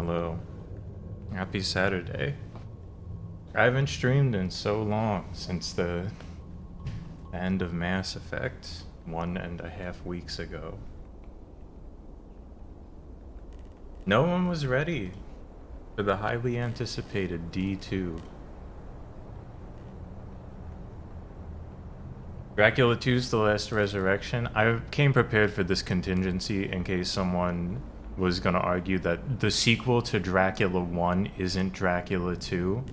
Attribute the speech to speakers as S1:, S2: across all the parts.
S1: Hello. Happy Saturday. I haven't streamed in so long since the end of Mass Effect 1.5 weeks ago. No one was ready for the highly anticipated D2. Dracula 2's The Last Resurrection. I came prepared for this contingency in case someone was gonna argue that the sequel to Dracula 1 isn't Dracula 2.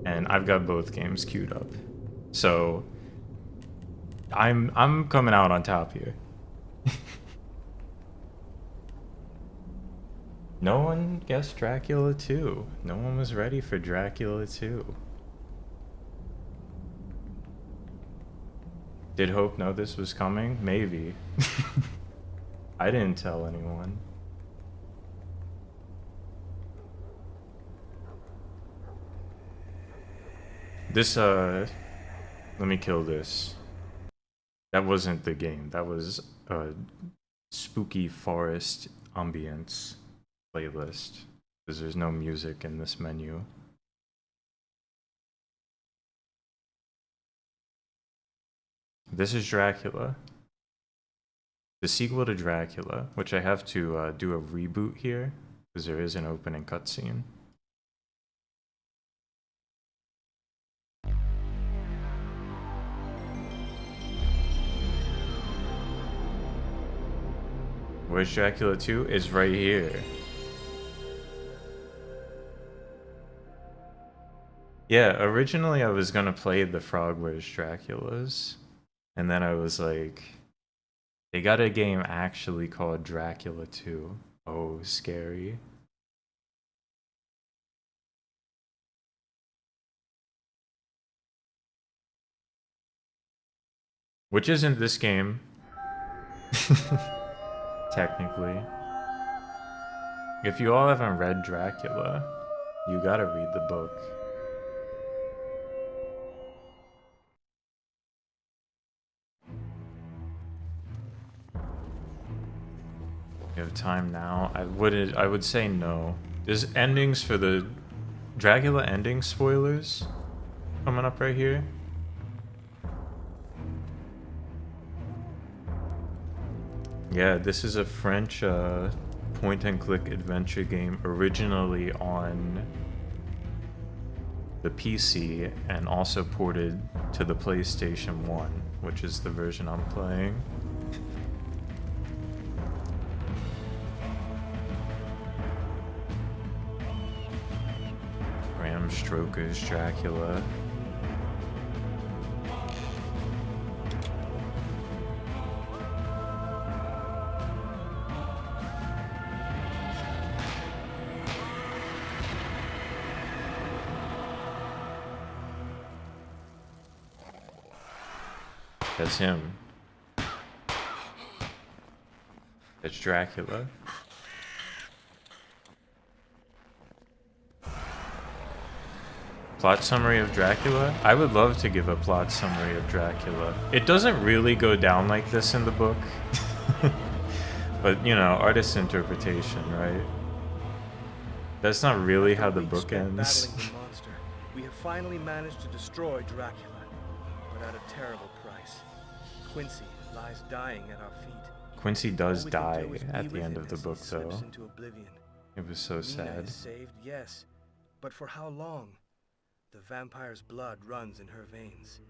S1: And I've got both games queued up. So I'm coming out on top here. No one guessed Dracula 2. No one was ready for Dracula 2. Did Hope know this was coming? Maybe. I didn't tell anyone. This, let me kill this. That wasn't the game. That was a spooky forest ambience playlist. Because there's no music in this menu. This is Dracula. The sequel to Dracula, which I have to do a reboot here, because there is an opening cutscene. Where's Dracula 2? It's right here. Yeah, originally I was gonna play the Frog Where's Dracula's, and then I was like, they got a game actually called Dracula 2. Oh, scary. Which isn't this game. Technically. If you all haven't read Dracula, you gotta read the book. You have time now? I would say no. There's endings for the Dracula ending spoilers coming up right here. Yeah, this is a French point-and-click adventure game originally on the PC and also ported to the PlayStation 1, which is the version I'm playing. Bram Stoker's Dracula. That's him. That's Dracula. Plot summary of Dracula? I would love to give a plot summary of Dracula. It doesn't really go down like this in the book. But, you know, artist's interpretation, right? That's not really how the book ends.
S2: Battling the monster, we have finally managed to destroy Dracula, but at a terrible price. Quincy lies dying at our feet.
S1: Quincy does die at the end of the book, though.
S2: Into oblivion.
S1: It was so sad.
S2: Is saved, yes, but for how long? The vampire's blood runs in her veins.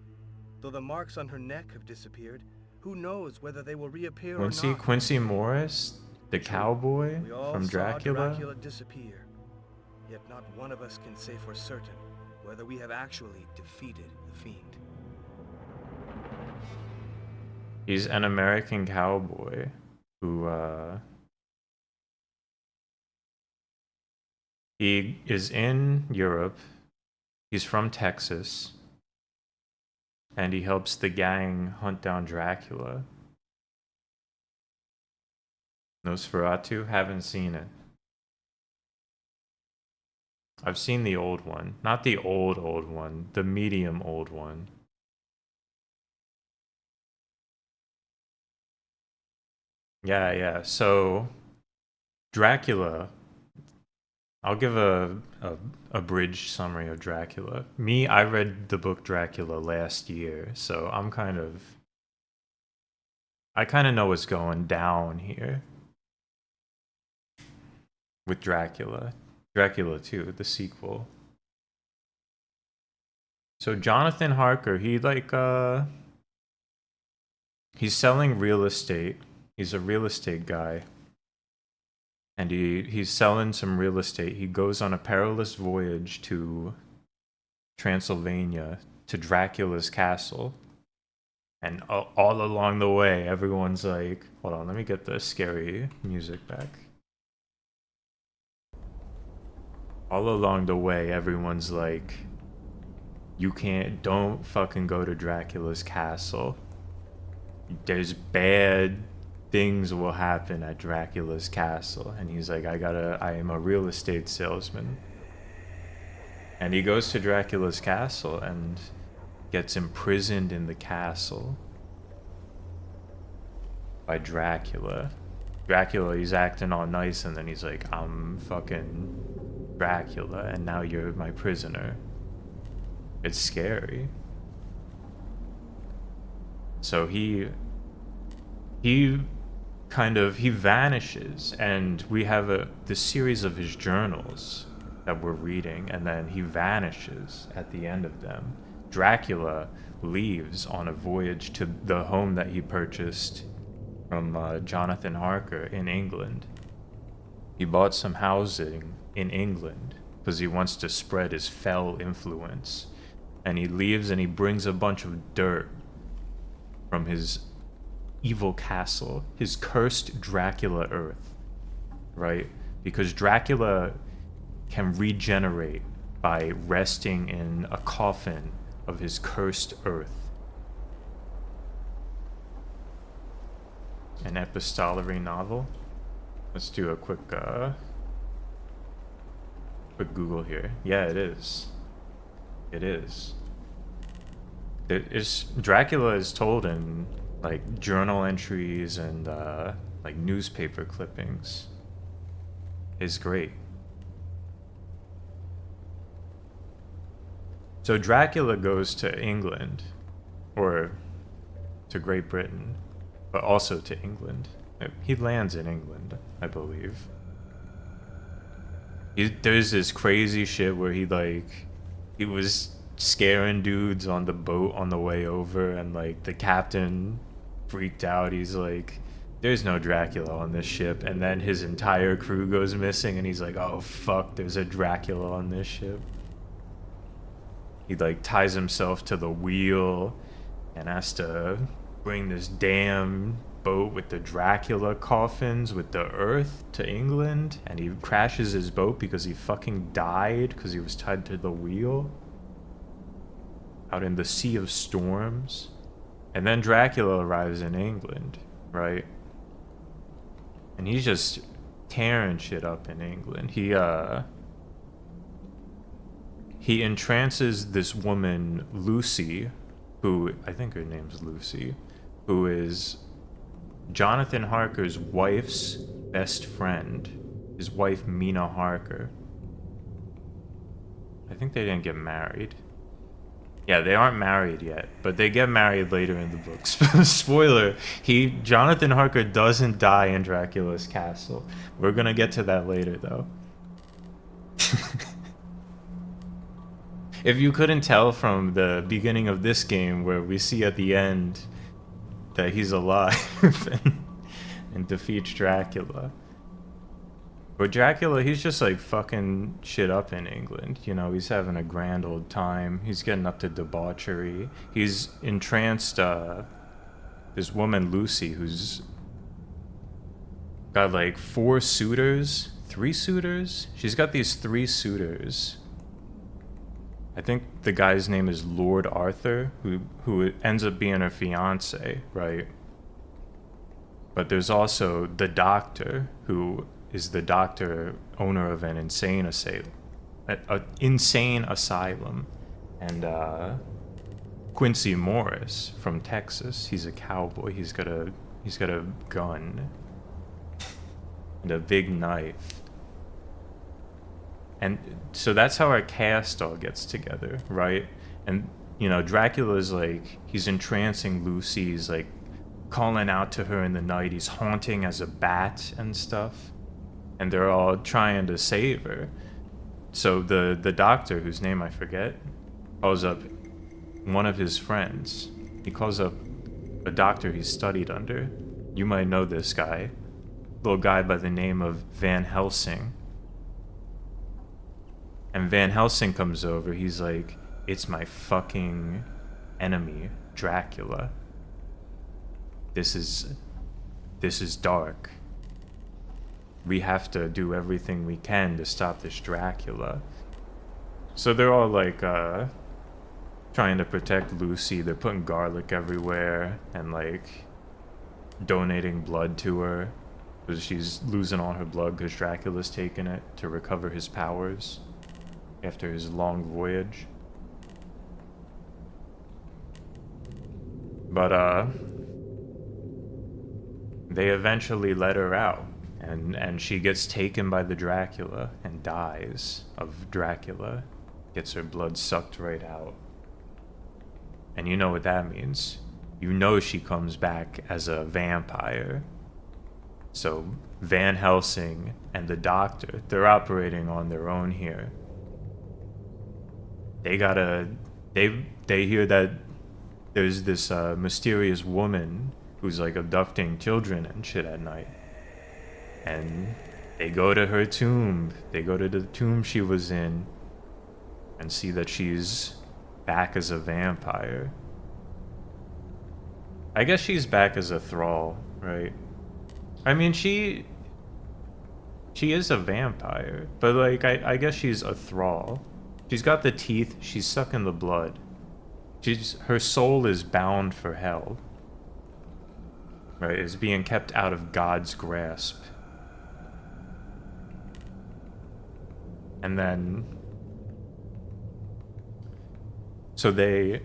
S2: Though the marks on her neck have disappeared, who knows whether they will reappear or not?
S1: Quincy Morris, the cowboy
S2: we all
S1: from Dracula.
S2: Saw Dracula disappear. Yet not one of us can say for certain whether we have actually defeated the fiend.
S1: He's an American cowboy who he is in Europe. He's from Texas. And he helps the gang hunt down Dracula. Nosferatu? Haven't seen it. I've seen the old one. Not the old one. The medium old one. Yeah. So, Dracula, I'll give a abridged summary of Dracula. Me, I read the book Dracula last year, so I kind of know what's going down here with Dracula. Dracula 2, the sequel. So Jonathan Harker, he's selling real estate. He's a real estate guy. And he's selling some real estate. He goes on a perilous voyage to Transylvania to Dracula's castle. And all along the way, everyone's like, hold on, let me get the scary music back. All along the way, everyone's like, don't fucking go to Dracula's castle. There's bad things will happen at Dracula's castle. And he's like, I am a real estate salesman. And he goes to Dracula's castle and gets imprisoned in the castle by Dracula. Dracula, he's acting all nice, and then he's like, I'm fucking Dracula, and now you're my prisoner. It's scary. So he vanishes, and we have this series of his journals that we're reading, and then he vanishes at the end of them. Dracula leaves on a voyage to the home that he purchased from Jonathan Harker in England. He bought some housing in England because he wants to spread his fell influence. And he leaves and he brings a bunch of dirt from his evil castle, his cursed Dracula Earth, right? Because Dracula can regenerate by resting in a coffin of his cursed Earth. An epistolary novel. Let's do a quick Google here. Yeah, it is. It is. Dracula is told in like journal entries and like newspaper clippings. It's great. So Dracula goes to England, or to Great Britain, but also to England. He lands in England, I believe. There's this crazy shit where he was scaring dudes on the boat on the way over, and like the captain freaked out. He's like, there's no Dracula on this ship, and then his entire crew goes missing, and he's like, oh fuck, there's a Dracula on this ship. He like ties himself to the wheel and has to bring this damn boat with the Dracula coffins with the earth to England, and he crashes his boat because he fucking died because he was tied to the wheel out in the Sea of Storms. And then Dracula arrives in England, right? And he's just tearing shit up in England. He entrances this woman, Lucy, who, I think her name's Lucy, who is Jonathan Harker's wife's best friend. His wife, Mina Harker. I think they didn't get married. Yeah, they aren't married yet, but they get married later in the books. Spoiler, Jonathan Harker doesn't die in Dracula's castle. We're gonna get to that later, though. If you couldn't tell from the beginning of this game, where we see at the end that he's alive and defeats Dracula. But Dracula, he's just like fucking shit up in England. You know, he's having a grand old time. He's getting up to debauchery. He's entranced this woman, Lucy, who's got like 3 suitors. She's got these 3 suitors. I think the guy's name is Lord Arthur, who ends up being her fiance, right? But there's also the doctor, who is the doctor owner of an insane asylum, and Quincy Morris from Texas. He's a cowboy. He's got a gun and a big knife. And so that's how our cast all gets together, right? And Dracula's like, he's entrancing Lucy, he's like calling out to her in the night, he's haunting as a bat and stuff, and they're all trying to save her. So the doctor, whose name I forget, calls up one of his friends. He calls up a doctor he studied under. You might know this guy, little guy by the name of Van Helsing. And Van Helsing comes over. He's like, it's my fucking enemy, Dracula. This is dark. We have to do everything we can to stop this Dracula. So they're all like trying to protect Lucy. They're putting garlic everywhere and like donating blood to her because she's losing all her blood because Dracula's taking it to recover his powers after his long voyage. But they eventually let her out, and she gets taken by the Dracula and dies of Dracula. Gets her blood sucked right out. And you know what that means. You know she comes back as a vampire. So Van Helsing and the doctor, they're operating on their own here. They hear that there's this mysterious woman who's like abducting children and shit at night. And they go to her tomb. They go to the tomb she was in and see that she's back as a vampire. I guess she's back as a thrall, right? I mean, she is a vampire, but like I guess she's a thrall. She's got the teeth, she's sucking the blood. Her soul is bound for hell. Right, is being kept out of God's grasp. And then so they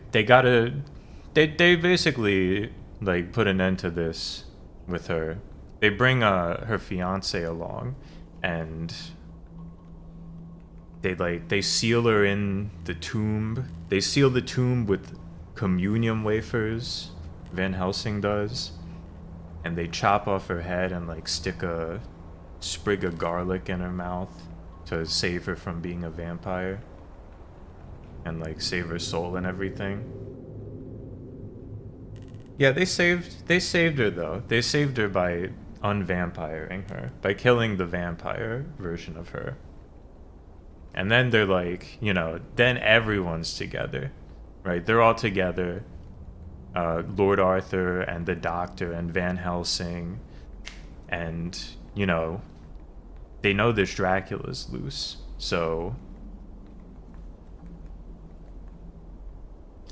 S1: basically like put an end to this with her. They bring her fiance along, and they seal her in the tomb. They seal the tomb with communion wafers, Van Helsing does, and they chop off her head and like stick a sprig of garlic in her mouth to save her from being a vampire and like save her soul and everything. Yeah, they saved her though. They saved her by unvampiring her, by killing the vampire version of her. And then they're like, then everyone's together, right? They're all together. Lord Arthur and the Doctor and Van Helsing, and they know this Dracula's loose. So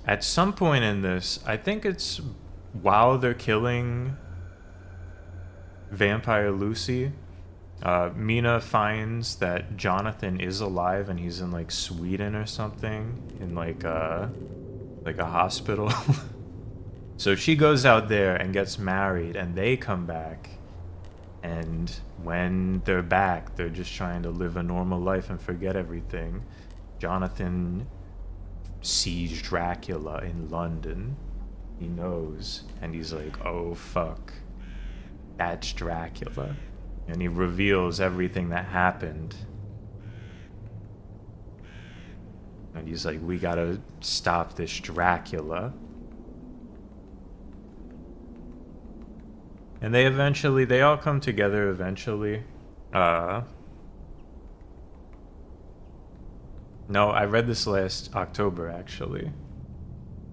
S1: at some point in this, I think it's while they're killing Vampire Lucy, Mina finds that Jonathan is alive and he's in like Sweden or something, in like a hospital. So she goes out there and gets married, and they come back. And when they're back, they're just trying to live a normal life and forget everything. Jonathan sees Dracula in London. He knows, and he's like, oh fuck, that's Dracula. And he reveals everything that happened. And he's like, we gotta stop this Dracula. And they all come together eventually. No, I read this last October, actually.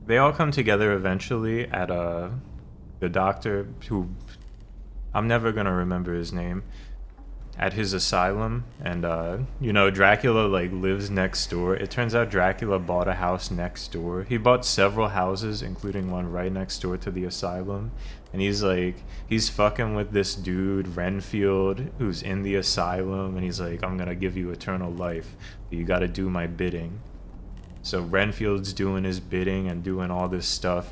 S1: They all come together eventually at the doctor, who I'm never gonna remember his name, at his asylum. And Dracula like lives next door. It turns out Dracula bought a house next door. He bought several houses, including one right next door to the asylum. And he's fucking with this dude Renfield, who's in the asylum, and he's like, I'm gonna give you eternal life, but you gotta do my bidding. So Renfield's doing his bidding and doing all this stuff.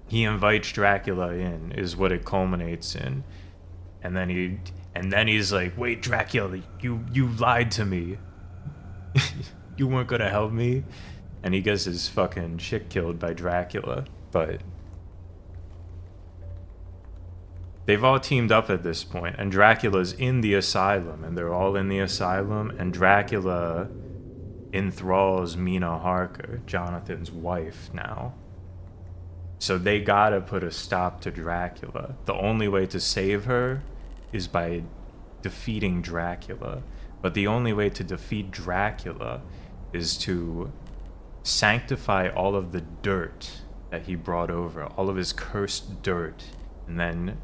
S1: He invites Dracula in, is what it culminates in. And then he's like, "Wait, Dracula, you lied to me. You weren't gonna help me." And he gets his fucking shit killed by Dracula. But they've all teamed up at this point, and Dracula's in the asylum, and they're all in the asylum, and Dracula enthralls Mina Harker, Jonathan's wife now. So they gotta put a stop to Dracula. The only way to save her is by defeating Dracula. But the only way to defeat Dracula is to sanctify all of the dirt that he brought over, all of his cursed dirt, and then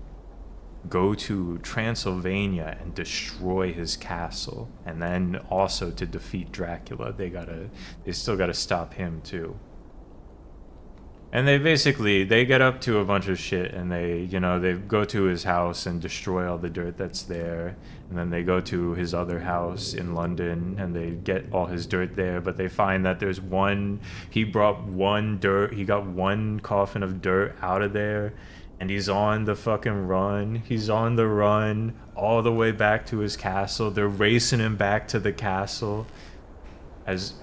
S1: go to Transylvania and destroy his castle. And then also to defeat Dracula, they still gotta stop him too. And they get up to a bunch of shit, and they go to his house and destroy all the dirt that's there. And then they go to his other house in London, and they get all his dirt there, but they find that he got one coffin of dirt out of there, and he's on the fucking run. He's on the run all the way back to his castle. They're racing him back to the castle as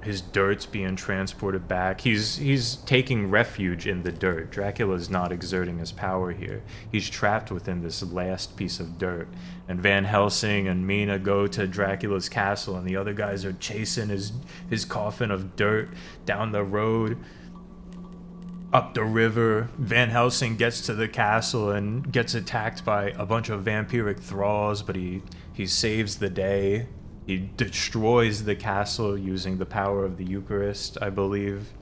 S1: his dirt's being transported back. He's taking refuge in the dirt. Dracula's not exerting his power here. He's trapped within this last piece of dirt. And Van Helsing and Mina go to Dracula's castle, and the other guys are chasing his coffin of dirt down the road, up the river. Van Helsing gets to the castle and gets attacked by a bunch of vampiric thralls, but he saves the day. He destroys the castle using the power of the Eucharist, I believe,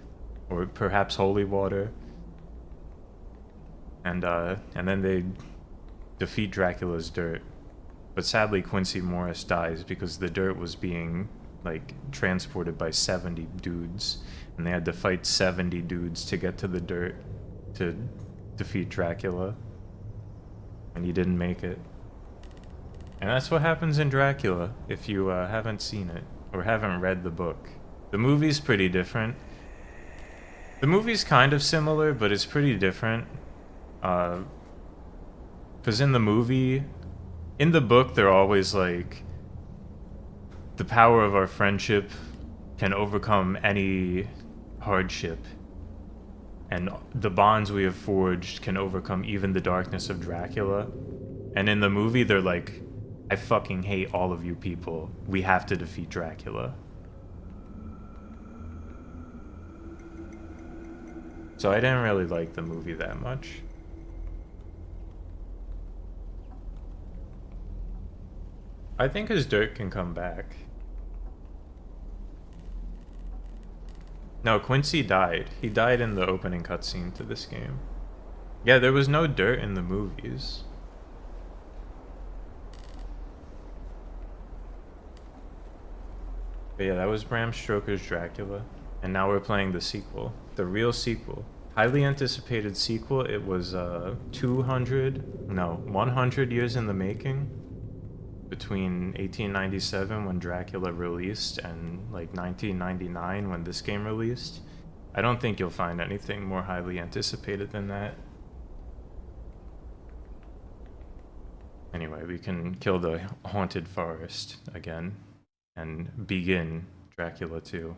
S1: or perhaps holy water. And then they defeat Dracula's dirt. But sadly, Quincy Morris dies because the dirt was being transported by 70 dudes, and they had to fight 70 dudes to get to the dirt to defeat Dracula. And he didn't make it. And that's what happens in Dracula, if you haven't seen it, or haven't read the book. The movie's pretty different. The movie's kind of similar, but it's pretty different. Because in the book, they're always like, the power of our friendship can overcome any hardship. And the bonds we have forged can overcome even the darkness of Dracula. And in the movie, they're like, I fucking hate all of you people. We have to defeat Dracula. So I didn't really like the movie that much. I think his dirt can come back. No, Quincy died. He died in the opening cutscene to this game. Yeah, there was no dirt in the movies. But yeah, that was Bram Stoker's Dracula. And now we're playing the sequel. The real sequel. Highly anticipated sequel. It was 100 years in the making. Between 1897 when Dracula released and 1999 when this game released. I don't think you'll find anything more highly anticipated than that. Anyway, we can kill the haunted forest again and begin Dracula 2.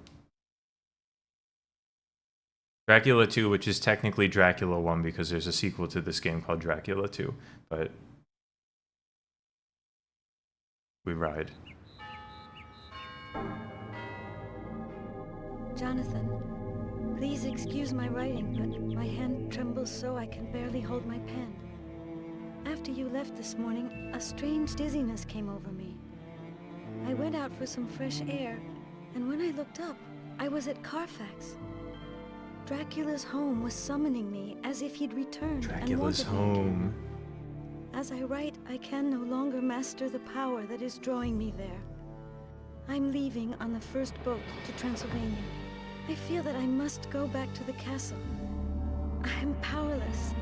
S1: Dracula 2, which is technically Dracula 1 because there's a sequel to this game called Dracula 2, but we ride.
S3: Jonathan, please excuse my writing, but my hand trembles so I can barely hold my pen. After you left this morning, a strange dizziness came over me. I went out for some fresh air, and when I looked up, I was at Carfax. Dracula's home was summoning me as if he'd returned
S1: Dracula's
S3: and wanted me again.
S1: home.
S3: As I write, I can no longer master the power that is drawing me there. I'm leaving on the first boat to Transylvania. I feel that I must go back to the castle. I am powerless.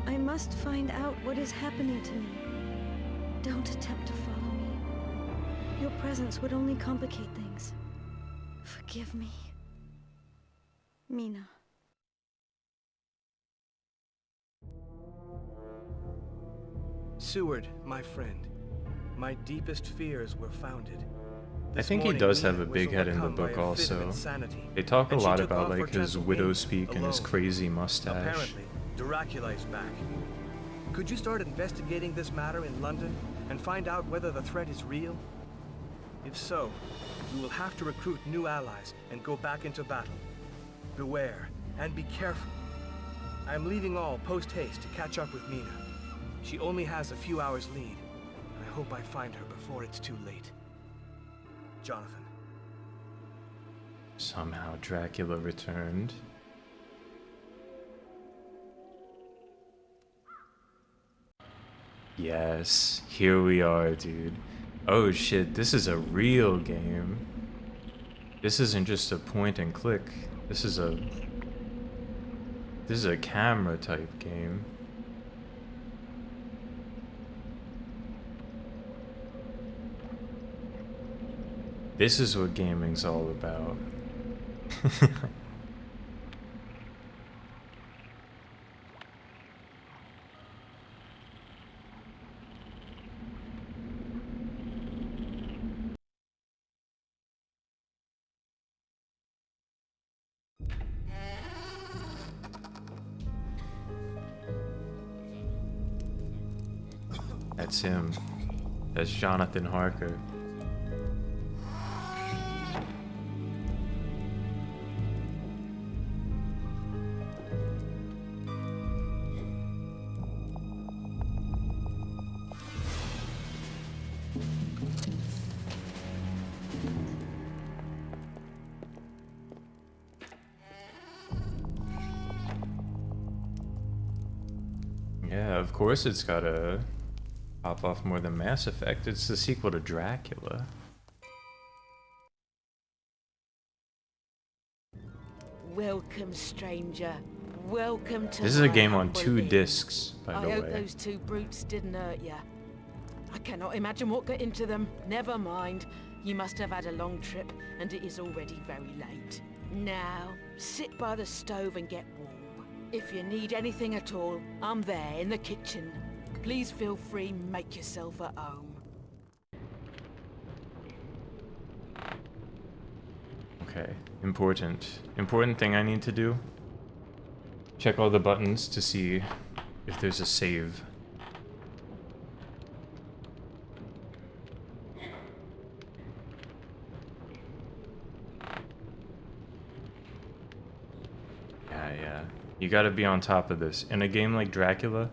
S3: I must find out what is happening to me. Don't attempt to follow me. Your presence would only complicate things. Forgive me. Mina.
S2: Seward, my friend, my deepest fears were founded.
S1: I
S2: This
S1: think he
S2: morning,
S1: does
S2: Mina
S1: have a
S2: was
S1: big head in the
S2: overcome by
S1: book
S2: a fit of
S1: also.
S2: insanity,
S1: They talk a
S2: and she
S1: lot
S2: took
S1: about
S2: off for
S1: like his widow
S2: Transylvania
S1: speak and his
S2: alone.
S1: crazy mustache.
S2: Apparently, Dracula is back. Could you start investigating this matter in London and find out whether the threat is real? If so, we will have to recruit new allies and go back into battle. Beware and be careful. I am leaving all post-haste to catch up with Mina. She only has a few hours lead. I hope I find her before it's too late. Jonathan.
S1: Somehow Dracula returned. Yes, here we are, dude. Oh shit, this is a real game. This isn't just a point and click. This is a camera type game. This is what gaming's all about. That's him. That's Jonathan Harker. Yeah, of course it's gotta pop off more than Mass Effect. It's the sequel to Dracula.
S4: Welcome, stranger. Welcome to
S1: This is a
S4: my
S1: game on
S4: humble
S1: 2
S4: inn.
S1: discs, by the
S4: I hope
S1: way.
S4: those two brutes didn't hurt ya. I cannot imagine what got into them. Never mind. You must have had a long trip, and it is already very late. Now, sit by the stove and get warm. If you need anything at all, I'm there in the kitchen. Please feel free, make yourself at home.
S1: Okay, important. Important thing I need to do. Check all the buttons to see if there's a save. Yeah. You gotta be on top of this. In a game like Dracula,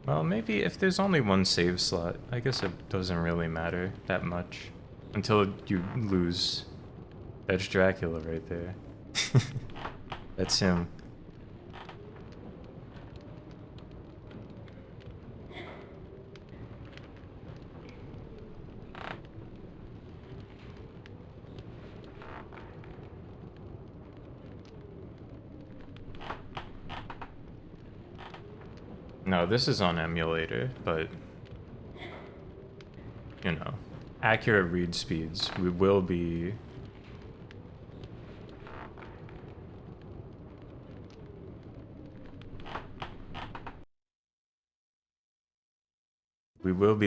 S1: well, maybe if there's only one save slot, I guess it doesn't really matter that much. Until you lose. That's Dracula right there. That's him. No, this is on emulator, but you know, accurate read speeds. We will be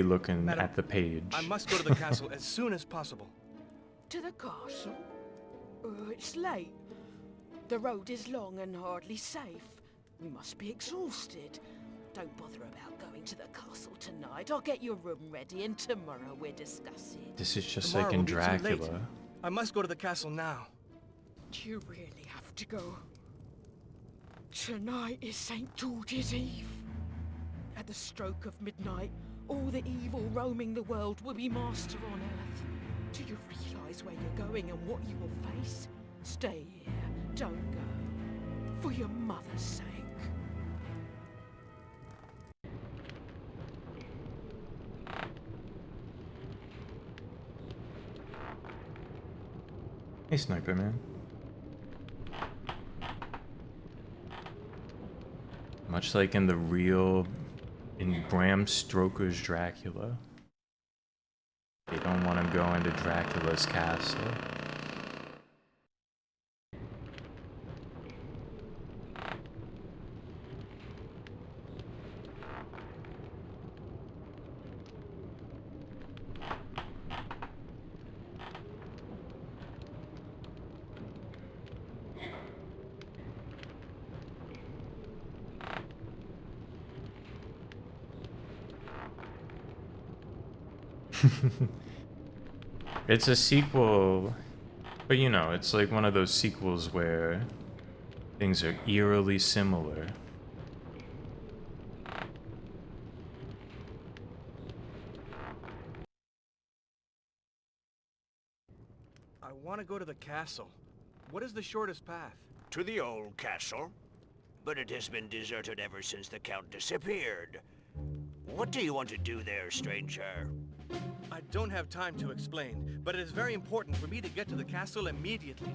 S1: looking
S2: Madam,
S1: at the page.
S2: I must go to the castle as soon as possible.
S4: To the castle? It's late. The road is long and hardly safe. We must be exhausted. Don't bother about going to the castle tonight. I'll get your room ready and tomorrow we'll discuss it.
S1: This is just
S2: Tomorrow
S1: like in
S2: will be too late.
S1: Dracula.
S2: I must go to the castle now.
S4: Do you really have to go? Tonight is St. George's Eve. At the stroke of midnight, all the evil roaming the world will be master on Earth. Do you realize where you're going and what you will face? Stay here, don't go. For your mother's sake.
S1: Hey, Sniper Man. Much like in Bram Stoker's Dracula, they don't want him going to Dracula's castle. It's a sequel, but you know, it's like one of those sequels where things are eerily similar.
S2: I want to go to the castle. What is the shortest path?
S5: To the old castle. But it has been deserted ever since the Count disappeared. What do you want to do there, stranger?
S2: I don't have time to explain, but it is very important for me to get to the castle immediately.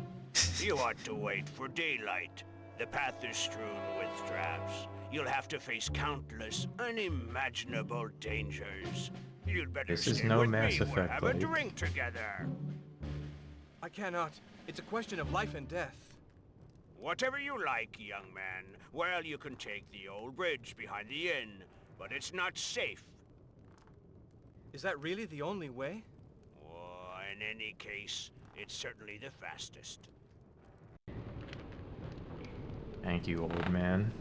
S5: You ought to wait for daylight. The path is strewn with traps. You'll have to face countless, unimaginable dangers. You'd better
S1: This is
S5: stay
S1: no
S5: with
S1: Mass
S5: me. We'll
S1: Effect
S5: have a
S1: like.
S5: drink together.
S2: I cannot. It's a question of life and death.
S5: Whatever you like, young man. Well, you can take the old bridge behind the inn, but it's not safe.
S2: Is that really the only way?
S5: Oh, in any case, it's certainly the fastest.
S1: Thank you, old man.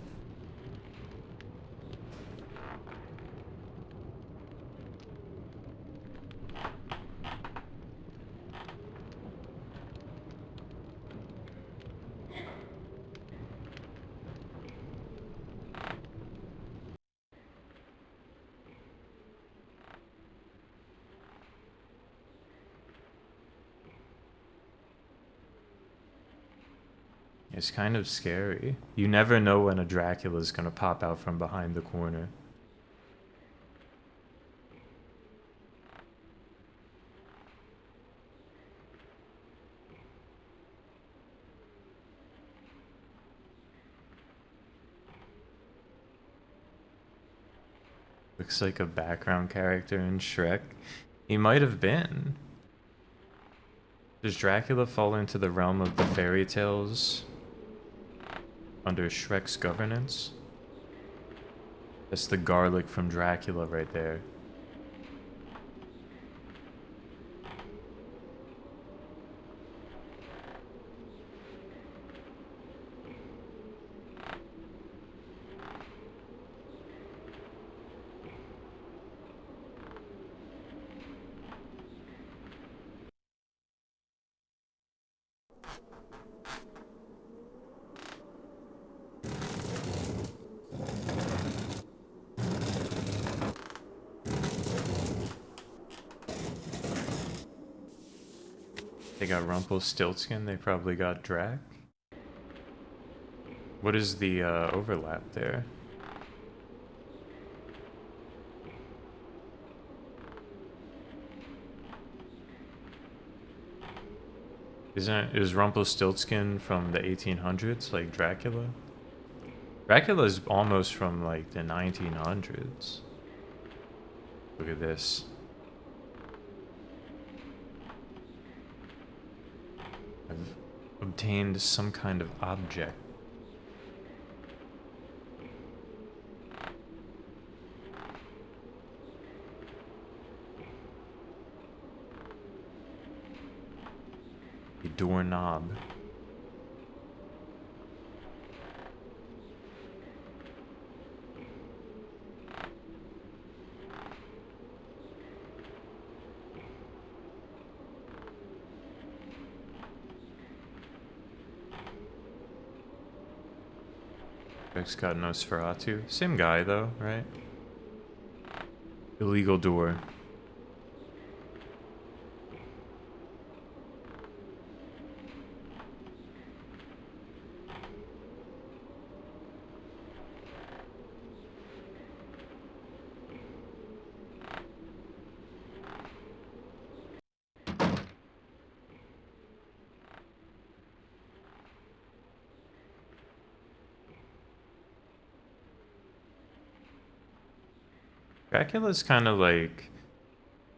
S1: It's kind of scary. You never know when a Dracula's gonna pop out from behind the corner. Looks like a background character in Shrek. He might have been. Does Dracula fall into the realm of the fairy tales under Shrek's governance? That's the garlic from Dracula right there. They got Rumpelstiltskin, they probably got Drac. What is the overlap there? Is Rumpelstiltskin from the 1800s like Dracula? Dracula is almost from like the 1900s. Look at this. I've obtained some kind of object. A doorknob. Rex got Nosferatu. Same guy though, right? Illegal door. Dracula's kind of like...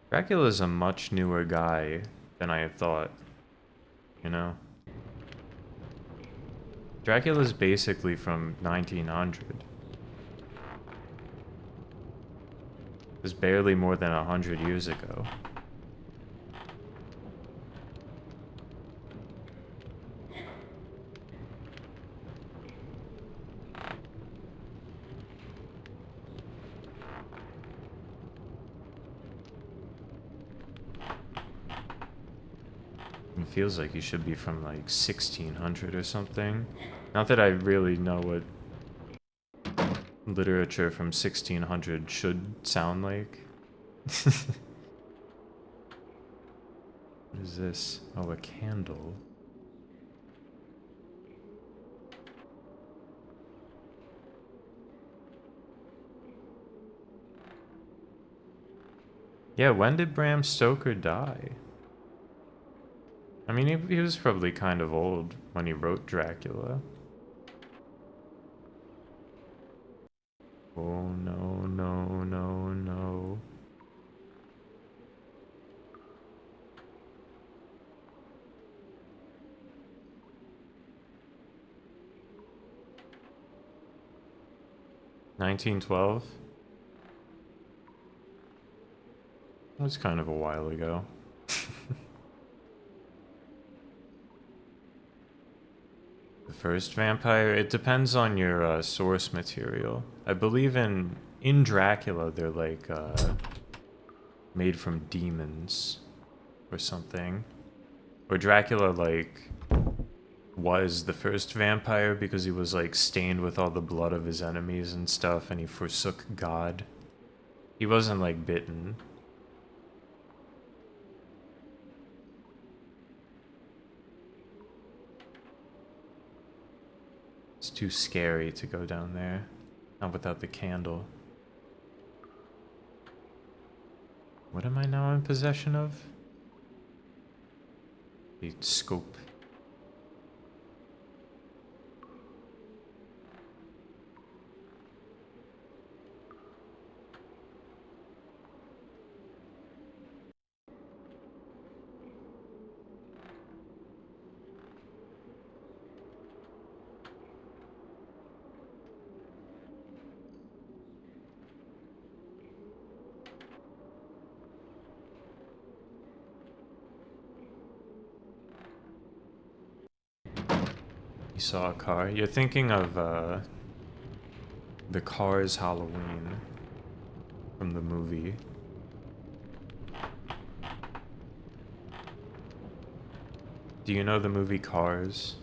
S1: Dracula's a much newer guy than I had thought. You know? Dracula's basically from 1900. It's barely more than 100 years ago. It feels like he should be from like 1600 or something. Not that I really know what literature from 1600 should sound like. What is this? Oh, a candle. Yeah, when did Bram Stoker die? I mean, he was probably kind of old when he wrote Dracula. Oh, no, no, no, no. $1912? That was kind of a while ago. The first vampire? It depends on your source material. I believe in Dracula, they're like made from demons or something. Or Dracula like was the first vampire because he was like stained with all the blood of his enemies and stuff, and he forsook God. He wasn't like bitten. It's too scary to go down there. Not without the candle. What am I now in possession of? The scope. You saw a car? You're thinking of the Cars Halloween from the movie. Do you know the movie Cars?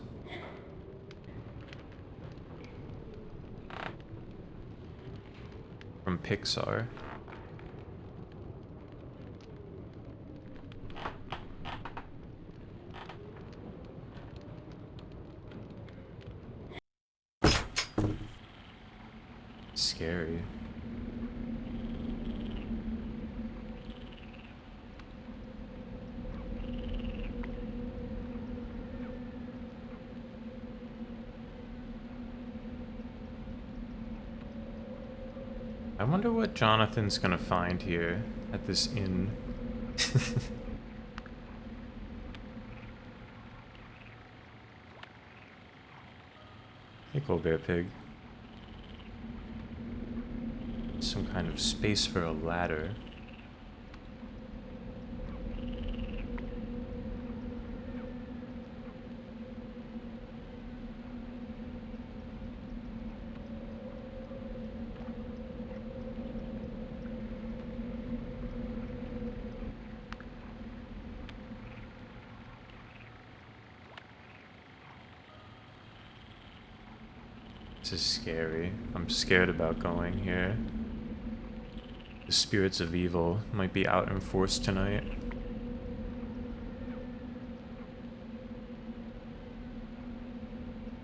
S1: From Pixar. Scary. I wonder what Jonathan's gonna find here at this inn. Hey, Colbert Pig. Some kind of space for a ladder. This is scary. I'm scared about going here. The spirits of evil might be out in force tonight.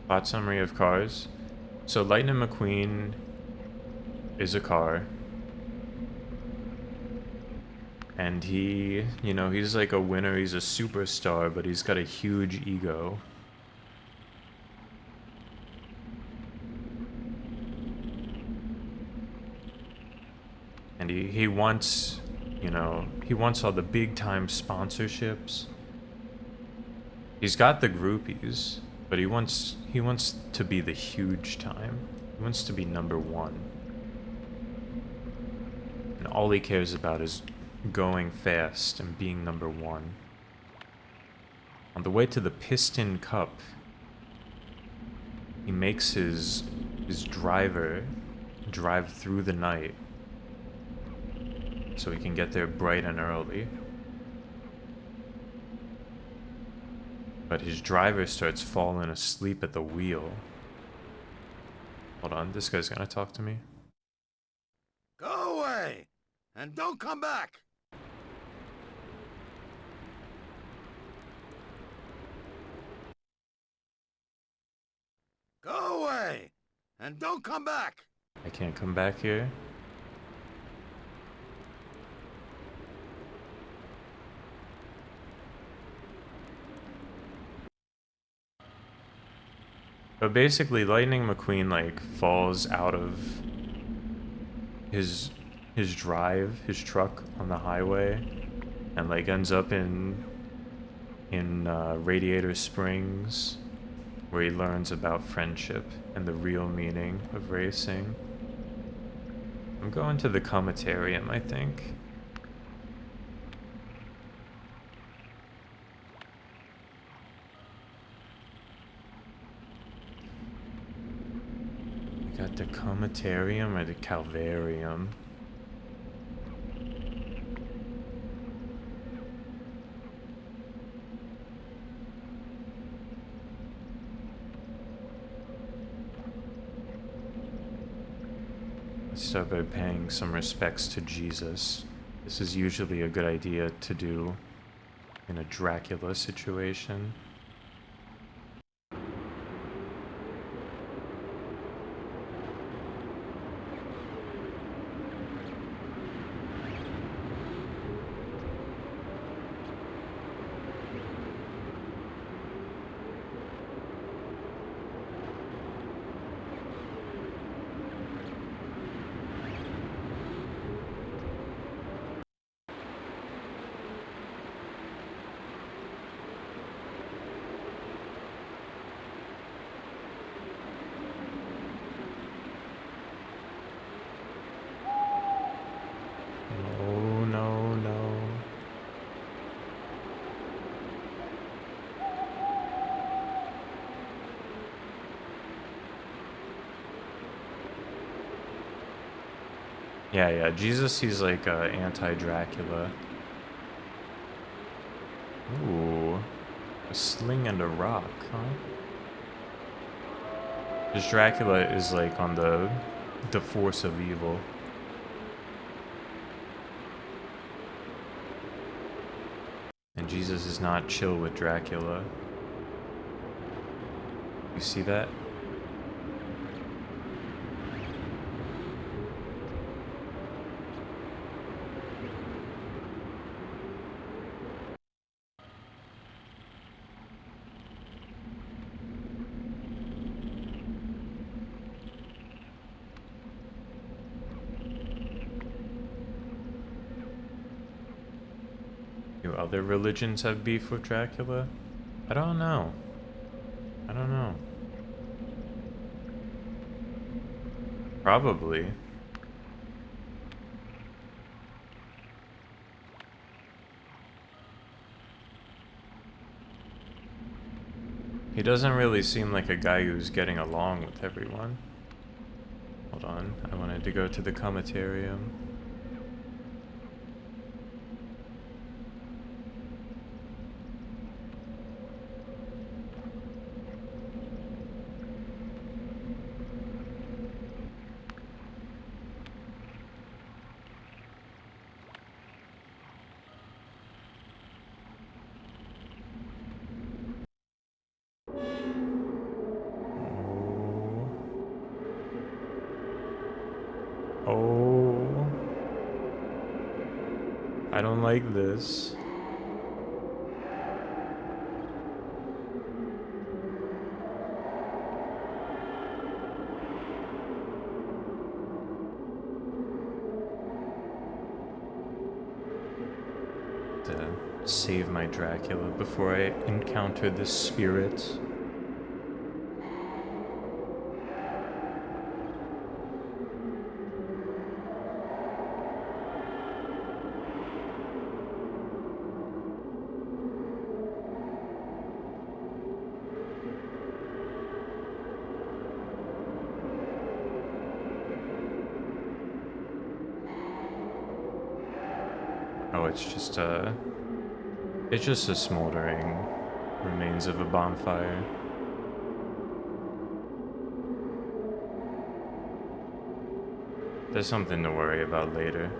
S1: Plot summary of Cars. So Lightning McQueen is a car. And he, you know, he's like a winner, he's a superstar, but he's got a huge ego. And he wants, you know, he wants all the big time sponsorships. He's got the groupies, but he wants to be the huge time. He wants to be #1. And all he cares about is going fast and being #1. On the way to the Piston Cup, he makes his driver drive through the night so he can get there bright and early. But his driver starts falling asleep at the wheel. Hold on, this guy's gonna talk to me.
S6: Go away! And don't come back! Go away! And don't come back!
S1: I can't come back here. But basically, Lightning McQueen like falls out of his drive, his truck on the highway, and like ends up in Radiator Springs, where he learns about friendship and the real meaning of racing. I'm going to the comatarium, I think. We got the comatarium or the calvarium. Let's start by paying some respects to Jesus. This is usually a good idea to do in a Dracula situation. No, no, no. Yeah, Jesus, he's like anti-Dracula. Ooh, a sling and a rock, huh? Because Dracula is like on the force of evil. And Jesus is not chill with Dracula. You see that? Do other religions have beef with Dracula? I don't know. I don't know. Probably. He doesn't really seem like a guy who's getting along with everyone. Hold on, I wanted to go to the comatarium. Oh. Oh. I don't like this. To save my Dracula before I encounter this spirit. Oh, it's just a smoldering Remains of a bonfire. There's something to worry about later.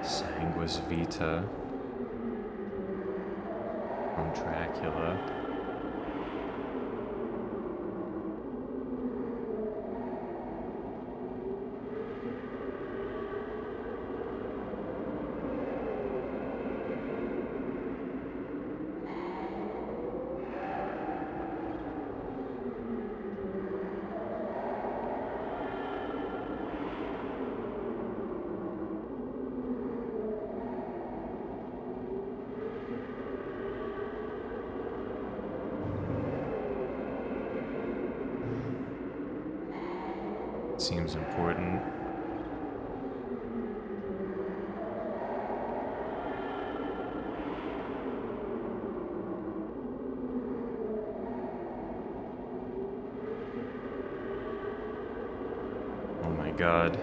S1: Sanguis Vita from Dracula. Seems important. Oh my god.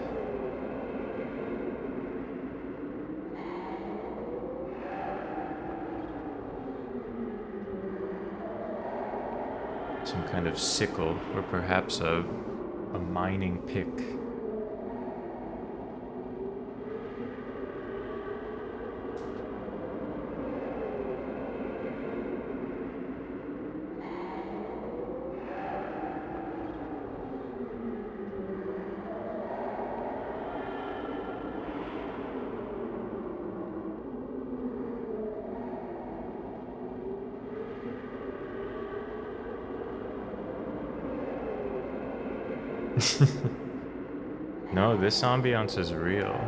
S1: Some kind of sickle, or perhaps a mining pick. No, this ambiance is real.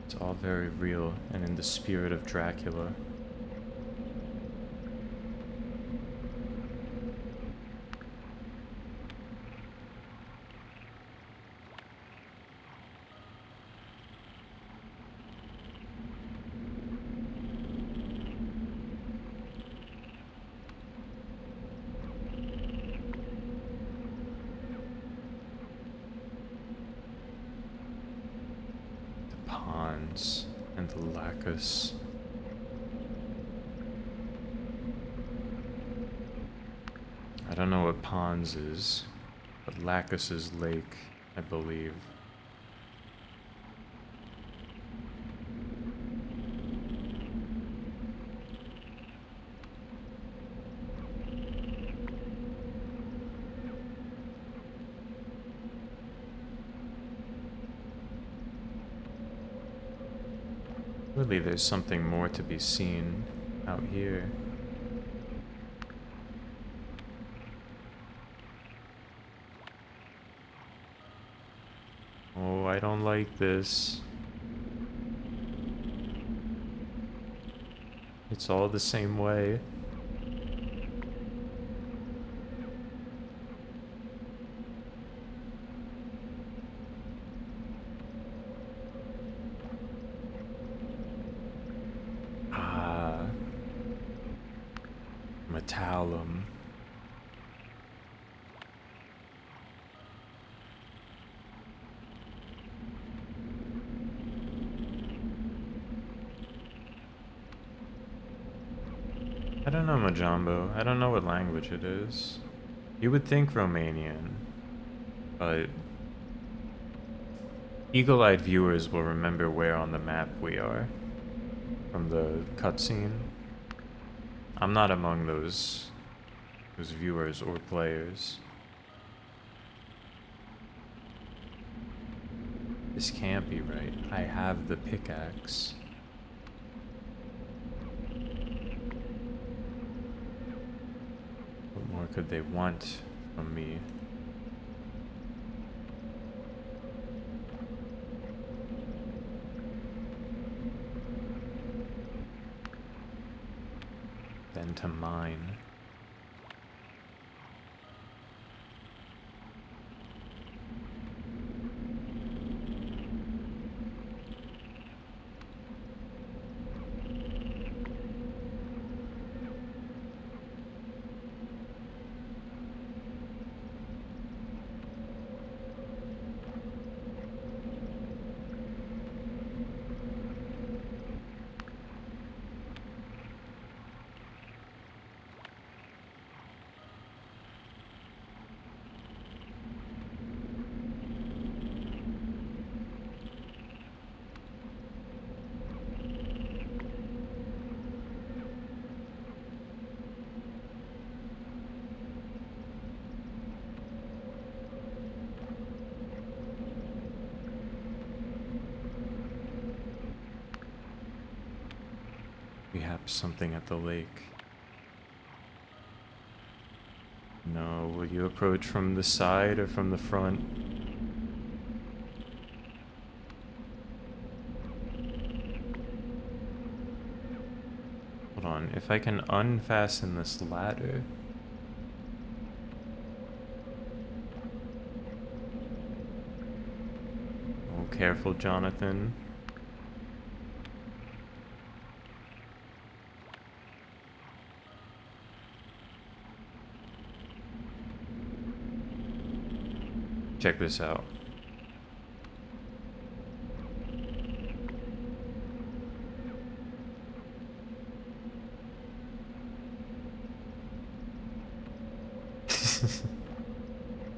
S1: It's all very real and in the spirit of Dracula. The ponds and the lacus. I don't know what ponds is, but lacus is lake, I believe. Really, there's something more to be seen out here. Oh, I don't like this. It's all the same way. Ah, Metallum. I don't know, Majambo. I don't know what language it is. You would think Romanian, but eagle-eyed viewers will remember where on the map we are from the cutscene. I'm not among those viewers or players. This can't be right. I have the pickaxe. more could they want from me? Than to mine. Perhaps something at the lake. No, will you approach from the side or from the front? Hold on, if I can unfasten this ladder. Oh, careful, Jonathan. Check this out.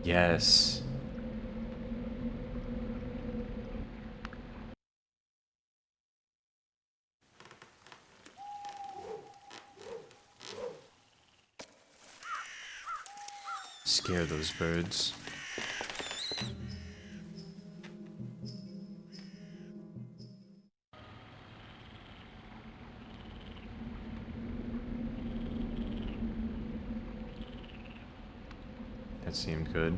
S1: Yes. Scare those birds. That seemed good.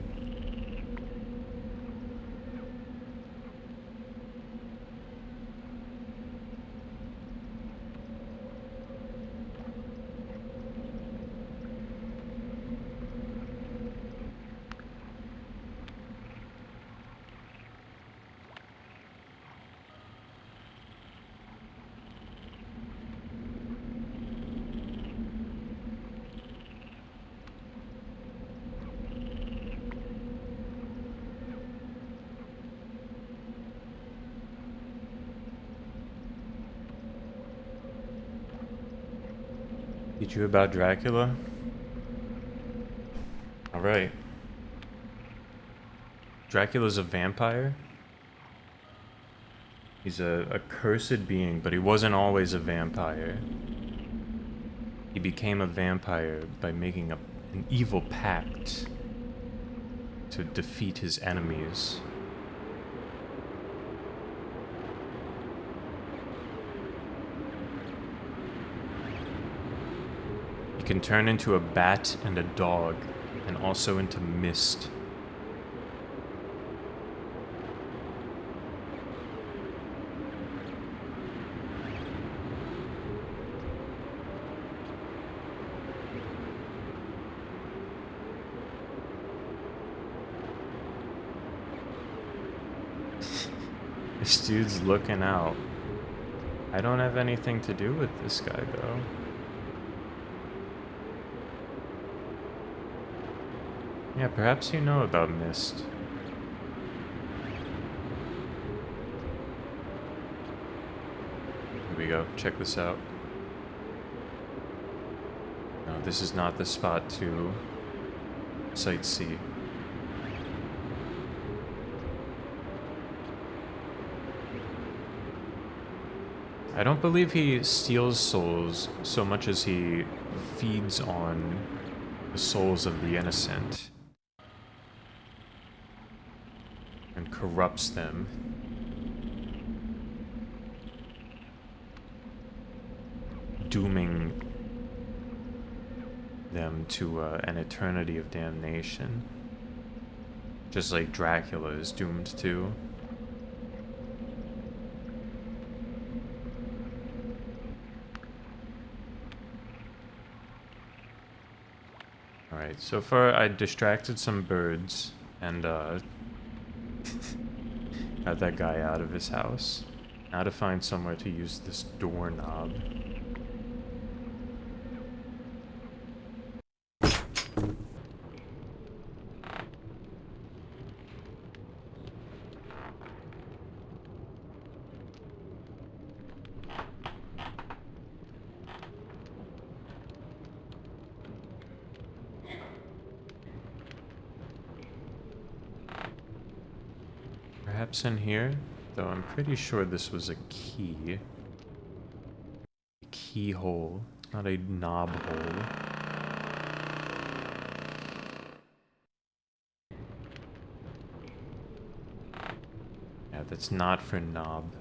S1: Teach you about Dracula? Alright. Dracula's a vampire. He's a cursed being, but he wasn't always a vampire. He became a vampire by making an evil pact to defeat his enemies. He can turn into a bat and a dog, and also into mist. This dude's looking out. I don't have anything to do with this guy, though. Yeah, perhaps you know about Mist. Here we go. Check this out. No, this is not the spot to sightsee. I don't believe he steals souls so much as he feeds on the souls of the innocent and corrupts them. Dooming them to an eternity of damnation. Just like Dracula is doomed to. Alright, so far I distracted some birds and got that guy out of his house. Now to find somewhere to use this doorknob. Perhaps in here? Though I'm pretty sure this was a key. A keyhole, not a knob hole. Yeah, that's not for knob.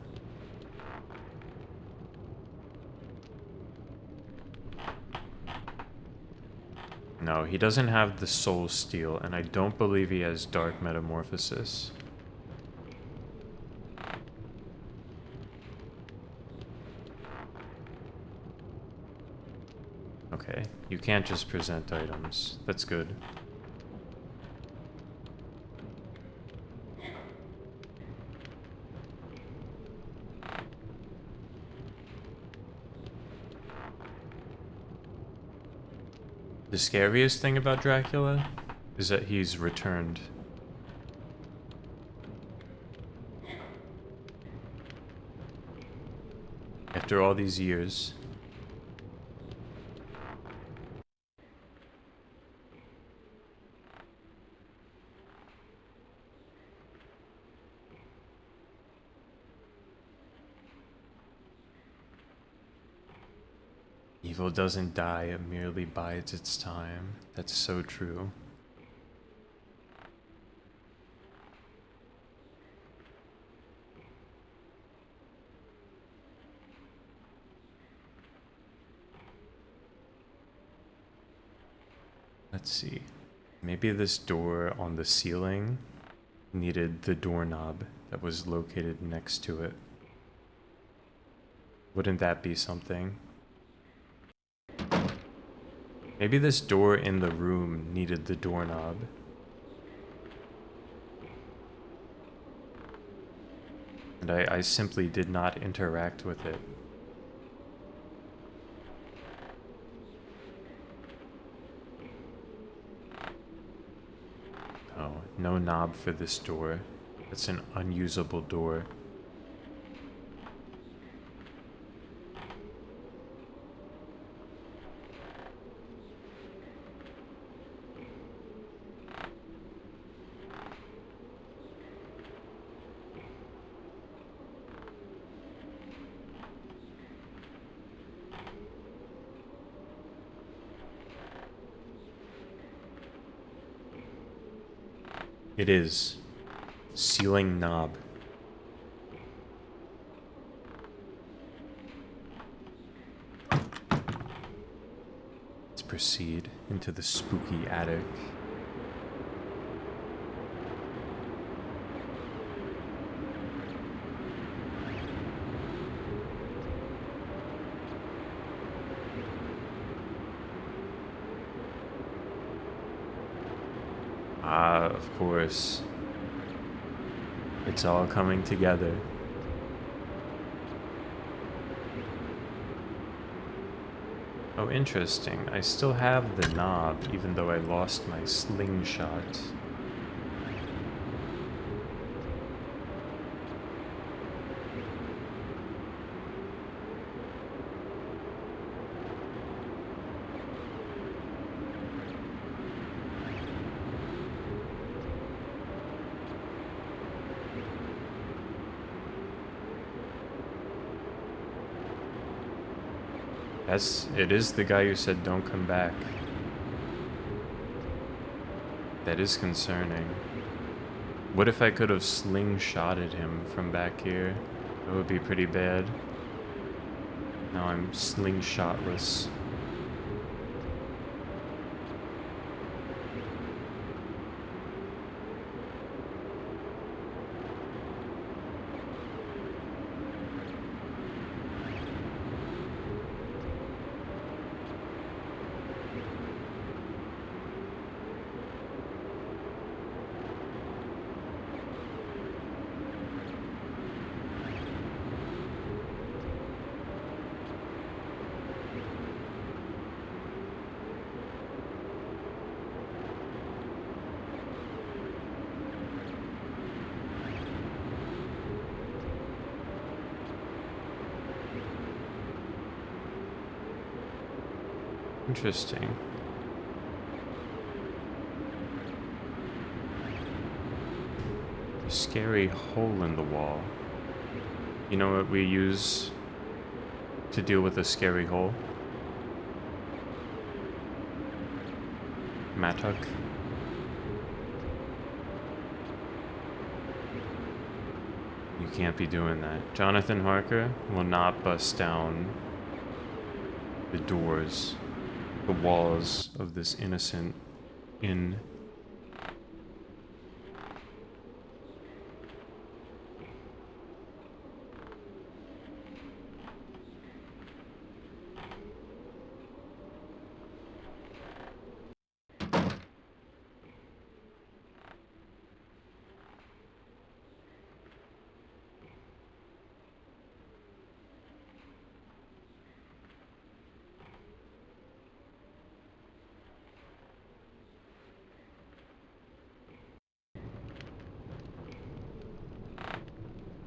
S1: No, he doesn't have the soul steel, and I don't believe he has dark metamorphosis. Okay, you can't just present items. That's good. The scariest thing about Dracula is that he's returned. After all these years. Evil doesn't die, it merely bides its time. That's so true. Let's see. Maybe this door on the ceiling needed the doorknob that was located next to it. Wouldn't that be something? Maybe this door in the room needed the doorknob. And I simply did not interact with it. Oh, no knob for this door. It's an unusable door. It is. Ceiling knob. Let's proceed into the spooky attic. Ah, of course. It's all coming together. Oh, interesting. I still have the knob, even though I lost my slingshot. It is the guy who said don't come back. That is concerning. What if I could have slingshotted him from back here? That would be pretty bad. Now I'm slingshotless. Interesting. A scary hole in the wall. You know what we use to deal with a scary hole? Mattock. You can't be doing that. Jonathan Harker will not bust down the doors, the walls of this innocent inn.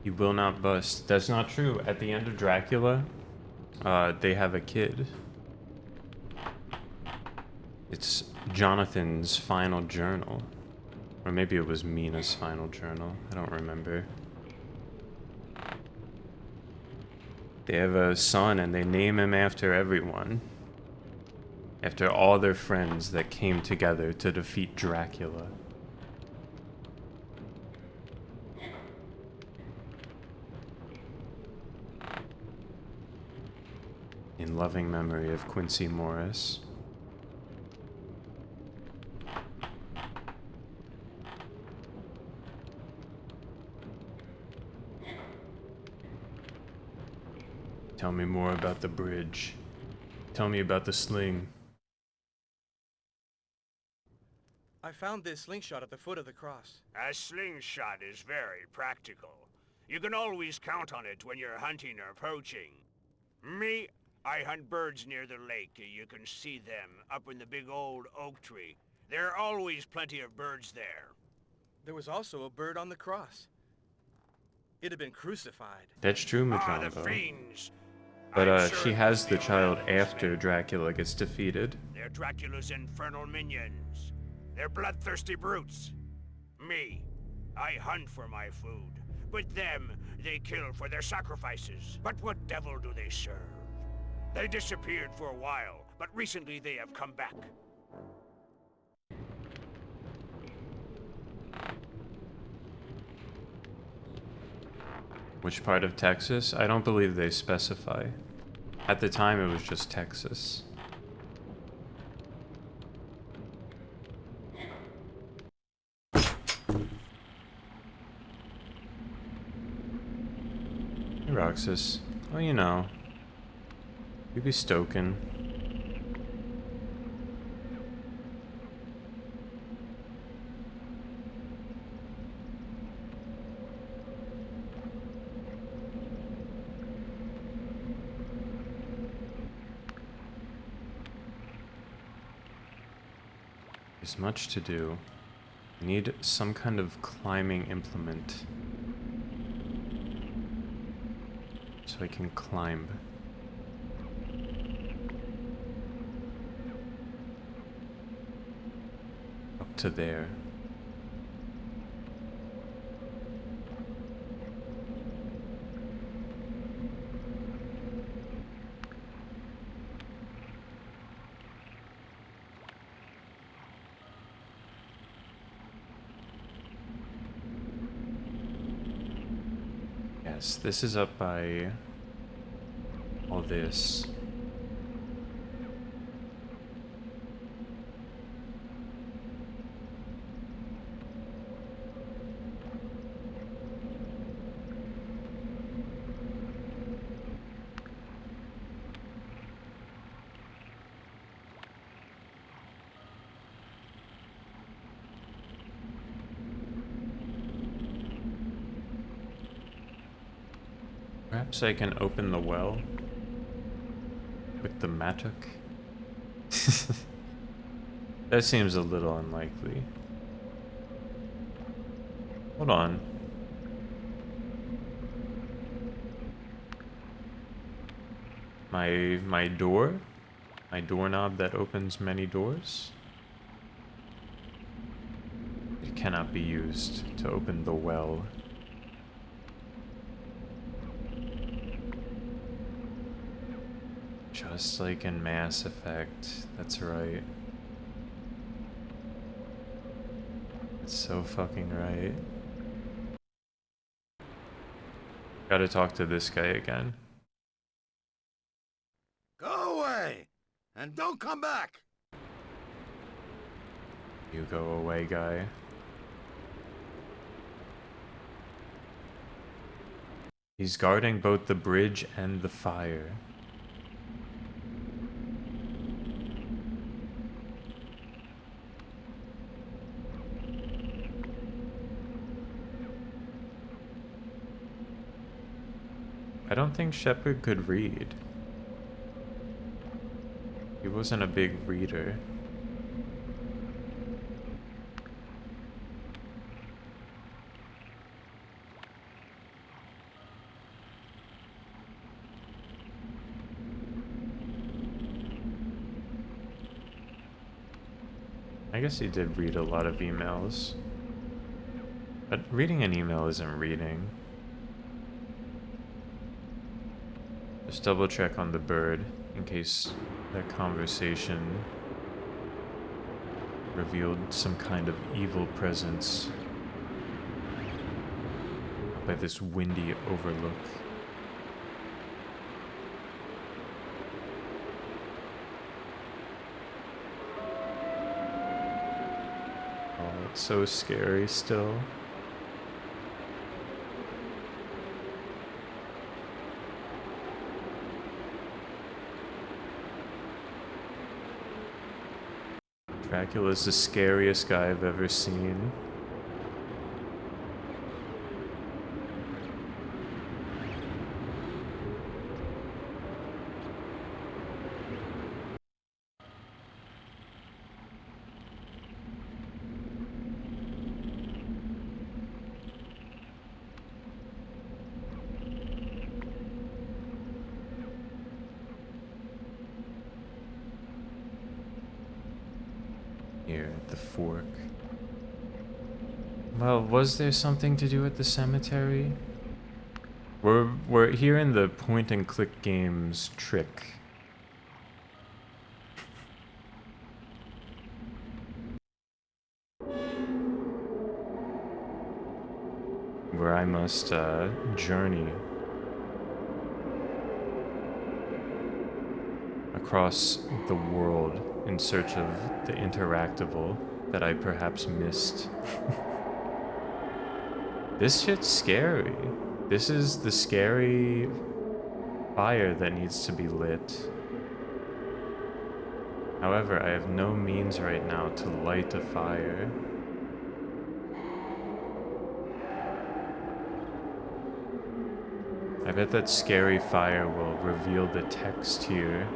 S1: He will not bust. That's not true. At the end of Dracula, they have a kid. It's Jonathan's final journal. Or maybe it was Mina's final journal. I don't remember. They have a son and they name him after everyone. After all their friends that came together to defeat Dracula. In loving memory of Quincy Morris. Tell me more about the bridge. Tell me about the sling.
S2: I found this slingshot at the foot of the cross.
S5: A slingshot is very practical. You can always count on it when you're hunting or poaching. Me, I hunt birds near the lake. You can see them up in the big old oak tree. There are always plenty of birds there.
S2: There was also a bird on the cross. It had been crucified.
S1: That's true,
S5: Ah, the
S1: Majumbo.
S5: fiends!
S1: But
S5: I'm sure
S1: she
S5: it
S1: has
S5: must
S1: the
S5: be
S1: child
S5: around this
S1: after
S5: lake.
S1: Dracula gets defeated.
S5: They're Dracula's infernal minions. They're bloodthirsty brutes. Me, I hunt for my food. But them, they kill for their sacrifices. But what devil do they serve? They disappeared for a while, but recently they have come back.
S1: Which part of Texas? I don't believe they specify. At the time, it was just Texas. Hey, Roxas. Oh, you know. You be stoking. There's much to do. I need some kind of climbing implement. So I can climb. Up to there. Yes, this is up by all this. Perhaps I can open the well with the mattock. That seems a little unlikely. Hold on. My door? My doorknob that opens many doors? It cannot be used to open the well. Just like in Mass Effect, that's right. That's so fucking right. Gotta talk to this guy again.
S6: Go away! And don't come back!
S1: You go away, guy. He's guarding both the bridge and the fire. I don't think Shepard could read. He wasn't a big reader. I guess he did read a lot of emails. But reading an email isn't reading. Just double check on the bird in case that conversation revealed some kind of evil presence by this windy overlook. Oh, it's so scary still. Dracula's the scariest guy I've ever seen. Here at the fork. Well, was there something to do at the cemetery? We're here in the point and click games trick. Where I must journey across the world in search of the interactable that I perhaps missed. This shit's scary. This is the scary fire that needs to be lit. However, I have no means right now to light a fire. I bet that scary fire will reveal the text here.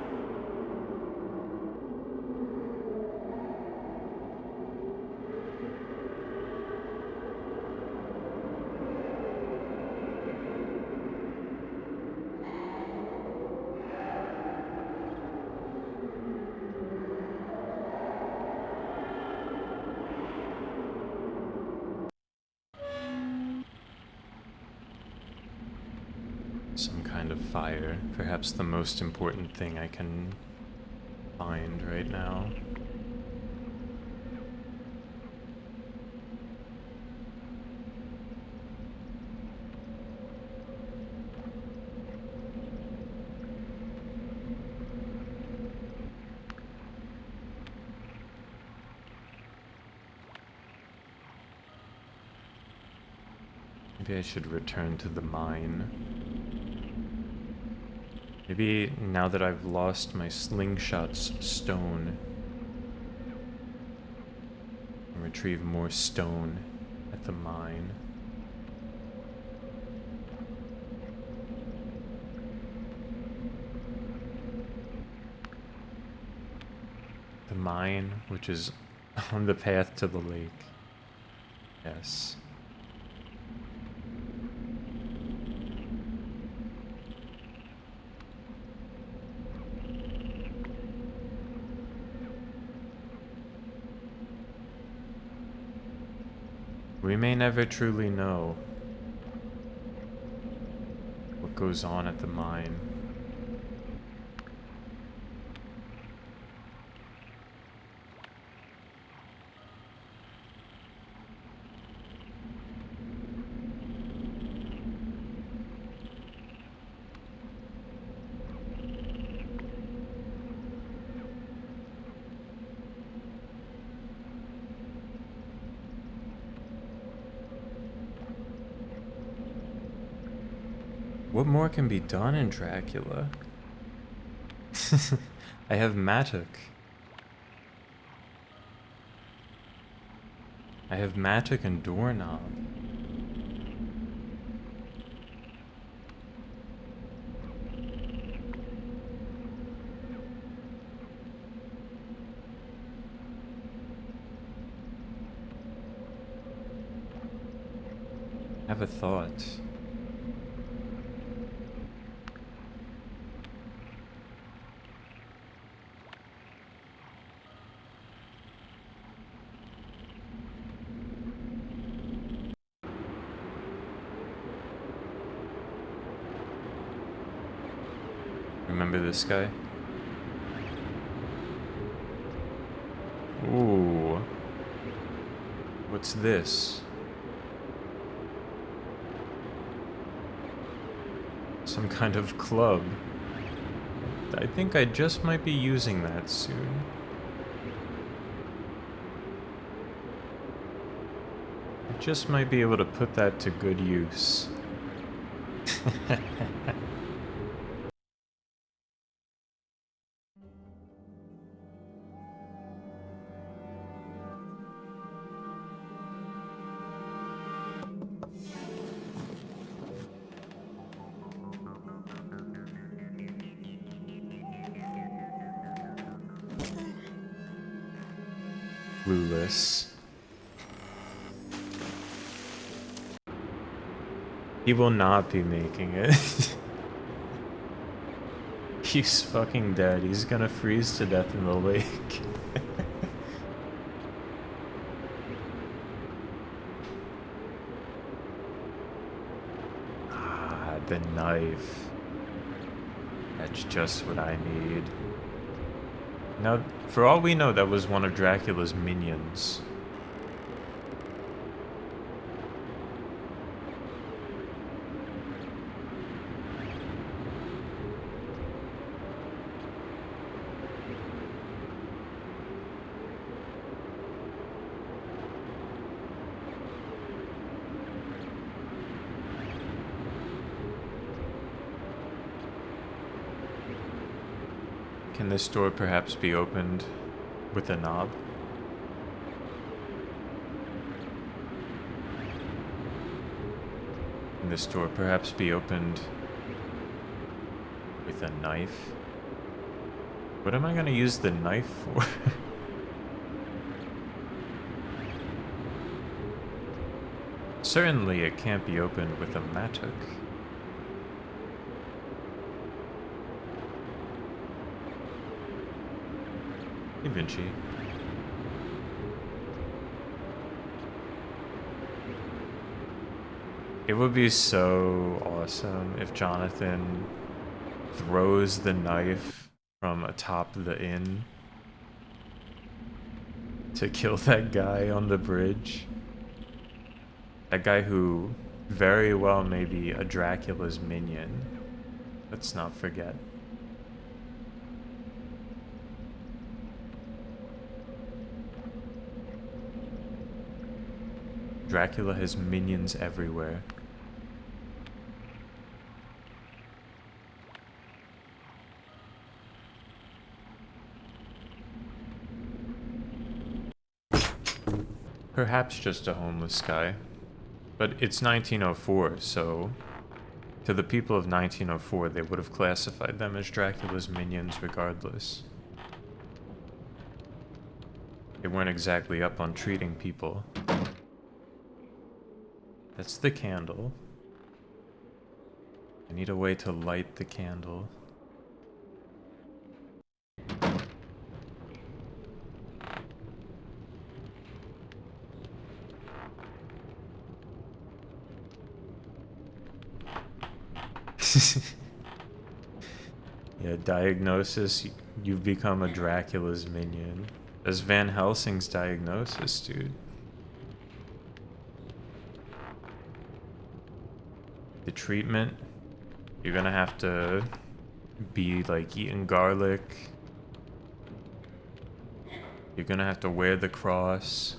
S1: Some kind of fire, perhaps the most important thing I can find right now. Maybe I should return to the mine. Maybe now that I've lost my slingshot's stone, I retrieve more stone at the mine. The mine, which is on the path to the lake. Yes. We may never truly know what goes on at the mine. What more can be done in Dracula? I have Matic. I have Matic and Doorknob. I have a thought. Remember this guy? Ooh. What's this? Some kind of club. I think I just might be using that soon. I just might be able to put that to good use. Clueless. He will not be making it. He's fucking dead. He's gonna freeze to death in the lake. Ah, the knife. That's just what I need. Now, for all we know, that was one of Dracula's minions. Can this door perhaps be opened with a knob? Can this door perhaps be opened with a knife? What am I gonna use the knife for? Certainly it can't be opened with a mattock. Hey Vinci. It would be so awesome if Jonathan throws the knife from atop the inn to kill that guy on the bridge. That guy who very well may be a Dracula's minion. Let's not forget. Dracula has minions everywhere. Perhaps just a homeless guy. But it's 1904, so to the people of 1904, they would have classified them as Dracula's minions regardless. They weren't exactly up on treating people. That's the candle. I need a way to light the candle. Yeah, diagnosis, you've become a Dracula's minion. That's Van Helsing's diagnosis, dude. The treatment, you're gonna have to be like eating garlic. You're gonna have to wear the cross.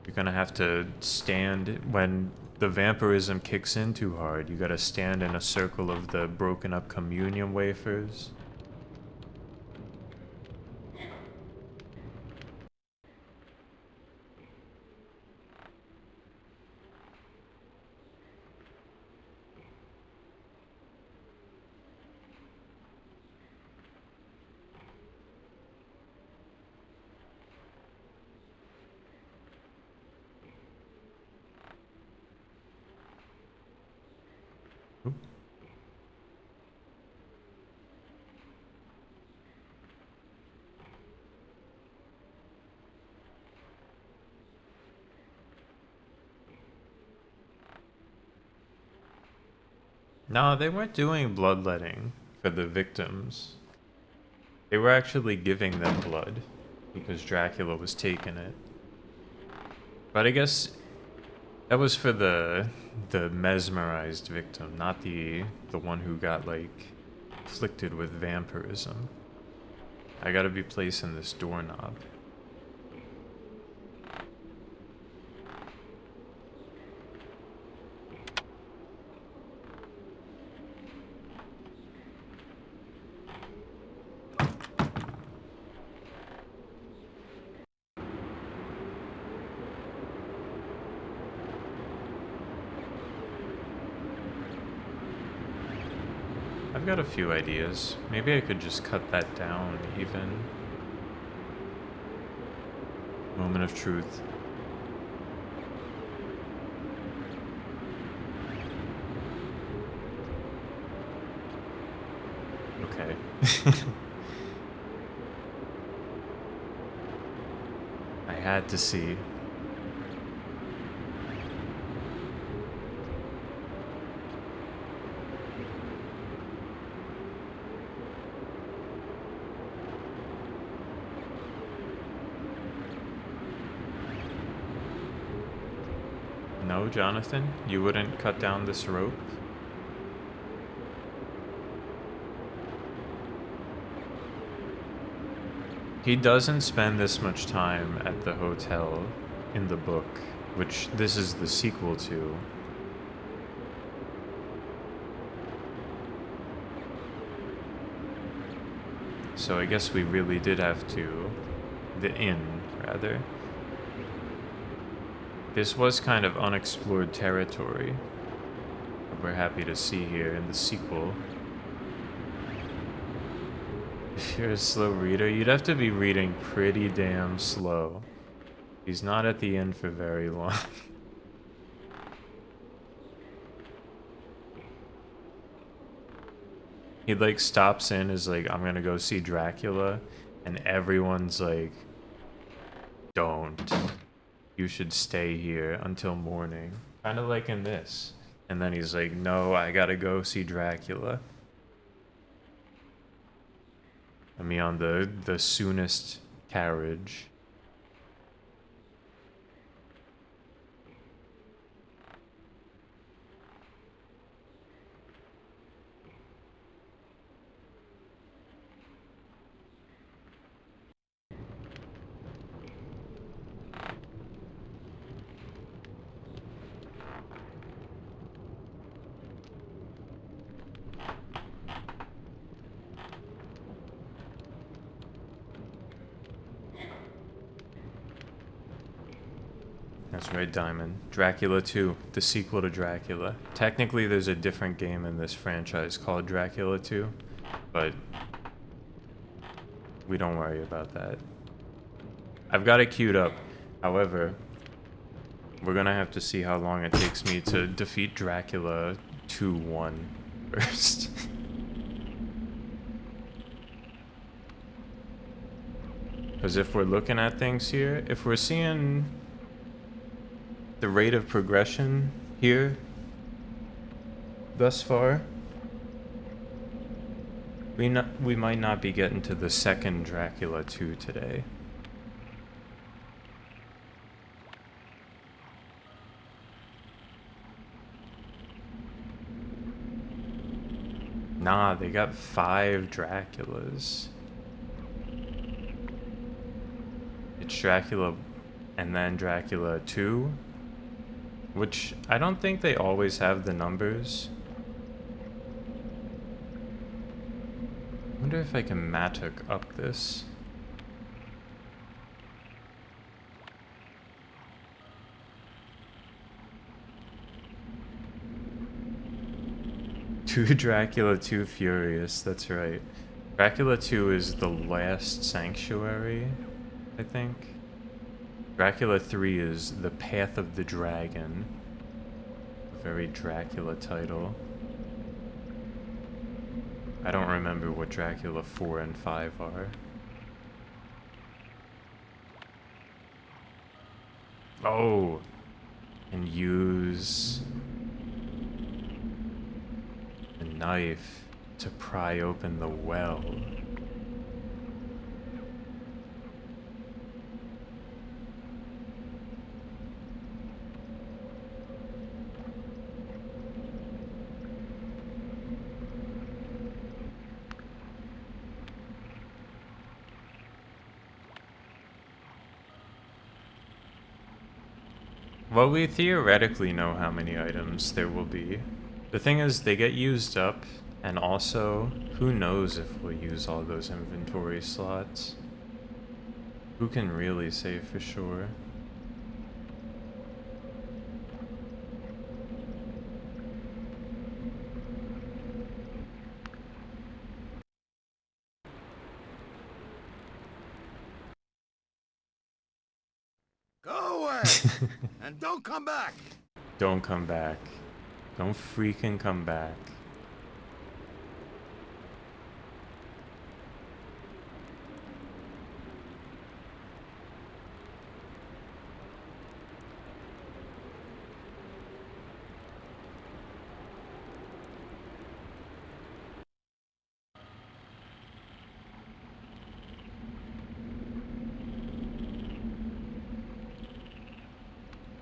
S1: You're gonna have to stand when the vampirism kicks in too hard. You gotta stand in a circle of the broken up communion wafers. No, they weren't doing bloodletting for the victims. They were actually giving them blood because Dracula was taking it. But I guess that was for the mesmerized victim, not the one who got like afflicted with vampirism. I gotta be placing this doorknob. I've got a few ideas. Maybe I could just cut that down even. Moment of truth. Okay. I had to see. No, Jonathan? You wouldn't cut down this rope? He doesn't spend this much time at the hotel in the book, which this is the sequel to. So I guess we really did have to... the inn, rather. This was kind of unexplored territory that we're happy to see here in the sequel. If you're a slow reader, you'd have to be reading pretty damn slow. He's not at the inn for very long. He like stops in, is like, I'm gonna go see Dracula, and everyone's like, don't. You should stay here until morning. Kind of like in this. And then he's like, no, I gotta go see Dracula. Let me on the soonest carriage. That's right, Diamond. Dracula 2, the sequel to Dracula. Technically, there's a different game in this franchise called Dracula 2, but we don't worry about that. I've got it queued up. However, we're gonna have to see how long it takes me to defeat Dracula 2-1 first. Because if we're looking at things here, if we're seeing the rate of progression here, thus far. We might not be getting to the second Dracula 2 today. Nah, they got 5 Draculas. It's Dracula and then Dracula 2, which I don't think they always have the numbers. I wonder if I can Matic up this. Two Dracula 2 Furious, that's right. Dracula 2 is the last sanctuary, I think. Dracula 3 is The Path of the Dragon. A very Dracula title. I don't remember what Dracula 4 and 5 are. Oh! And use a knife to pry open the well. Well, we theoretically know how many items there will be. The thing is, they get used up, and also, who knows if we'll use all those inventory slots? Who can really say for sure?
S6: Go away! And don't come back!
S1: Don't come back. Don't freaking come back.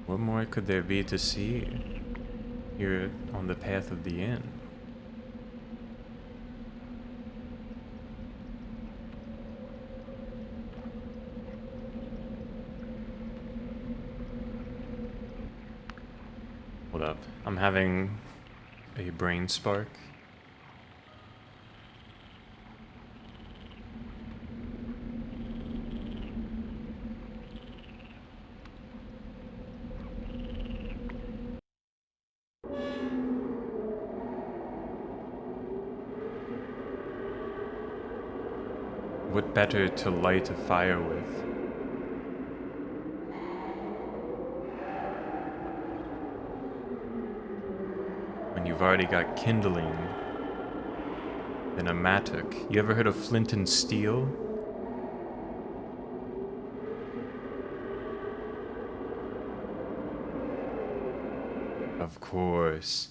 S1: What more could there be to see here on the path of the inn? Hold up. I'm having a brain spark. What better to light a fire with? When you've already got kindling than a mattock. You ever heard of flint and steel? Of course.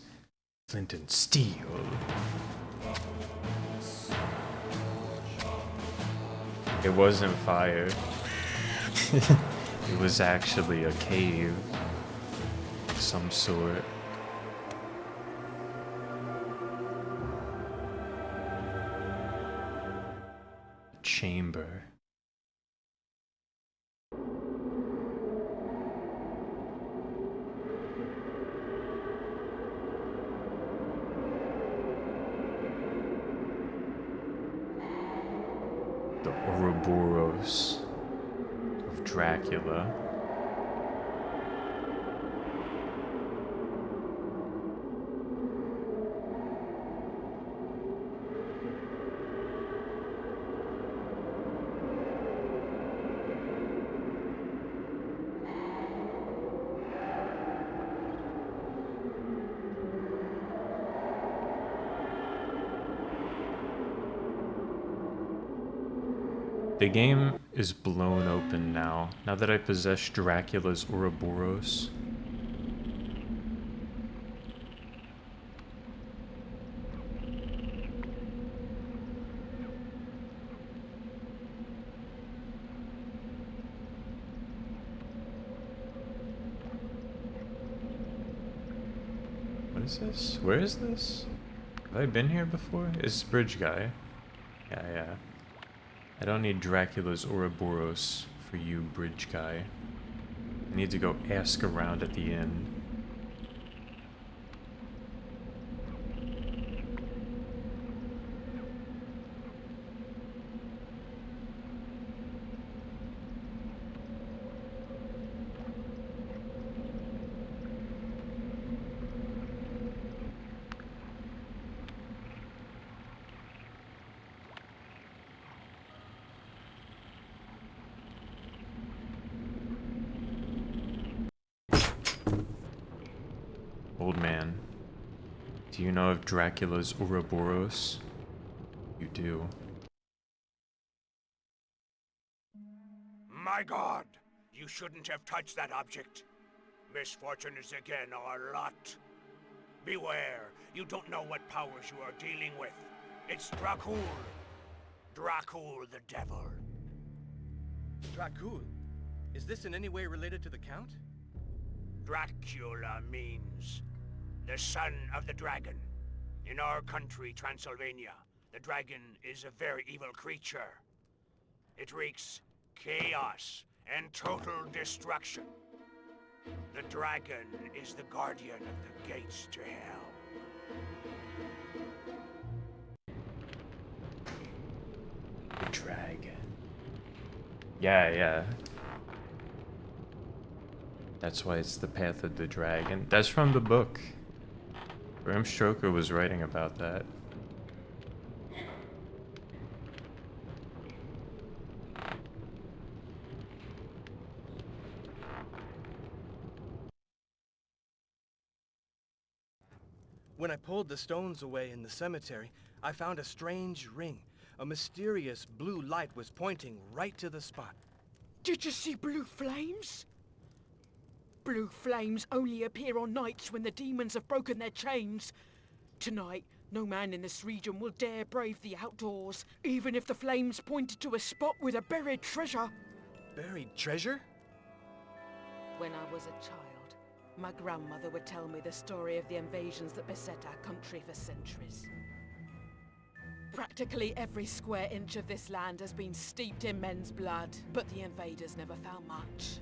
S1: Flint and steel. It wasn't fire. It was actually a cave of some sort. A chamber. The Ouroboros of Dracula. The game is blown open now that I possess Dracula's Ouroboros. is this? Where is this? Have I been here before? Is this bridge guy? Yeah. I don't need Dracula's Ouroboros for you, bridge guy. I need to go ask around at the inn. Old man, do you know of Dracula's Ouroboros? You do.
S5: My God! You shouldn't have touched that object. Misfortune is again our lot. Beware, you don't know what powers you are dealing with. It's Dracul. Dracul the devil.
S2: Dracul? Is this in any way related to the Count?
S5: Dracula means the son of the dragon. In our country, Transylvania, the dragon is a very evil creature. It wreaks chaos and total destruction. The dragon is the guardian of the gates to hell.
S1: The dragon. Yeah. That's why it's the path of the dragon. That's from the book. Bram Stoker was writing about that.
S2: When I pulled the stones away in the cemetery, I found a strange ring. A mysterious blue light was pointing right to the spot.
S4: Did you see blue flames? Blue flames only appear on nights when the demons have broken their chains. Tonight, no man in this region will dare brave the outdoors, even if the flames pointed to a spot with a buried treasure.
S2: Buried treasure?
S4: When I was a child, my grandmother would tell me the story of the invasions that beset our country for centuries. Practically every square inch of this land has been steeped in men's blood, but the invaders never found much.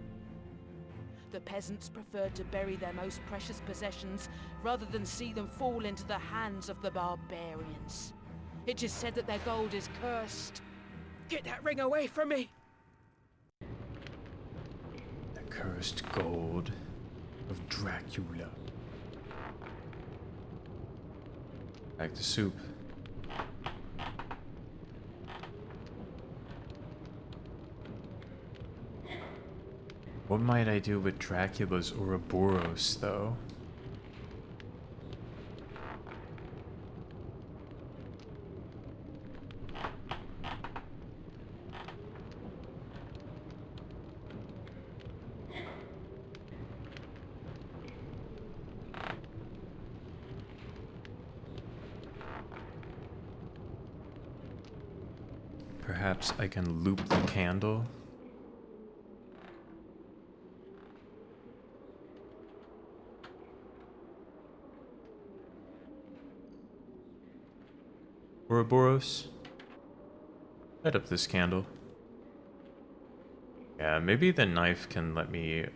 S4: The peasants preferred to bury their most precious possessions rather than see them fall into the hands of the barbarians. It is said that their gold is cursed. Get that ring away from me!
S1: The cursed gold of Dracula. Back to soup. What might I do with Dracula's Ouroboros, though? Perhaps I can loop the candle? Ouroboros? Light up this candle. Yeah, maybe the knife can let me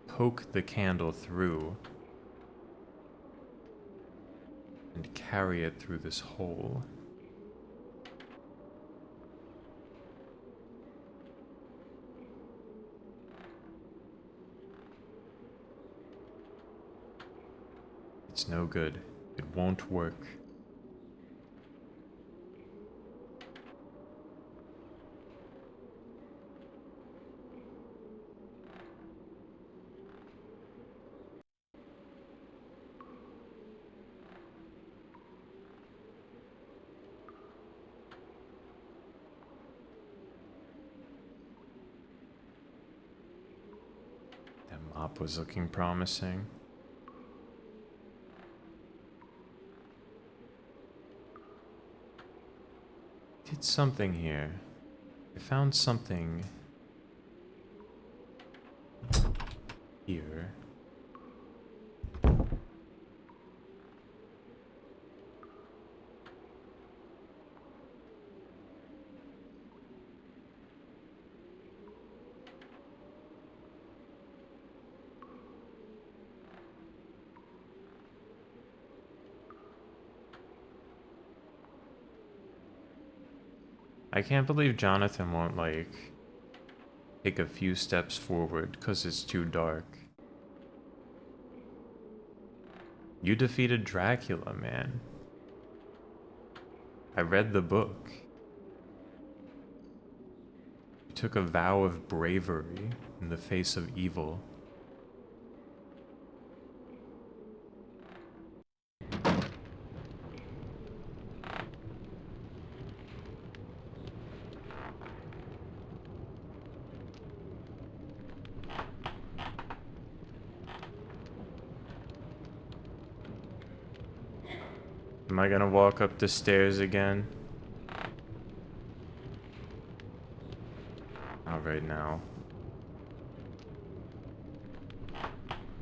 S1: poke the candle through and carry it through this hole. It's no good. It won't work. That mop was looking promising. Did something here. I found something here. I can't believe Jonathan won't, like, take a few steps forward because it's too dark. You defeated Dracula, man. I read the book. You took a vow of bravery in the face of evil. Am I gonna walk up the stairs again? Not right now.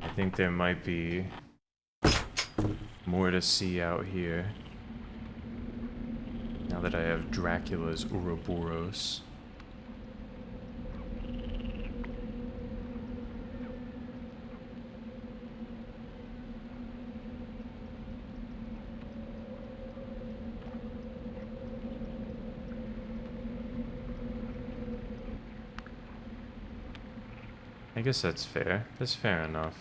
S1: I think there might be more to see out here. Now that I have Dracula's Ouroboros. I guess that's fair. That's fair enough.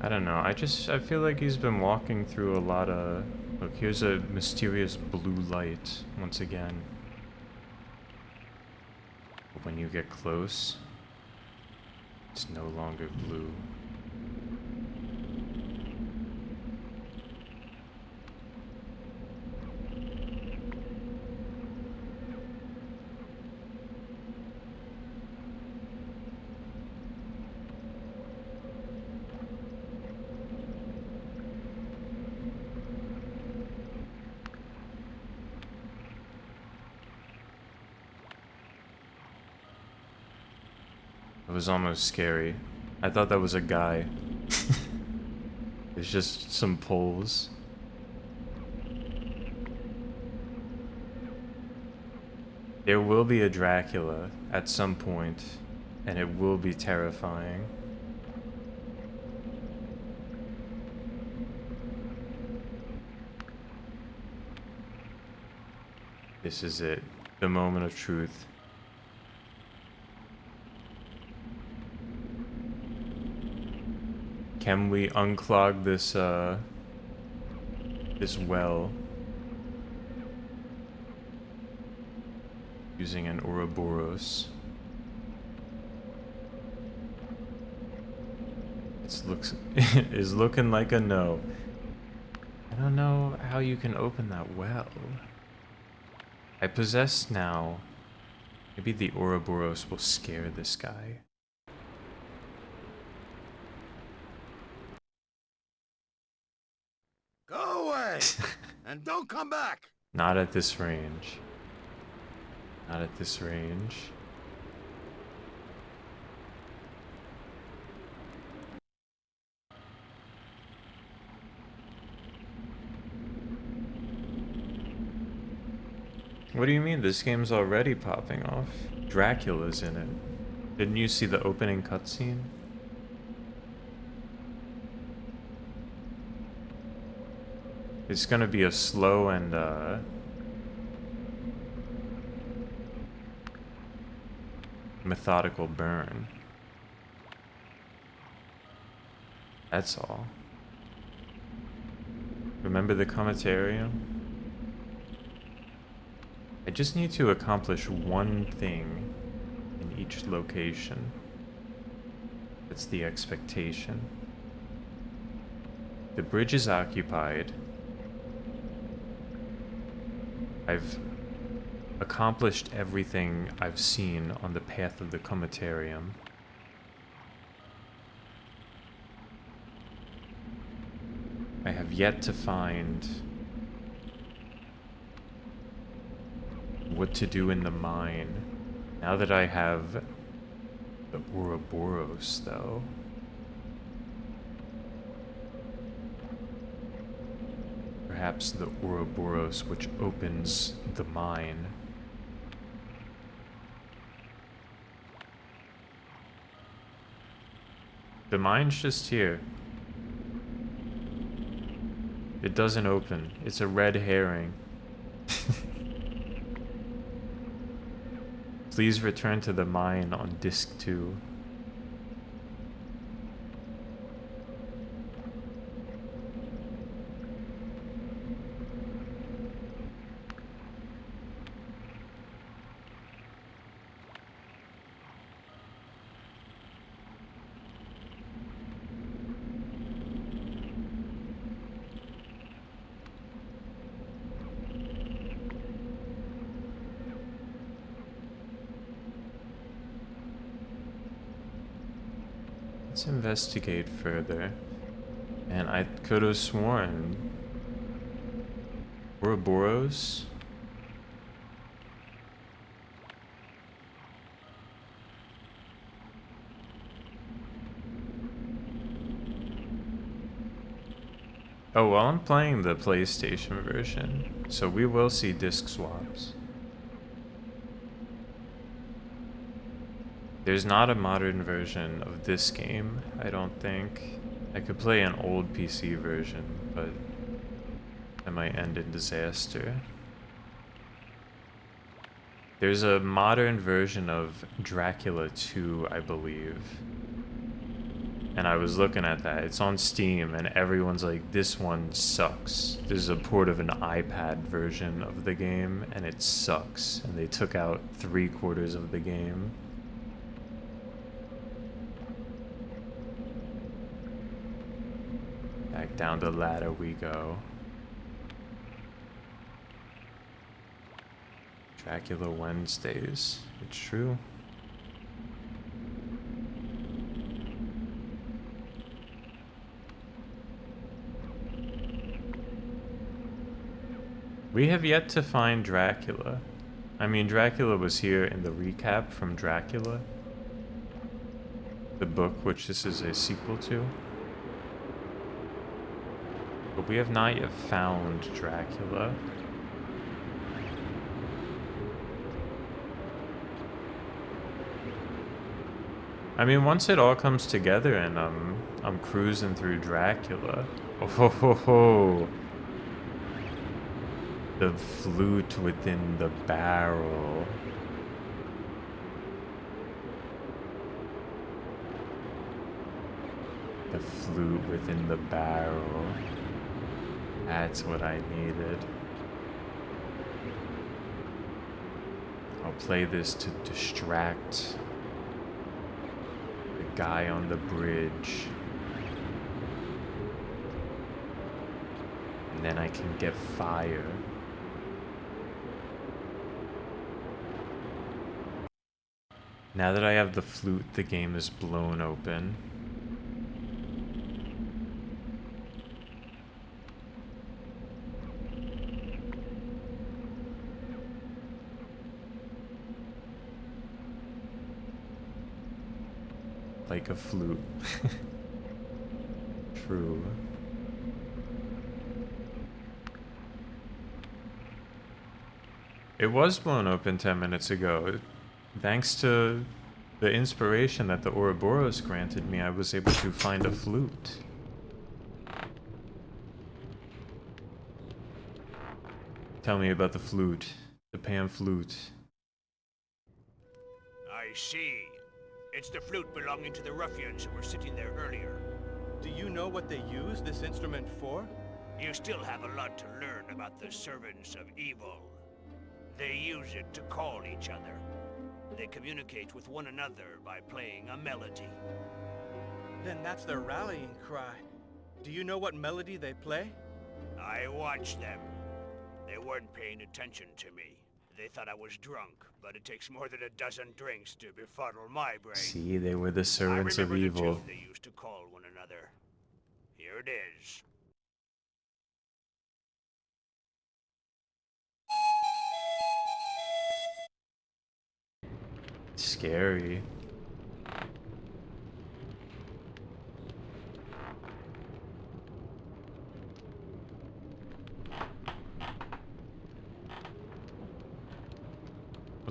S1: I don't know. I feel like he's been walking through a lot of... Look, here's a mysterious blue light once again. But when you get close, it's no longer blue. It was almost scary. I thought that was a guy. It's just some poles. There will be a Dracula at some point, and it will be terrifying. This is it. The moment of truth. Can we unclog this, this well using an Ouroboros? It's looking like a no. I don't know how you can open that well. I possess now. Maybe the Ouroboros will scare this guy.
S6: Go away! And don't come back!
S1: Not at this range. Not at this range. What do you mean? This game's already popping off. Dracula's in it. Didn't you see the opening cutscene? It's gonna be a slow and, methodical burn. That's all. Remember the cometarium? I just need to accomplish one thing in each location. That's the expectation. The bridge is occupied. I've accomplished everything I've seen on the path of the cometarium. I have yet to find what to do in the mine. Now that I have the Ouroboros, though. Perhaps the Ouroboros, which opens the mine. The mine's just here. It doesn't open. It's a red herring. Please return to the mine on disc 2. Let's investigate further. And I could have sworn Ouroboros. Oh, well, I'm playing the PlayStation version, so we will see disc swaps. There's not a modern version of this game, I don't think. I could play an old PC version, but that might end in disaster. There's a modern version of Dracula 2, I believe. And I was looking at that. It's on Steam, and everyone's like, this one sucks. There's a port of an iPad version of the game, and it sucks. And they took out 3/4 of the game. Back down the ladder we go. Dracula Wednesdays. It's true. We have yet to find Dracula. I mean, Dracula was here in the recap from Dracula, the book which this is a sequel to. But we have not yet found Dracula. I mean, once it all comes together and I'm cruising through Dracula. Oh ho ho ho! The flute within the barrel. The flute within the barrel. That's what I needed. I'll play this to distract the guy on the bridge. And then I can get fire. Now that I have the flute, the game is blown open. Like a flute. True. It was blown open 10 minutes ago. Thanks to the inspiration that the Ouroboros granted me, I was able to find a flute. Tell me about the flute. The pan flute.
S5: I see. It's the flute belonging to the ruffians who were sitting there earlier.
S2: Do you know what they use this instrument for?
S5: You still have a lot to learn about the servants of evil. They use it to call each other. They communicate with one another by playing a melody.
S2: Then that's their rallying cry. Do you know what melody they play?
S5: I watched them. They weren't paying attention to me. They thought I was drunk, but it takes more than a dozen drinks to befuddle my brain.
S1: See, they were the servants of
S5: I remember
S1: evil.
S5: the tune they used to call one another. Here it is.
S1: Scary.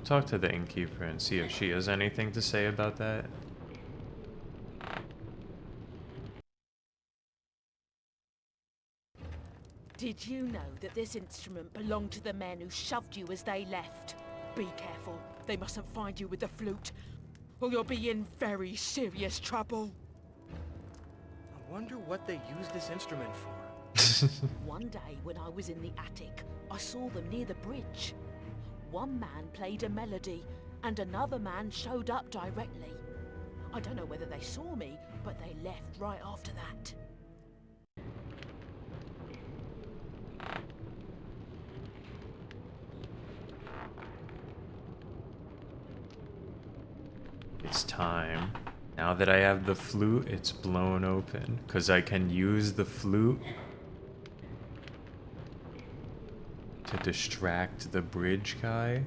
S1: talk to the innkeeper and see if she has anything to say about that.
S4: Did you know that this instrument belonged to the men who shoved you as they left? Be careful. They mustn't find you with the flute, or you'll be in very serious trouble.
S2: I wonder what they use this instrument for.
S4: One day when I was in the attic, I saw them near the bridge. One man played a melody, and another man showed up directly. I don't know whether they saw me, but they left right after that.
S1: It's time. Now that I have the flute, it's blown open. Because I can use the flute to distract the bridge guy.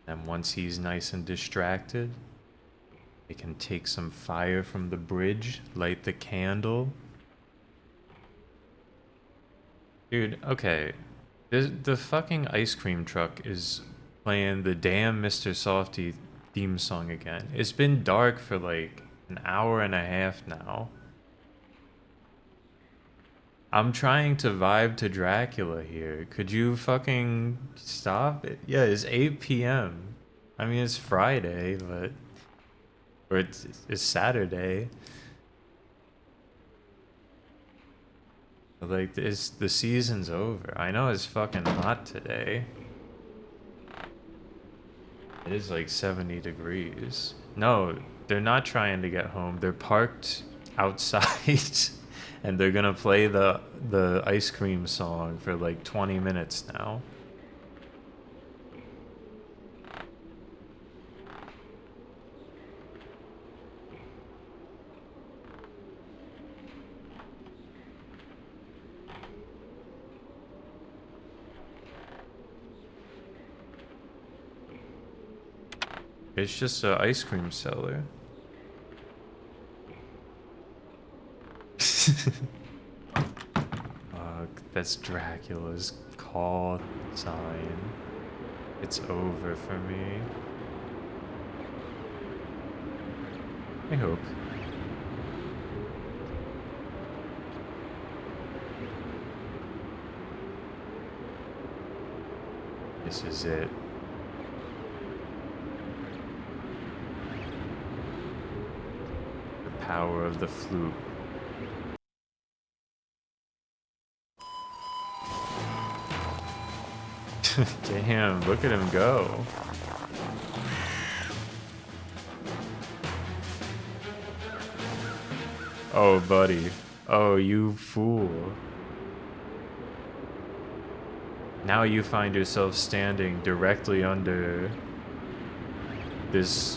S1: And once he's nice and distracted, I can take some fire from the bridge, light the candle. Dude, okay. The fucking ice cream truck is playing the damn Mr. Softy theme song again. It's been dark for like an hour and a half now. I'm trying to vibe to Dracula here. Could you fucking stop it? Yeah, it's 8 p.m. I mean, it's Friday, but... Or it's Saturday. Like, the season's over. I know it's fucking hot today. It is like 70 degrees. No, they're not trying to get home. They're parked outside and they're gonna play the ice cream song for like 20 minutes now. It's just an ice cream seller. That's Dracula's call sign. It's over for me. I hope. This is it. The power of the flute. Damn, look at him go. Oh, buddy. Oh, you fool. Now you find yourself standing directly under this...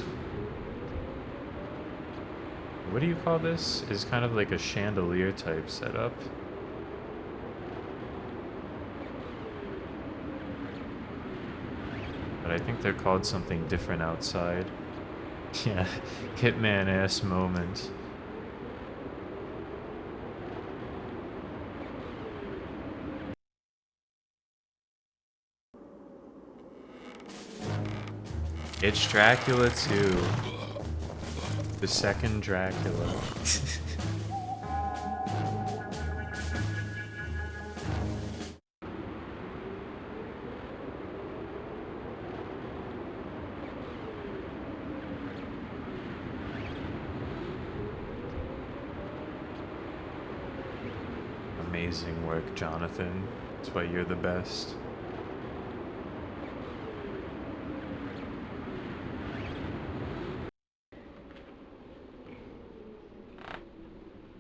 S1: What do you call this? It's kind of like a chandelier type setup. But I think they're called something different outside. Yeah, Hitman-ass moment. It's Dracula 2. The second Dracula. Amazing work, Jonathan. That's why you're the best.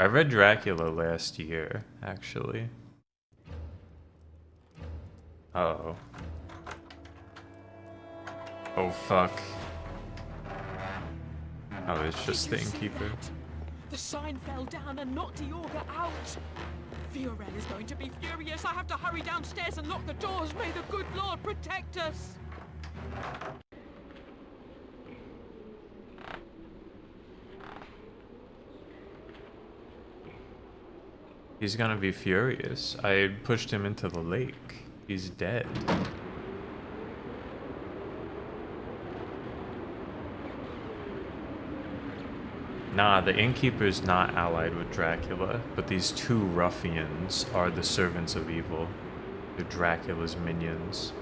S1: I read Dracula last year, actually. Uh-oh. Oh, fuck. Oh, it's just the innkeeper.
S4: The sign fell down and knocked Diorga out. Fiorel is going to be furious. I have to hurry downstairs and lock the doors. May the good Lord protect us.
S1: He's gonna be furious. I pushed him into the lake. He's dead. Nah, the innkeeper's not allied with Dracula, but these two ruffians are the servants of evil. They're Dracula's minions.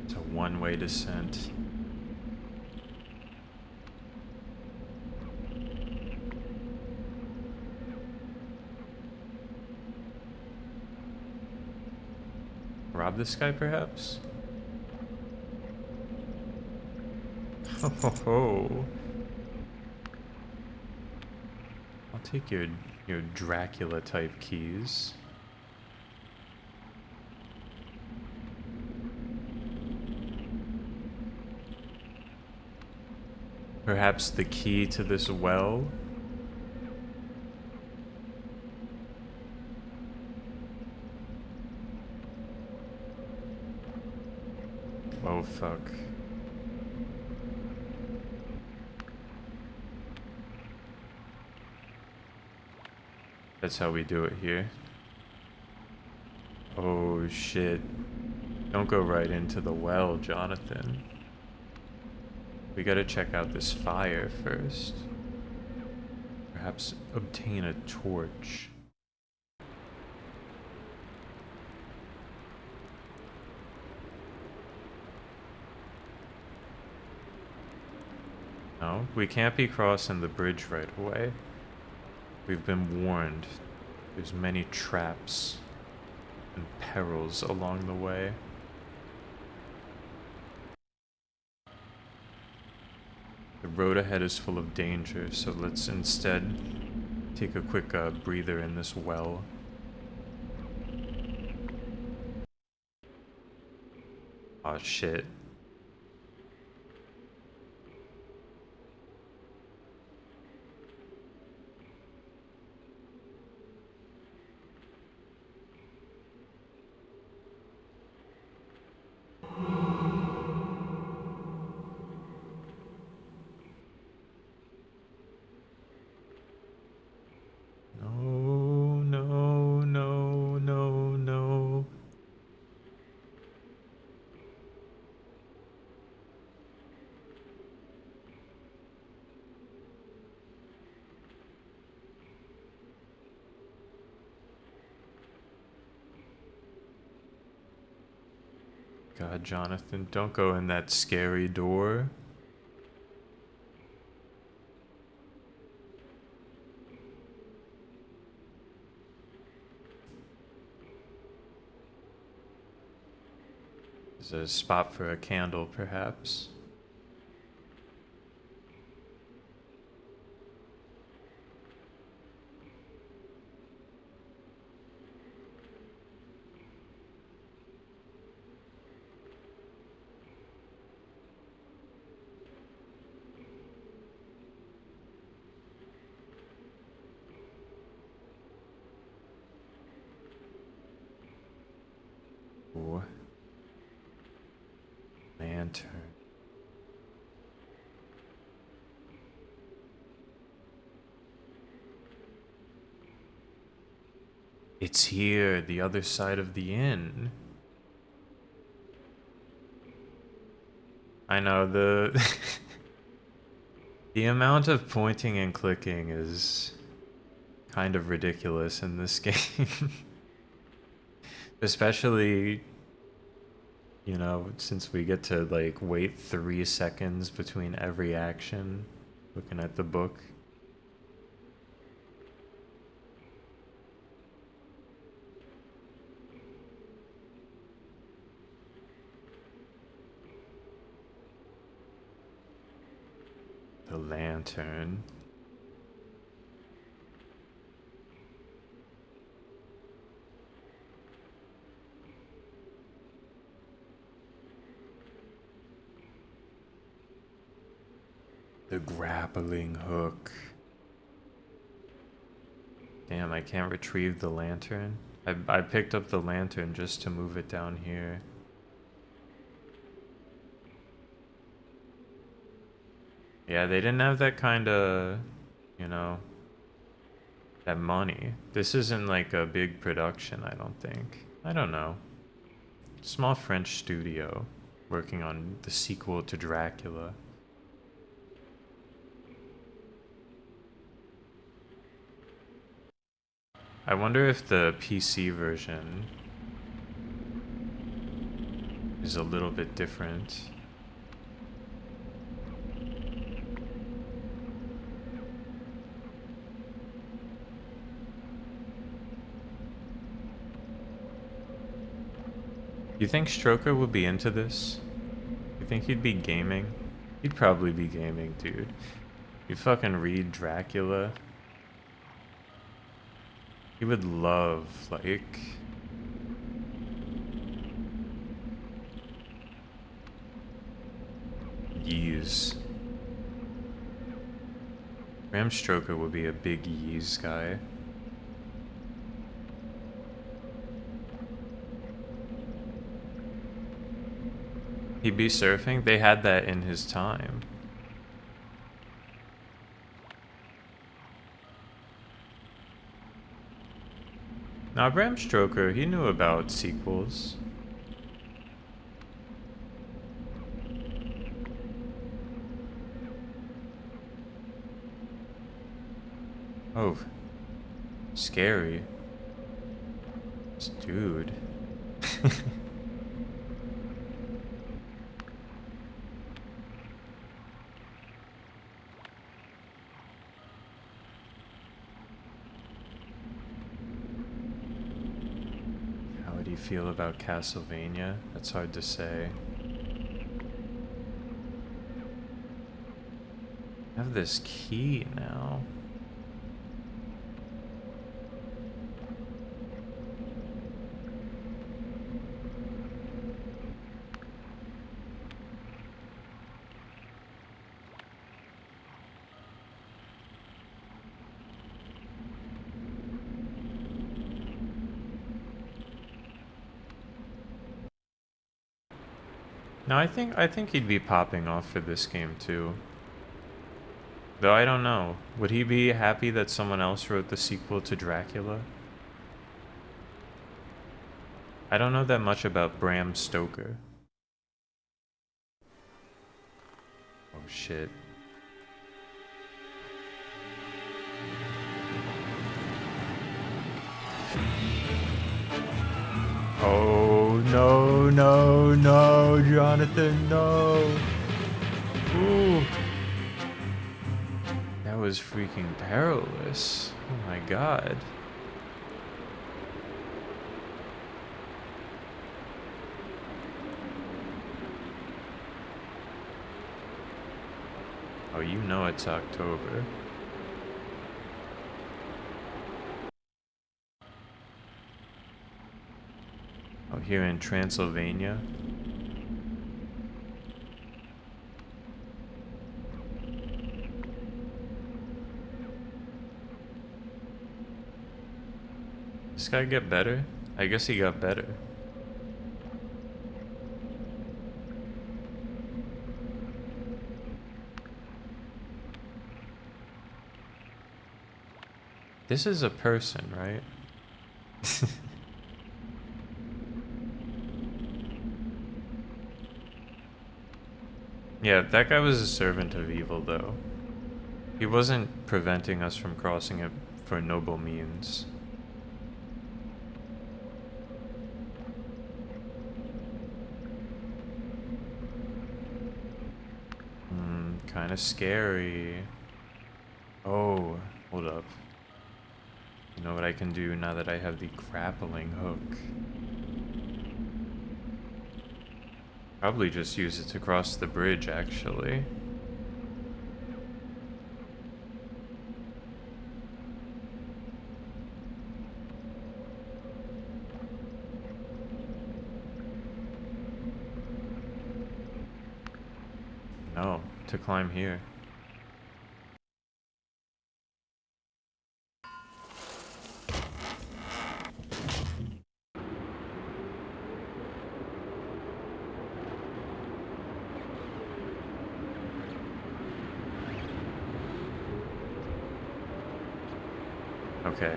S1: It's a one-way descent. Rob this guy, perhaps? Ho ho ho. I'll take your Dracula type keys. Perhaps the key to this well? Oh fuck. That's how we do it here. Oh shit. Don't go right into the well, Jonathan. We gotta check out this fire first. Perhaps obtain a torch. No, we can't be crossing the bridge right away. We've been warned. There's many traps and perils along the way. The road ahead is full of danger, so let's instead take a quick breather in this well. Aw, shit. No, no, no, no, no. God, Jonathan, don't go in that scary door. There's a spot for a candle, perhaps. Ooh. Lantern. It's here, the other side of the inn. I know, the the amount of pointing and clicking is kind of ridiculous in this game. Especially, you know, since we get to like wait 3 seconds between every action looking at the book. The lantern. The grappling hook. Damn, I can't retrieve the lantern. I picked up the lantern just to move it down here. Yeah, they didn't have that kind of, you know, that money. This isn't like a big production, I don't think. I don't know. Small French studio working on the sequel to Dracula. I wonder if the PC version is a little bit different. You think Stroker would be into this? You think he'd be gaming? He'd probably be gaming, dude. You fucking read Dracula. He would love, like... Yeez. Bram Stoker would be a big Yeez guy. He'd be surfing? They had that in his time. Now, Bram Stoker, he knew about sequels. Oh, scary. This dude. How would you feel about Castlevania? That's hard to say. I have this key now. No, I think he'd be popping off for this game too. Though I don't know. Would he be happy that someone else wrote the sequel to Dracula? I don't know that much about Bram Stoker. Oh shit. Oh no, no, no, Jonathan, no. Ooh. That was freaking perilous. Oh my god. Oh, you know it's October. Oh, here in Transylvania. This guy get better? I guess he got better. This is a person, right? Yeah, that guy was a servant of evil, though. He wasn't preventing us from crossing it for noble means. Kind of scary. Oh, hold up. You know what I can do now that I have the grappling hook? Probably just use it to cross the bridge, actually. No, to climb here. Okay.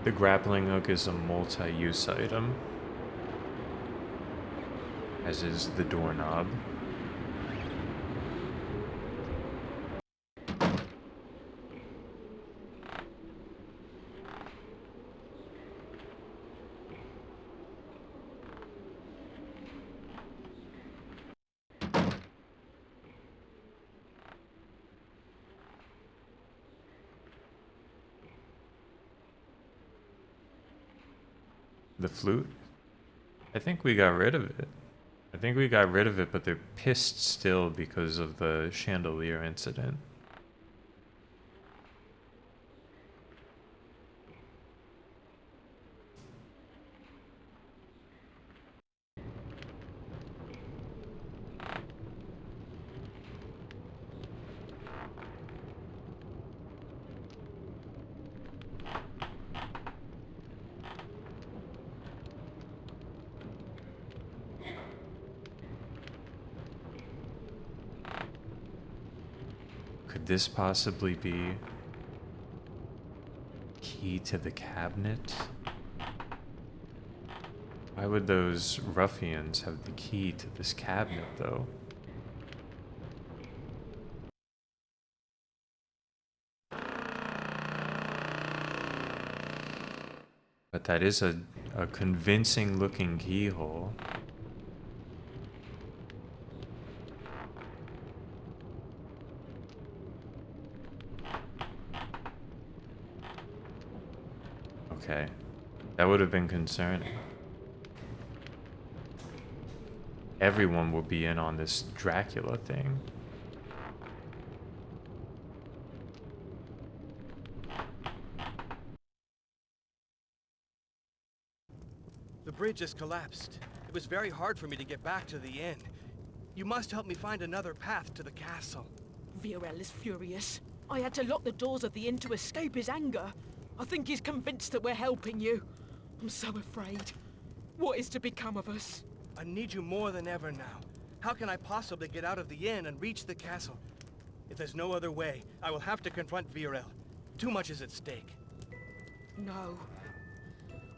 S1: The grappling hook is a multi-use item, as is the doorknob. The flute? I think we got rid of it. I think we got rid of it, but they're pissed still because of the chandelier incident. Could this possibly be key to the cabinet? Why would those ruffians have the key to this cabinet, though? But that is a convincing looking keyhole. Okay, that would have been concerning. Everyone will be in on this Dracula thing.
S2: The bridge has collapsed. It was very hard for me to get back to the inn. You must help me find another path to the castle.
S4: Viorel is furious. I had to lock the doors of the inn to escape his anger. I think he's convinced that we're helping you. I'm so afraid. What is to become of us?
S2: I need you more than ever now. How can I possibly get out of the inn and reach the castle? If there's no other way, I will have to confront Viorel. Too much is at stake.
S4: No.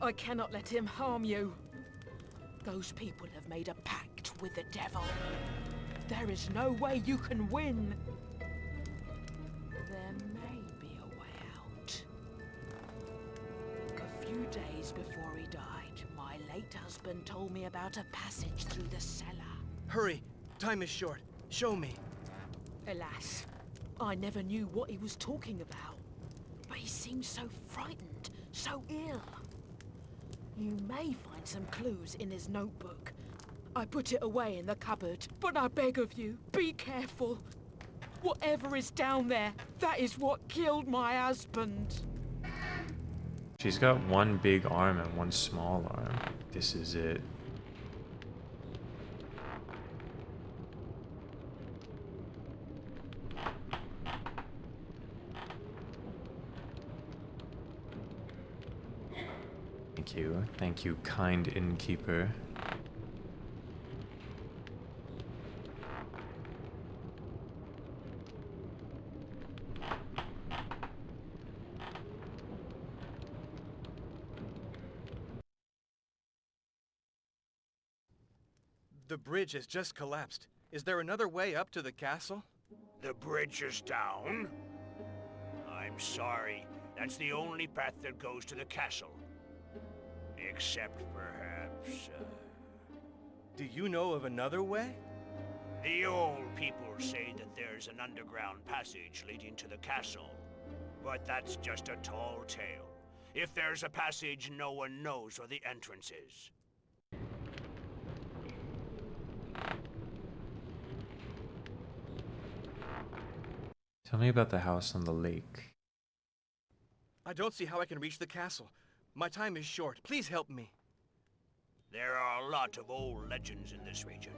S4: I cannot let him harm you. Those people have made a pact with the devil. There is no way you can win. There may be a way out. A few days before he died, my late husband told me about a passage through the cellar.
S2: Hurry! Time is short. Show me.
S4: Alas, I never knew what he was talking about. But he seemed so frightened, so ill. You may find some clues in his notebook. I put it away in the cupboard, but I beg of you, be careful. Whatever is down there, that is what killed my husband.
S1: She's got one big arm and one small arm. This is it. Thank you. Thank you, kind innkeeper.
S2: The bridge has just collapsed. Is there another way up to the castle?
S5: The bridge is down? I'm sorry. That's the only path that goes to the castle. Except perhaps,
S2: Do you know of another way?
S5: the old people say that there's an underground passage leading to the castle. But that's just a tall tale. If there's a passage, no one knows where the entrance is.
S1: Tell me about the house on the lake.
S2: I don't see how I can reach the castle. My time is short. Please help me.
S5: There are a lot of old legends in this region.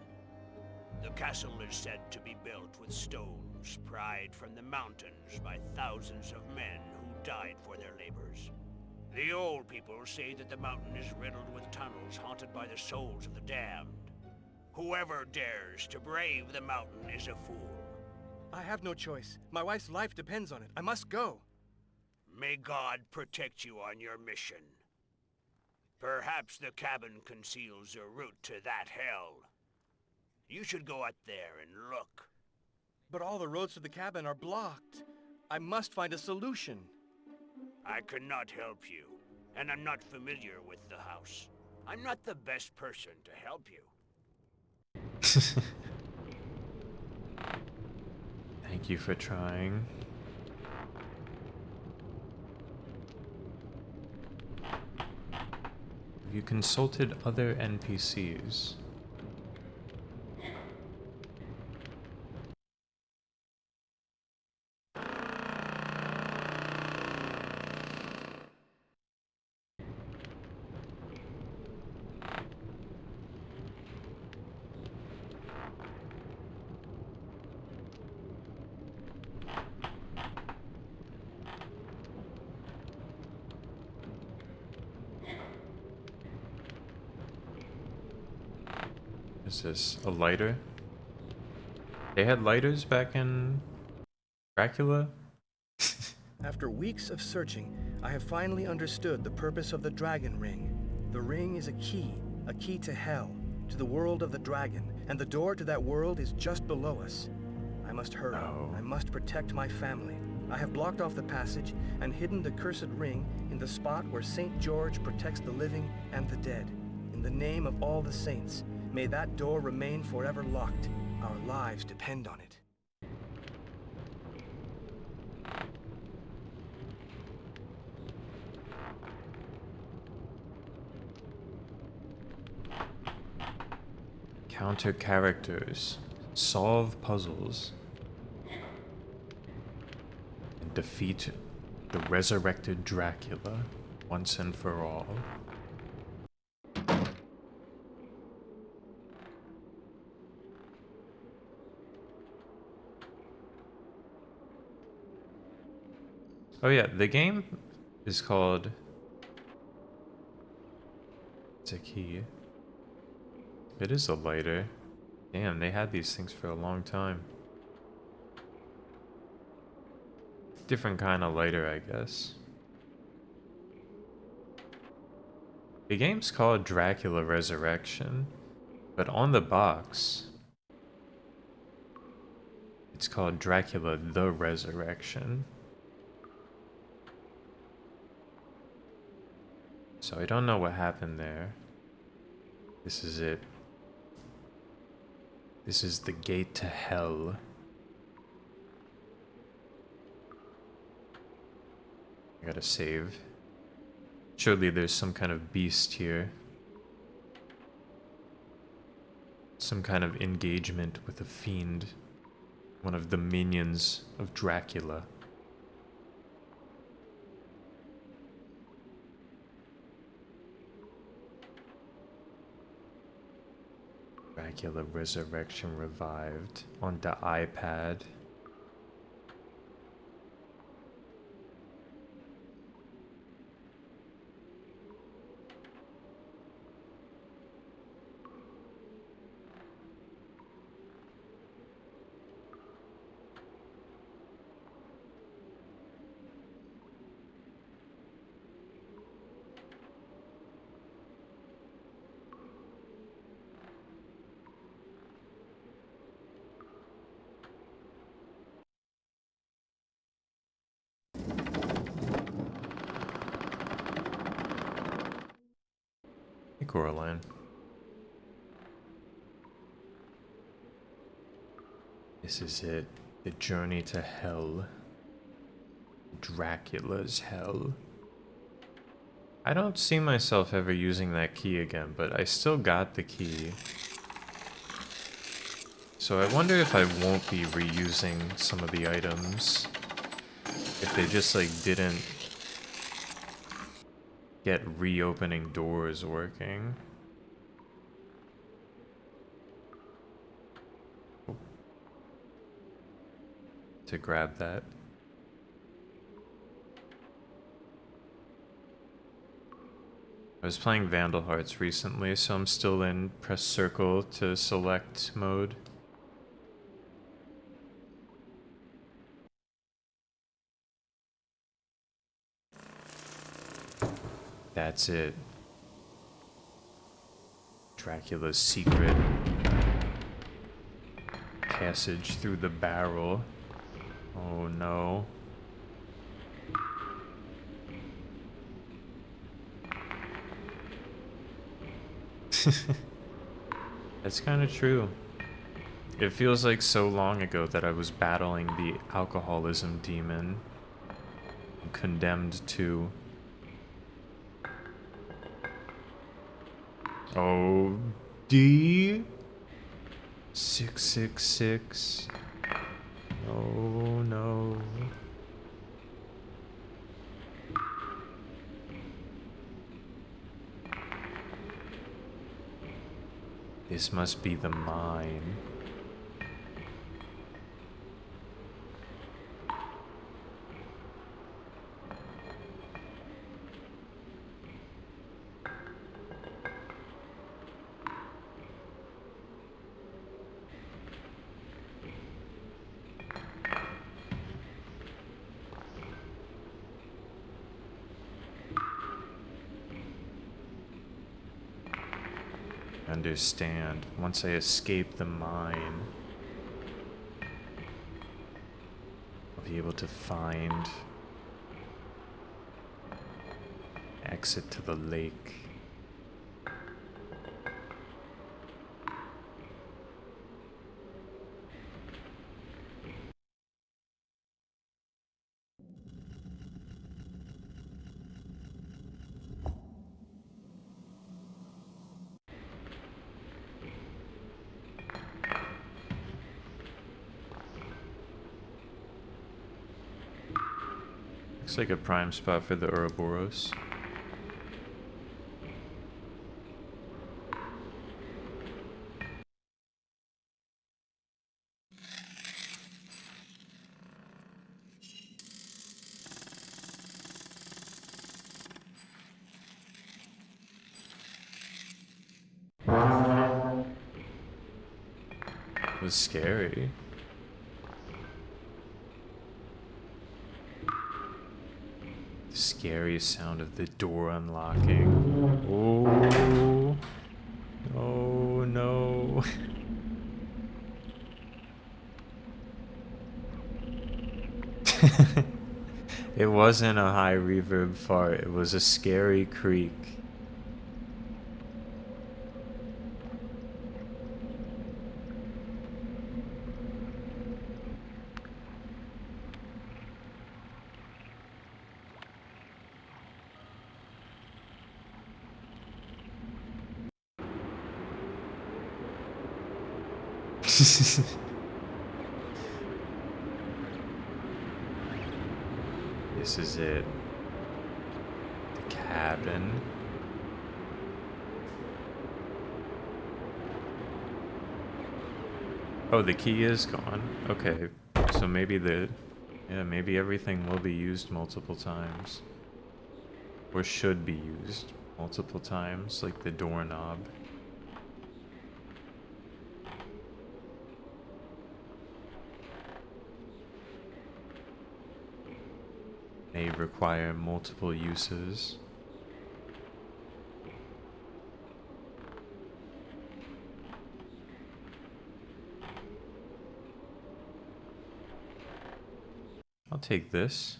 S5: The castle is said to be built with stones pried from the mountains by thousands of men who died for their labors. The old people say that the mountain is riddled with tunnels haunted by the souls of the damned. Whoever dares to brave the mountain is a fool.
S2: I have no choice. My wife's life depends on it. I must go.
S5: May God protect you on your mission. Perhaps the cabin conceals a route to that hell. You should go out there and look.
S2: But all the roads to the cabin are blocked. I must find a solution.
S5: I cannot help you, and I'm not familiar with the house. I'm not the best person to help you.
S1: Thank you for trying. Have you consulted other NPCs? Is this a lighter? They had lighters back in Dracula?
S2: After weeks of searching, I have finally understood the purpose of the dragon ring. The ring is a key to hell, to the world of the dragon, and the door to that world is just below us. I must hurry.
S1: No.
S2: I must protect my family. I have blocked off the passage and hidden the cursed ring in the spot where St. George protects the living and the dead. In the name of all the saints, may that door remain forever locked. Our lives depend on it.
S1: Counter characters, solve puzzles, and defeat the resurrected Dracula once and for all. Oh yeah, the game is called... It's a key. It is a lighter. Damn, they had these things for a long time. Different kind of lighter, I guess. The game's called Dracula Resurrection, but on the box, it's called Dracula the Resurrection. So I don't know what happened there. This is it. This is the gate to hell. I gotta save. Surely there's some kind of beast here. Some kind of engagement with a fiend. One of the minions of Dracula. Dracula Resurrection revived on the iPad. Hey, Coraline. This is it. The journey to hell. Dracula's hell. I don't see myself ever using that key again, but I still got the key. So I wonder if I won't be reusing some of the items. If they just like didn't get reopening doors working. To grab that. I was playing Vandal Hearts recently, so I'm still in press circle to select mode. That's it. Dracula's secret passage through the barrel. Oh no. That's kind of true. It feels like so long ago that I was battling the alcoholism demon. Condemned to. Oh, D 666. Oh no. This must be the mine. Understand. Once I escape the mine, I'll be able to find exit to the lake. Looks like a prime spot for the Ouroboros. It was scary. The scary sound of the door unlocking. Oh. Oh no. It wasn't a high reverb fart, it was a scary creak. This is it. The cabin. Oh, the key is gone. Okay. So maybe maybe everything will be used multiple times. Or should be used multiple times, like the doorknob. May require multiple uses. I'll take this.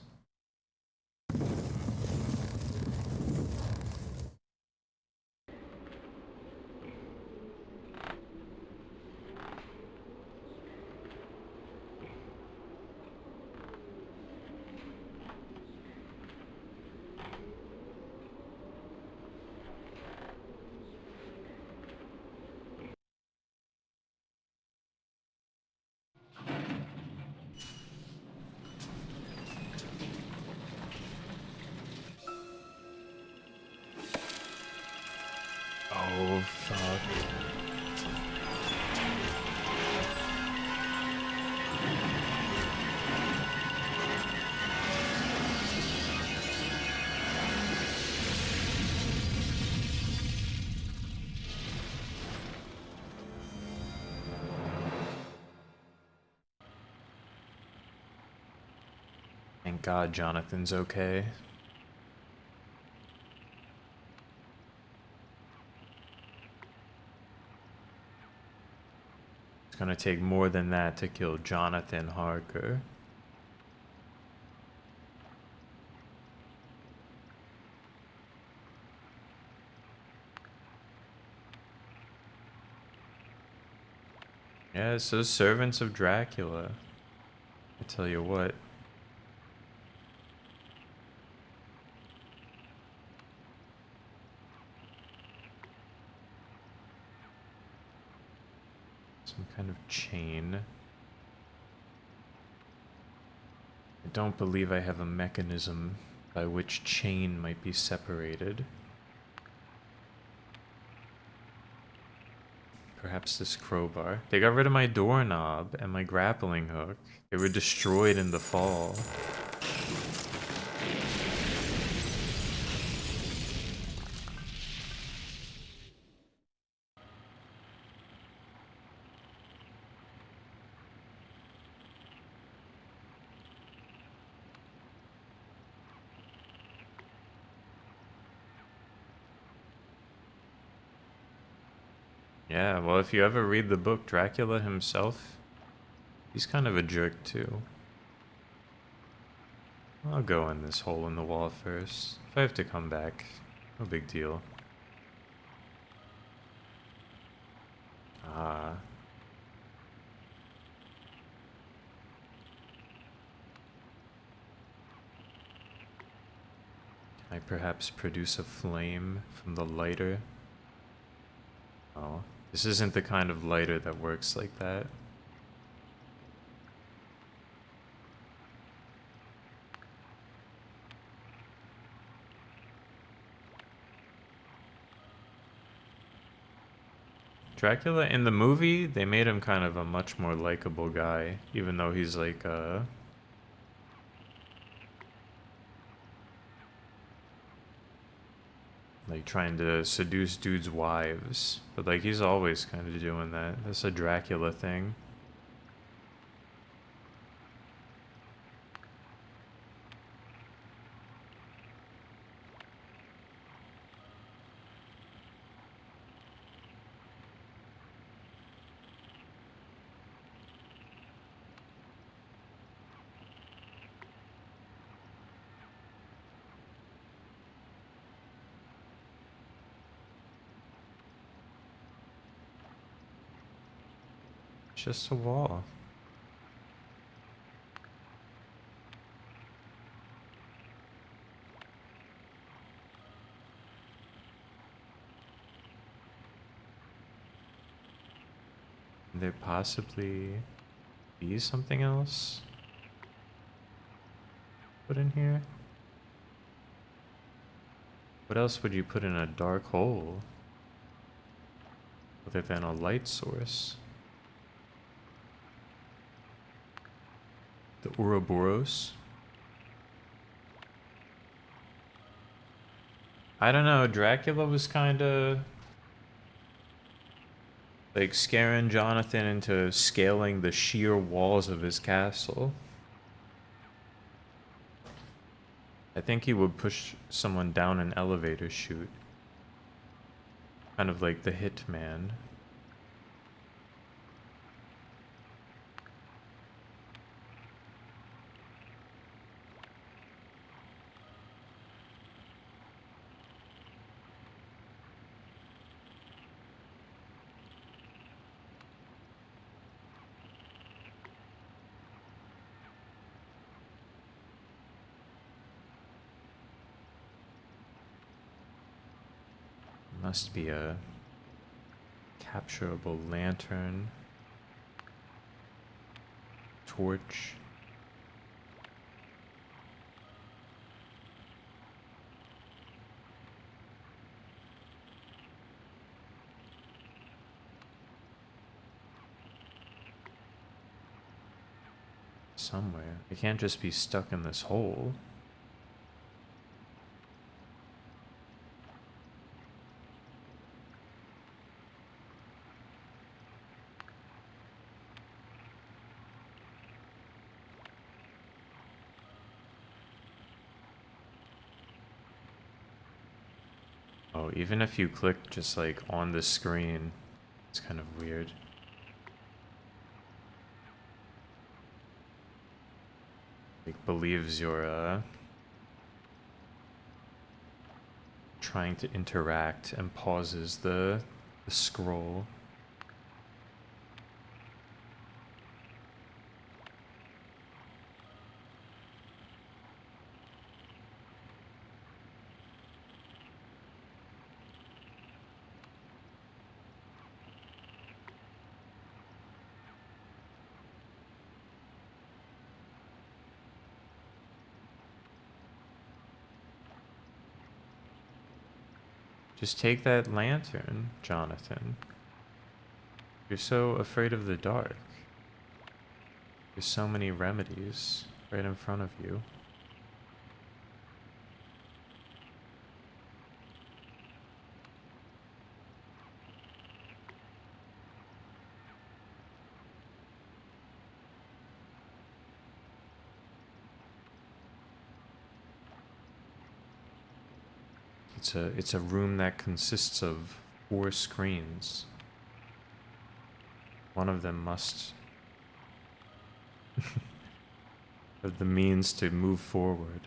S1: Oh, fuck. Thank God Jonathan's okay. gonna take more than that to kill Jonathan Harker. Yeah, so servants of Dracula. I tell you what. Some kind of chain. I don't believe I have a mechanism by which chain might be separated. Perhaps this crowbar. They got rid of my doorknob and my grappling hook. They were destroyed in the fall. Yeah, well, if you ever read the book, Dracula himself, he's kind of a jerk too. I'll go in this hole in the wall first. If I have to come back, no big deal. Ah. Can I perhaps produce a flame from the lighter? Oh, this isn't the kind of lighter that works like that. Dracula, in the movie, they made him kind of a much more likable guy, even though he's like trying to seduce dudes' wives. But like he's always kind of doing that. That's a Dracula thing. It's just a wall. Can there possibly be something else put in here? What else would you put in a dark hole other than a light source? The Ouroboros? I don't know, Dracula was kinda like scaring Jonathan into scaling the sheer walls of his castle. I think he would push someone down an elevator chute. Kind of like the Hitman. Must be a capturable lantern, torch. Somewhere. It can't just be stuck in this hole. Oh, even if you click just like on the screen, it's kind of weird. like, believes you're trying to interact and pauses the scroll. Just take that lantern, Jonathan. You're so afraid of the dark. There's so many remedies right in front of you. It's a room that consists of 4 screens. One of them must have the means to move forward.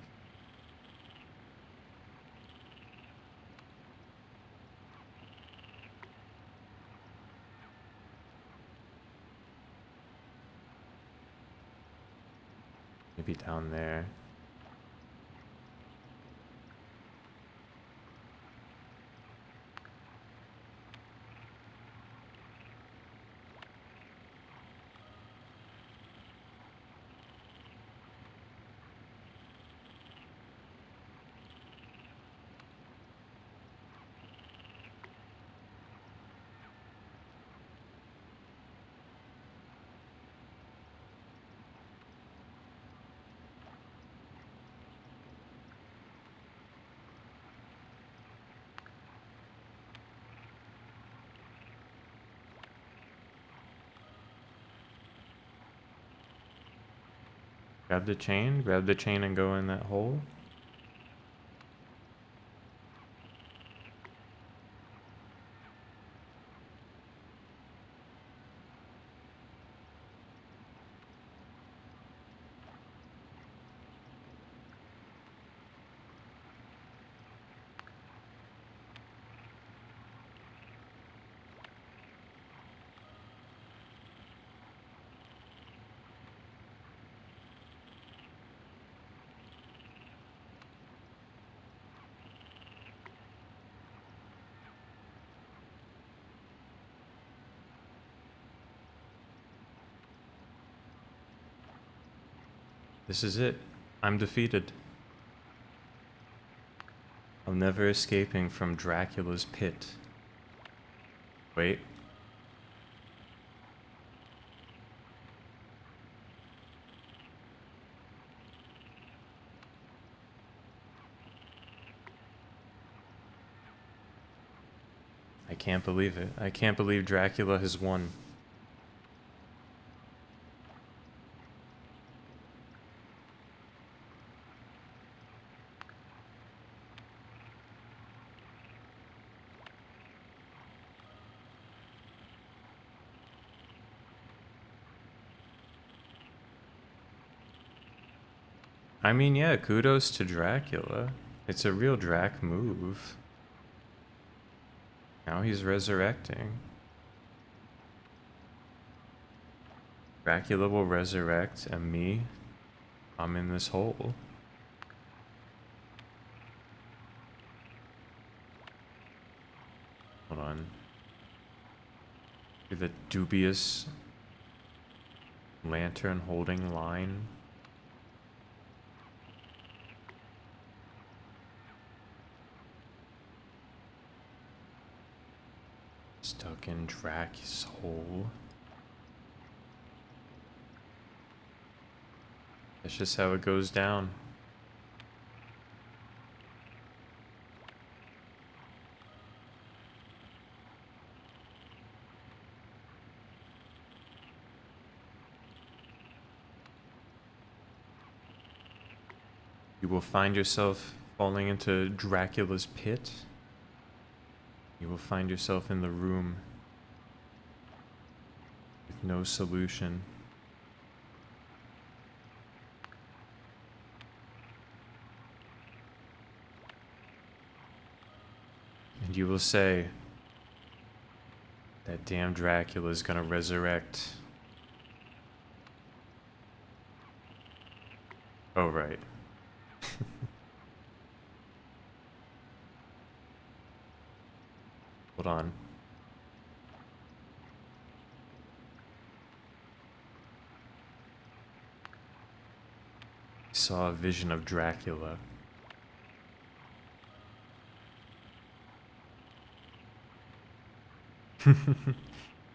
S1: Maybe down there. Grab the chain and go in that hole. This is it. I'm defeated. I'm never escaping from Dracula's pit. Wait. I can't believe it. I can't believe Dracula has won. I mean, yeah, kudos to Dracula. It's a real Drac move. Now he's resurrecting. Dracula will resurrect, and me, I'm in this hole. Hold on. The dubious lantern holding line. Stuck in Drac's hole. That's just how it goes down. You will find yourself falling into Dracula's pit. You will find yourself in the room with no solution. You will say that damn Dracula is gonna resurrect. Oh, right. Hold on. I saw a vision of Dracula.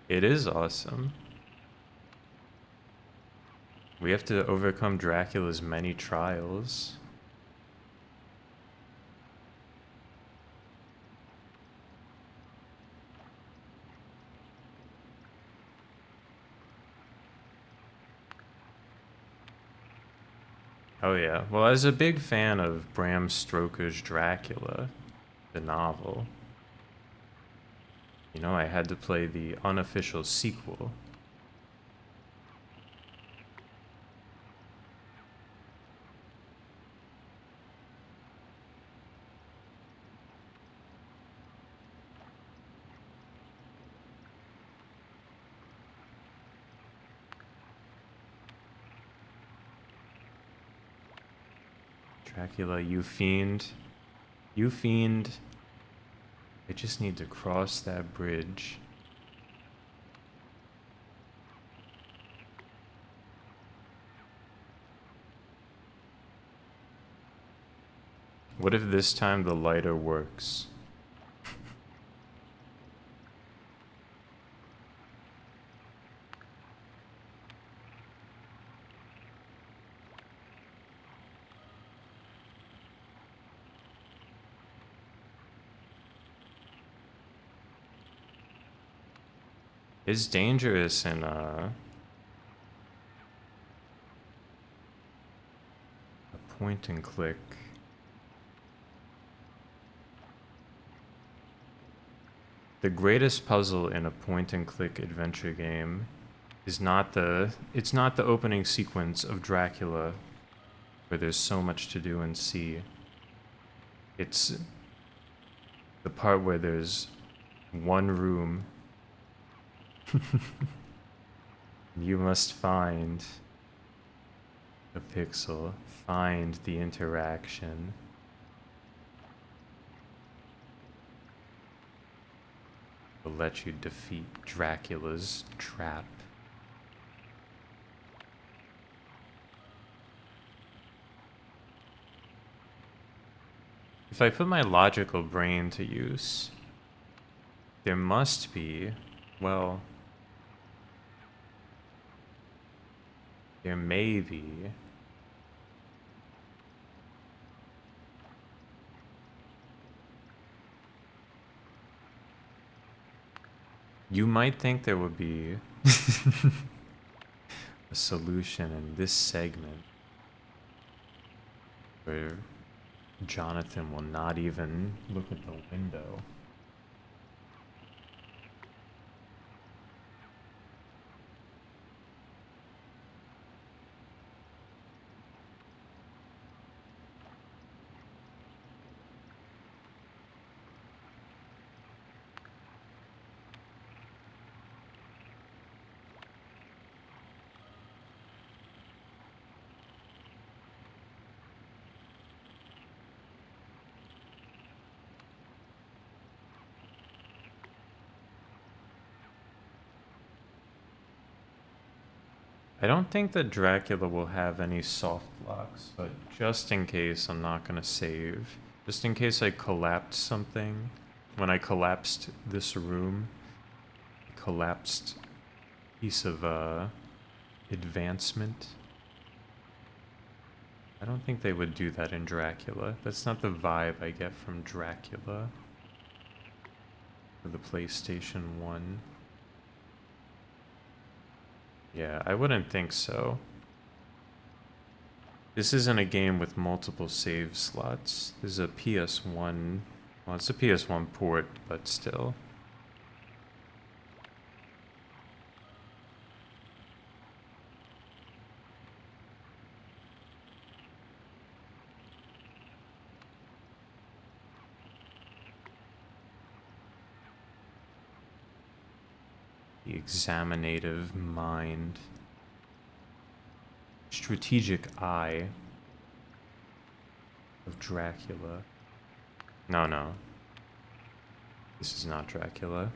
S1: It is awesome. We have to overcome Dracula's many trials. Oh yeah. Well, as a big fan of Bram Stoker's Dracula, the novel, you know, I had to play the unofficial sequel. Dracula, you fiend. You fiend. I just need to cross that bridge. What if this time the lighter works? It's dangerous in a point and click. The greatest puzzle in a point and click adventure game is not the opening sequence of Dracula where there's so much to do and see. It's the part where there's one room. You must find a pixel, find the interaction. To let you defeat Dracula's trap. If I put my logical brain to use, there must be, well, there may be you might think there would be a solution in this segment where Jonathan will not even look at the window. I don't think that Dracula will have any soft locks, but just in case, I'm not gonna save. Just in case I collapsed something. When I collapsed this room, I collapsed piece of advancement. I don't think they would do that in Dracula. That's not the vibe I get from Dracula for the PlayStation 1. Yeah, I wouldn't think so. This isn't a game with multiple save slots. This is a PS1. Well, it's a PS1 port, but still. The examinative mind. Strategic eye of Dracula. No, no. This is not Dracula.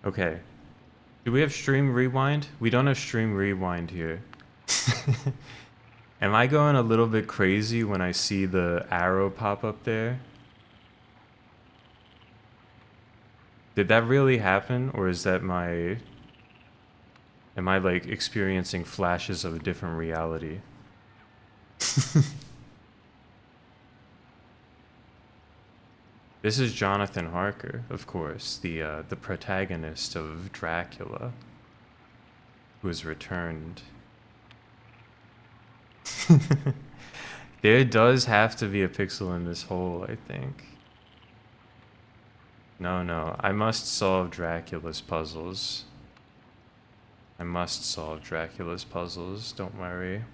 S1: Okay. Do we have stream rewind? We don't have stream rewind here. Am I going a little bit crazy when I see the arrow pop up there? Did that really happen, or is that my... Am I, like, experiencing flashes of a different reality? This is Jonathan Harker, of course, the protagonist of Dracula, who has returned. There does have to be a pixel in this hole, I think. No, no, I must solve Dracula's puzzles. I must solve Dracula's puzzles, don't worry.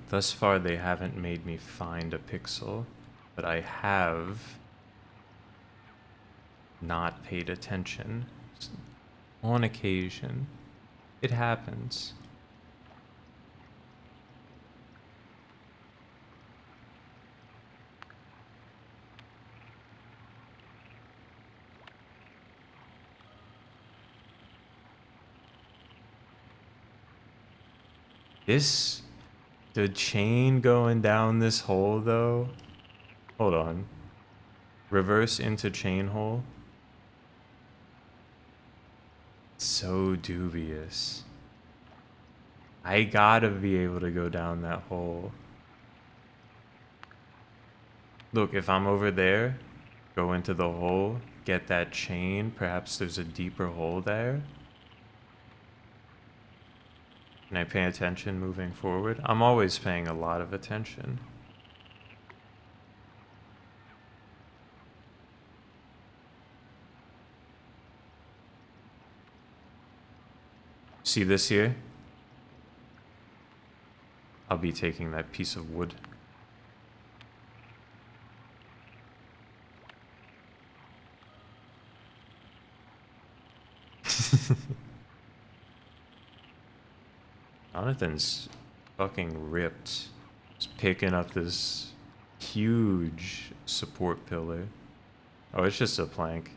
S1: Thus far, they haven't made me find a pixel, but I have not paid attention. On occasion, it happens. The chain going down this hole though? Hold on. Reverse into chain hole? So dubious. I gotta be able to go down that hole. Look, if I'm over there, go into the hole, get that chain, perhaps there's a deeper hole there. Can I pay attention moving forward? I'm always paying a lot of attention. See this here? I'll be taking that piece of wood. Jonathan's fucking ripped. Just picking up this huge support pillar. Oh, it's just a plank.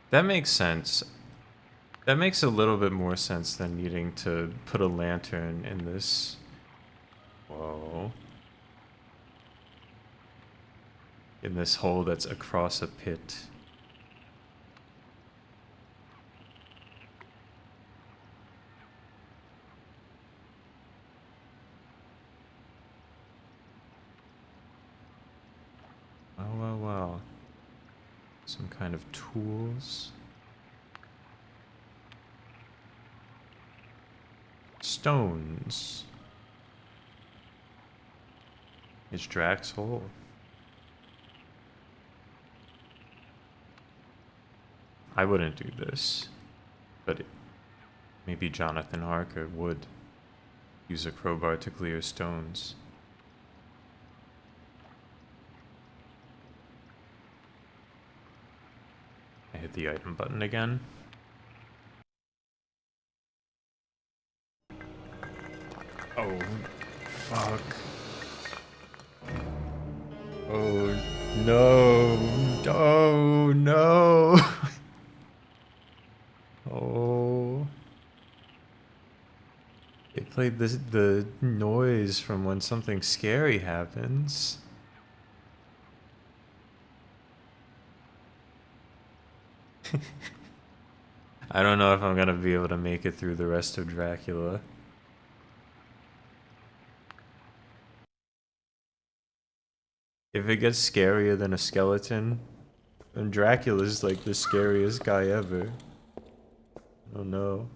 S1: That makes sense. That makes a little bit more sense than needing to put a lantern in this. Whoa. In this hole that's across a pit. Well, well, well. Some kind of tools. Stones. It's Drax's hole. I wouldn't do this, but maybe Jonathan Harker would use a crowbar to clear stones. I hit the item button again. Oh, fuck. Oh, no. Oh, no. Oh. It played the noise from when something scary happens. I don't know if I'm gonna be able to make it through the rest of Dracula. If it gets scarier than a skeleton, then Dracula's like the scariest guy ever. Oh no.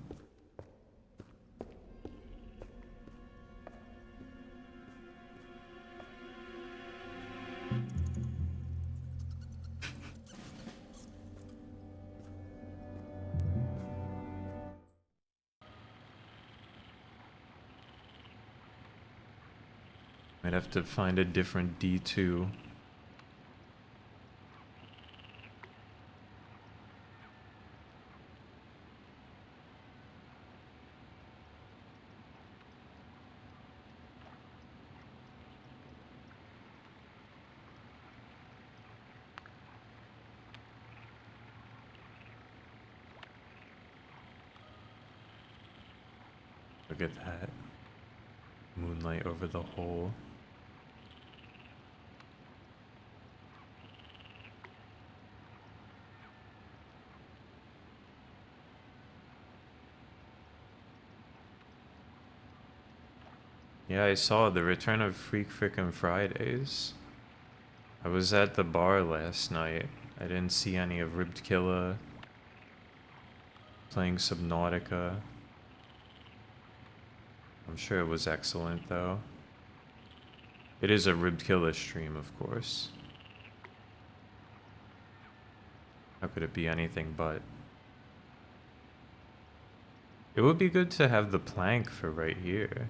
S1: Might have to find a different D2. Look at that. Moonlight over the hole. Yeah, I saw the return of Freak Frickin' Fridays. I was at the bar last night. I didn't see any of Ribbed Killa playing Subnautica. I'm sure it was excellent though. It is a Ribbed Killa stream, of course. How could it be anything but? It would be good to have the plank for right here.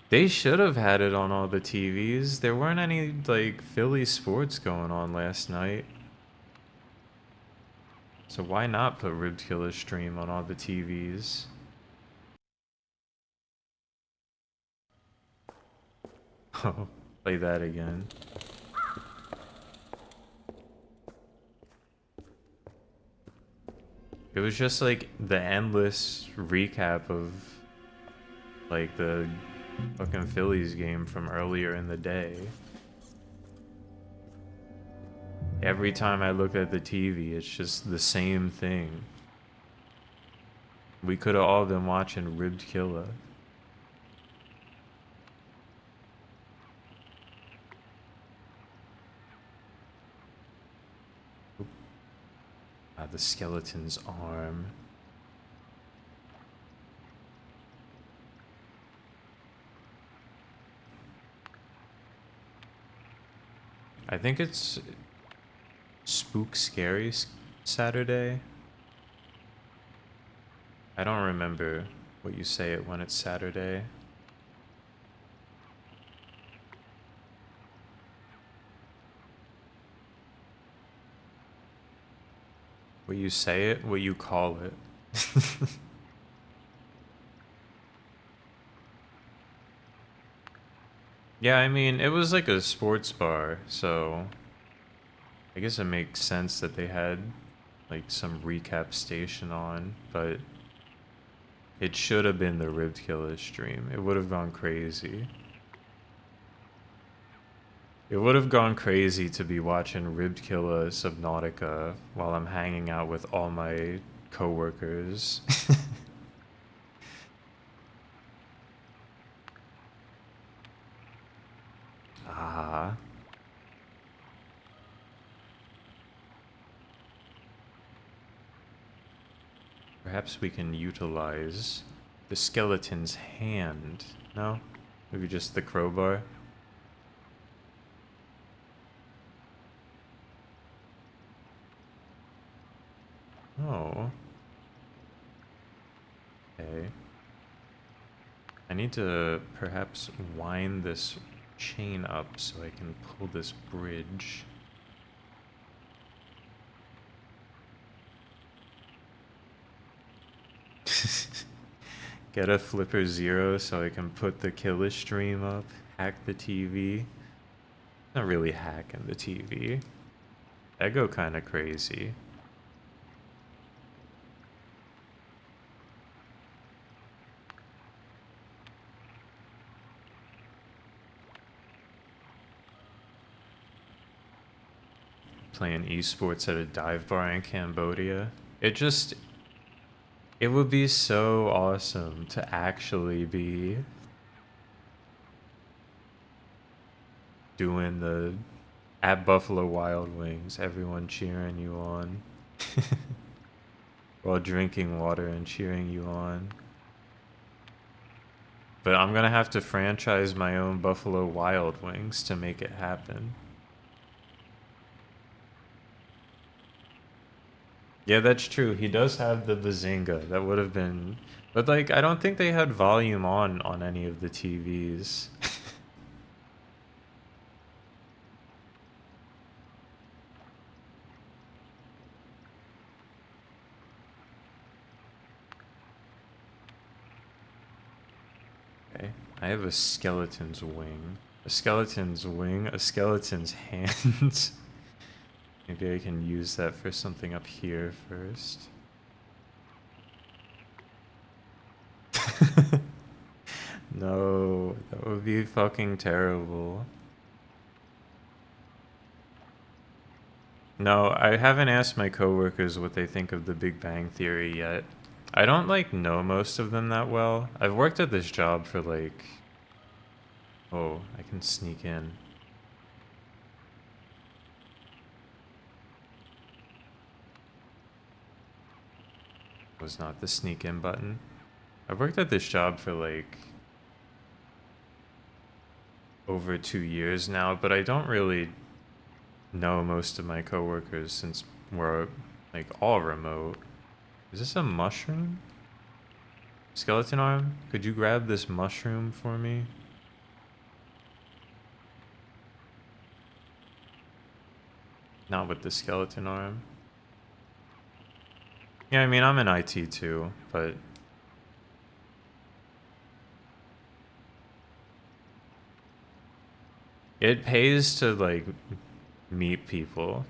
S1: They should have had it on all the TVs. There weren't any, like, Philly sports going on last night. So why not put Ribbed Killa stream on all the TVs? Oh, play that again. It was just like the endless recap of like the fucking Phillies game from earlier in the day. Every time I look at the TV, it's just the same thing. We could have all been watching Ribbed Killa. Ah, the skeleton's arm. I think it's Spook Scary Saturday. I don't remember what you say it when it's Saturday. What you say it, what you call it. Yeah, I mean, it was like a sports bar, so I guess it makes sense that they had like some recap station on, but it should have been the Ribbed Killer stream. It would have gone crazy. It would have gone crazy to be watching Ribbed Killer Subnautica while I'm hanging out with all my coworkers. Ah. Perhaps we can utilize the skeleton's hand. No? Maybe just the crowbar? Oh. Okay. I need to perhaps wind this chain up so I can pull this bridge. Get a Flipper Zero so I can put the killer stream up, hack the TV. Not really hacking the TV. I go kinda crazy. playing esports at a dive bar in Cambodia. It would be so awesome to actually be doing the at Buffalo Wild Wings, everyone cheering you on while drinking water and cheering you on. But I'm gonna have to franchise my own Buffalo Wild Wings to make it happen. Yeah, that's true. He does have the Bazinga. That would have been... But, like, I don't think they had volume on any of the TVs. Okay. I have a skeleton's wing. A skeleton's wing? A skeleton's hands? Maybe I can use that for something up here first. No, that would be fucking terrible. No, I haven't asked my coworkers what they think of the Big Bang Theory yet. I don't, like, know most of them that well. I've worked at this job for, like... Oh, I can sneak in. Was not the sneak in button. I've worked at this job for, like... over 2 years now, but I don't really know most of my coworkers since we're, like, all remote. Is this a mushroom? Skeleton arm? Could you grab this mushroom for me? Not with the skeleton arm. Yeah, I mean, I'm in IT too, but... It pays to, like, meet people.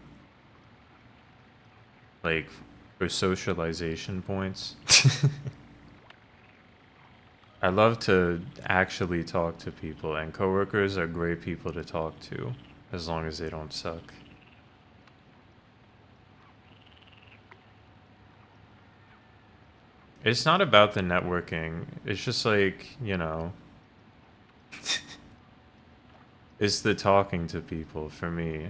S1: Like, for socialization points. I love to actually talk to people, and coworkers are great people to talk to, as long as they don't suck. It's not about the networking, it's just like, you know, it's the talking to people for me.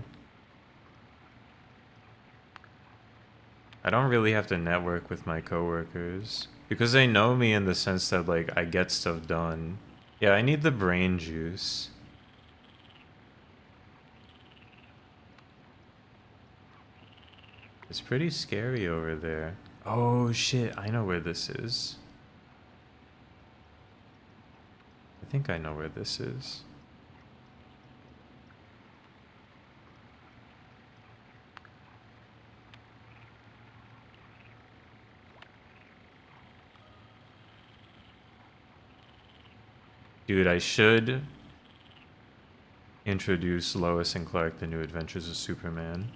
S1: I don't really have to network with my coworkers, because they know me in the sense that, like, I get stuff done. Yeah, I need the brain juice. It's pretty scary over there. Oh shit, I know where this is. I think I know where this is. Dude, I should introduce Lois and Clark, The New Adventures of Superman.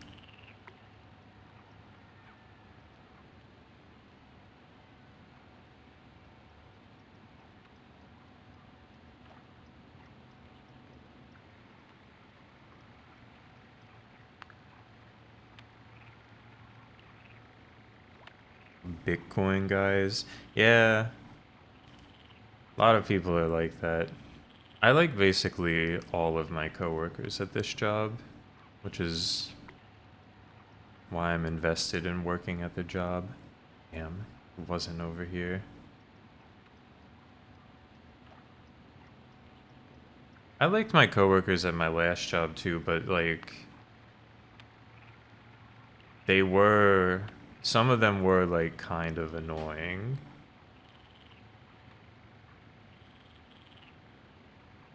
S1: Bitcoin guys. Yeah. A lot of people are like that. I like basically all of my coworkers at this job, which is why I'm invested in working at the job. Damn, it wasn't over here. I liked my coworkers at my last job too, but, like, some of them were, like, kind of annoying.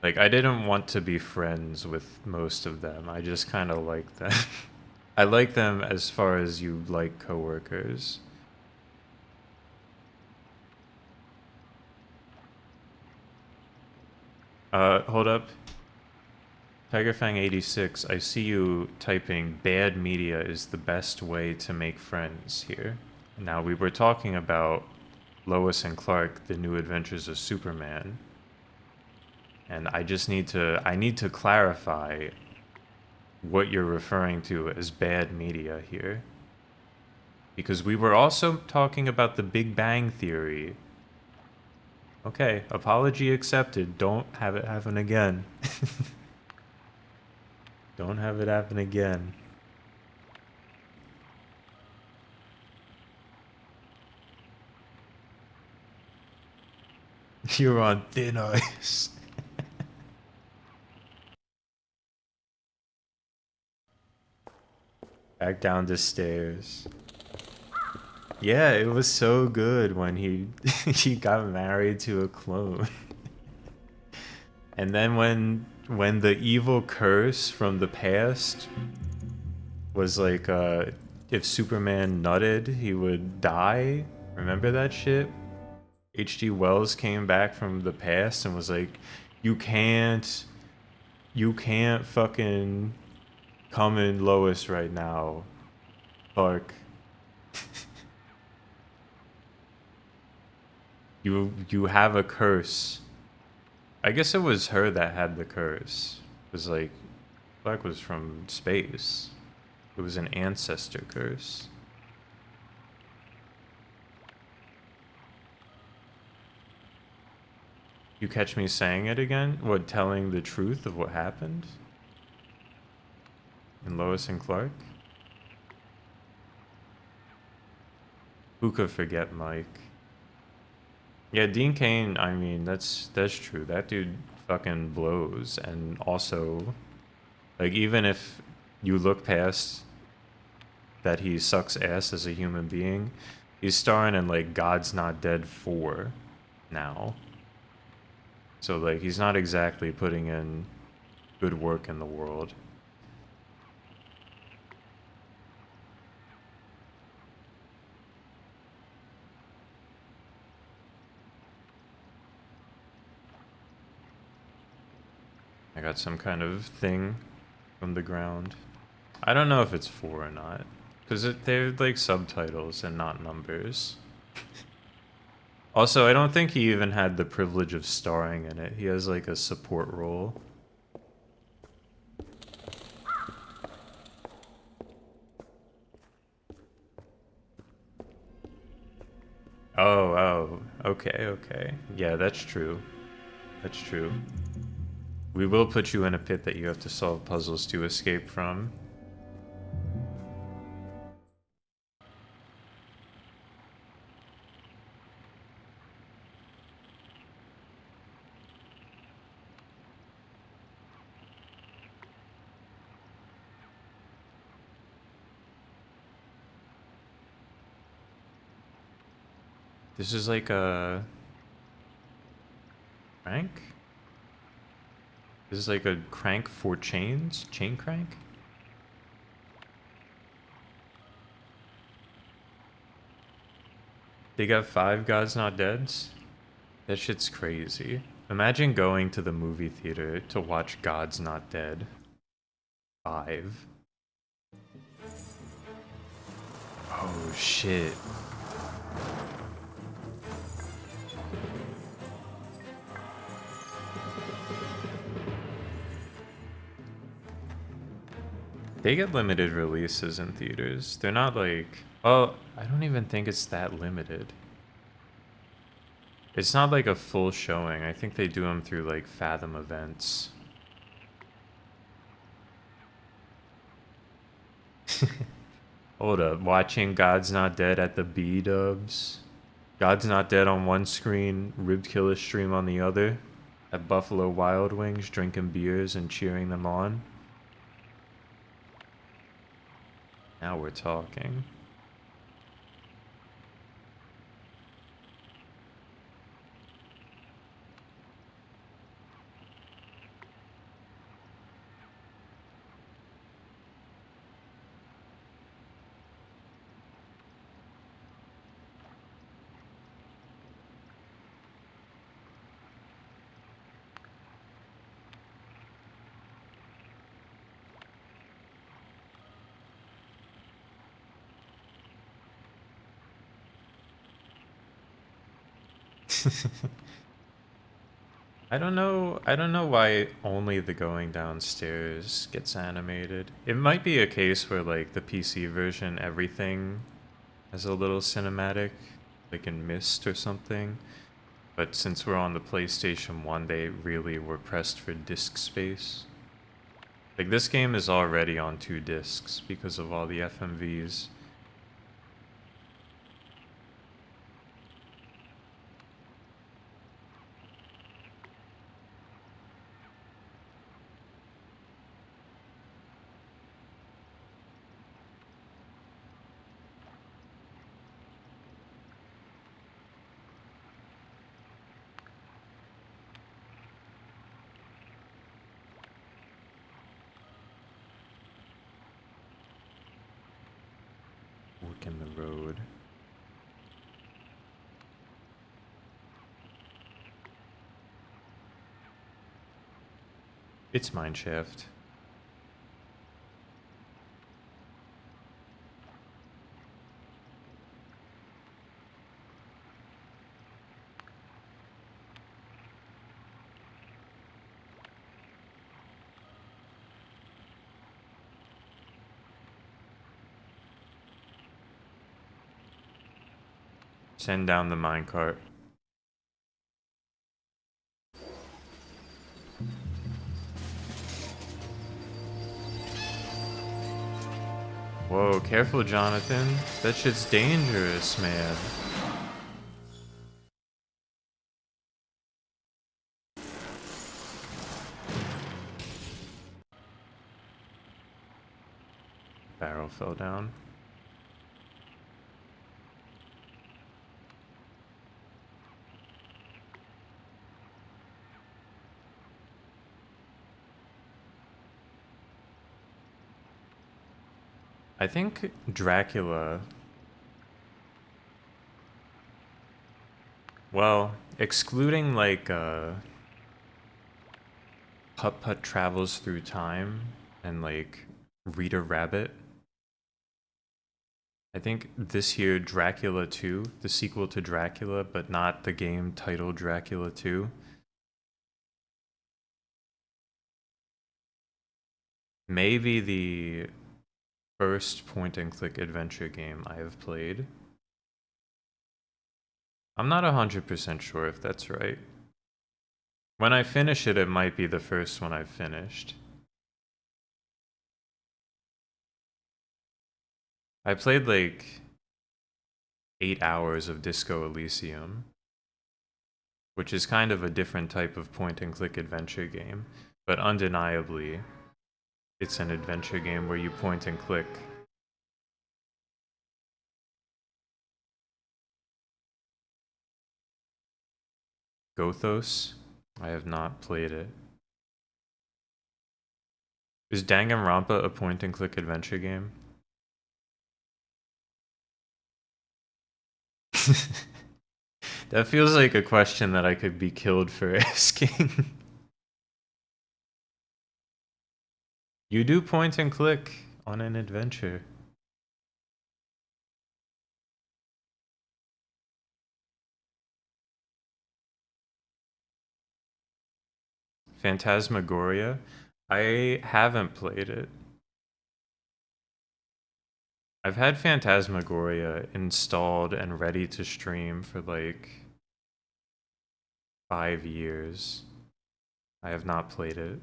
S1: Like, I didn't want to be friends with most of them. I just kind of like them. I like them as far as you like coworkers. Hold up. TigerFang86, I see you typing bad media is the best way to make friends here. Now, we were talking about Lois and Clark, The New Adventures of Superman. And I need to clarify what you're referring to as bad media here. Because we were also talking about the Big Bang Theory. Okay, apology accepted. Don't have it happen again. Don't have it happen again. You're on thin ice. Back down the stairs. Yeah, it was so good when he he got married to a clone. And then when the evil curse from the past was like if Superman nutted, he would die. Remember that shit? H.G. Wells came back from the past and was like, you can't fucking come in Lois right now, Clark. You have a curse. I guess it was her that had the curse. It was like Clark was from space. It was an ancestor curse. You catch me saying it again? What, telling the truth of what happened? In Lois and Clark? Who could forget Mike? Yeah, Dean Cain, I mean, that's true. That dude fucking blows. And also, like, even if you look past that he sucks ass as a human being, he's starring in, like, God's Not Dead 4 now. So, like, he's not exactly putting in good work in the world. I got some kind of thing from the ground. I don't know if it's 4 or not. Because they're like subtitles and not numbers. Also, I don't think he even had the privilege of starring in it. He has like a support role. Oh, okay. Yeah, that's true. That's true. We will put you in a pit that you have to solve puzzles to escape from. This is like a crank? This is like a crank for chains? Chain crank? They got 5 Gods Not Deads? That shit's crazy. Imagine going to the movie theater to watch God's Not Dead 5. Oh shit. They get limited releases in theaters. They're not like, well, I don't even think it's that limited. It's not like a full showing. I think they do them through like Fathom events. Hold up, watching God's Not Dead at the B-dubs. God's Not Dead on one screen, Ribbed Killer stream on the other. At Buffalo Wild Wings, drinking beers and cheering them on. Now we're talking. I don't know why only the going downstairs gets animated. It might be a case where like the PC version everything has a little cinematic, like in Mist or something. But since we're on the PlayStation 1, they really were pressed for disk space. Like this game is already on 2 discs because of all the FMVs. Fork in the road. It's mineshaft. Send down the minecart. Whoa, careful, Jonathan. That shit's dangerous, man. Barrel fell down. I think Dracula. Well, excluding like Putt Putt Travels Through Time and like Rita Rabbit. I think this year Dracula 2, the sequel to Dracula, but not the game titled Dracula 2. Maybe the first point and click adventure game I have played. I'm not 100% sure if that's right. When I finish it, it might be the first one I've finished. I played like 8 hours of Disco Elysium, which is kind of a different type of point and click adventure game, but undeniably, it's an adventure game where you point and click. Gothos? I have not played it. Is Danganronpa a point and click adventure game? That feels like a question that I could be killed for asking. You do point and click on an adventure. Phantasmagoria? I haven't played it. I've had Phantasmagoria installed and ready to stream for like 5 years. I have not played it.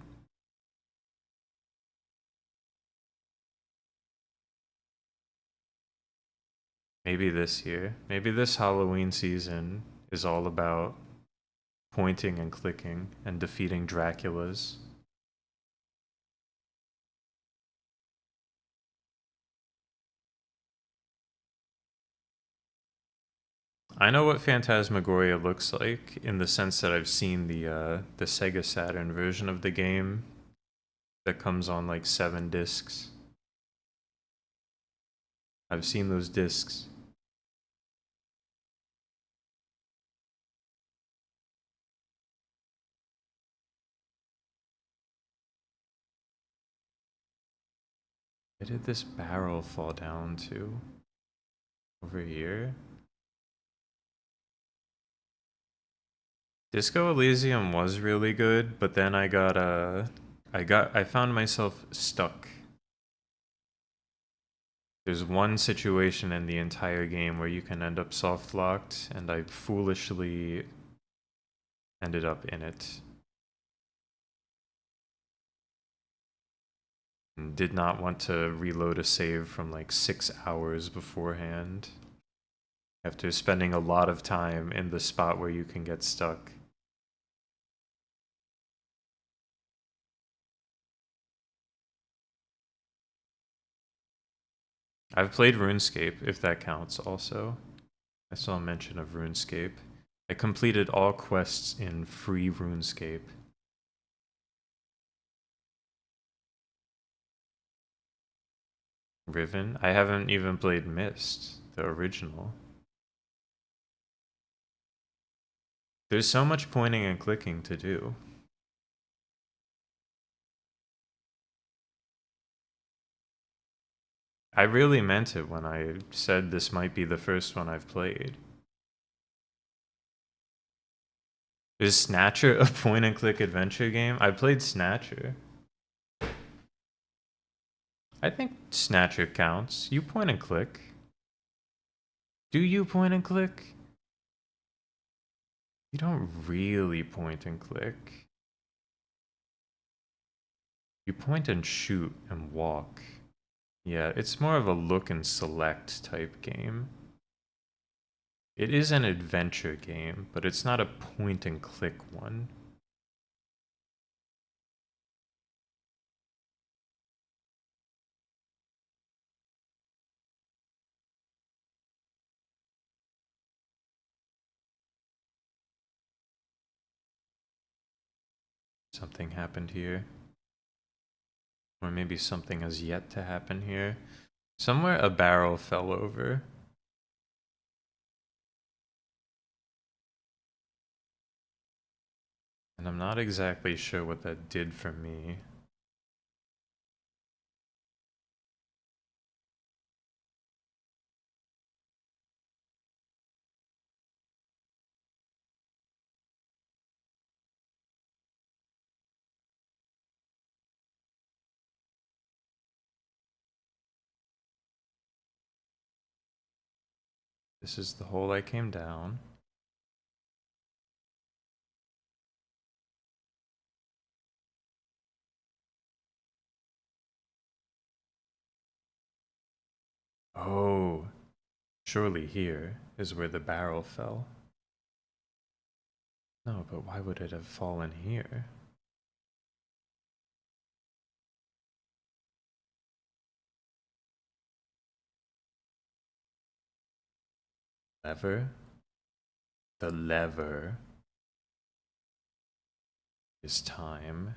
S1: Maybe this year. Maybe this Halloween season is all about pointing and clicking and defeating Draculas. I know what Phantasmagoria looks like in the sense that I've seen the Sega Saturn version of the game that comes on like 7 discs. I've seen those discs. Where did this barrel fall down to? Over here? Disco Elysium was really good, but then I found myself stuck. There's one situation in the entire game where you can end up soft locked, and I foolishly ended up in it. And did not want to reload a save from like 6 hours beforehand, after spending a lot of time in the spot where you can get stuck. I've played RuneScape, if that counts also. I saw a mention of RuneScape. I completed all quests in free RuneScape. Riven? I haven't even played Mist, the original. There's so much pointing and clicking to do. I really meant it when I said this might be the first one I've played. Is Snatcher a point and click adventure game? I played Snatcher. I think Snatcher counts. You point and click. Do you point and click? You don't really point and click. You point and shoot and walk. Yeah, it's more of a look and select type game. It is an adventure game, but it's not a point and click one. Something happened here. Or maybe something has yet to happen here. Somewhere a barrel fell over. And I'm not exactly sure what that did for me. This is the hole I came down. Oh, surely here is where the barrel fell. No, but why would it have fallen here? Lever? The lever is time.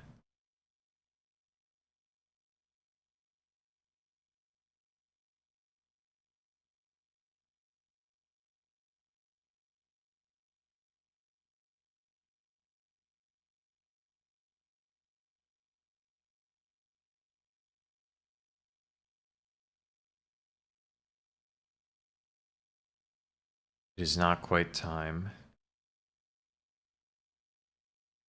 S1: It is not quite time.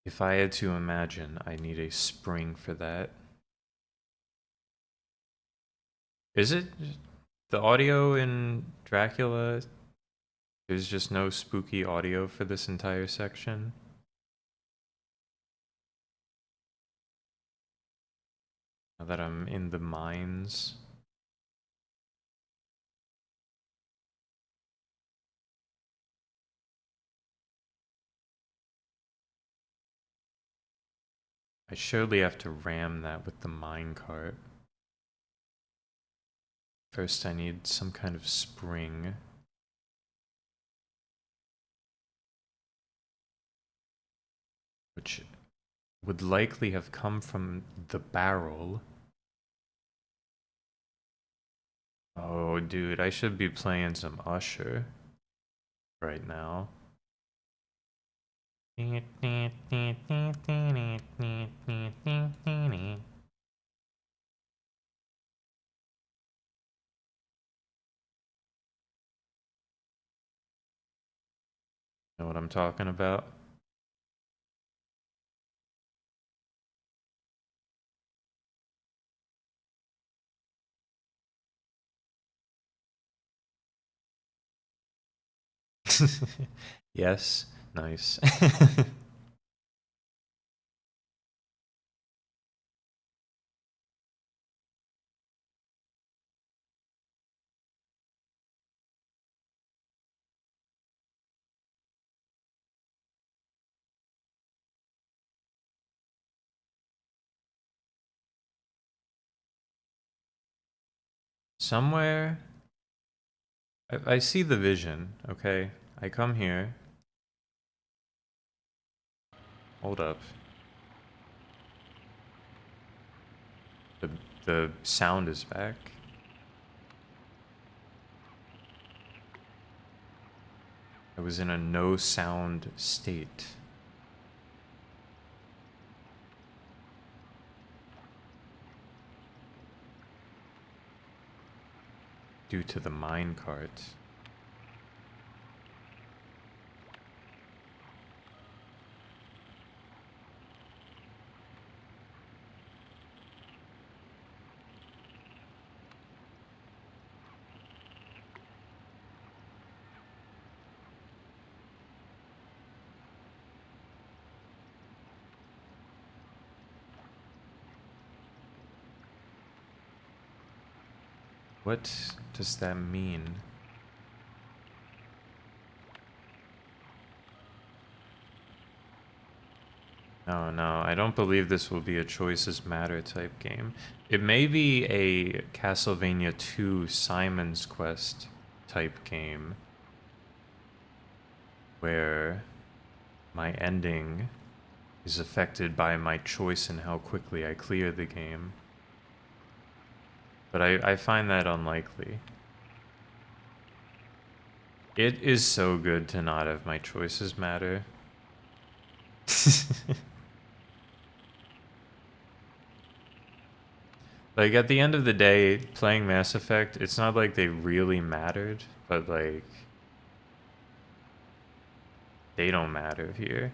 S1: If I had to imagine, I need a spring for that. Is it the audio in Dracula? There's just no spooky audio for this entire section. Now that I'm in the mines. I surely have to ram that with the minecart. First, I need some kind of spring. Which would likely have come from the barrel. Oh, dude, I should be playing some Usher right now. Know what I'm talking about? Yes, nice. Somewhere, I see the vision, okay? I come here. Hold up. The, the sound is back. I was in a no sound state. Due to the minecart. What does that mean? No, no, I don't believe this will be a choices matter type game. It may be a Castlevania 2 Simon's Quest type game where my ending is affected by my choice in how quickly I clear the game. But I find that unlikely. It is so good to not have my choices matter. Like, at the end of the day, playing Mass Effect, it's not like they really mattered, but, like, they don't matter here.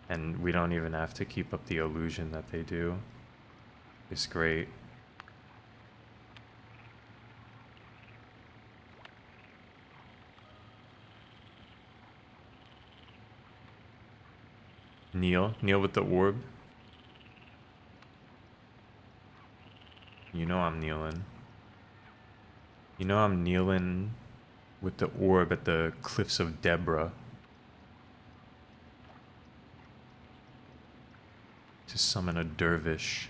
S1: And we don't even have to keep up the illusion that they do. It's great. Kneel with the orb. You know I'm kneeling. You know I'm kneeling with the orb at the cliffs of Deborah to summon a dervish.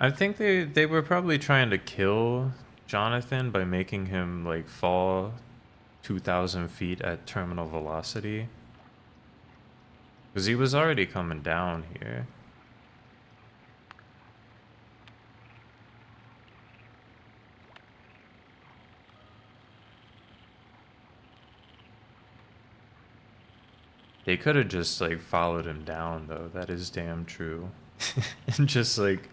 S1: I think they were probably trying to kill Jonathan by making him like fall 2,000 feet at terminal velocity. Because he was already coming down here. They could have just like followed him down though, that is damn true. And just like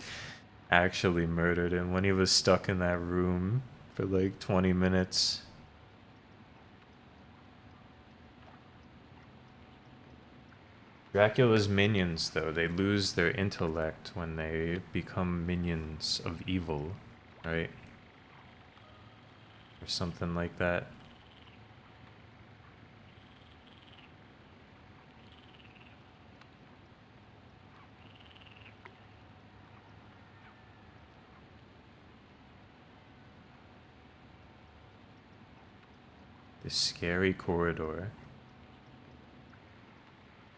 S1: actually murdered him when he was stuck in that room for like 20 minutes. Dracula's minions, though, they lose their intellect when they become minions of evil, right? Or something like that. This scary corridor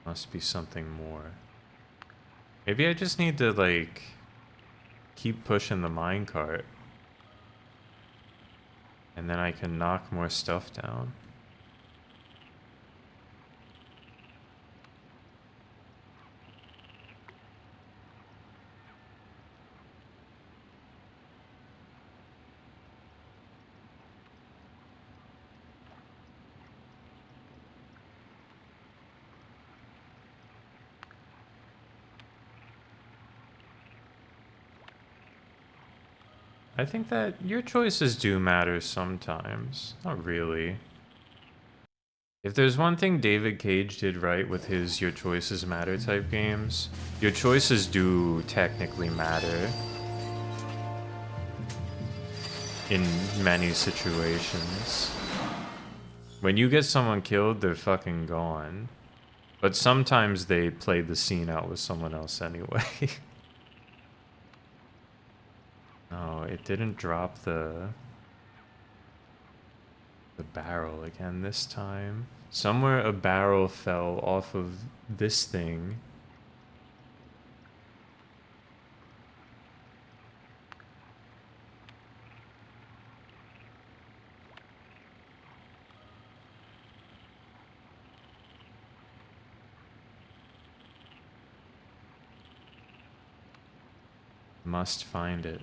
S1: must be something more. Maybe I just need to, like, keep pushing the minecart. And then I can knock more stuff down. I think that your choices do matter sometimes. Not really. If there's one thing David Cage did right with his Your Choices Matter type games, your choices do technically matter in many situations. When you get someone killed, they're fucking gone. But sometimes they play the scene out with someone else anyway. Oh, it didn't drop the barrel again this time. Somewhere a barrel fell off of this thing. Must find it.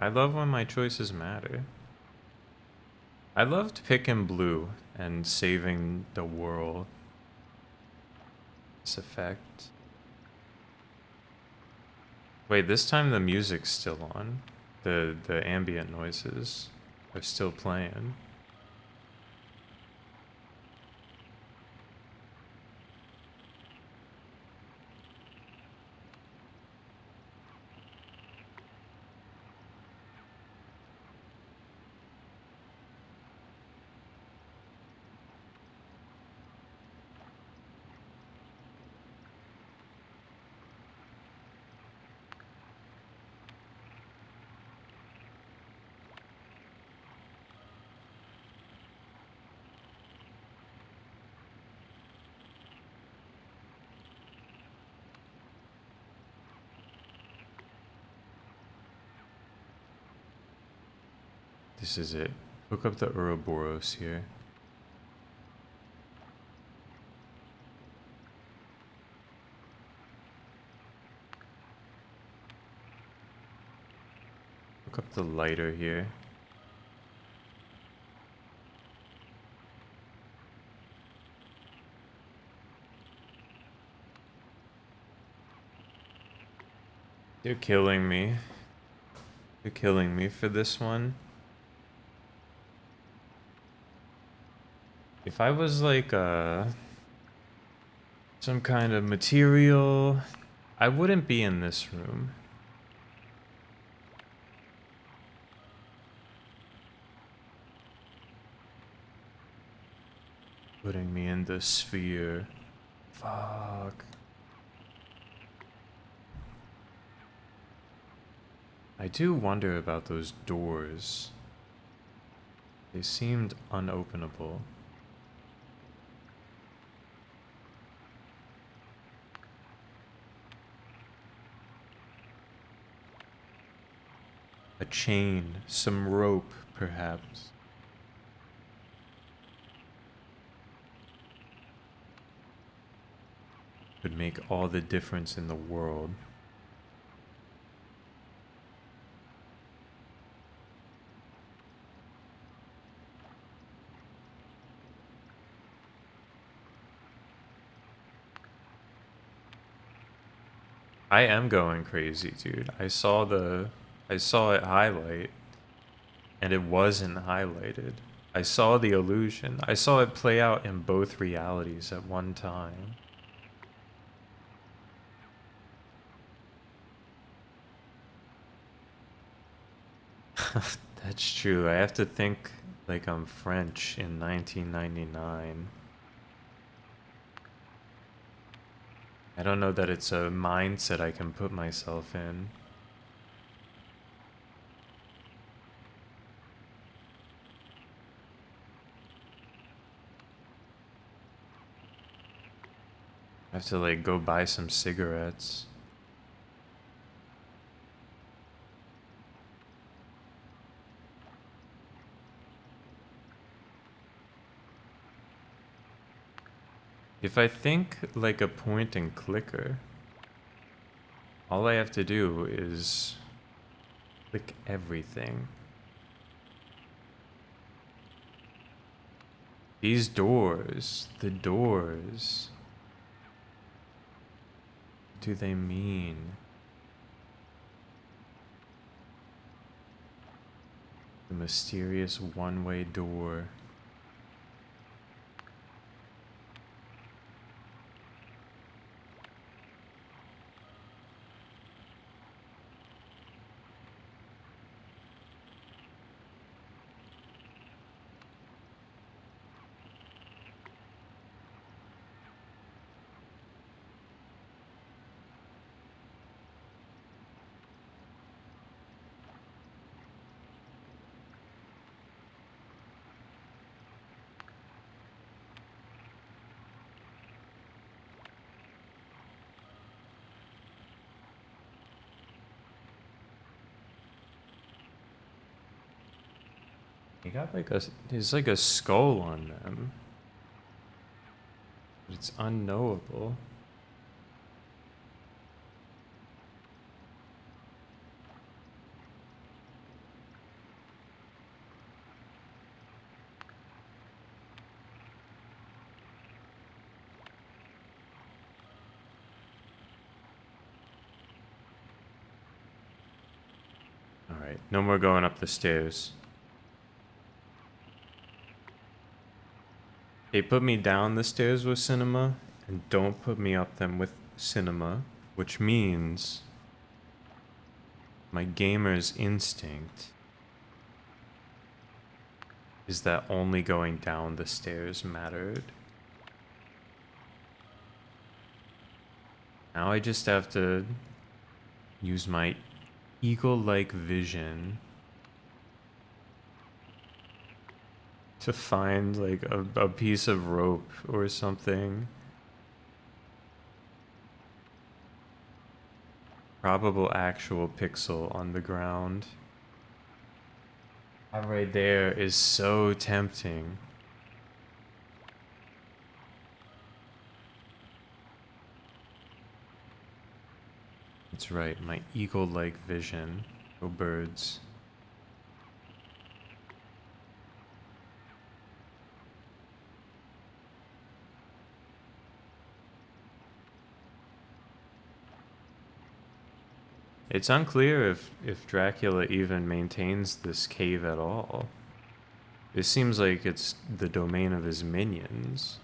S1: I love when my choices matter. I loved picking blue and saving the world. This effect. Wait, this time the music's still on. The ambient noises are still playing. This is it. Hook up the Ouroboros here. Hook up the lighter here. They're killing me. They're killing me for this one. If I was like some kind of material, I wouldn't be in this room. Putting me in the sphere. Fuck. I do wonder about those doors. They seemed unopenable. A chain, some rope, perhaps. Could make all the difference in the world. I am going crazy, dude. I saw it highlight and it wasn't highlighted. I saw the illusion. I saw it play out in both realities at one time. That's true. I have to think like I'm French in 1999. I don't know that it's a mindset I can put myself in. I have to like go buy some cigarettes. If I think like a point and clicker, all I have to do is click everything. These doors, the doors. What do they mean? The mysterious one-way door. He got like there's like a skull on them. But it's unknowable. Alright, no more going up the stairs. They put me down the stairs with cinema, and don't put me up them with cinema, which means my gamer's instinct is that only going down the stairs mattered. Now I just have to use my eagle-like vision to find like a piece of rope or something. Probable actual pixel on the ground. That right there is so tempting. That's right, my eagle-like vision. Go birds. It's unclear if Dracula even maintains this cave at all. It seems like it's the domain of his minions.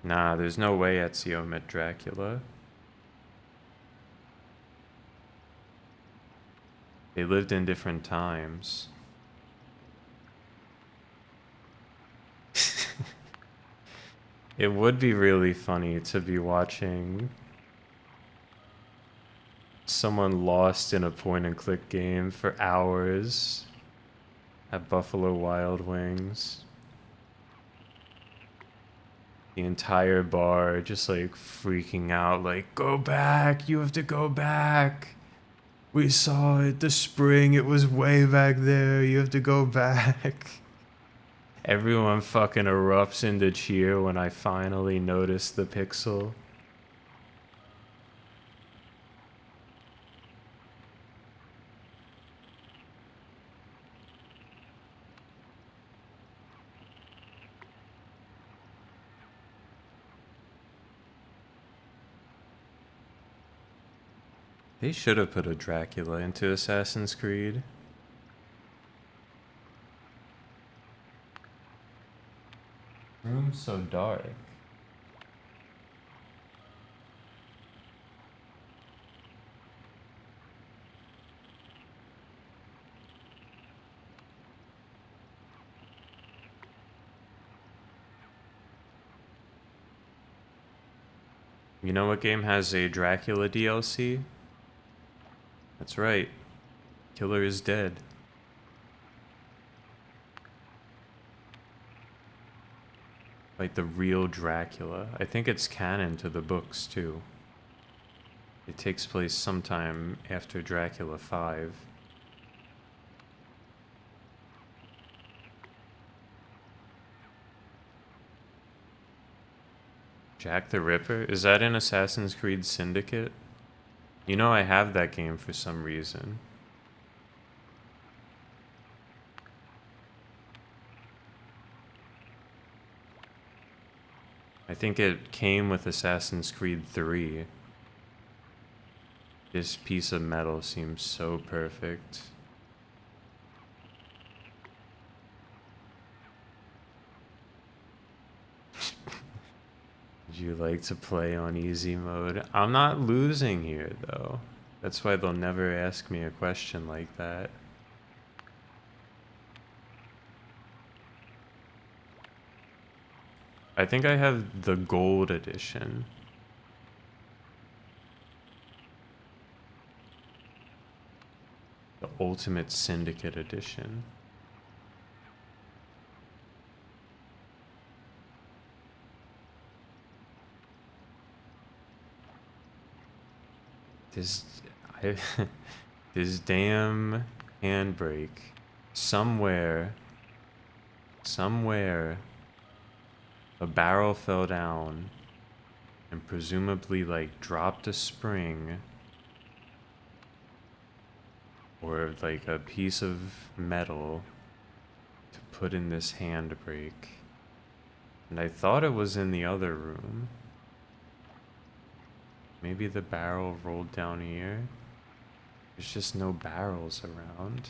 S1: Nah, there's no way Ezio met Dracula. They lived in different times. It would be really funny to be watching someone lost in a point and click game for hours at Buffalo Wild Wings. The entire bar just like freaking out, like, go back, you have to go back. We saw it, the spring, it was way back there, you have to go back. Everyone fucking erupts into cheer when I finally notice the pixel. They should have put a Dracula into Assassin's Creed. Room's so dark. You know what game has a Dracula DLC? That's right. Killer is dead. Like the real Dracula. I think it's canon to the books too. It takes place sometime after Dracula 5. Jack the Ripper? Is that in Assassin's Creed Syndicate? You know I have that game for some reason. I think it came with Assassin's Creed 3. This piece of metal seems so perfect. Would you like to play on easy mode? I'm not losing here, though. That's why they'll never ask me a question like that. I think I have the gold edition. The Ultimate Syndicate edition. This, I, this damn handbrake. Somewhere, a barrel fell down and presumably like dropped a spring or like a piece of metal to put in this handbrake. And I thought it was in the other room. Maybe the barrel rolled down here. There's just no barrels around.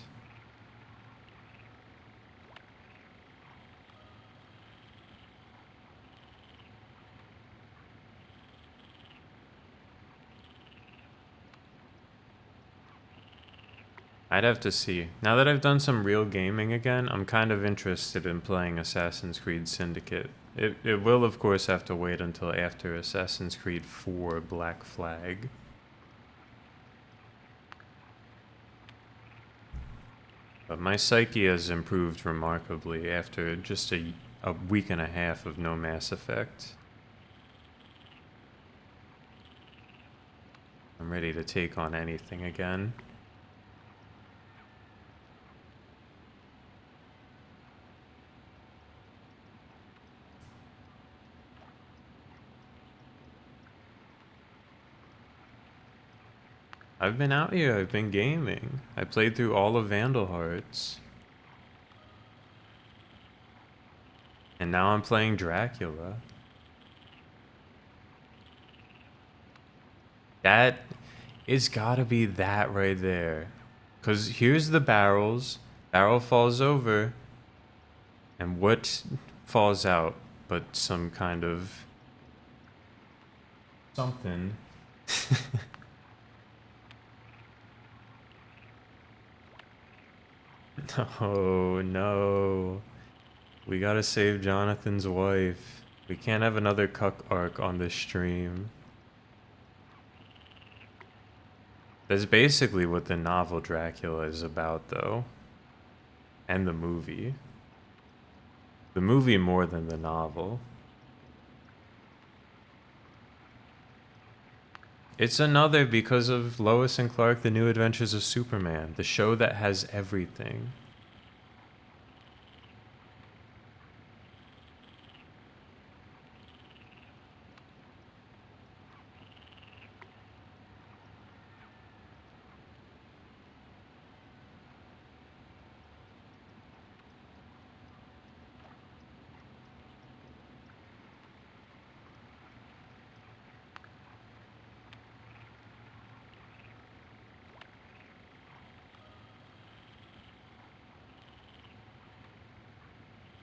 S1: I'd have to see. Now that I've done some real gaming again, I'm kind of interested in playing Assassin's Creed Syndicate. It will, of course, have to wait until after Assassin's Creed 4 Black Flag. But my psyche has improved remarkably after just a week and a half of no Mass Effect. I'm ready to take on anything again. I've been out here, I've been gaming. I played through all of Vandal Hearts. And now I'm playing Dracula. That is gotta be that right there. Cause here's the barrels. Barrel falls over. And what falls out but some kind of something. Oh no. We gotta save Jonathan's wife. We can't have another cuck arc on this stream. That's basically what the novel Dracula is about, though. And the movie. The movie more than the novel. It's another because of Lois and Clark, The New Adventures of Superman, the show that has everything.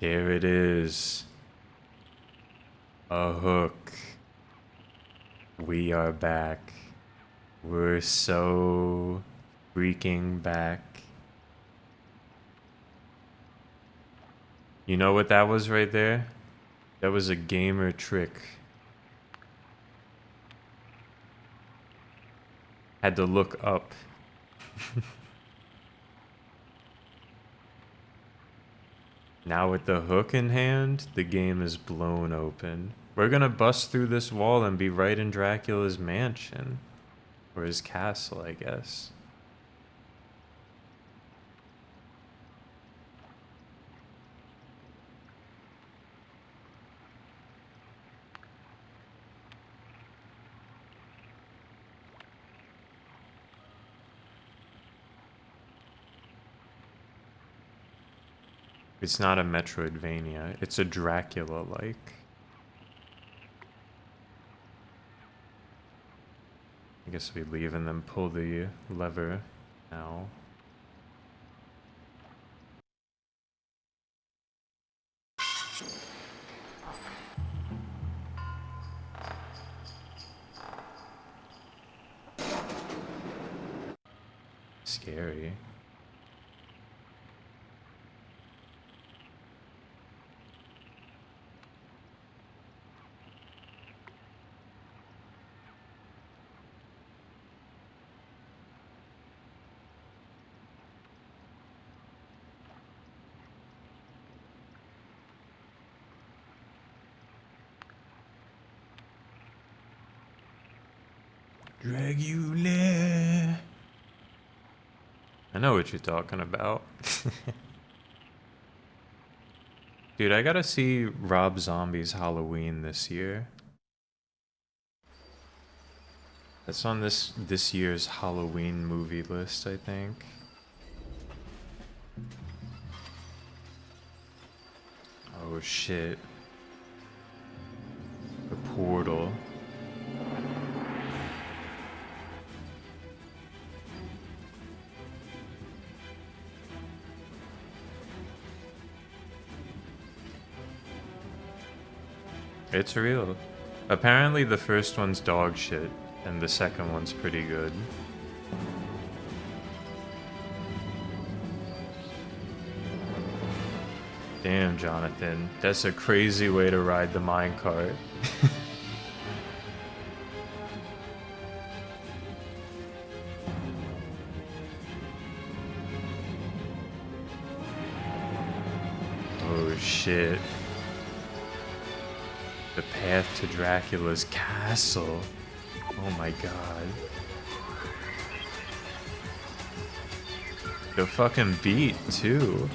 S1: Here it is. A hook. We are back. We're so freaking back. You know what that was right there? That was a gamer trick. Had to look up. Now with the hook in hand, the game is blown open. We're gonna bust through this wall and be right in Dracula's mansion. Or his castle, I guess. It's not a Metroidvania, it's a Dracula-like. I guess we leave and then pull the lever now. Scary. Dracula. I know what you're talking about. Dude, I gotta see Rob Zombie's Halloween this year. That's on this year's Halloween movie list, I think. Oh shit. The portal. It's real. Apparently the first one's dog shit, and the second one's pretty good. Damn, Jonathan. That's a crazy way to ride the minecart. Oh shit. The path to Dracula's castle. Oh my god. The fucking beat, too.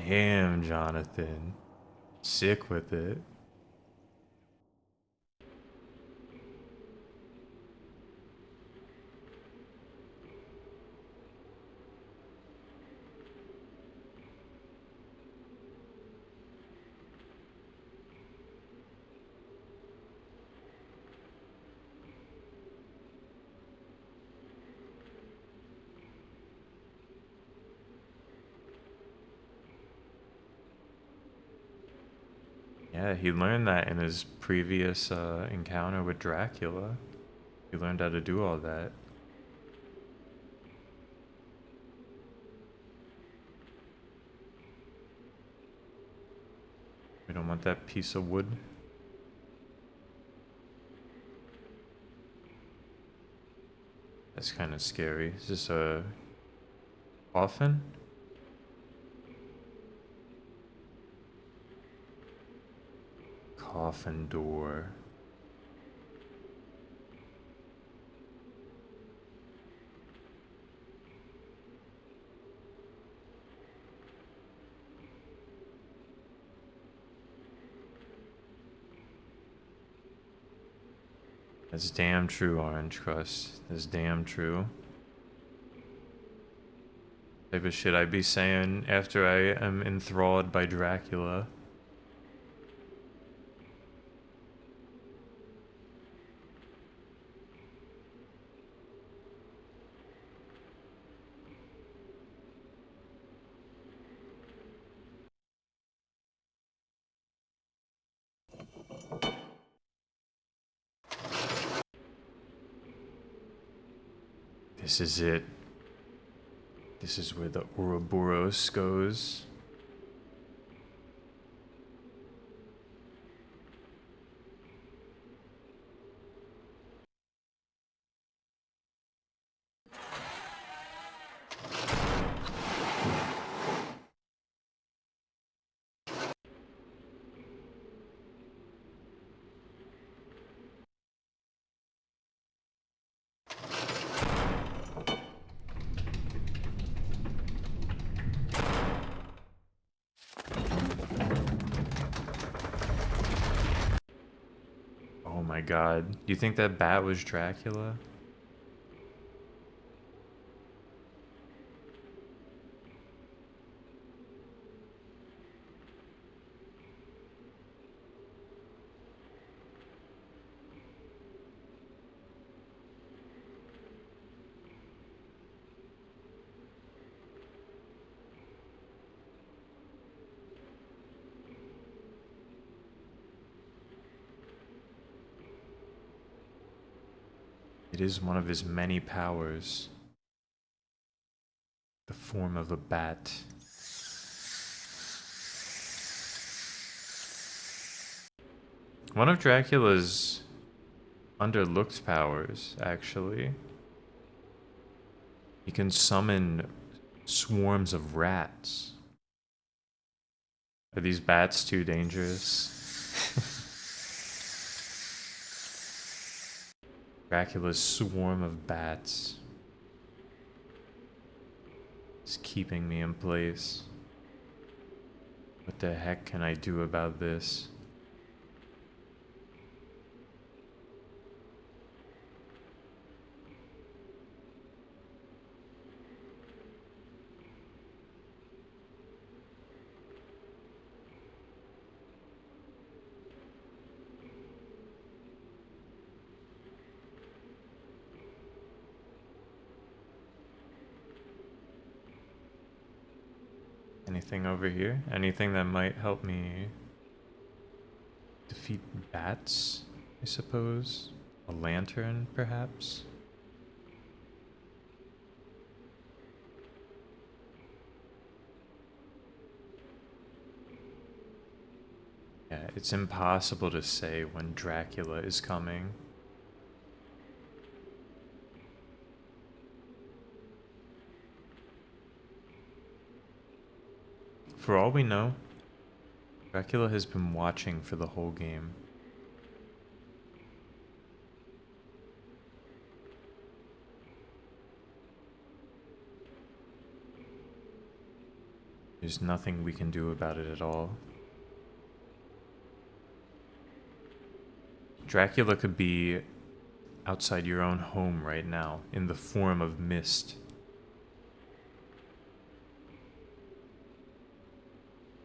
S1: Damn, Jonathan. Sick with it. Yeah, he learned that in his previous encounter with Dracula. He learned how to do all that. We don't want that piece of wood. That's kind of scary. Is this a coffin? Coffin door. That's damn true, Orange Crust. That's damn true. Type of shit I'd be saying after I am enthralled by Dracula. This is it. This is where the Ouroboros goes. my god. Do you think that bat was Dracula? It is one of his many powers. The form of a bat. One of Dracula's underlooked powers, actually. He can summon swarms of rats. Are these bats too dangerous? Dracula's swarm of bats is keeping me in place. What the heck can I do about this? Anything over here? Anything that might help me defeat bats, I suppose? A lantern, perhaps? Yeah, it's impossible to say when Dracula is coming. For all we know, Dracula has been watching for the whole game. There's nothing we can do about it at all. Dracula could be outside your own home right now, in the form of mist.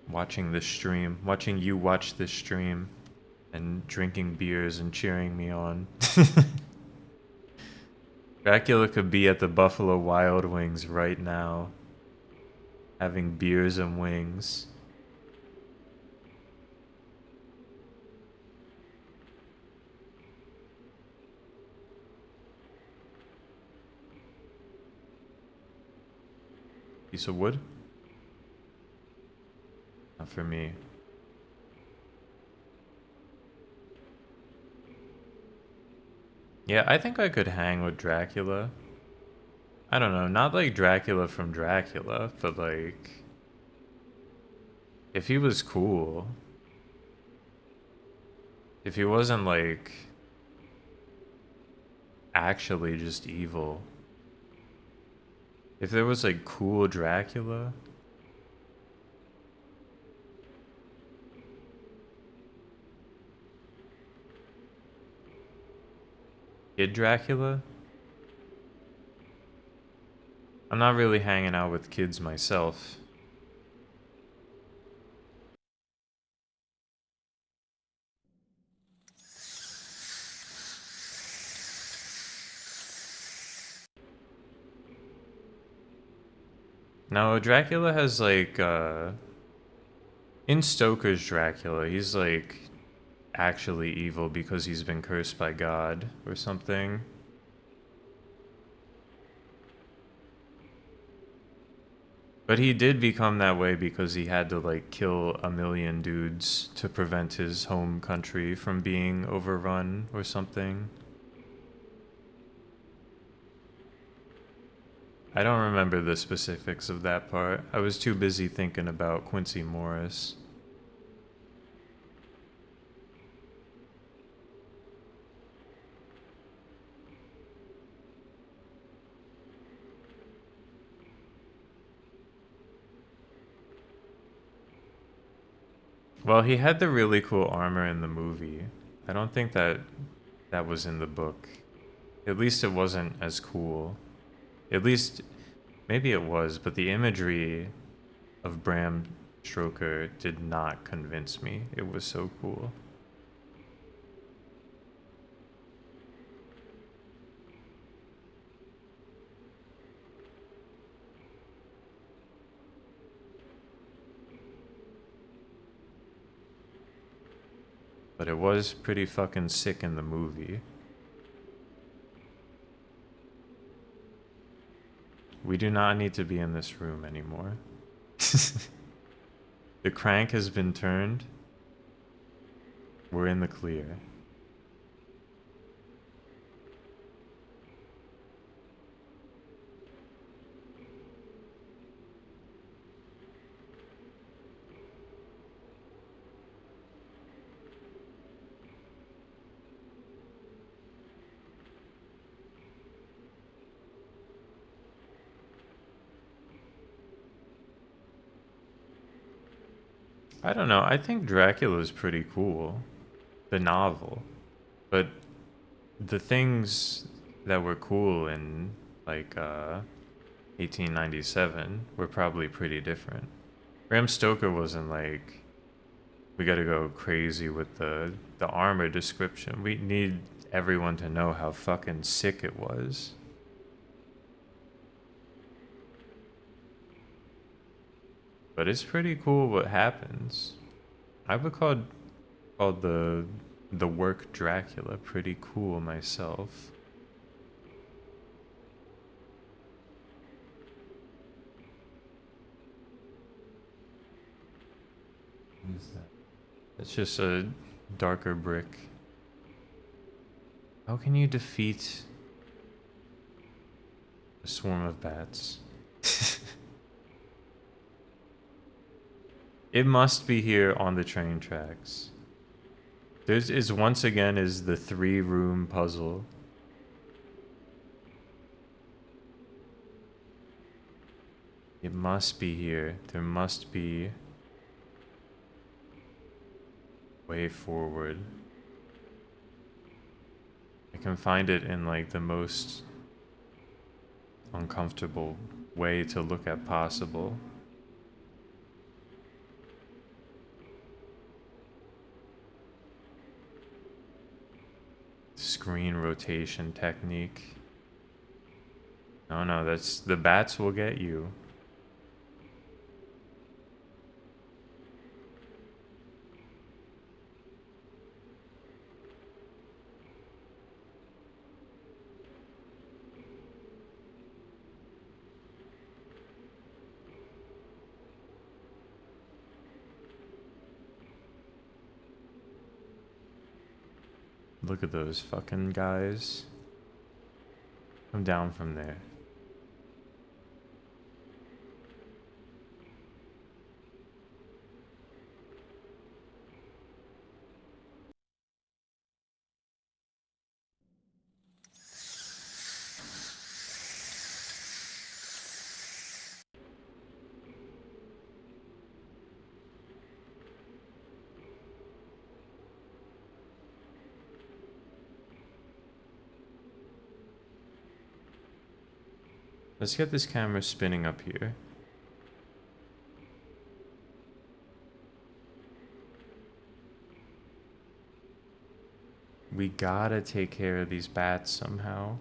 S1: Watching this stream, watching you watch this stream, and drinking beers and cheering me on. Dracula could be at the Buffalo Wild Wings right now, having beers and wings. Piece of wood? Not for me. Yeah, I think I could hang with Dracula. I don't know, not like Dracula from Dracula, but like... if he was cool. If he wasn't like... actually just evil. If there was like cool Dracula... Kid Dracula? I'm not really hanging out with kids myself. No, Dracula has like, in Stoker's Dracula, he's like actually evil because he's been cursed by God or something. But he did become that way because he had to like kill a million dudes to prevent his home country from being overrun or something. I don't remember the specifics of that part. I was too busy thinking about Quincy Morris. Well, he had the really cool armor in the movie. I don't think that that was in the book. At least it wasn't as cool. At least, maybe it was, but the imagery of Bram Stoker did not convince me. It was so cool. But it was pretty fucking sick in the movie. We do not need to be in this room anymore. The crank has been turned. We're in the clear. I don't know. I think Dracula's pretty cool. The novel. But the things that were cool in, like, 1897 were probably pretty different. Bram Stoker wasn't like, we gotta go crazy with the armor description. We need everyone to know how fucking sick it was. But it's pretty cool what happens. I would call the work Dracula pretty cool myself. What is that? It's just a darker brick. How can you defeat a swarm of bats? It must be here on the train tracks. There's is once again is the 3-room puzzle. It must be here. There must be way forward. I can find it in like the most uncomfortable way to look at possible. Screen rotation technique. No, that's the bats will get you. Look at those fucking guys. Come down from there. Let's get this camera spinning up here. We gotta take care of these bats somehow.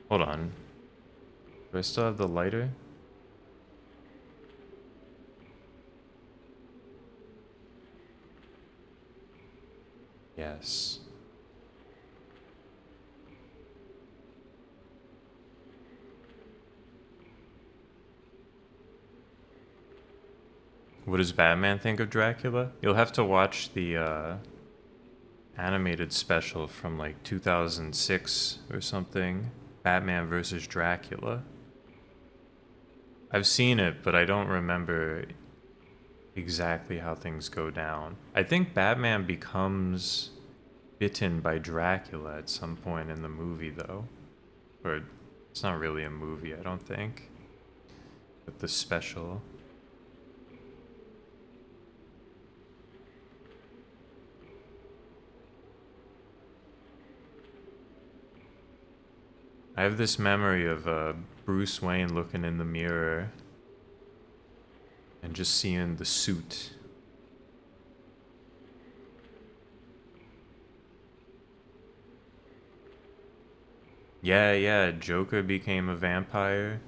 S1: Hold on. Do I still have the lighter? Yes. What does Batman think of Dracula? You'll have to watch the animated special from like 2006 or something. Batman versus Dracula. I've seen it, but I don't remember exactly how things go down. I think Batman becomes bitten by Dracula at some point in the movie, though. Or it's not really a movie, I don't think. But the special. I have this memory of Bruce Wayne looking in the mirror and just seeing the suit. Yeah, Joker became a vampire.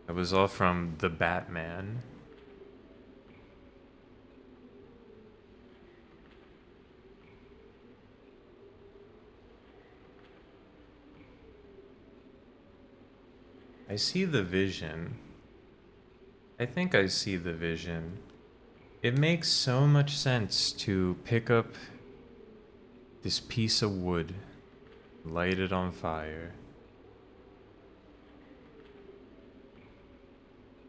S1: That was all from the Batman. I see the vision. I think I see the vision. It makes so much sense to pick up this piece of wood, light it on fire,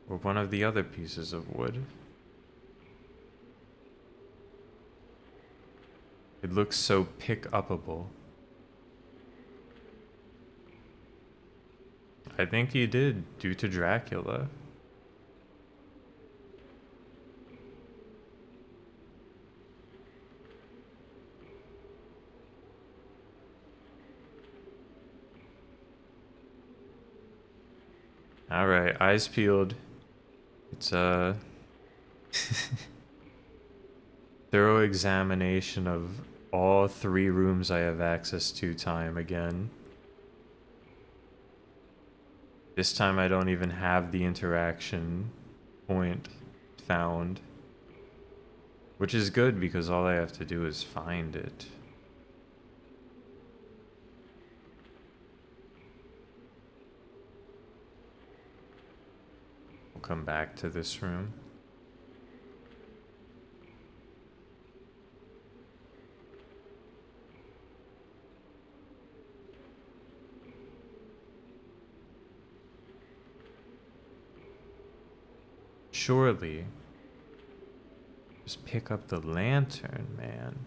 S1: or one of the other pieces of wood. It looks so pick-upable. I think he did, due to Dracula. Alright, eyes peeled. It's a thorough examination of all 3 rooms I have access to time again. This time I don't even have the interaction point found. Which is good because all I have to do is find it. We'll come back to this room. Surely. Just pick up the lantern, man.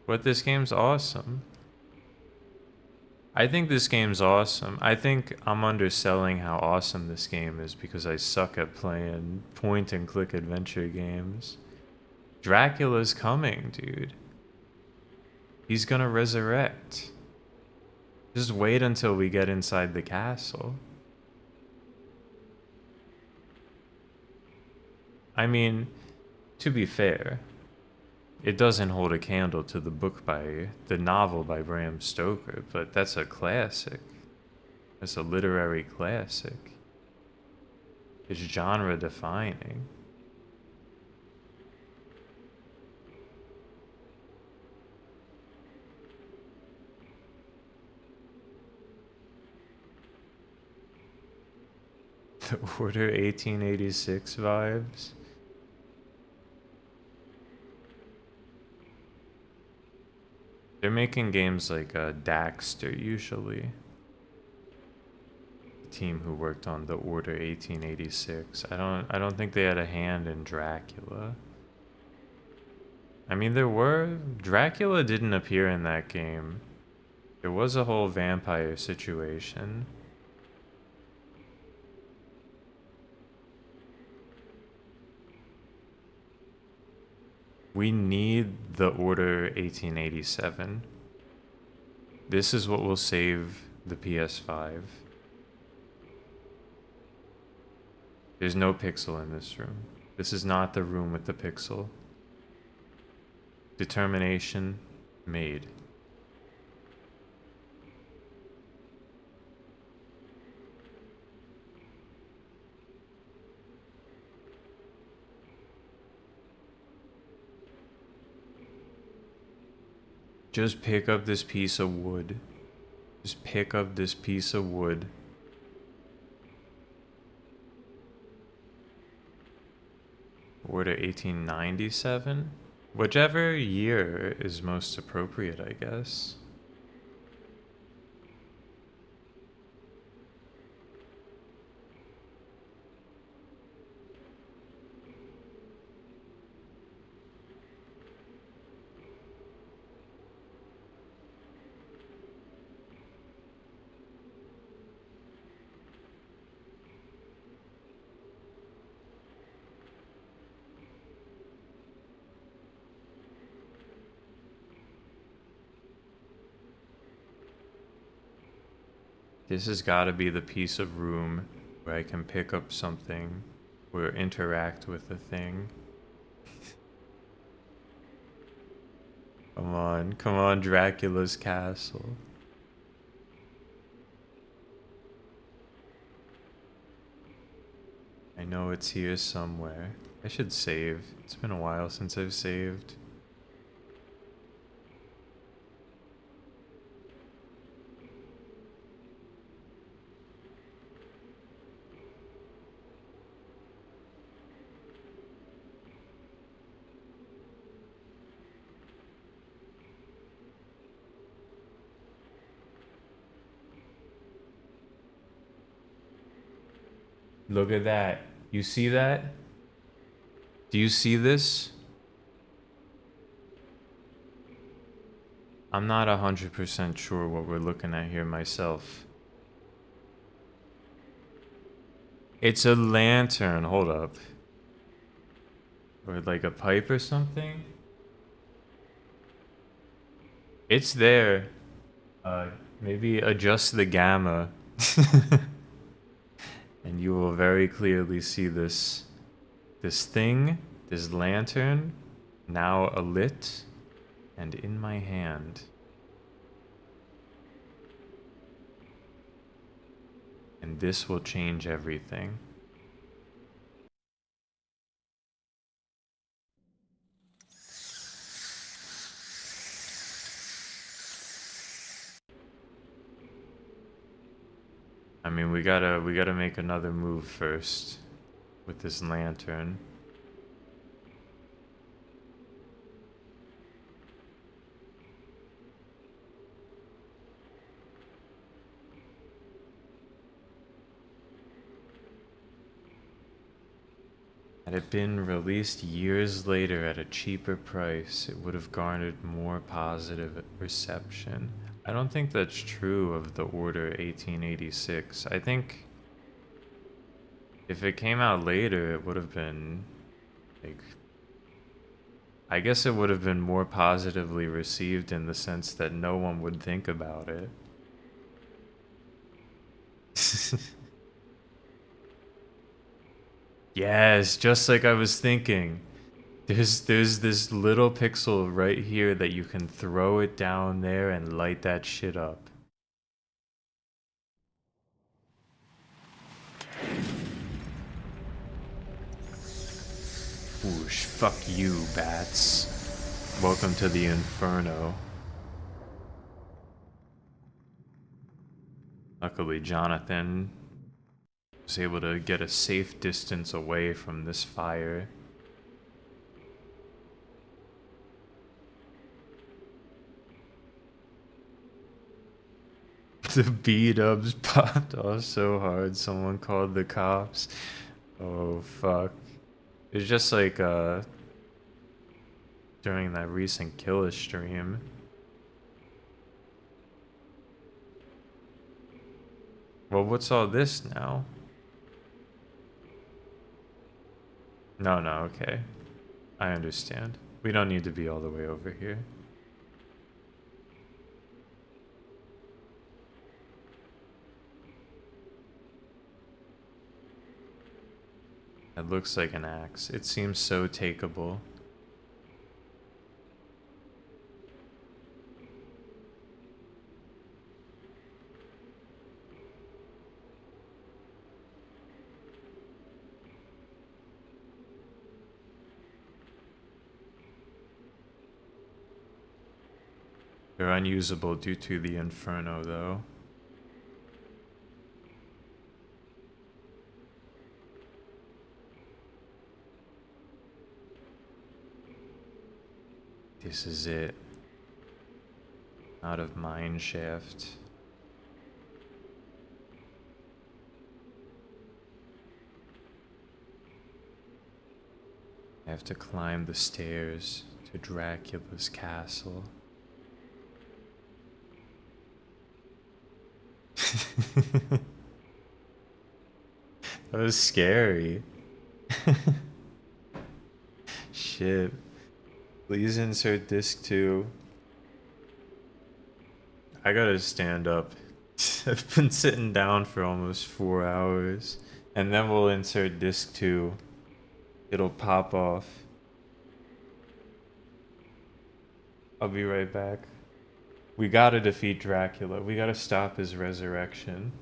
S1: But this game's awesome. I think this game's awesome. I think I'm underselling how awesome this game is because I suck at playing point and click adventure games. Dracula's coming, dude. He's gonna resurrect. Just wait until we get inside the castle. I mean, to be fair, it doesn't hold a candle to the novel by Bram Stoker, but that's a classic. That's a literary classic. It's genre defining. The Order 1886 vibes. They're making games like Daxter usually. The team who worked on The Order 1886. I don't think they had a hand in Dracula. I mean, Dracula didn't appear in that game. There was a whole vampire situation. We need the Order 1887. This is what will save the PS5. There's no pixel in this room. This is not the room with the pixel. Determination made. Just pick up this piece of wood. Just pick up this piece of wood. Order 1897? Whichever year is most appropriate, I guess. This has got to be the piece of room where I can pick up something or interact with a thing. Come on, Dracula's castle. I know it's here somewhere. I should save. It's been a while since I've saved. Look at that. You see that? Do you see this? I'm not 100% sure what we're looking at here myself. It's a lantern. Hold up. Or like a pipe or something? It's there. Maybe adjust the gamma. And you will very clearly see this thing, this lantern, now alit and in my hand. And this will change everything. I mean, we gotta make another move first with this lantern. Had it been released years later at a cheaper price, it would have garnered more positive reception. I don't think that's true of the Order 1886. I think if it came out later, it would have been, like, I guess it would have been more positively received in the sense that no one would think about it. Yes, just like I was thinking. There's this little pixel right here that you can throw it down there and light that shit up. Whoosh, fuck you, bats. Welcome to the Inferno. Luckily, Jonathan was able to get a safe distance away from this fire. The B-dubs popped off so hard someone called the cops. Oh fuck. It's just like during that recent Killer stream. Well, what's all this now? No, okay. I understand. We don't need to be all the way over here. It looks like an axe. It seems so takeable. They're unusable due to the Inferno, though. This is it. Out of mine shaft. I have to climb the stairs to Dracula's castle. That was scary. Shit. Please insert disc 2. I gotta stand up. I've been sitting down for almost 4 hours. And then we'll insert disc 2. It'll pop off. I'll be right back. We gotta defeat Dracula. We gotta stop his resurrection.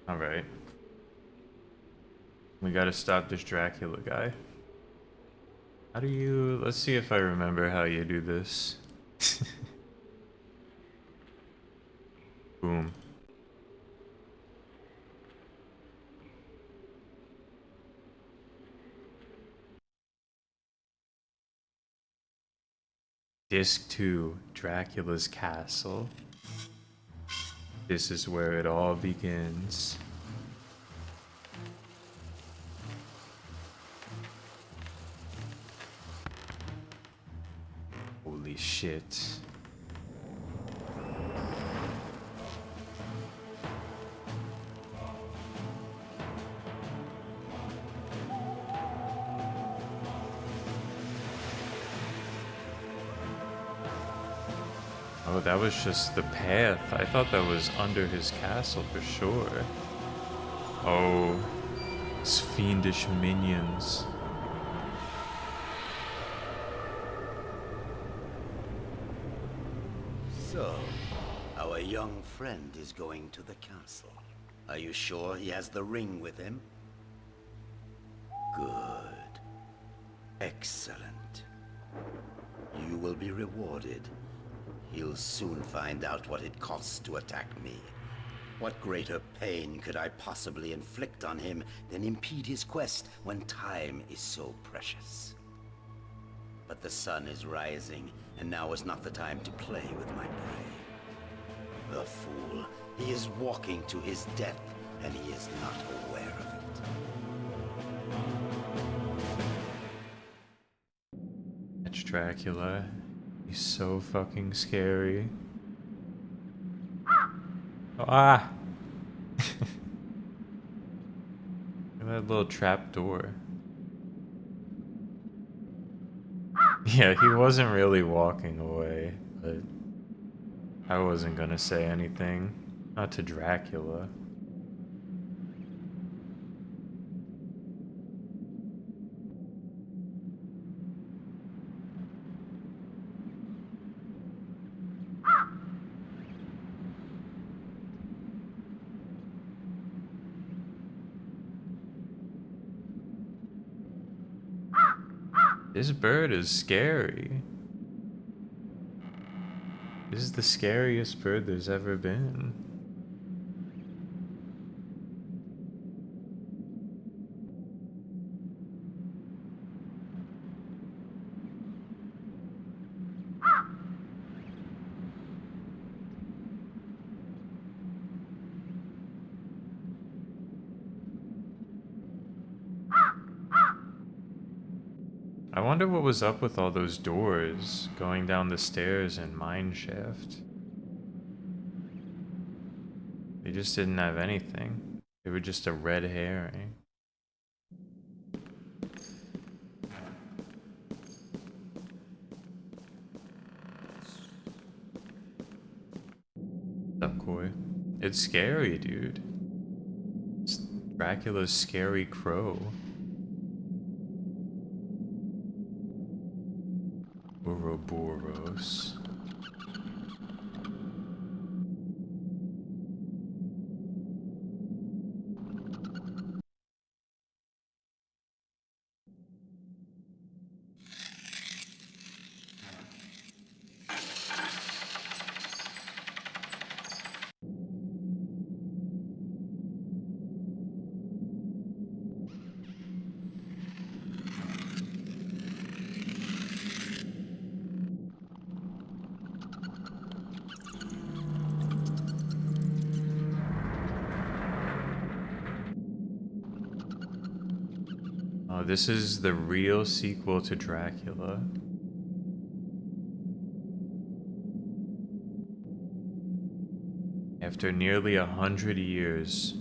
S1: Alright. We gotta stop this Dracula guy. How do you... Let's see if I remember how you do this. Boom. Disc 2, Dracula's Castle. This is where it all begins. Holy shit. Oh, that was just the path. I thought that was under his castle for sure. Oh, his fiendish minions.
S6: So, our young friend is going to the castle. Are you sure he has the ring with him? Good. Excellent. You will be rewarded. He'll soon find out what it costs to attack me. What greater pain could I possibly inflict on him than impede his quest when time is so precious? But the sun is rising, and now is not the time to play with my prey. The fool. He is walking to his death, and he is not aware of it.
S1: That's Dracula. He's so fucking scary. Oh, ah! Look at that little trap door. Yeah, he wasn't really walking away, but I wasn't gonna say anything. Not to Dracula. This bird is scary. This is the scariest bird there's ever been. I wonder what was up with all those doors going down the stairs in Mineshaft. They just didn't have anything. They were just a red herring. What's up, Koi? It's scary, dude. It's Dracula's scary crow. Ouroboros. Oh, this is the real sequel to Dracula. After nearly 100 years,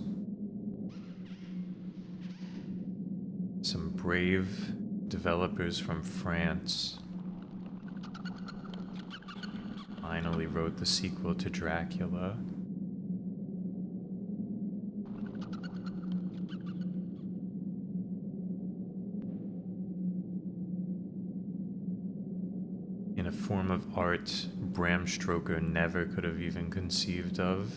S1: some brave developers from France finally wrote the sequel to Dracula. In a form of art Bram Stoker never could have even conceived of.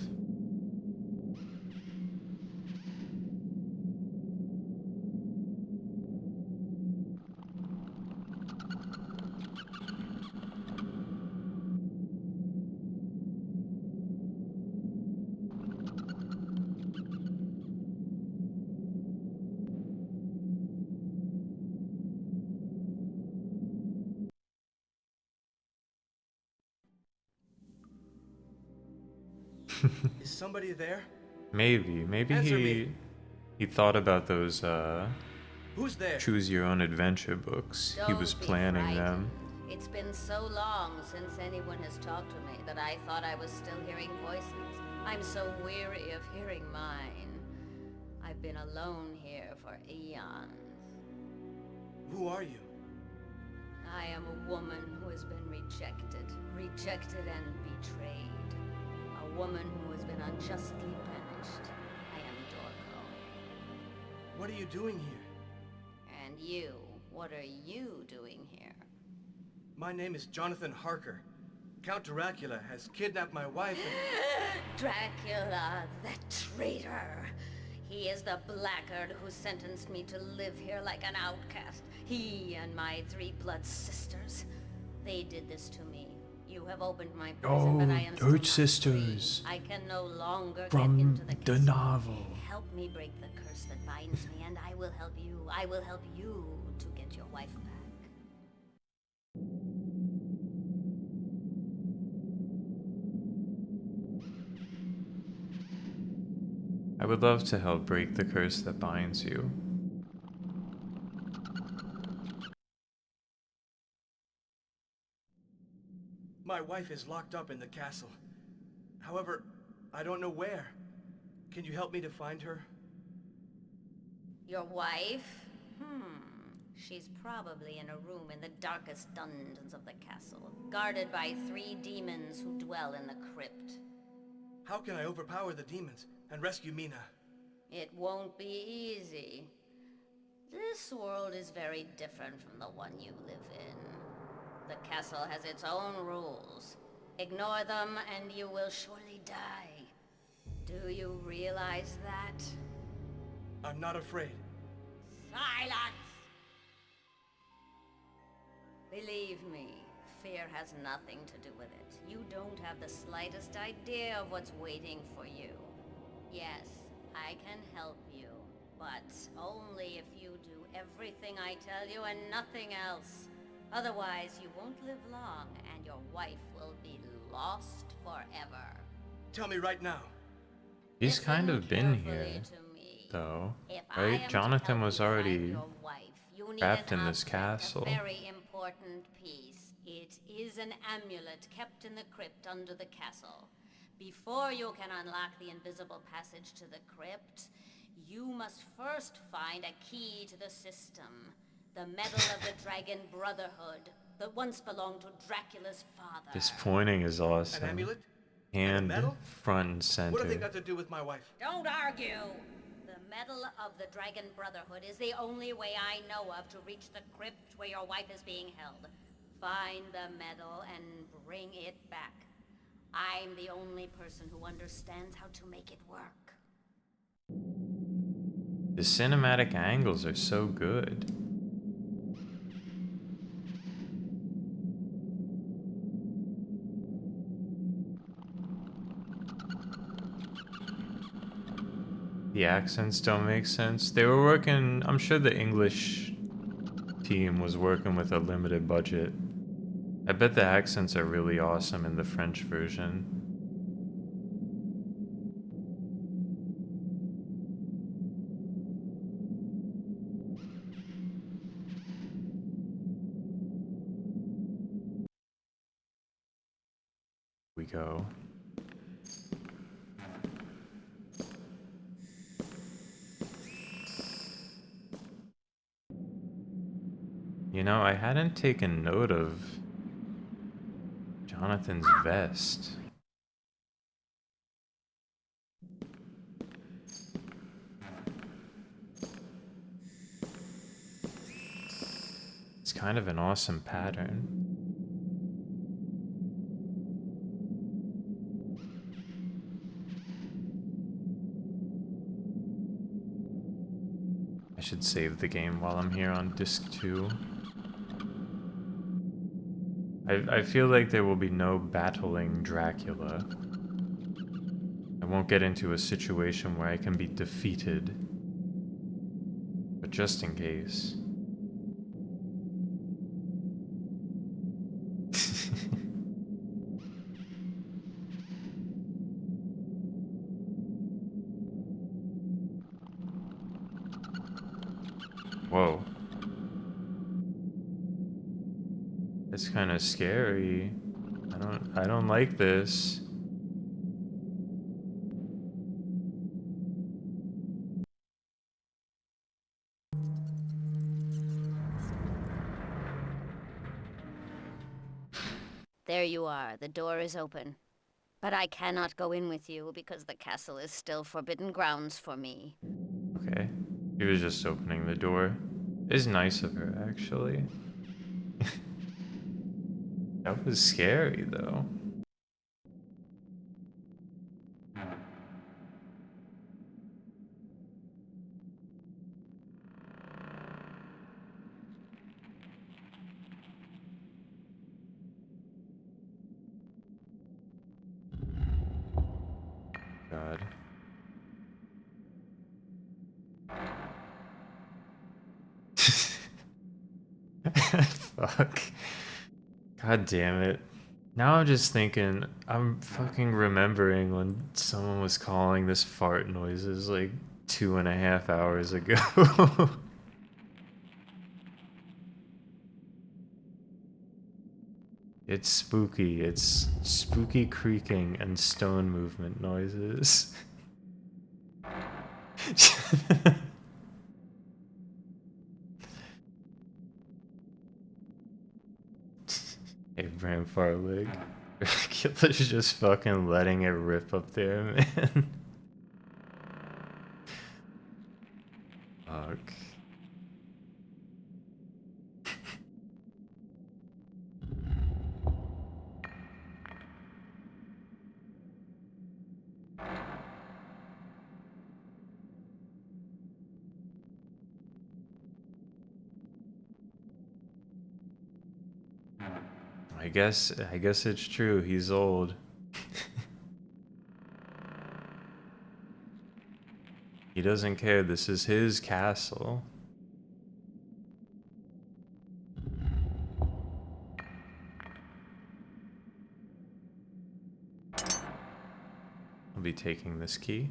S2: Is somebody there?
S1: Maybe
S2: Answer me.
S1: he thought about those
S2: Who's there?
S1: choose your own adventure books. He was
S7: Don't be
S1: planning them.
S7: frightened. It's been so long since anyone has talked to me that I thought I was still hearing voices. I'm so weary of hearing mine. I've been alone here for eons.
S2: Who are you?
S7: I am a woman who has been rejected and betrayed. A woman who has been unjustly banished. I am Dorco.
S2: What are you doing here?
S7: And you, what are you doing here?
S2: My name is Jonathan Harker. Count Dracula has kidnapped my wife and...
S7: Dracula, the traitor. He is the blackguard who sentenced me to live here like an outcast. He and my 3 blood sisters. They did this to me. You have opened my prison, but I am still
S1: Third
S7: not
S1: Sisters.
S7: free. I can no longer
S1: From
S7: get into the
S1: the
S7: castle.
S1: novel.
S7: Help me break the curse that binds me, and I will help you. I will help you to get your wife back.
S1: I would love to help break the curse that binds you.
S2: My wife is locked up in the castle. However, I don't know where. Can you help me to find her?
S7: Your wife? She's probably in a room in the darkest dungeons of the castle, guarded by 3 demons who dwell in the crypt.
S2: How can I overpower the demons and rescue Mina?
S7: It won't be easy. This world is very different from the one you live in. The castle has its own rules. Ignore them and you will surely die. Do you realize that?
S2: I'm not afraid.
S7: Silence! Believe me, fear has nothing to do with it. You don't have the slightest idea of what's waiting for you. Yes, I can help you, but only if you do everything I tell you and nothing else. Otherwise, you won't live long, and your wife will be lost forever.
S2: Tell me right now.
S1: He's
S7: Listen
S1: kind of been
S7: carefully
S1: here,
S7: to me.
S1: though,
S7: If I
S1: right?
S7: am to
S1: Jonathan
S7: help
S1: was
S7: you find
S1: already
S7: your wife, you need
S1: trapped
S7: an
S1: in this
S7: object,
S1: castle.
S7: a very important piece. It is an amulet kept in the crypt under the castle. Before you can unlock the invisible passage to the crypt, you must first find a key to the system. The Medal of the Dragon Brotherhood that once belonged to Dracula's father.
S1: This pointing is
S2: An
S1: awesome.
S2: amulet? And a
S1: And
S2: medal?
S1: front and center.
S2: What have they got to do with my wife?
S7: Don't argue! The Medal of the Dragon Brotherhood is the only way I know of to reach the crypt where your wife is being held. Find the medal and bring it back. I'm the only person who understands how to make it work.
S1: The cinematic angles are so good. The accents don't make sense. They were working, I'm sure the English team was working with a limited budget. I bet the accents are really awesome in the French version. We go. You know, I hadn't taken note of Jonathan's vest. It's kind of an awesome pattern. I should save the game while I'm here on disc 2. I feel like there will be no battling Dracula. I won't get into a situation where I can be defeated. But just in case. Whoa. It's kind of scary. I don't like this.
S7: There you are. The door is open. But I cannot go in with you because the castle is still forbidden grounds for me.
S1: Okay. He was just opening the door. It's nice of her, actually. That was scary, though. God. Fuck. God damn it. Now I'm just thinking, I'm fucking remembering when someone was calling this fart noises like 2.5 hours ago. It's spooky. It's spooky creaking and stone movement noises. Abraham Farlig. Dracula's just fucking letting it rip up there, man. Fuck. I guess it's true. He's old. He doesn't care. This is his castle. I'll be taking this key.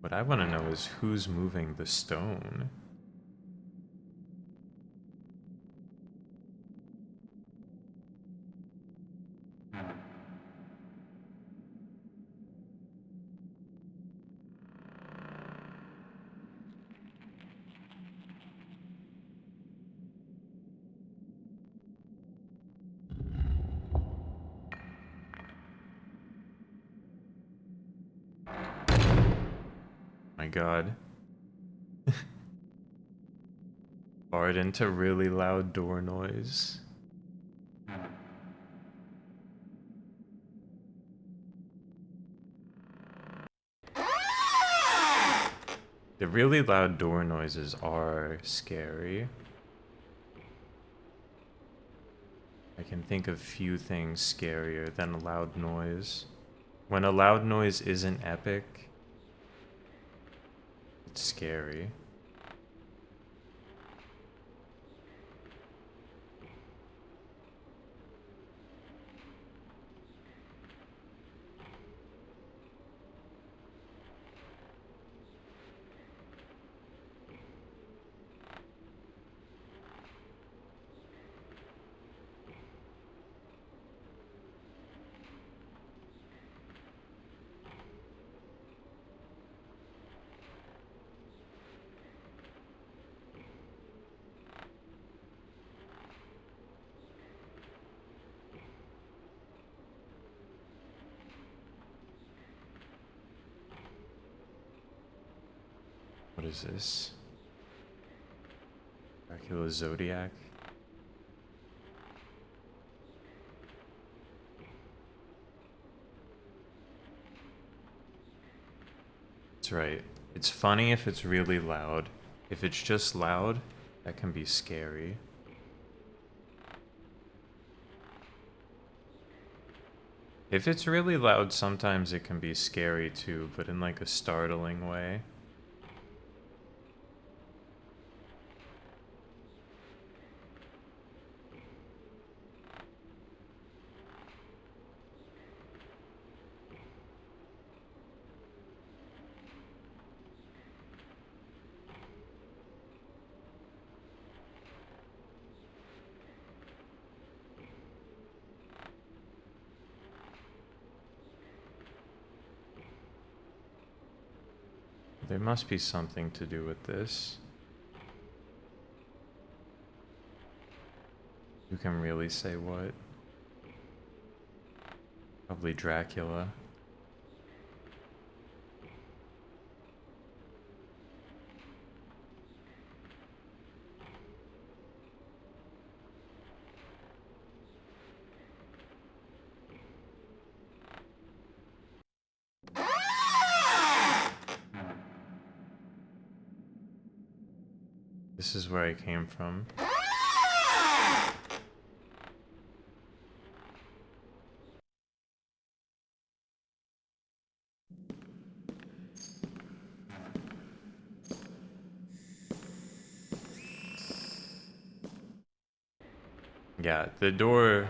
S1: What I want to know is who's moving the stone. My god. Barred into really loud door noise. The really loud door noises are scary. I can think of few things scarier than a loud noise. When a loud noise isn't epic, it's scary. What is this? Dracula Zodiac? That's right. It's funny if it's really loud. If it's just loud, that can be scary. If it's really loud, sometimes it can be scary too, but in like a startling way. There must be something to do with this. Who can really say what? Probably Dracula. This is where I came from. Yeah, the door...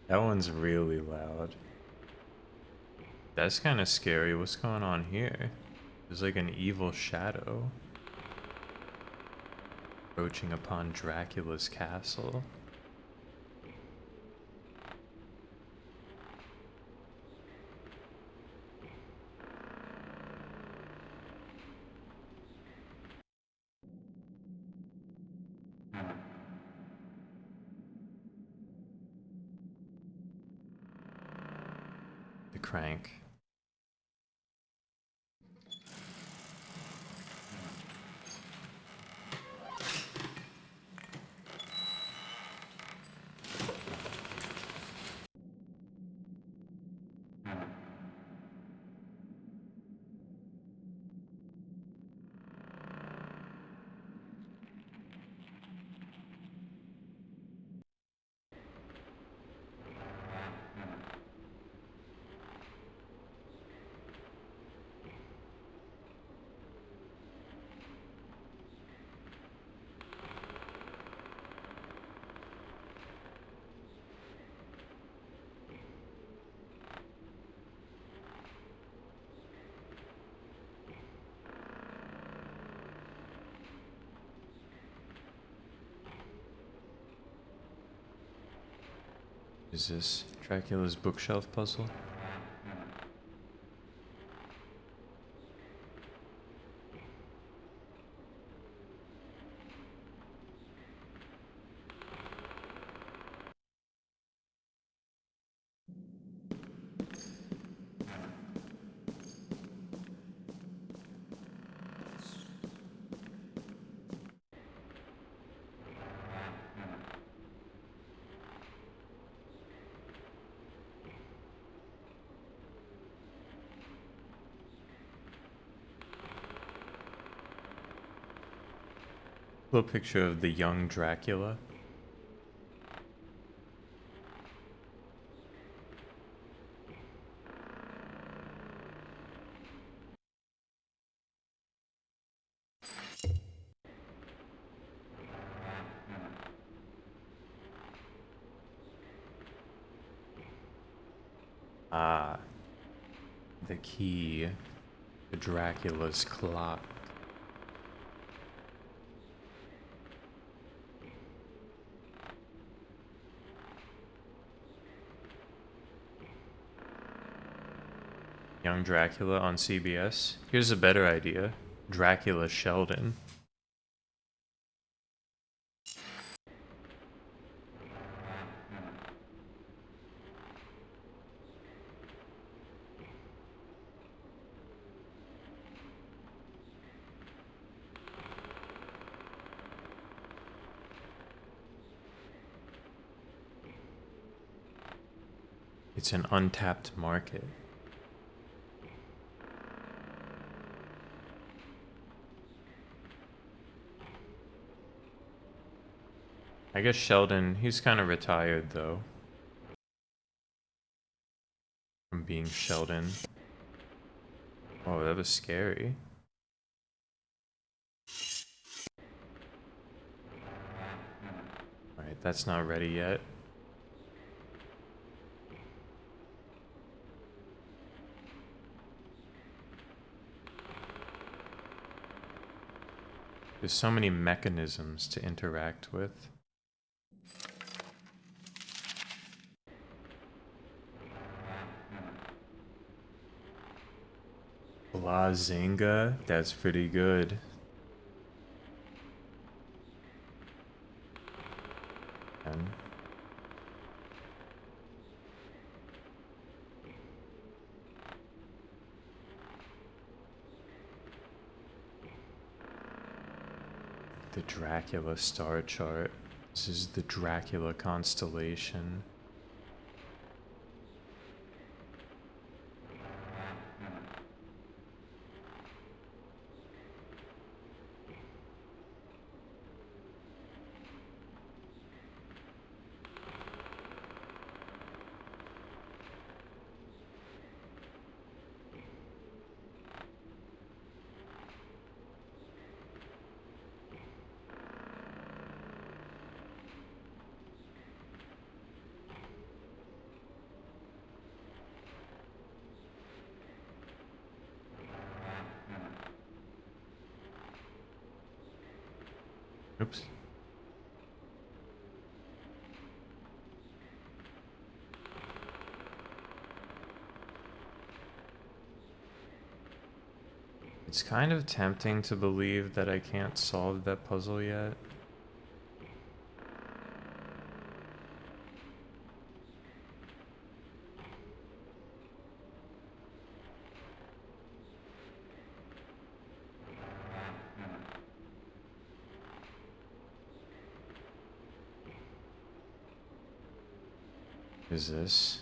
S1: That one's really loud. That's kind of scary. What's going on here? There's like an evil shadow approaching upon Dracula's castle. The crank. Is this Dracula's bookshelf puzzle? Little picture of the young Dracula. Ah, the key to Dracula's clock. Young Dracula on CBS. Here's a better idea. Dracula Sheldon. It's an untapped market. I guess Sheldon, he's kind of retired though. From being Sheldon. Oh, that was scary. Alright, that's not ready yet. There's so many mechanisms to interact with. Blazinga, that's pretty good. And the Dracula star chart. This is the Dracula constellation. Oops. It's kind of tempting to believe that I can't solve that puzzle yet. Is this?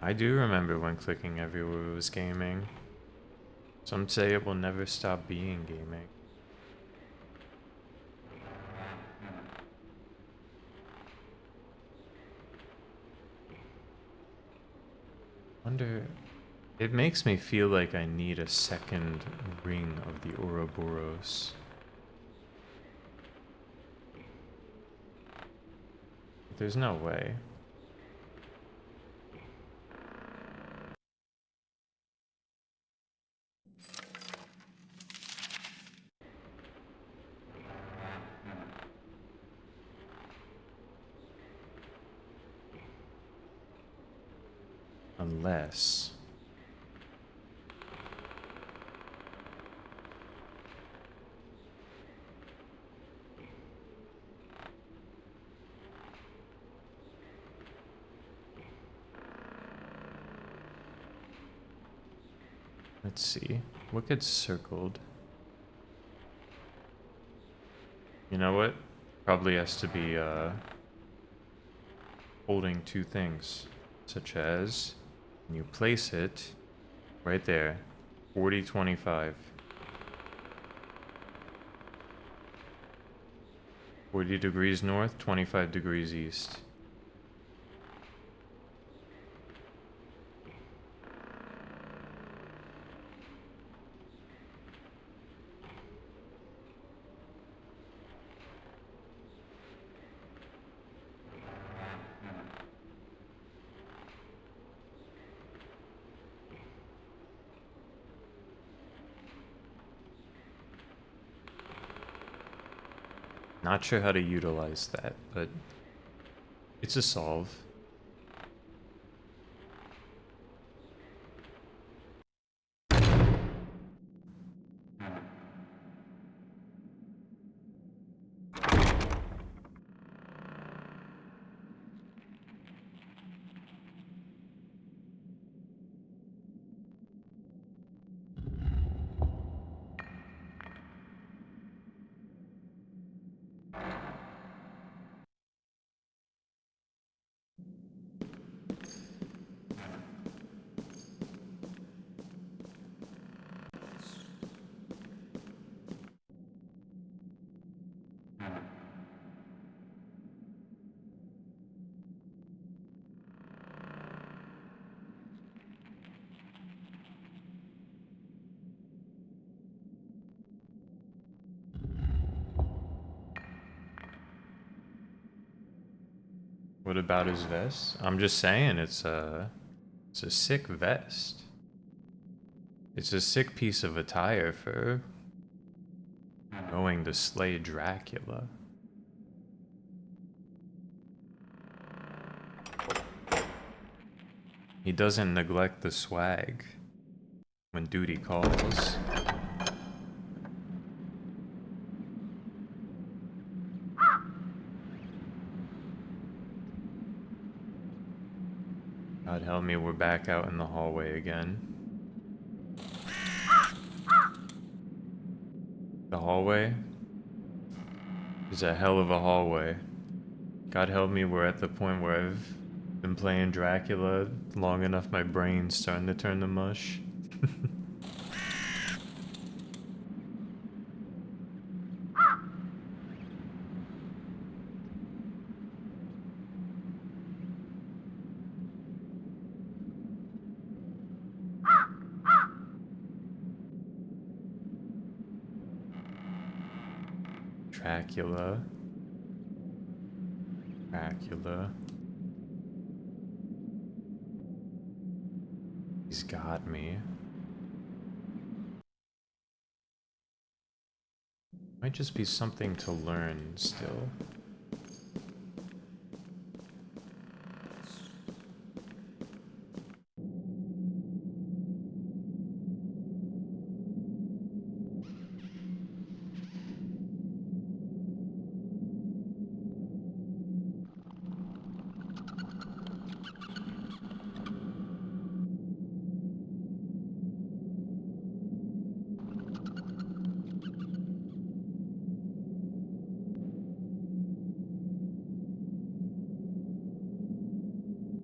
S1: I do remember when clicking everywhere was gaming. Some say it will never stop being gaming. Wonder... It makes me feel like I need a second ring of the Ouroboros. There's no way. Unless... Let's see. What gets circled? You know what? Probably has to be, holding two things. Such as... When you place it... Right there. 40-25. 40 degrees north, 25 degrees east. Not sure how to utilize that, but it's a solve. What about his vest? I'm just saying it's a sick vest. It's a sick piece of attire for going to slay Dracula. He doesn't neglect the swag when duty calls. God help me, we're back out in the hallway again. The hallway is a hell of a hallway. God help me, we're at the point where I've been playing Dracula long enough, my brain's starting to turn to mush. Dracula. Dracula. He's got me. Might just be something to learn still.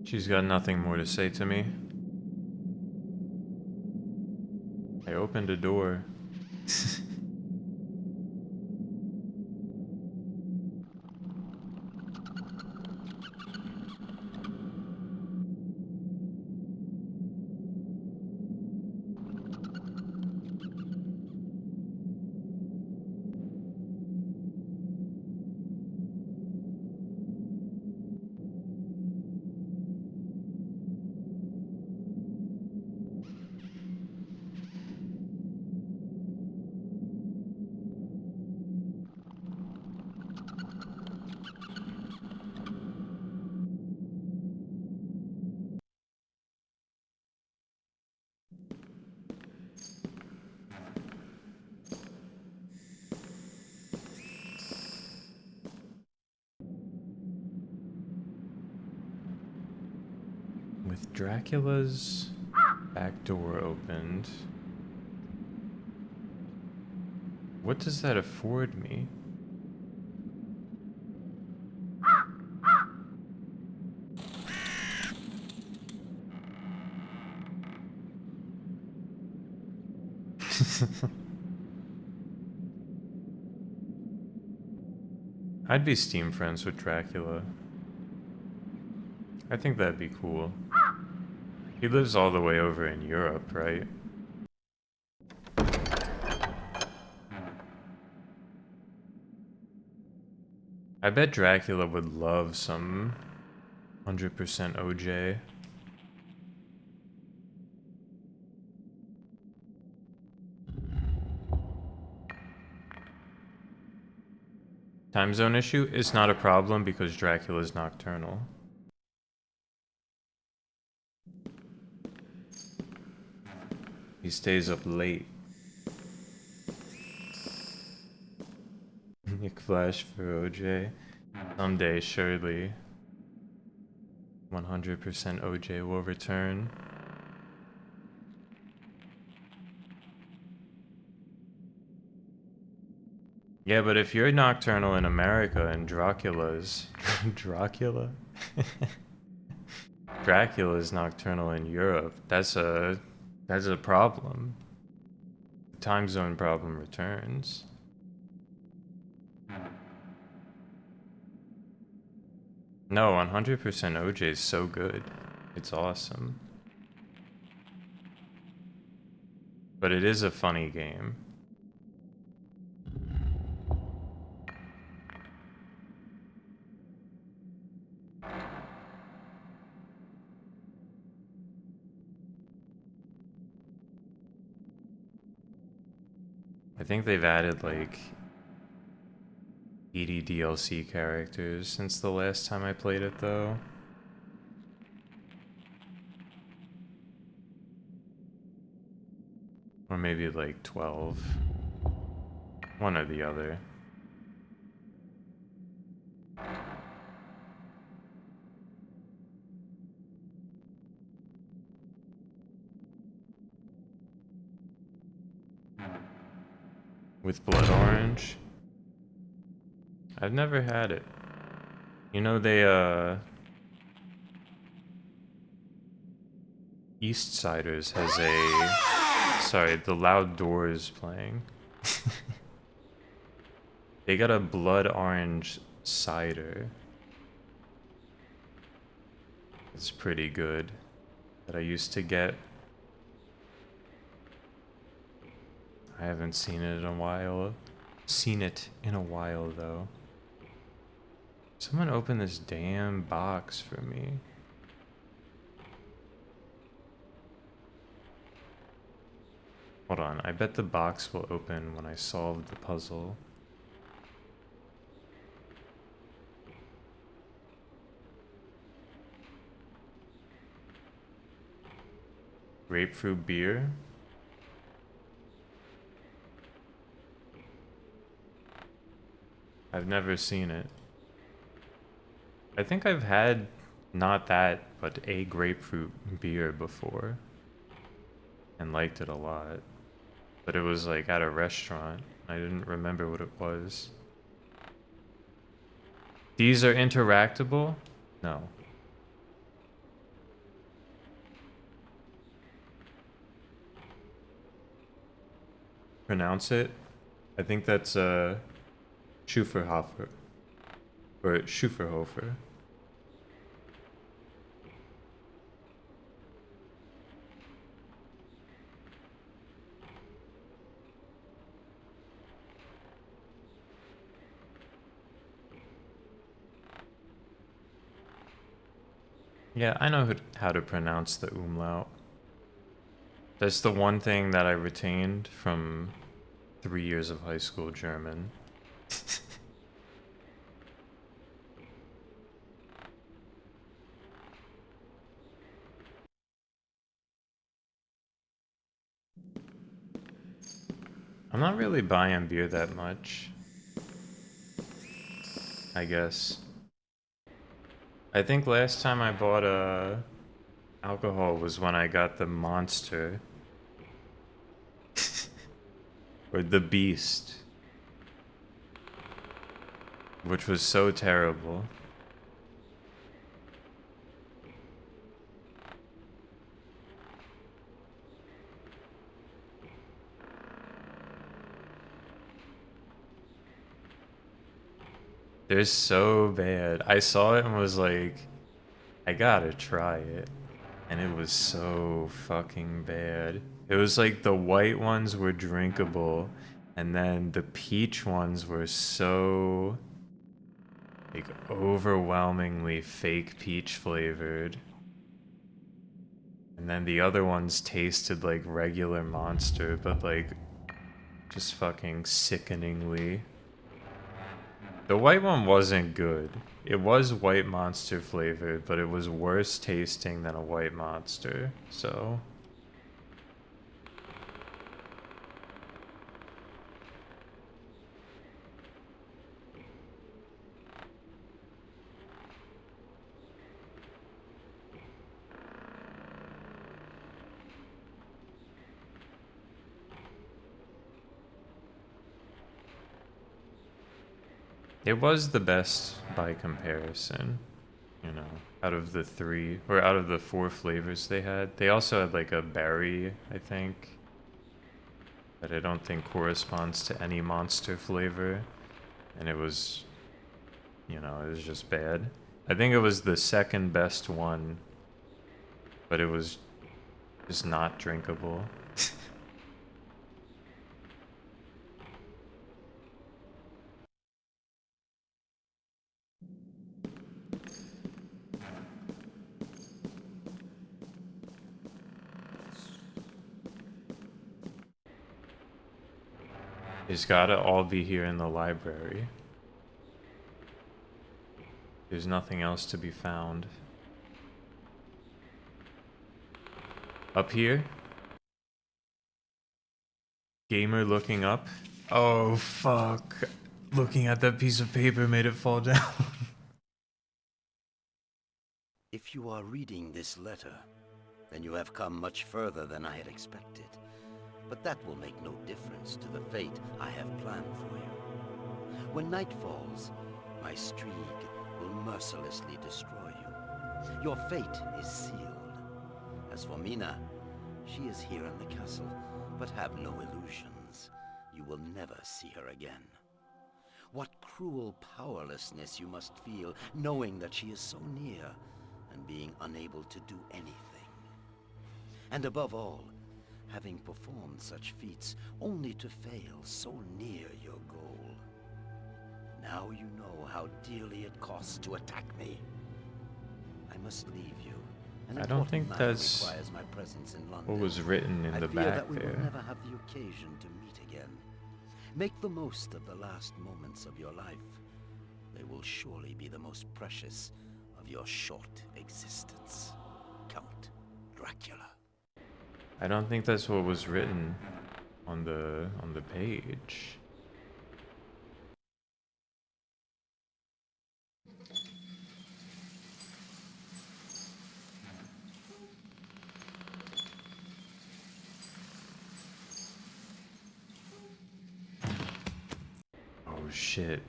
S1: She's got nothing more to say to me. I opened a door. With Dracula's back door opened, what does that afford me? I'd be Steam friends with Dracula. I think that'd be cool. He lives all the way over in Europe, right? I bet Dracula would love some 100% OJ. Time zone issue is not a problem because Dracula's nocturnal. He stays up late. Nick Flash for OJ. Someday, surely. 100% OJ will return. Yeah, but if you're nocturnal in America and Dracula's... Dracula? Dracula's nocturnal in Europe, that's a problem. The time zone problem returns. No, 100% OJ is so good. It's awesome. But it is a funny game. I think they've added like 80 DLC characters since the last time I played it though. Or maybe like 12. One or the other. With Blood Orange? I've never had it. You know, they, Eastsiders has a... Sorry, the loud door is playing. They got a Blood Orange cider. It's pretty good. That I used to get. I haven't seen it in a while. Seen it in a while, though. Someone open this damn box for me. Hold on, I bet the box will open when I solve the puzzle. Grapefruit beer? I've never seen it. I think I've had not that, but a grapefruit beer before. And liked it a lot. But it was like at a restaurant. I didn't remember what it was. These are interactable? No. Pronounce it? I think that's Schufferhofer. Or Schufferhofer. Yeah, I know how to pronounce the umlaut. That's the one thing that I retained from 3 years of high school German. I'm not really buying beer that much, I guess. I think last time I bought alcohol was when I got the Monster. Or the Beast. Which was so terrible. They're so bad. I saw it and was like, I gotta try it. And it was so fucking bad. It was like the white ones were drinkable, and then the peach ones were so like overwhelmingly fake peach flavored. And then the other ones tasted like regular Monster, but like just fucking sickeningly. The white one wasn't good. It was white Monster flavored, but it was worse tasting than a white Monster, so... It was the best by comparison, you know, out of the three, or out of the four flavors they had. They also had like a berry, I think, that I don't think corresponds to any Monster flavor. And it was, you know, it was just bad. I think it was the second best one, but it was just not drinkable. It's gotta all be here in the library. There's nothing else to be found. Up here? Gamer looking up? Oh, fuck. Looking at that piece of paper made it fall down.
S6: If you are reading this letter, then you have come much further than I had expected. But that will make no difference to the fate I have planned for you. When night falls, my Strieg will mercilessly destroy you. Your fate is sealed. As for Mina, she is here in the castle, but have no illusions. You will never see her again. What cruel powerlessness you must feel, knowing that she is so near, and being unable to do anything. And above all, having performed such feats only to fail so near your goal. Now you know how dearly it costs to attack me. I must leave you. An
S1: I don't
S6: important
S1: think
S6: matter
S1: that's
S6: requires my presence in London.
S1: what was written in
S6: I
S1: the
S6: fear
S1: back
S6: that we will
S1: there.
S6: never have the occasion to meet again. Make the most of the last moments of your life. They will surely be the most precious of your short existence. Count Dracula.
S1: I don't think that's what was written on the page. Oh shit.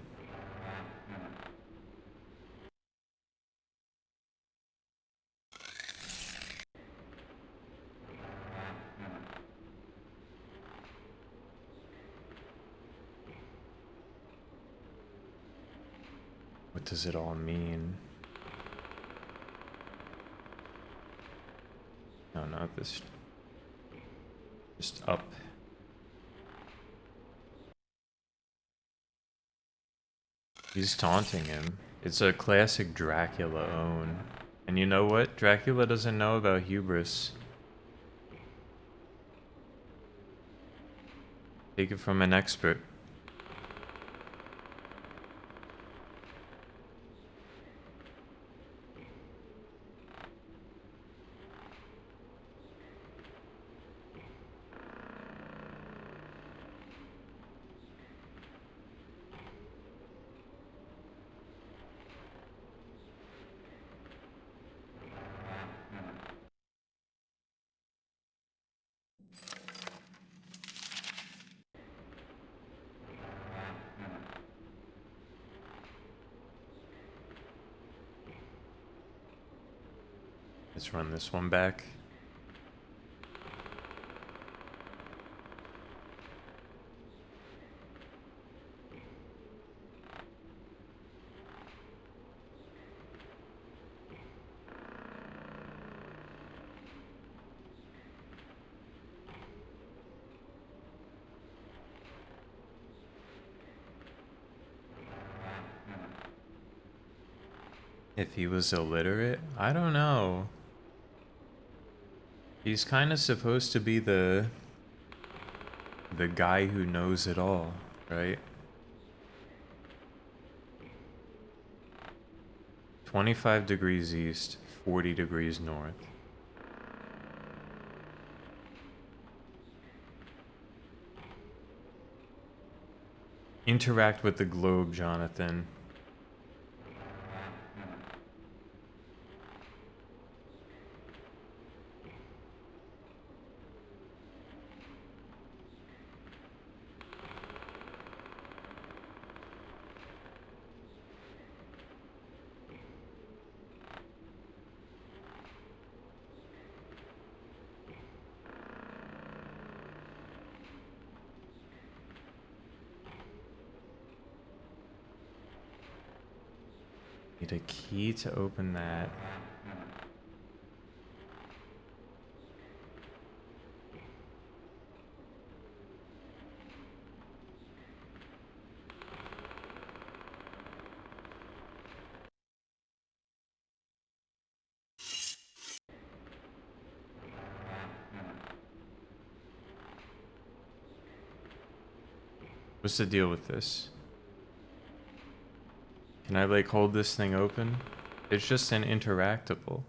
S1: What does it all mean? No, not this. Just up. He's taunting him. It's a classic Dracula own. And you know what? Dracula doesn't know about hubris. Take it from an expert. Let's run this one back. If he was illiterate, I don't know. He's kind of supposed to be the guy who knows it all, right? 25 degrees east, 40 degrees north. Interact with the globe, Jonathan. Need a key to open that. What's the deal with this? Can I like hold this thing open? It's just an interactable.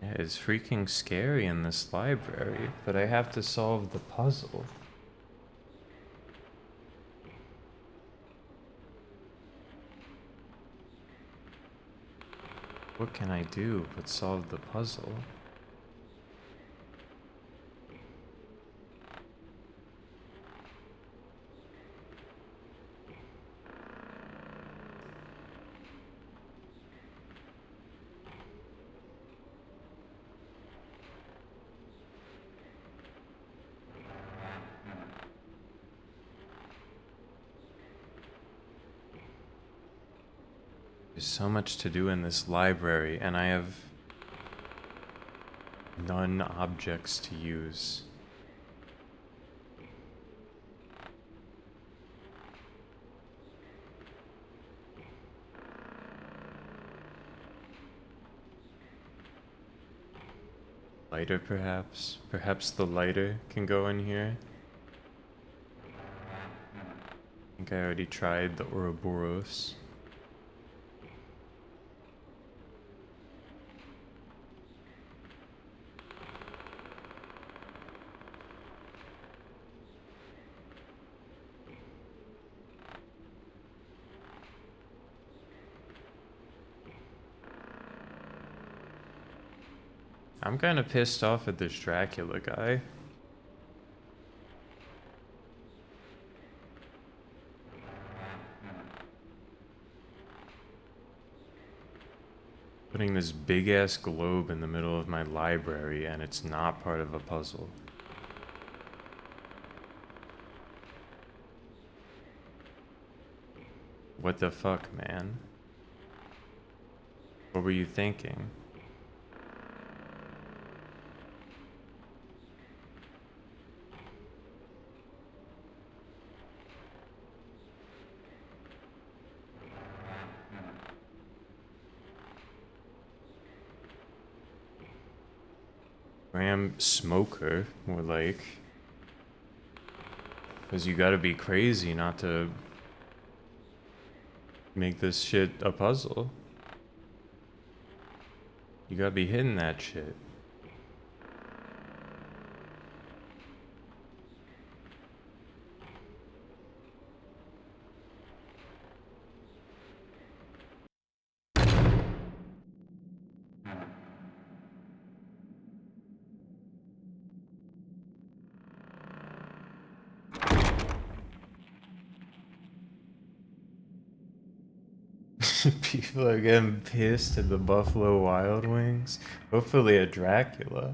S1: Yeah, it's freaking scary in this library, but I have to solve the puzzle. What can I do but solve the puzzle? There's so much to do in this library, and I have none objects to use. Lighter, perhaps? Perhaps the lighter can go in here? I think I already tried the Ouroboros. I'm kind of pissed off at this Dracula guy. Putting this big ass globe in the middle of my library and it's not part of a puzzle. What the fuck, man? What were you thinking? Bram smoker, more like. Because you gotta be crazy not to make this shit a puzzle. You gotta be hitting that shit. People are getting pissed at the Buffalo Wild Wings. Hopefully at Dracula.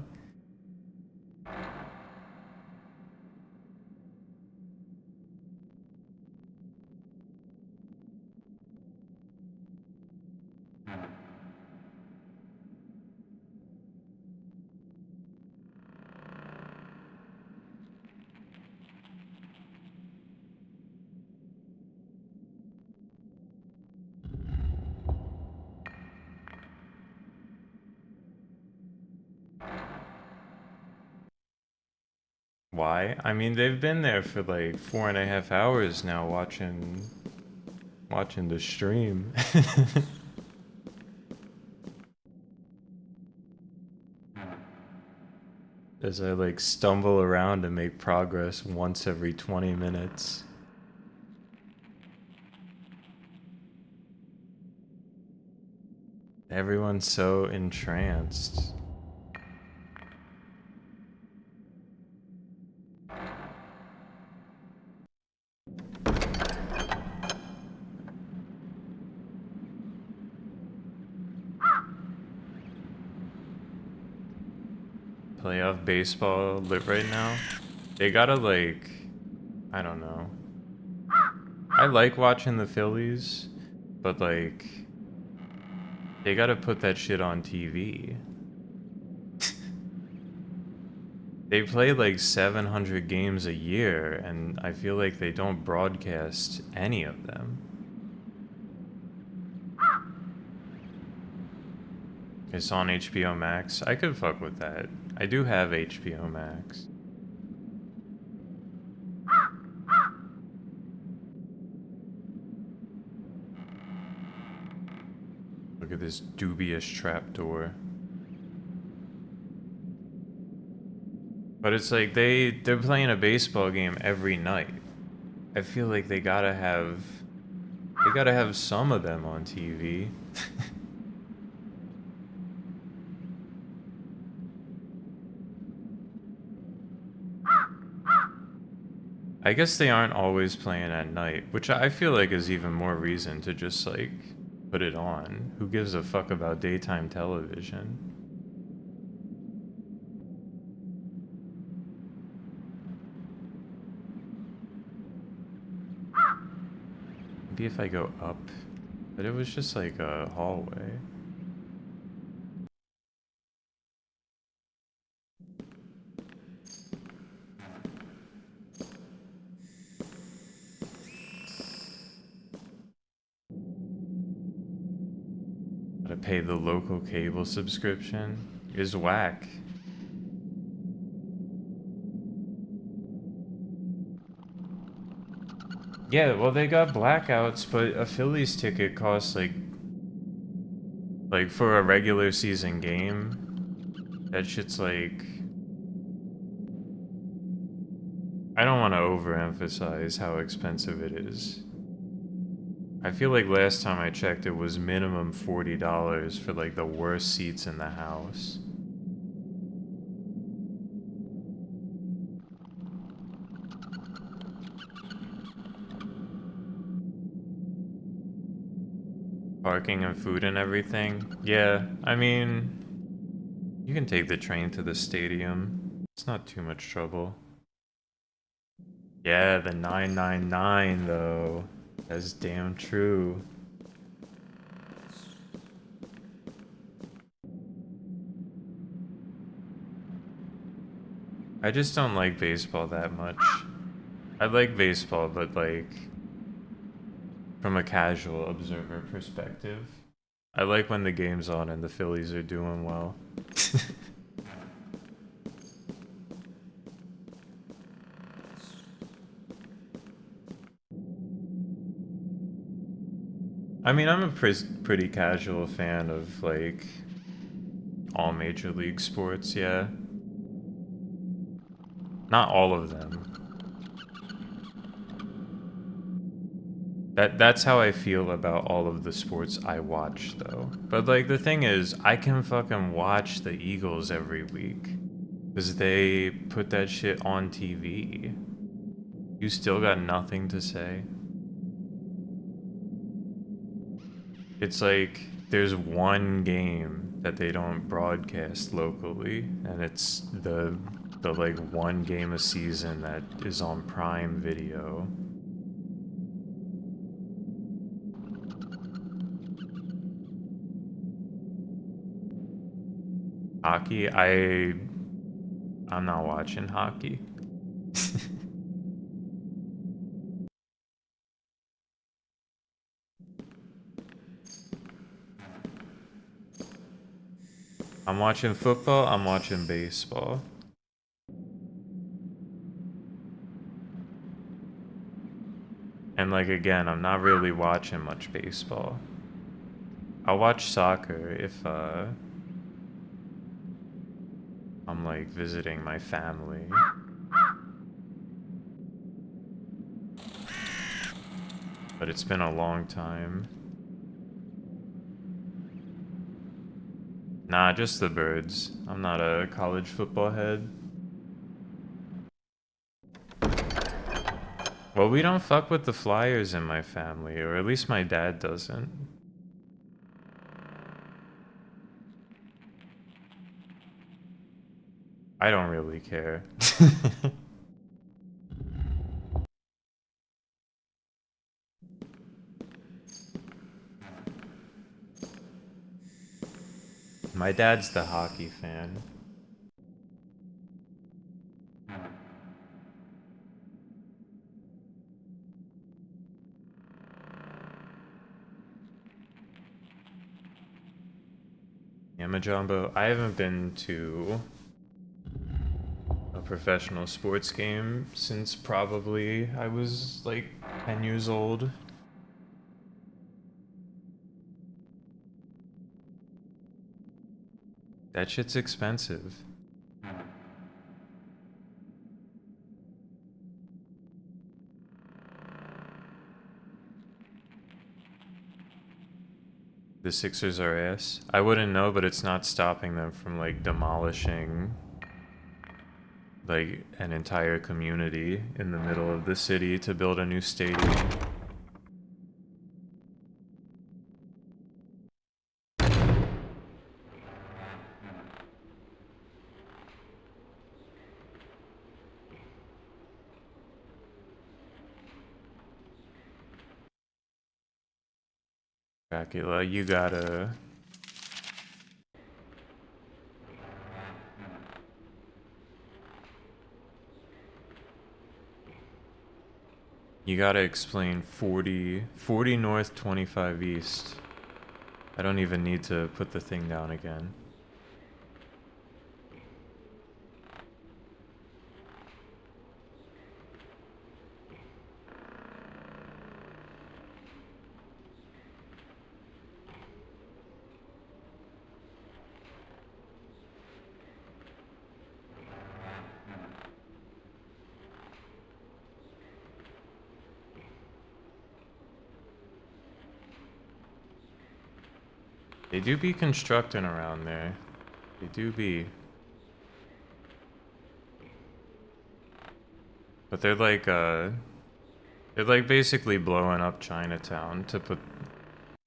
S1: Why? I mean, they've been there for like 4.5 hours now watching the stream. As I like stumble around and make progress once every 20 minutes. Everyone's so entranced. Playoff baseball lit right now. They gotta like, I don't know. I like watching the Phillies, but like, they gotta put that shit on TV. They play like 700 games a year, and I feel like they don't broadcast any of them. It's on HBO Max. I could fuck with that. I do have HBO Max. Look at this dubious trapdoor. But it's like they're playing a baseball game every night. I feel like they gotta have some of them on TV. I guess they aren't always playing at night, which I feel like is even more reason to just like put it on. Who gives a fuck about daytime television? Maybe if I go up. But it was just like a hallway. Gotta pay the local cable subscription. Is whack. Yeah, well they got blackouts, but a Phillies ticket costs like for a regular season game, that shit's like, I don't want to overemphasize how expensive it is. I feel like last time I checked it was minimum $40 for like the worst seats in the house. Parking and food and everything. Yeah, I mean, you can take the train to the stadium. It's not too much trouble. Yeah, the 999 though. That's damn true. I just don't like baseball that much. I like baseball, but like from a casual observer perspective. I like when the game's on and the Phillies are doing well. I mean, I'm a pretty casual fan of like all major league sports, yeah. Not all of them. That's how I feel about all of the sports I watch though. But like the thing is, I can fucking watch the Eagles every week. Cause they put that shit on TV. You still got nothing to say? It's like there's one game that they don't broadcast locally, and it's the like one game a season that is on Prime Video. Hockey, I'm not watching hockey. I'm watching football, I'm watching baseball. And like again, I'm not really watching much baseball. I'll watch soccer if I'm like visiting my family. But it's been a long time. Nah, just the birds. I'm not a college football head. Well, we don't fuck with the Flyers in my family, or at least my dad doesn't. I don't really care. My dad's the hockey fan. Yamajambo, I haven't been to a professional sports game since probably I was like 10 years old. That shit's expensive. The Sixers are ass. I wouldn't know, but it's not stopping them from like demolishing like an entire community in the middle of the city to build a new stadium. Dracula, you gotta... You gotta explain 40 north, 25 east. I don't even need to put the thing down again. They do be constructing around there. They do be. But they're like basically blowing up Chinatown to put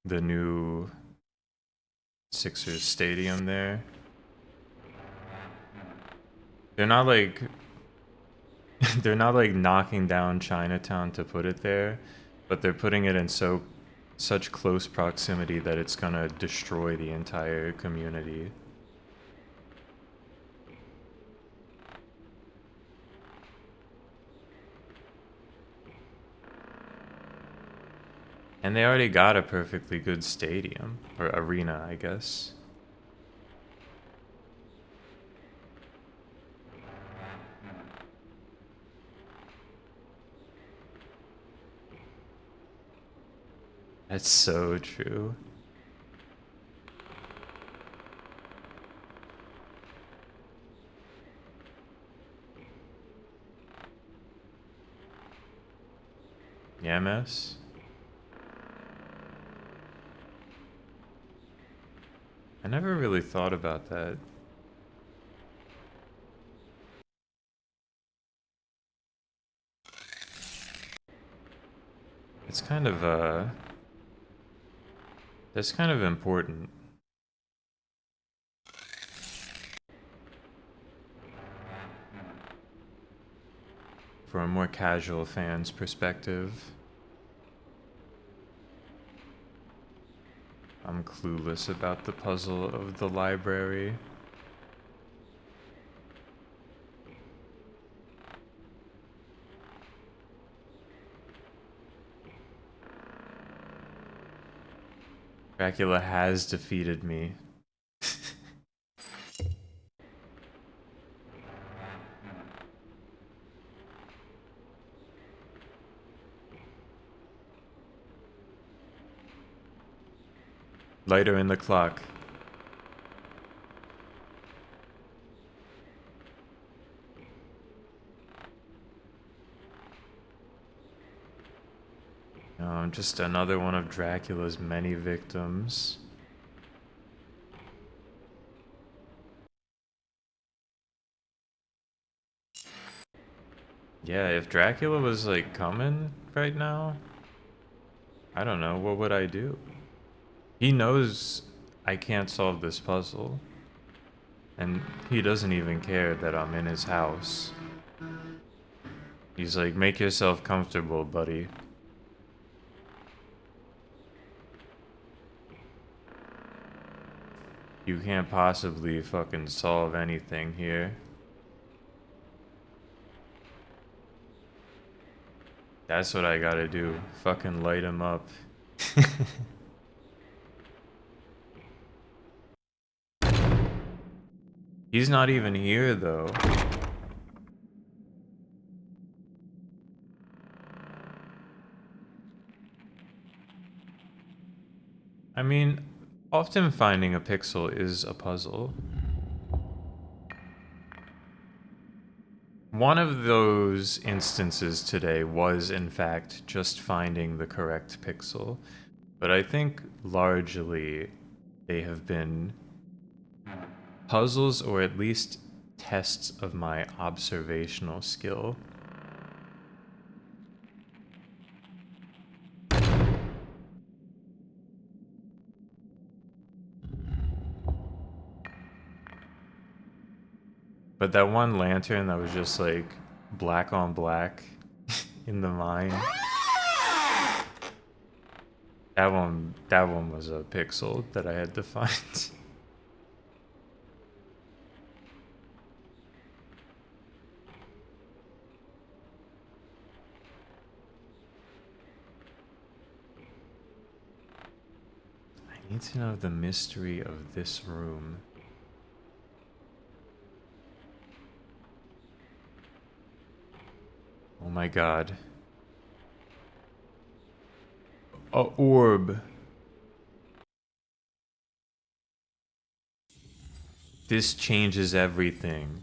S1: the new Sixers stadium there. They're not like they're not like knocking down Chinatown to put it there, but they're putting it in such close proximity that it's gonna destroy the entire community. And they already got a perfectly good stadium, or arena, I guess. That's so true. Yeah, MS? I never really thought about that. It's kind of, that's kind of important. For a more casual fan's perspective. I'm clueless about the puzzle of the library. Dracula has defeated me. Lighter in the clock. Just another one of Dracula's many victims. Yeah, if Dracula was like coming right now, I don't know, what would I do? He knows I can't solve this puzzle. And he doesn't even care that I'm in his house. He's like, make yourself comfortable, buddy. You can't possibly fucking solve anything here. That's what I gotta do. Fucking light him up. He's not even here, though. I mean, often finding a pixel is a puzzle. One of those instances today was, in fact, just finding the correct pixel. But I think largely they have been puzzles, or at least tests of my observational skill. But that one lantern that was just like black on black in the mine. That one was a pixel that I had to find. I need to know the mystery of this room. Oh my god. A orb. This changes everything.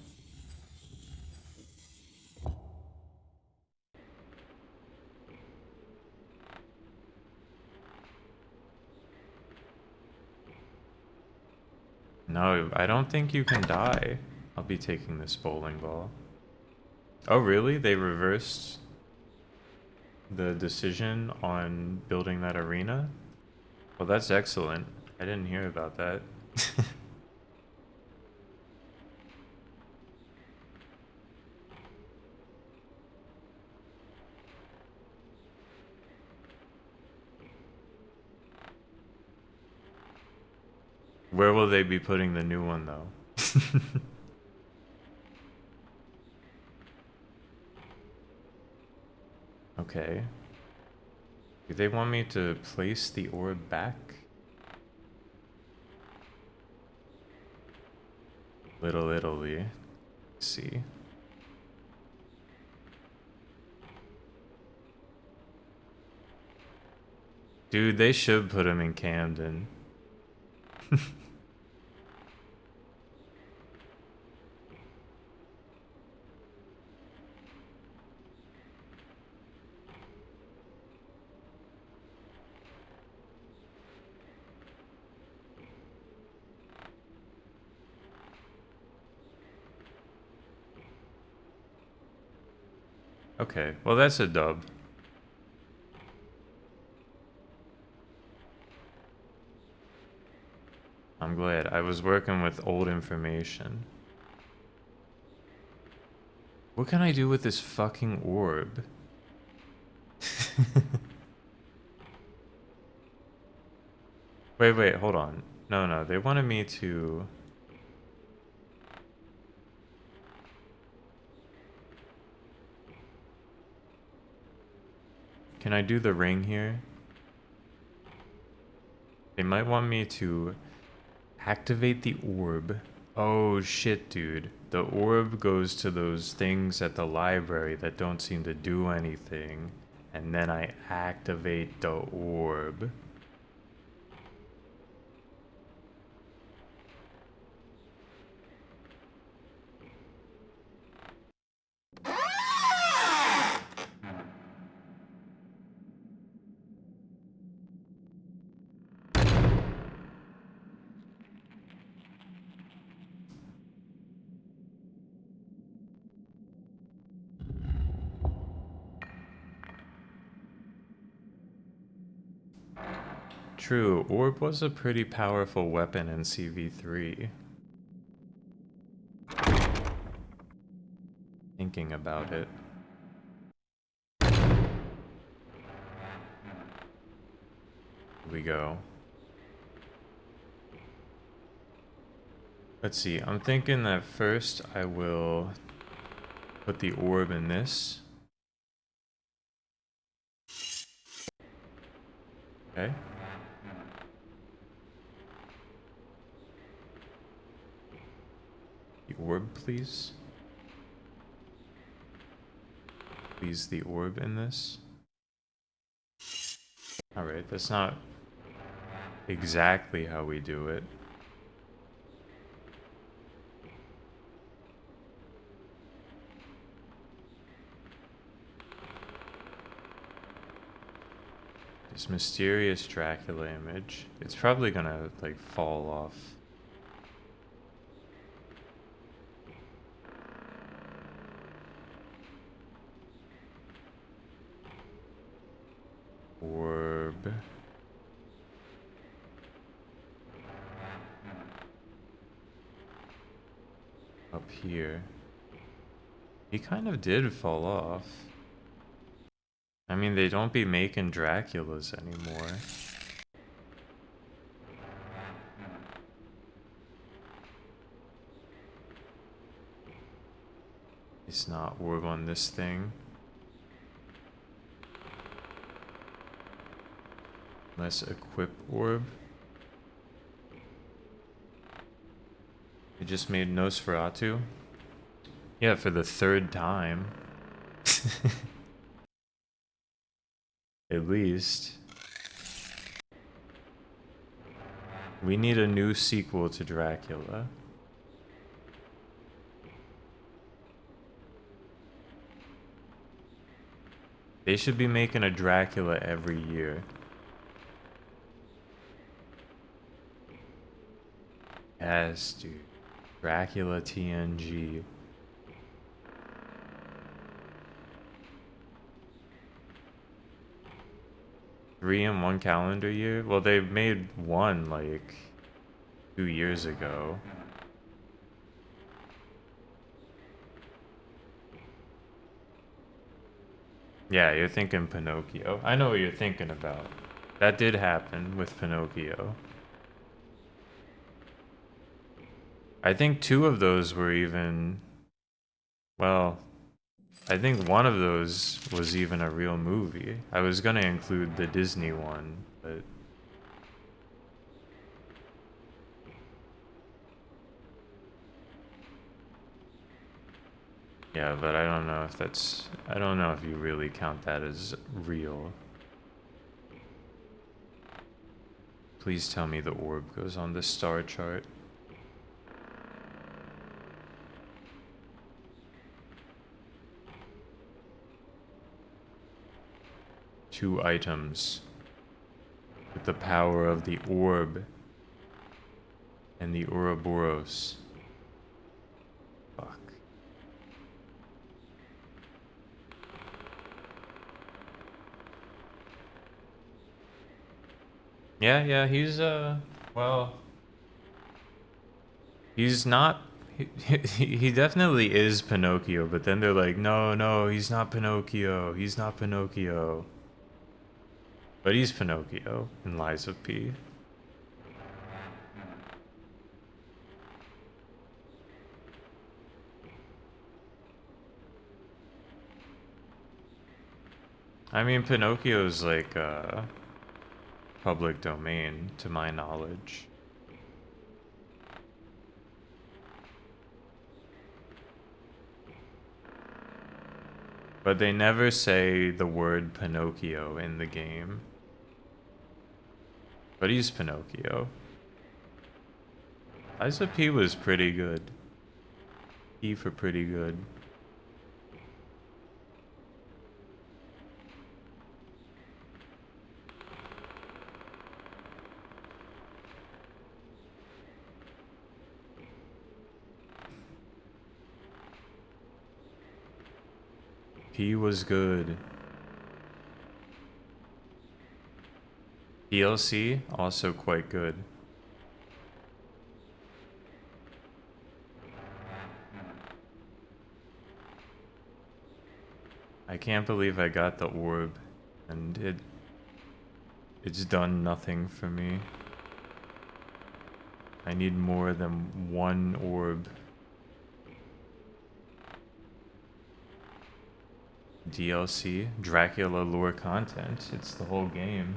S1: No, I don't think you can die. I'll be taking this bowling ball. Oh, really? They reversed the decision on building that arena? Well, that's excellent. I didn't hear about that. Where will they be putting the new one, though? Okay. Do they want me to place the orb back? Little Italy. Let's see. Dude, they should put him in Camden. Okay, well that's a dub. I'm glad. I was working with old information. What can I do with this fucking orb? Wait, hold on. No, they wanted me to... Can I do the ring here? They might want me to activate the orb. Oh shit, dude. The orb goes to those things at the library that don't seem to do anything. And then I activate the orb. True, orb was a pretty powerful weapon in CV3. Thinking about it. Here we go. Let's see, I'm thinking that first I will put the orb in this. Okay. The orb, please. Please, the orb in this. Alright, that's not exactly how we do it. This mysterious Dracula image. It's probably gonna, like, fall off. Orb. Up here. He kind of did fall off. I mean, they don't be making Draculas anymore. It's not orb on this thing. Let's equip orb. It just made Nosferatu. Yeah, for the 3rd time. At least. We need a new sequel to Dracula. They should be making a Dracula every year. Yes, dude. Dracula TNG. Three in one calendar year? Well, they made one like 2 years ago. Yeah, you're thinking Pinocchio. I know what you're thinking about. That did happen with Pinocchio. I think 2 of those were even... Well, I think one of those was even a real movie. I was gonna include the Disney one, but... Yeah, but I don't know if that's... I don't know if you really count that as real. Please tell me the orb goes on the star chart. Two items with the power of the orb and the Ouroboros. Fuck. Yeah, he's well, he's not he definitely is Pinocchio, but then they're like, no, he's not Pinocchio. He's not Pinocchio. But he's Pinocchio in Lies of P. I mean, Pinocchio's like public domain to my knowledge. But they never say the word Pinocchio in the game. But he's Pinocchio. Lies of P was pretty good. P for pretty good. P was good. DLC also quite good. I can't believe I got the orb and it's done nothing for me. I need more than one orb. DLC, Dracula lore content. It's the whole game.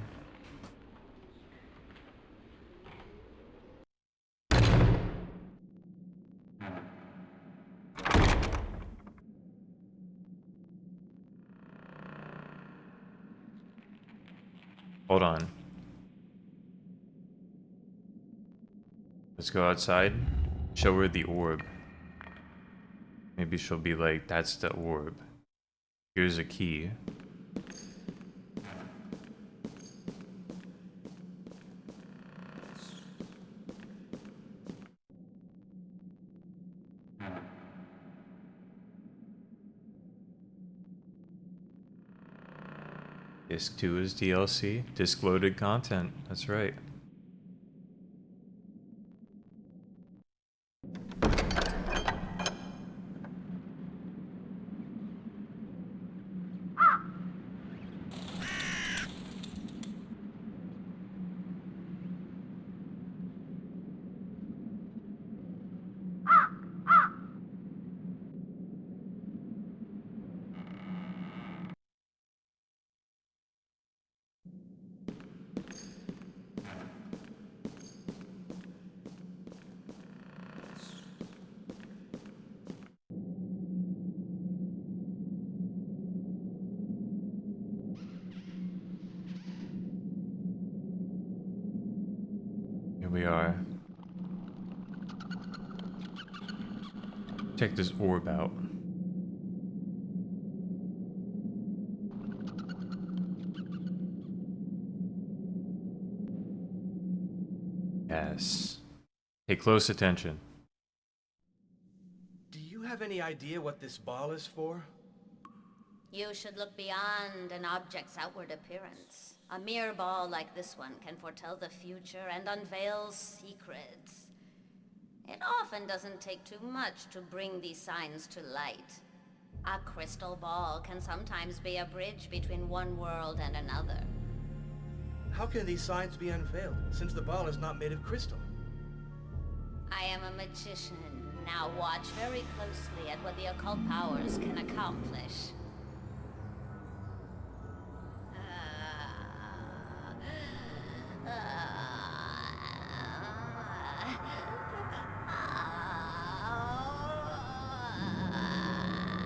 S1: Hold on. Let's go outside. Show her the orb. Maybe she'll be like, that's the orb. Here's a key. Disc 2 is DLC. Disc loaded content. That's right. we are. Check this orb out. Yes. Pay close attention.
S2: Do you have any idea what this ball is for?
S7: You should look beyond an object's outward appearance. A mere ball like this one can foretell the future and unveil secrets. It often doesn't take too much to bring these signs to light. A crystal ball can sometimes be a bridge between one world and another.
S2: How can these signs be unveiled, since the ball is not made of crystal?
S7: I am a magician. Now watch very closely at what the occult powers can accomplish.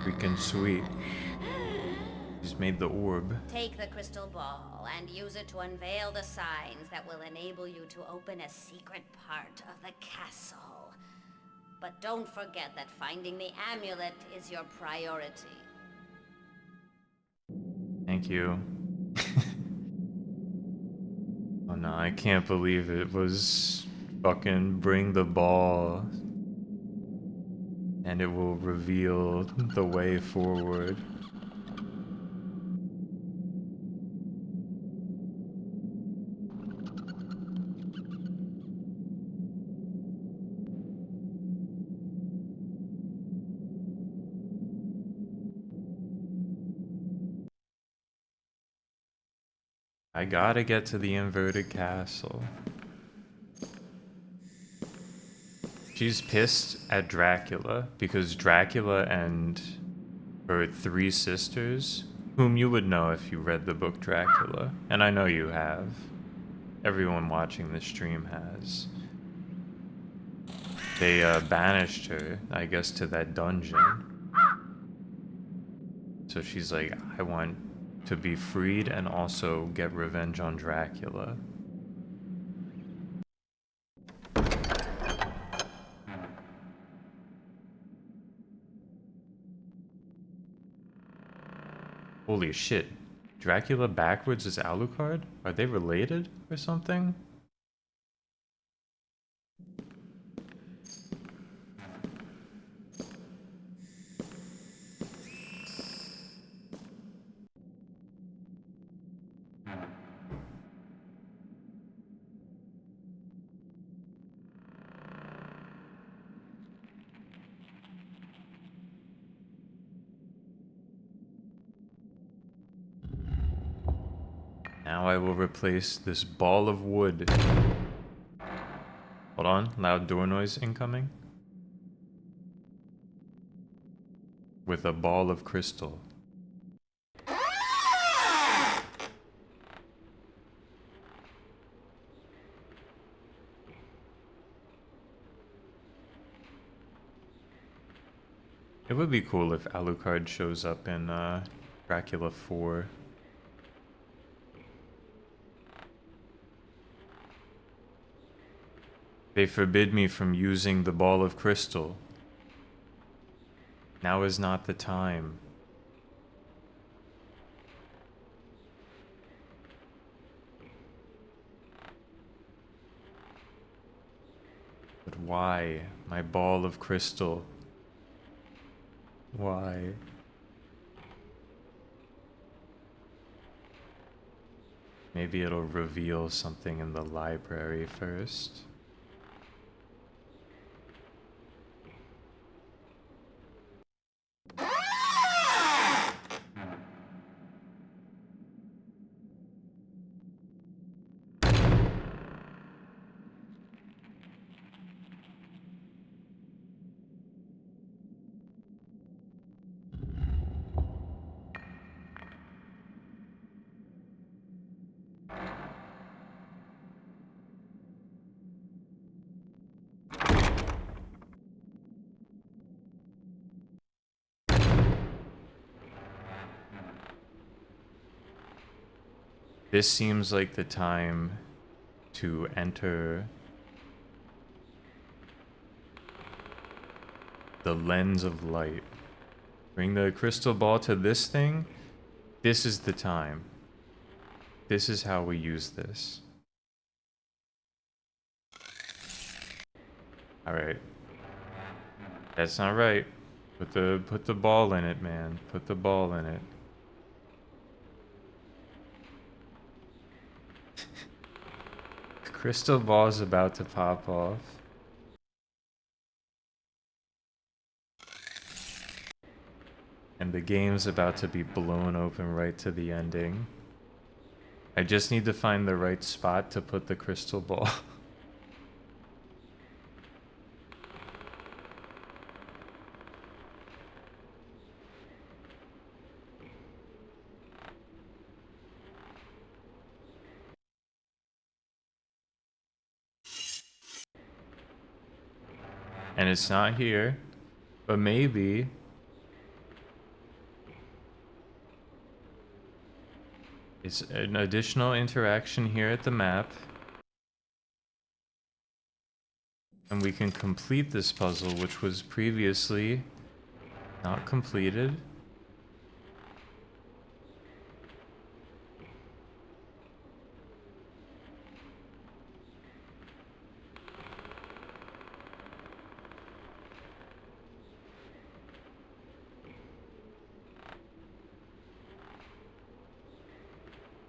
S1: Freaking sweet. She's made the orb.
S7: Take the crystal ball and use it to unveil the signs that will enable you to open a secret part of the castle. But don't forget that finding the amulet is your priority.
S1: Thank you. Oh no, I can't believe it was fucking bring the ball and it will reveal the way forward. I gotta get to the inverted castle. She's pissed at Dracula because Dracula and her 3 sisters, whom you would know if you read the book Dracula, and I know you have. Everyone watching this stream has. They banished her, I guess, to that dungeon. So she's like, I want to be freed and also get revenge on Dracula. Holy shit. Dracula backwards is Alucard? Are they related or something? Now I will replace this ball of wood. Hold on, loud door noise incoming. With a ball of crystal. It would be cool if Alucard shows up in Dracula 4. They forbid me from using the ball of crystal. Now is not the time. But why? My ball of crystal. Why? Maybe it'll reveal something in the library first. This seems like the time to enter The lens of light. Bring the crystal ball to this thing. This is the time. This is how we use this. Alright. That's not right. Put the ball in it, man. Put the ball in it. The crystal ball is about to pop off. And the game's about to be blown open right to the ending. I just need to find the right spot to put the crystal ball. And it's not here, but maybe it's an additional interaction here at the map. And we can complete this puzzle, which was previously not completed.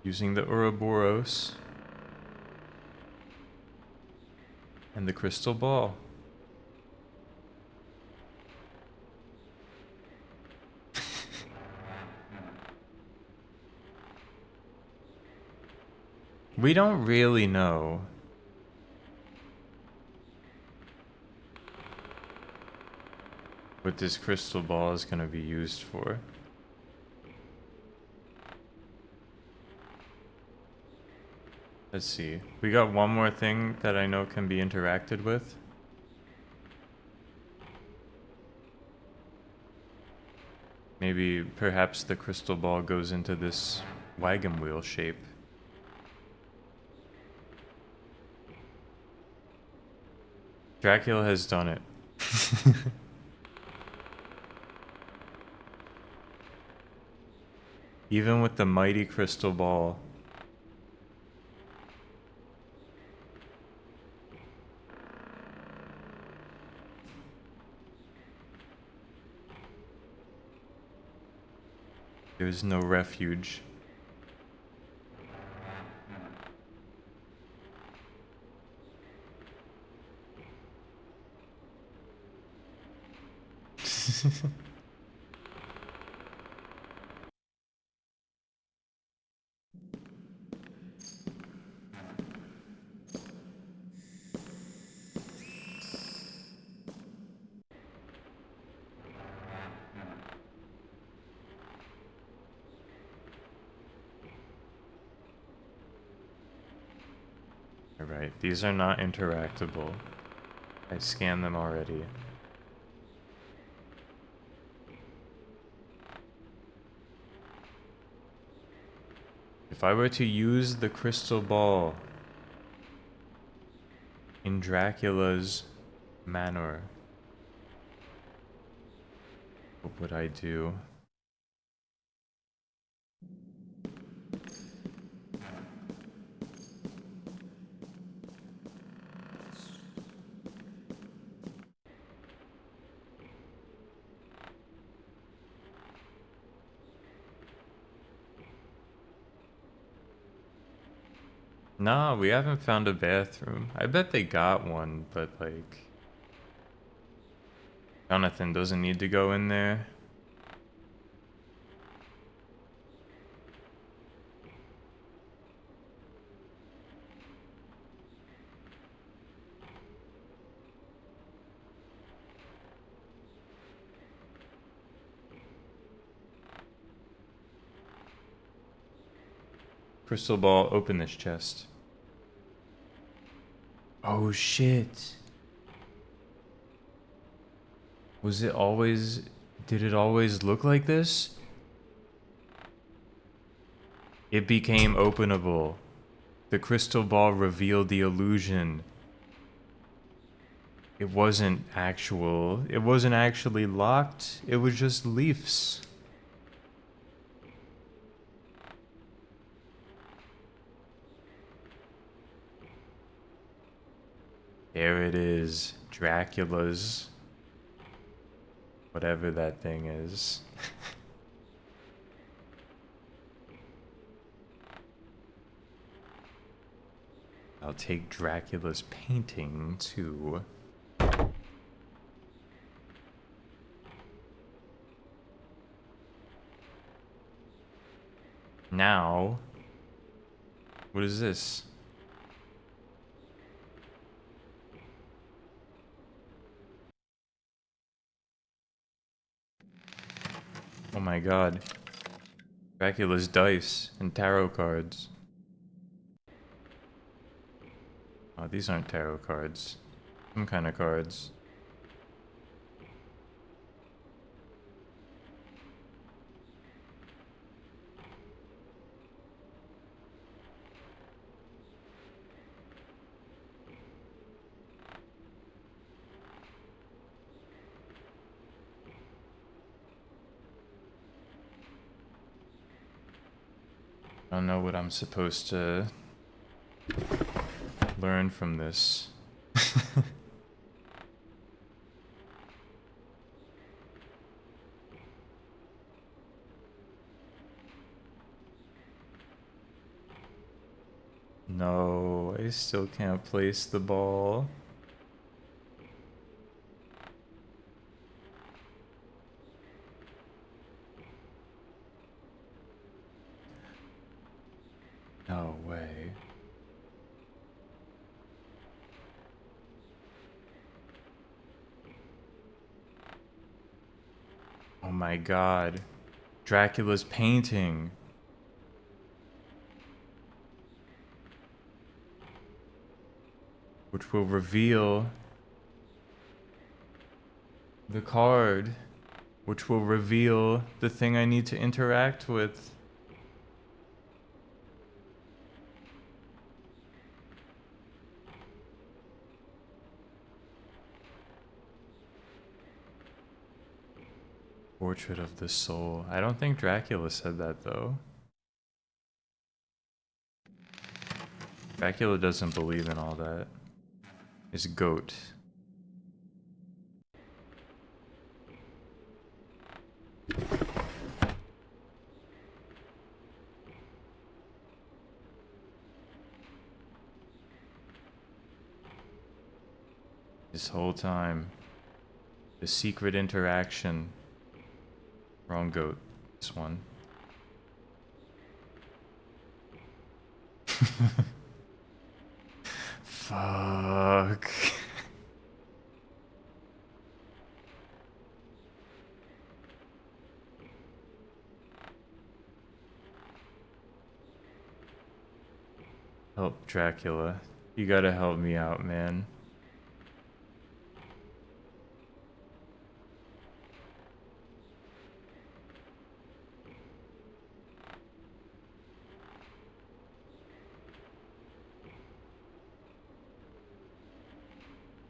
S1: Using the Ouroboros and the crystal ball. We don't really know what this crystal ball is going to be used for. Let's see. We got one more thing that I know can be interacted with. Maybe, perhaps the crystal ball goes into this wagon wheel shape. Dracula has done it. Even with the mighty crystal ball. There's no refuge. Alright, these are not interactable. I scanned them already. If I were to use the crystal ball in Dracula's manor, what would I do? Nah, we haven't found a bathroom. I bet they got one, but like... Jonathan doesn't need to go in there. Crystal ball, open this chest. Oh shit. Was it always... Did it always look like this? It became openable. The crystal ball revealed the illusion. It wasn't actual. It wasn't actually locked. It was just leaves. There it is. Dracula's. Whatever that thing is. I'll take Dracula's painting too. Now, what is this? Oh my god. Dracula's dice and tarot cards. Oh, these aren't tarot cards. Some kind of cards. I don't know what I'm supposed to learn from this. No, I still can't place the ball. No way. Oh my god. Dracula's painting. Which will reveal the card. Which will reveal the thing I need to interact with. Portrait of the Soul. I don't think Dracula said that though. Dracula doesn't believe in all that. It's goat. This whole time. The secret interaction. Wrong goat. This one. Fuck. Help Dracula. You gotta help me out, man.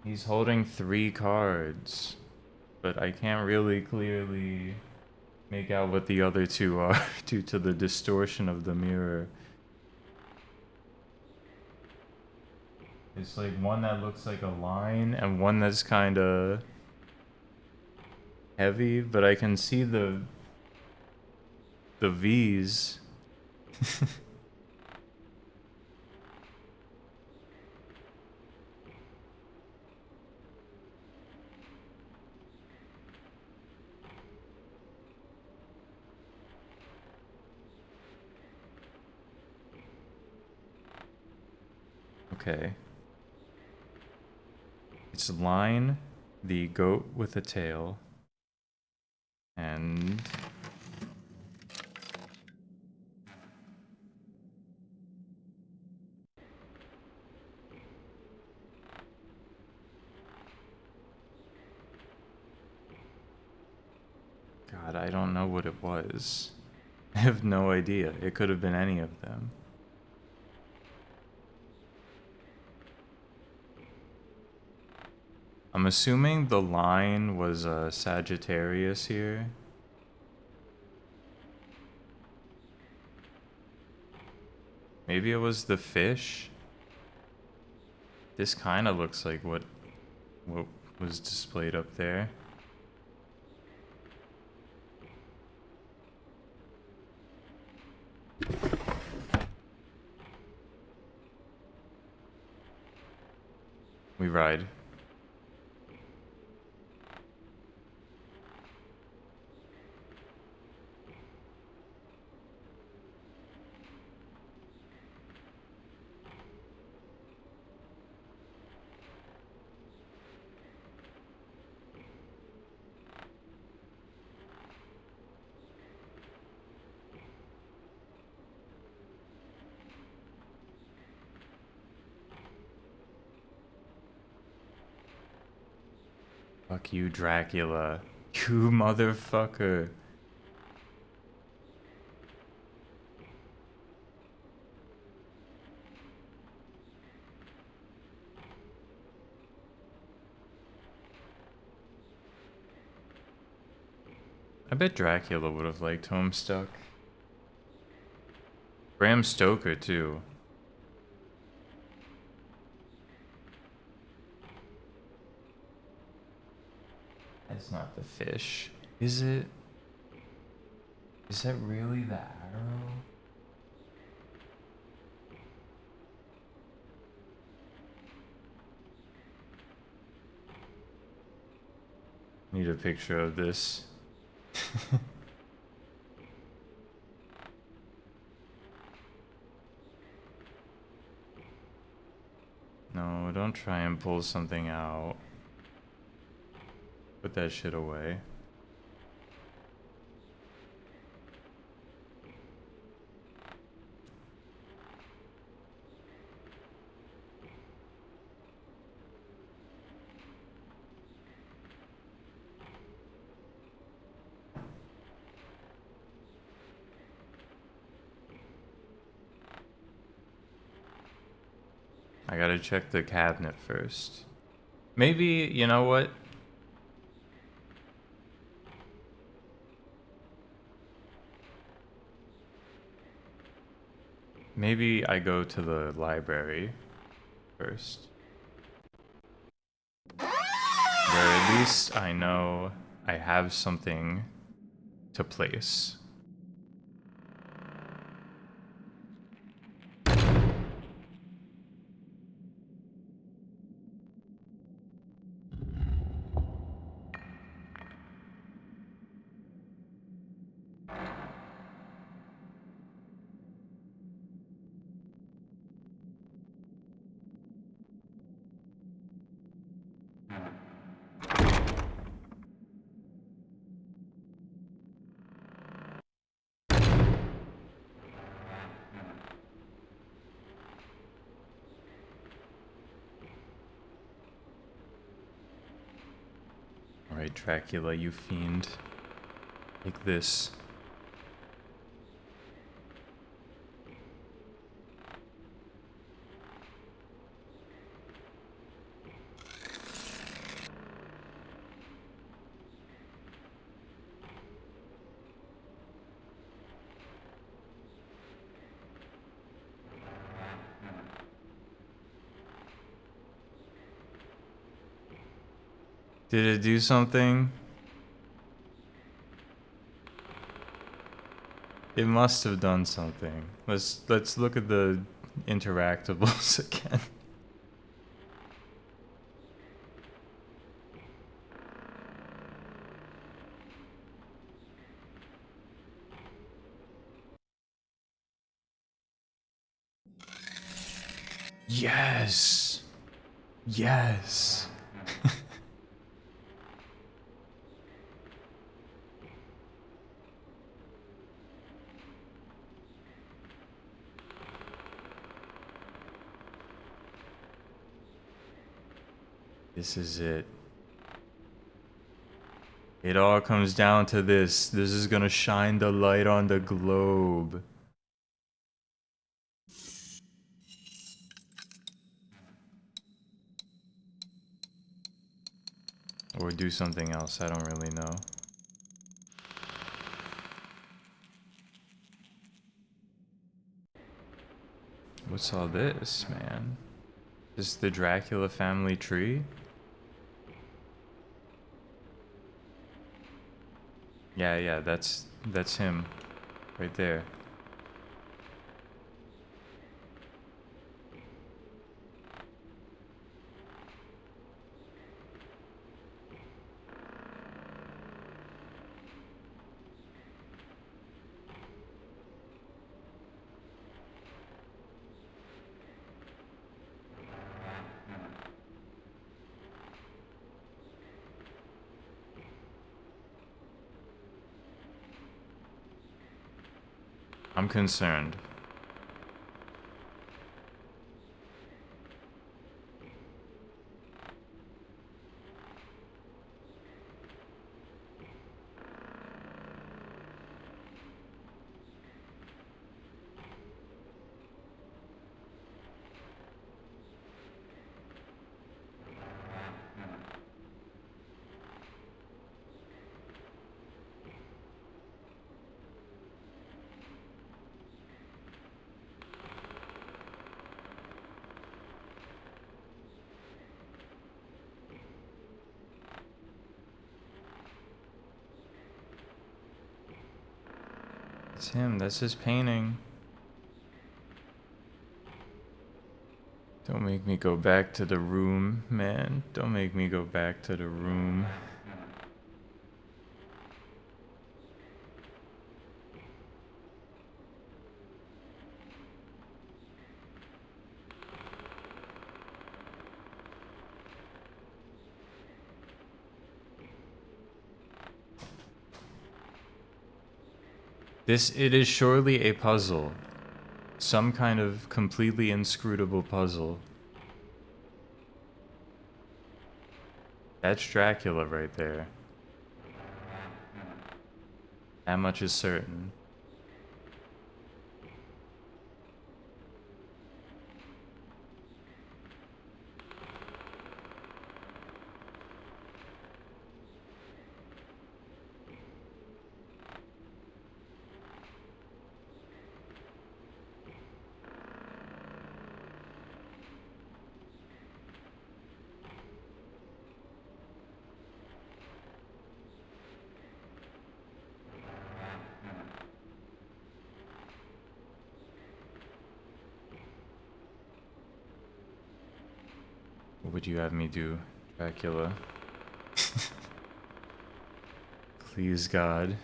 S1: He's holding 3 cards, but I can't really clearly make out what the other 2 are due to the distortion of the mirror. It's like one that looks like a line and one that's kind of heavy, but I can see the V's. Okay. It's line, the goat with a tail, and God, I don't know what it was. I have no idea. It could have been any of them. I'm assuming the line was Sagittarius here. Maybe it was the fish. This kind of looks like what was displayed up there. We ride. Fuck you, Dracula. You motherfucker. I bet Dracula would have liked Homestuck. Bram Stoker, too. That's not the fish. Is it? Is that really the arrow? Need a picture of this. No, don't try and pull something out. Put that shit away. I gotta check the cabinet first. Maybe, you know what? Maybe I go to the library first. Where at least I know I have something to place. Alright, Dracula, you fiend. Take this. Did it do something? It must have done something. Let's look at the interactables again. Yes. Yes. This is it. It all comes down to this. This is gonna shine the light on the globe. Or do something else, I don't really know. What's all this, man? Is the Dracula family tree? Yeah, that's him. Right there. I'm concerned. It's him, that's his painting. Don't make me go back to the room, man. Don't make me go back to the room. It is surely a puzzle. Some kind of completely inscrutable puzzle. That's Dracula right there. That much is certain. What would you have me do, Dracula? Please, God.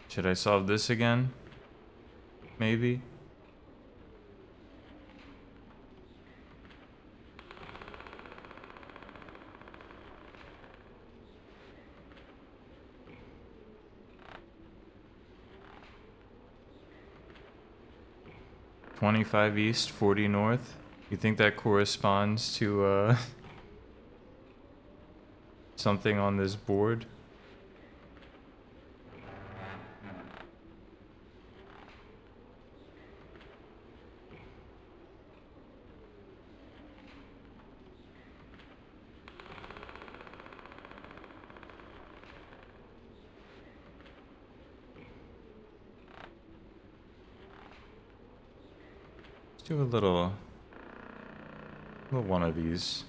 S1: Should I solve this again? Maybe? $25 east, 40 north? You think that corresponds to, something on this board? Let's do a little one of these.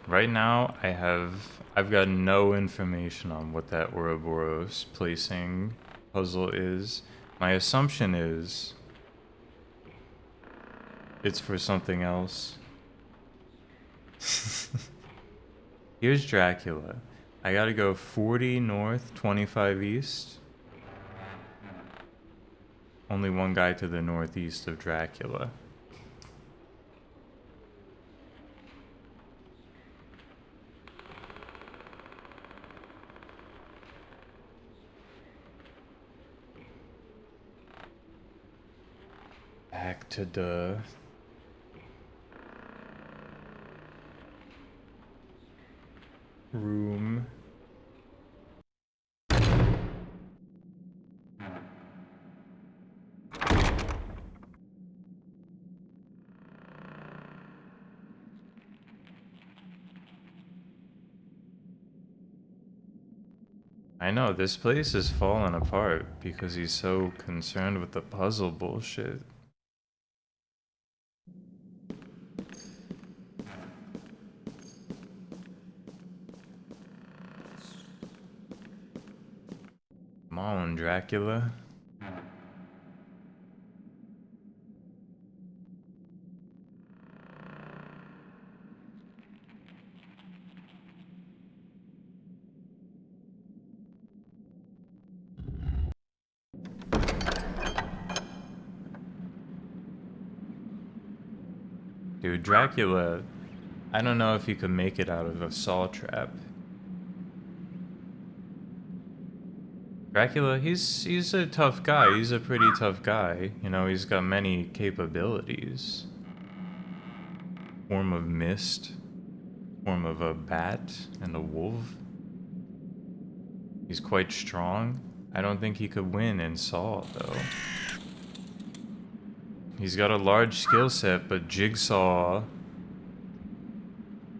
S1: Right now, I've got no information on what that Ouroboros placing puzzle is. My assumption is it's for something else. Here's Dracula. I gotta go 40 north, 25 east. Only one guy to the northeast of Dracula. back to the room. I know, this place is falling apart because he's so concerned with the puzzle bullshit. Come on, Dracula. Dude, Dracula, I don't know if he could make it out of a saw trap. Dracula, he's a tough guy. He's a pretty tough guy. You know, he's got many capabilities. Form of mist, form of a bat and a wolf. He's quite strong. I don't think he could win in Saw, though. He's got a large skill set, but Jigsaw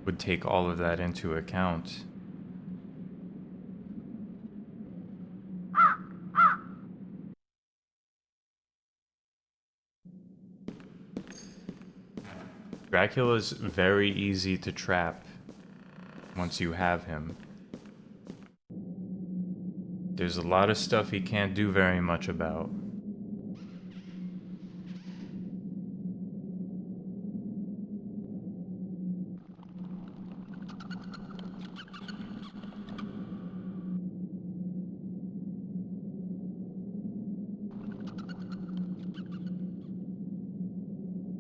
S1: would take all of that into account. Dracula's very easy to trap once you have him. There's a lot of stuff he can't do very much about.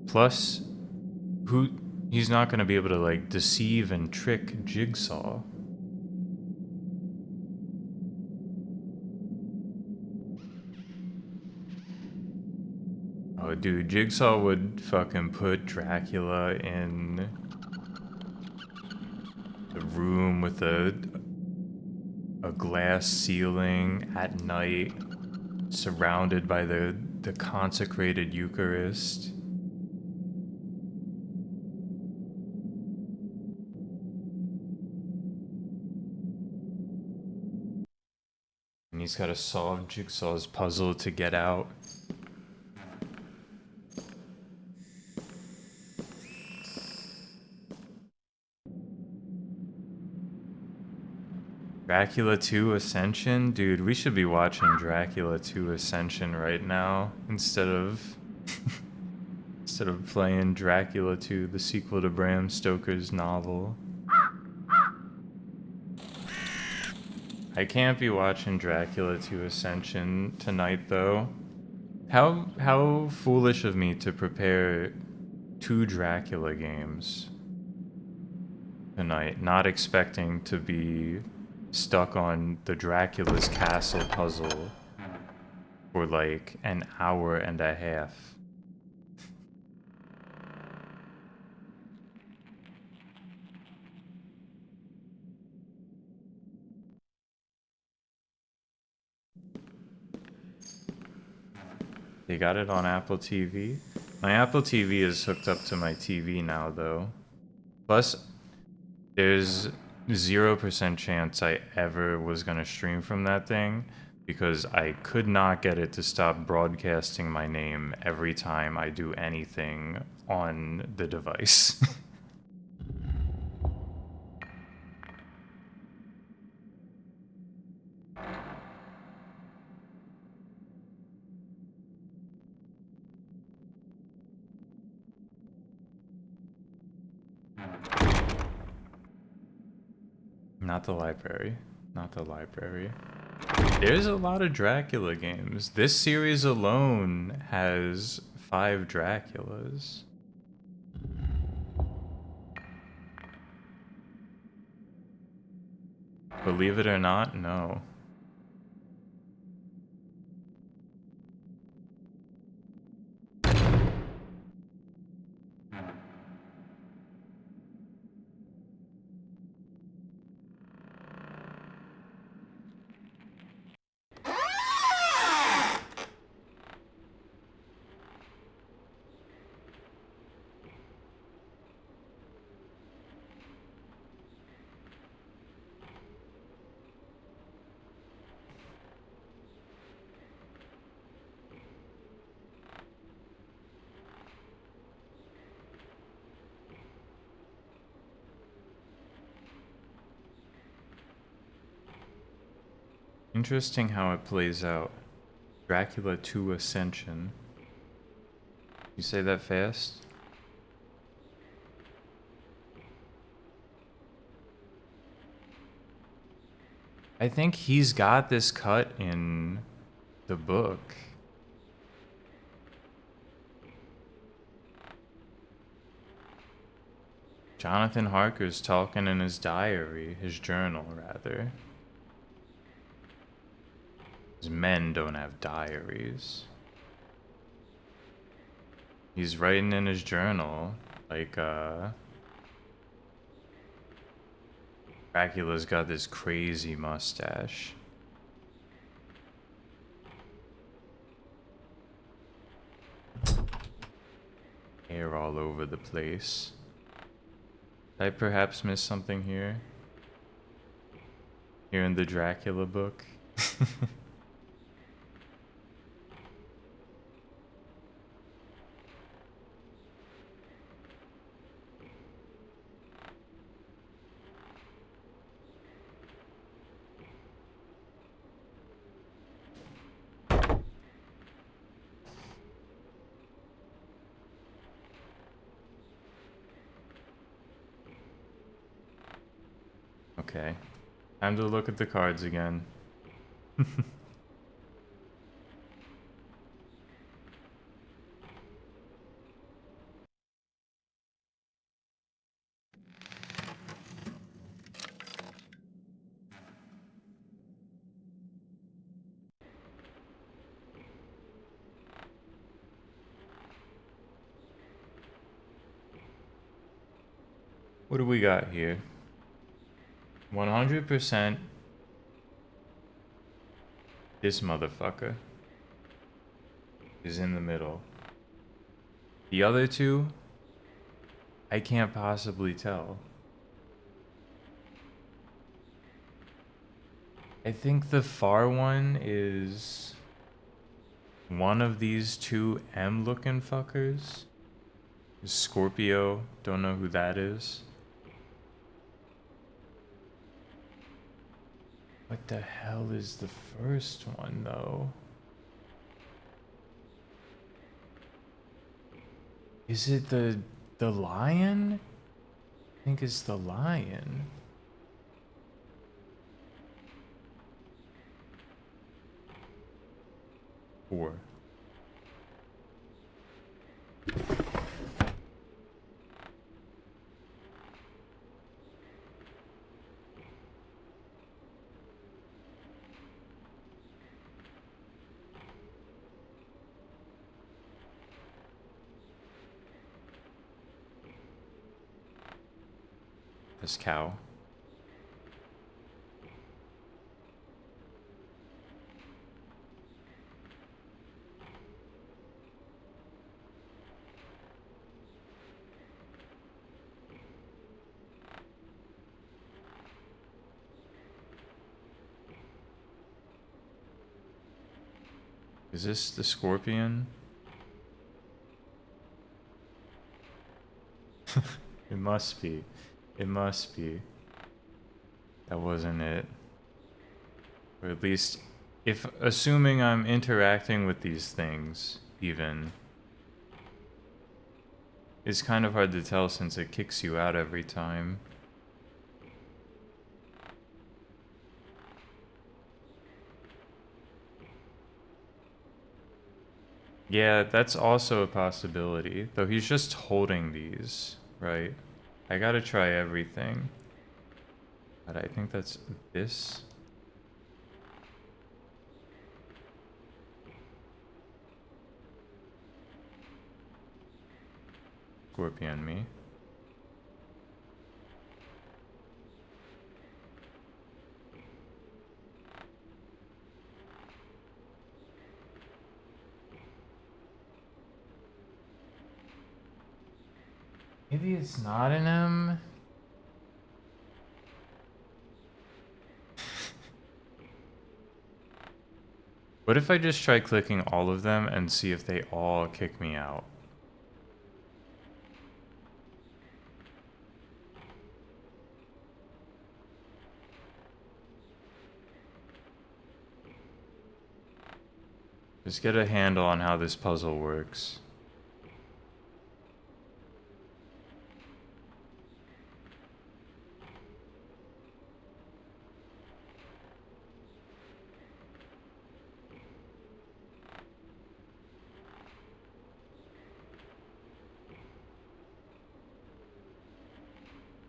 S1: Plus, he's not going to be able to like deceive and trick Jigsaw. Oh, dude, Jigsaw would fucking put Dracula in the room with a glass ceiling at night, surrounded by the consecrated Eucharist. And he's got to solve Jigsaw's puzzle to get out. Dracula 2 Ascension? Dude, we should be watching Dracula 2 Ascension right now instead of playing Dracula 2, the sequel to Bram Stoker's novel. I can't be watching Dracula 2 Ascension tonight though. How foolish of me to prepare 2 Dracula games tonight, not expecting to be stuck on the Dracula's castle puzzle for like an hour and a half. They got it on Apple TV. My Apple TV is hooked up to my TV now though. Plus, there's 0% chance I ever was gonna stream from that thing because I could not get it to stop broadcasting my name every time I do anything on the device. Not the library. Not the library. There's a lot of Dracula games. This series alone has 5 Draculas. Believe it or not, no. Interesting how it plays out. Dracula 2 Ascension. You say that fast? I think he's got this cut in the book. Jonathan Harker's talking in his diary, his journal, rather. His men don't have diaries. He's writing in his journal, like, Dracula's got this crazy mustache. Hair all over the place. Did I perhaps miss something here? Here in the Dracula book? Okay. Time to look at the cards again. What do we got here? 100% this motherfucker is in the middle. The other two, I can't possibly tell. I think the far one is one of these two M looking fuckers. Scorpio, don't know who that is. What the hell is the first one though? Is it the lion? I think it's the lion. Four. This cow. Is this the scorpion? It must be. It must be. That wasn't it. Or at least, if assuming I'm interacting with these things, even, it's kind of hard to tell since it kicks you out every time. Yeah, that's also a possibility, though he's just holding these, right? I gotta try everything. But I think that's this. Scorpion me. Maybe it's not an M. What if I just try clicking all of them and see if they all kick me out? Let's get a handle on how this puzzle works.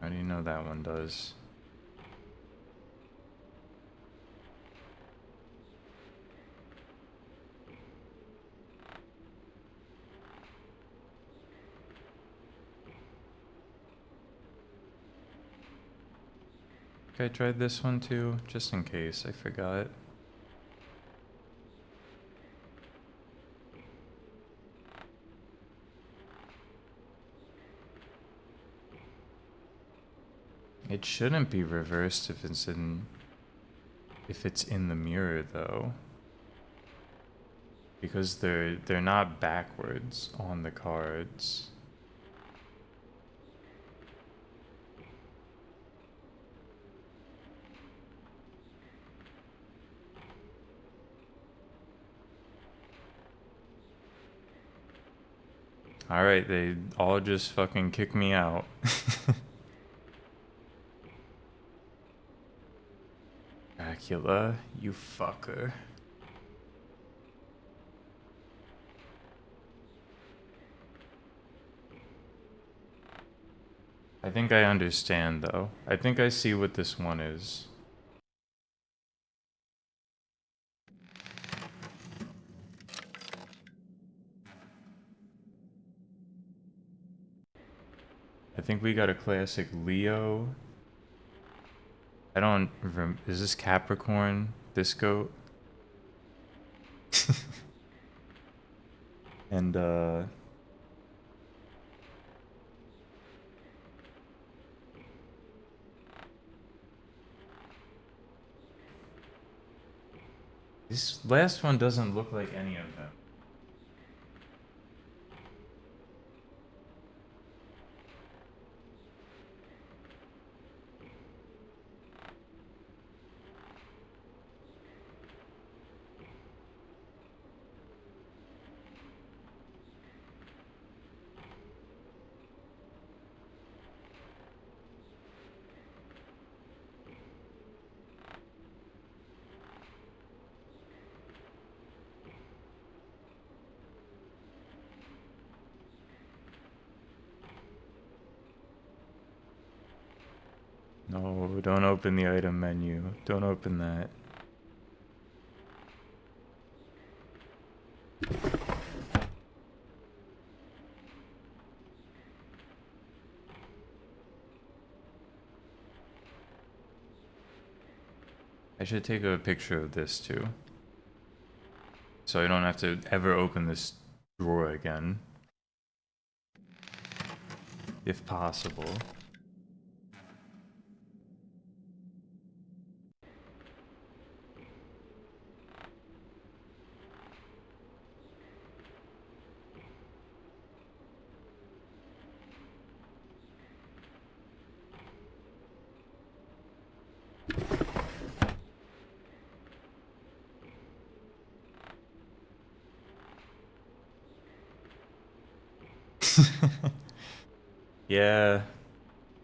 S1: How do you know that one does? I tried this one too, just in case I forgot. It shouldn't be reversed if it's in the mirror though. Because they're not backwards on the cards. Alright, they all just fucking kick me out. Dracula, you fucker. I think I understand though. I think I see what this one is. I think we got a classic Leo. I don't is this Capricorn? This goat? And this last one doesn't look like any of them. No, don't open the item menu. Don't open that. I should take a picture of this too. So I don't have to ever open this drawer again. If possible. Yeah,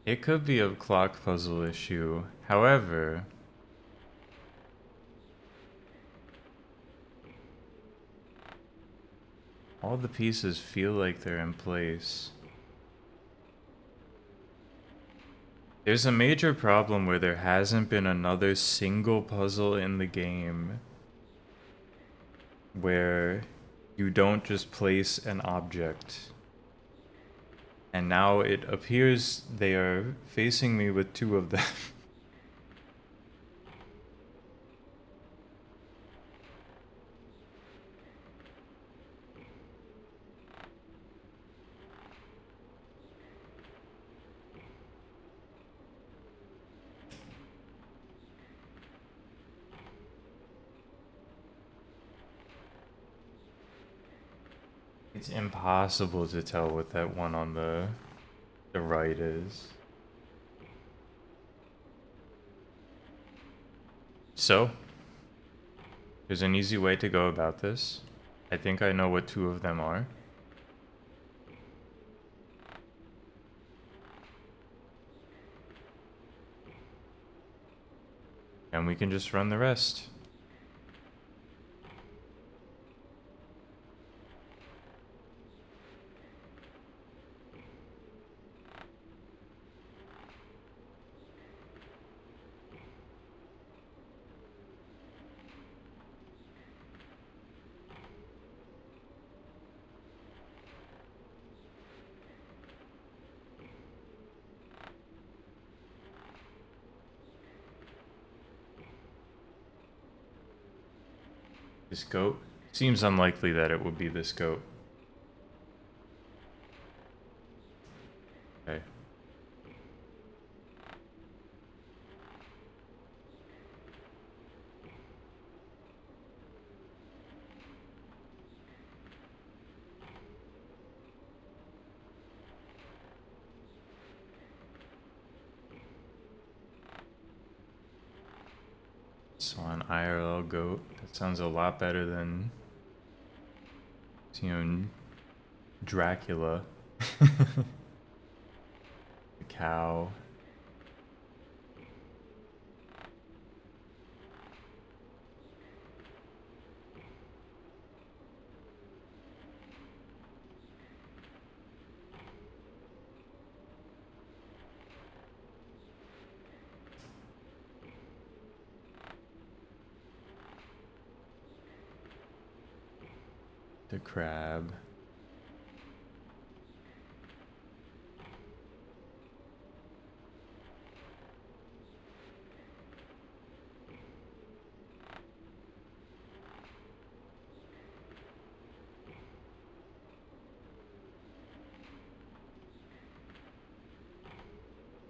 S1: it could be a clock puzzle issue. However, all the pieces feel like they're in place. There's a major problem where there hasn't been another single puzzle in the game where you don't just place an object. And now it appears they are facing me with two of them. It's impossible to tell what that one on the right is. So, there's an easy way to go about this. I think I know what two of them are. And we can just run the rest. This goat? Seems unlikely that it would be this goat. Okay. So an IRL goat. That sounds a lot better than, you know, Dracula. The cow. The crab.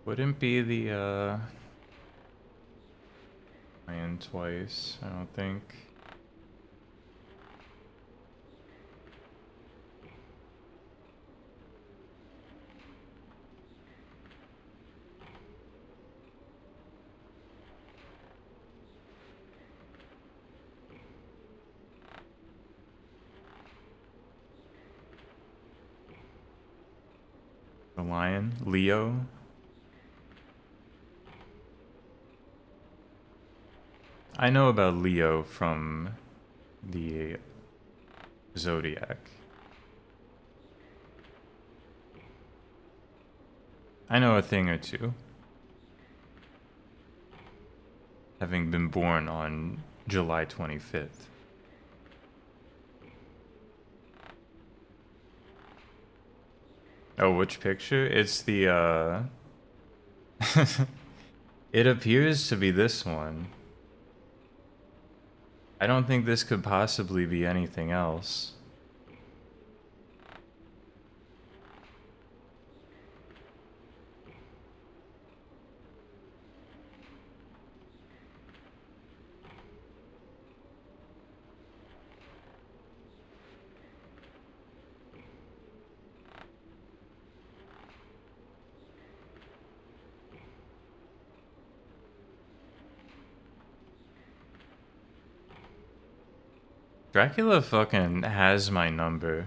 S1: Wouldn't be the lion twice, I don't think. The lion? Leo? I know about Leo from the Zodiac. I know a thing or two. Having been born on July 25th. Oh, which picture? It's the, It appears to be this one. I don't think this could possibly be anything else. Dracula fucking has my number.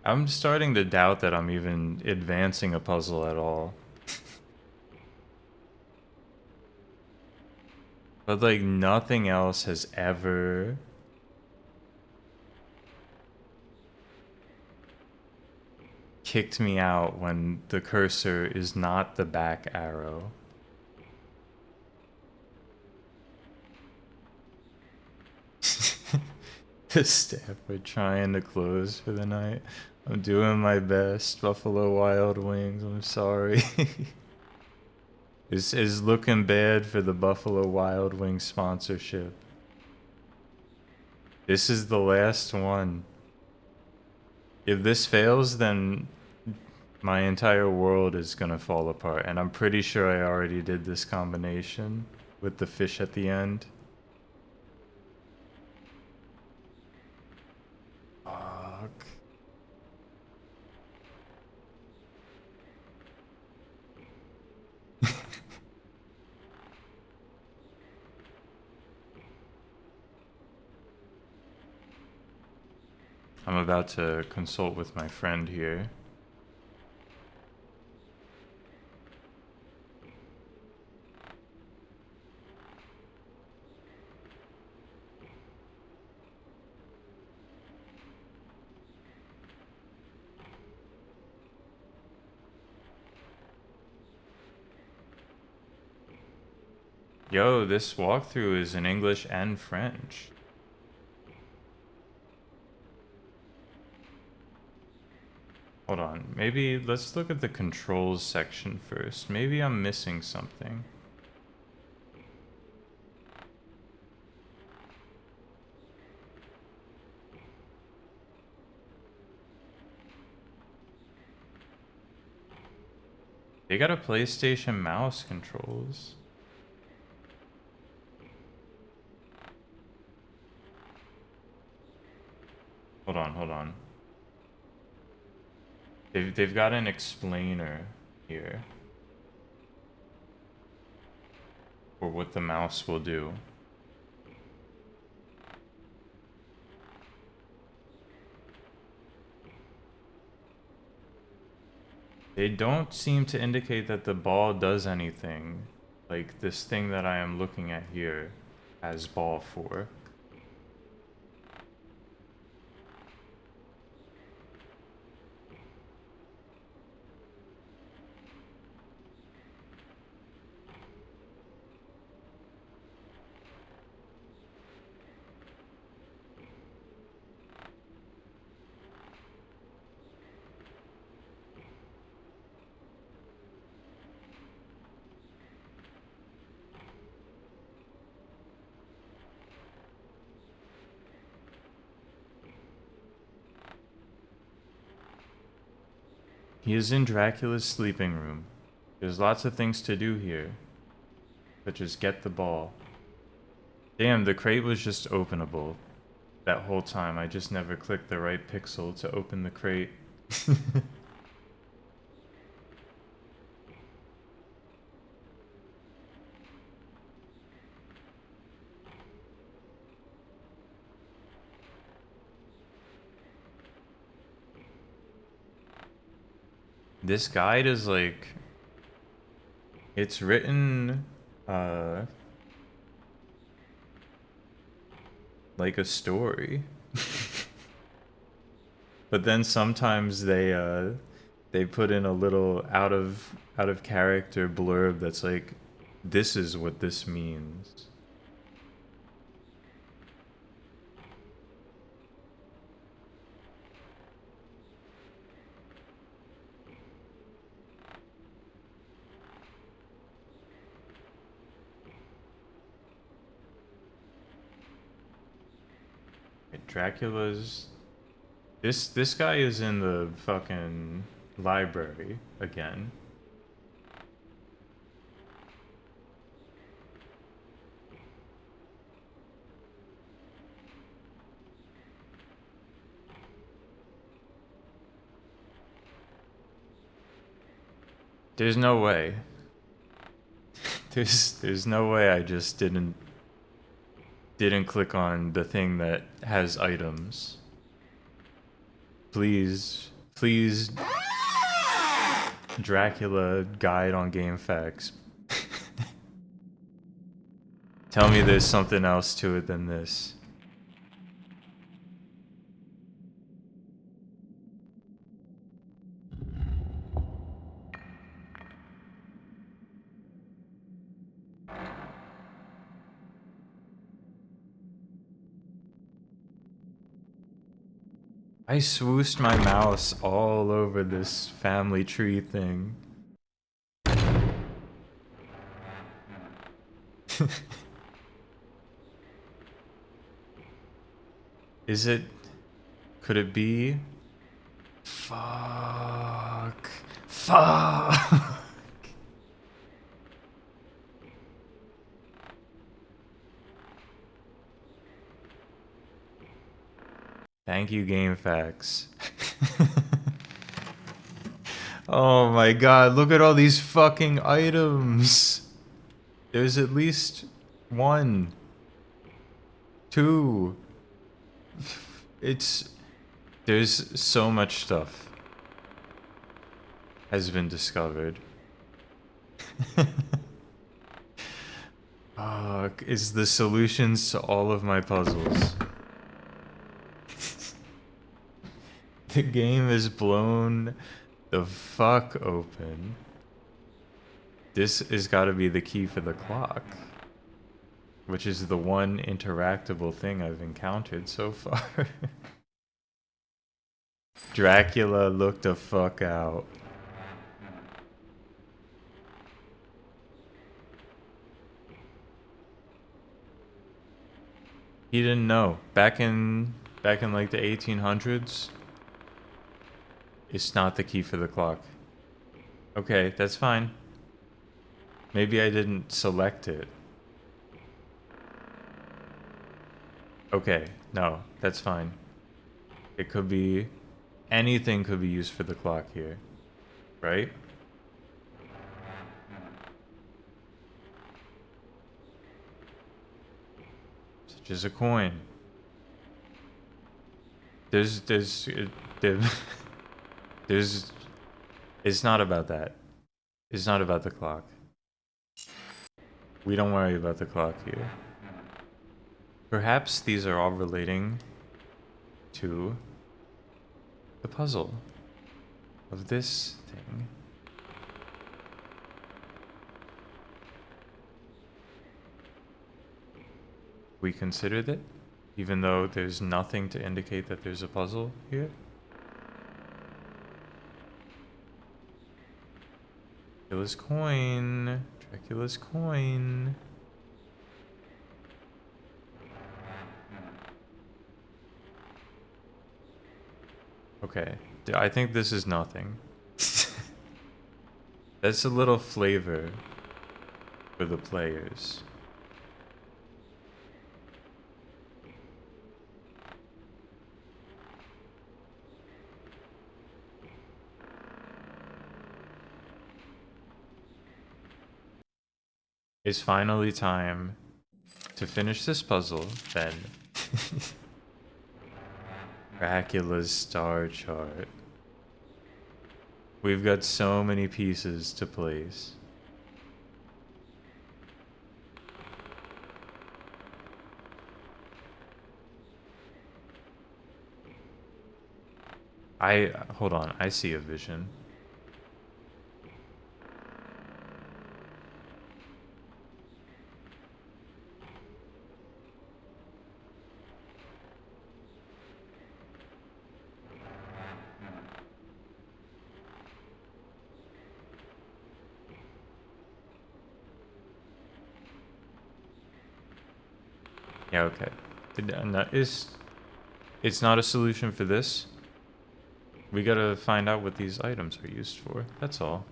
S1: I'm starting to doubt that I'm even advancing a puzzle at all. But like nothing else has ever kicked me out when the cursor is not the back arrow. The staff, we're trying to close for the night. I'm doing my best, Buffalo Wild Wings. I'm sorry. This is looking bad for the Buffalo Wild Wings sponsorship. This is the last one. If this fails, then my entire world is gonna fall apart. And I'm pretty sure I already did this combination with the fish at the end. Fuck. I'm about to consult with my friend here. Yo, this walkthrough is in English and French. Hold on, maybe let's look at the controls section first. Maybe I'm missing something. They got a PlayStation mouse controls. Hold on. They've got an explainer here for what the mouse will do. They don't seem to indicate that the ball does anything. Like this thing that I am looking at here has ball 4. He is in Dracula's sleeping room. There's lots of things to do here, such as get the ball. Damn, the crate was just openable that whole time. I just never clicked the right pixel to open the crate. This guide is like, it's written like a story. But then sometimes they put in a little out of character blurb that's like, this is what this means. Dracula's this guy is in the fucking library again. There's no way. There's no way I just didn't click on the thing that has items. Please, Dracula guide on GameFAQs. Tell me there's something else to it than this. I swooshed my mouse all over this family tree thing. Is it... Could it be? Fuck. Fuck. Thank you, GameFAQs. Oh my god, look at all these fucking items. There's at least 1, 2. It's There's so much stuff has been discovered. Is the solutions to all of my puzzles. The game is blown the fuck open. This has got to be the key for the clock, which is the one interactable thing I've encountered so far. Dracula, look the fuck out. He didn't know. Back in like the 1800s, it's not the key for the clock. Okay, that's fine. Maybe I didn't select it. Okay, no, that's fine. It could be... anything could be used for the clock here, right? Such as a coin. There's, there, there's... It's not about that. It's not about the clock. We don't worry about the clock here. Perhaps these are all relating to the puzzle of this thing. We considered it, even though there's nothing to indicate that there's a puzzle here. Dracula's coin. Dracula's coin. Okay, I think this is nothing. That's a little flavor for the players. It's finally time to finish this puzzle, then. Dracula's star chart. We've got so many pieces to place. Hold on, I see a vision. Yeah, okay. It's not a solution for this. We gotta find out what these items are used for. That's all.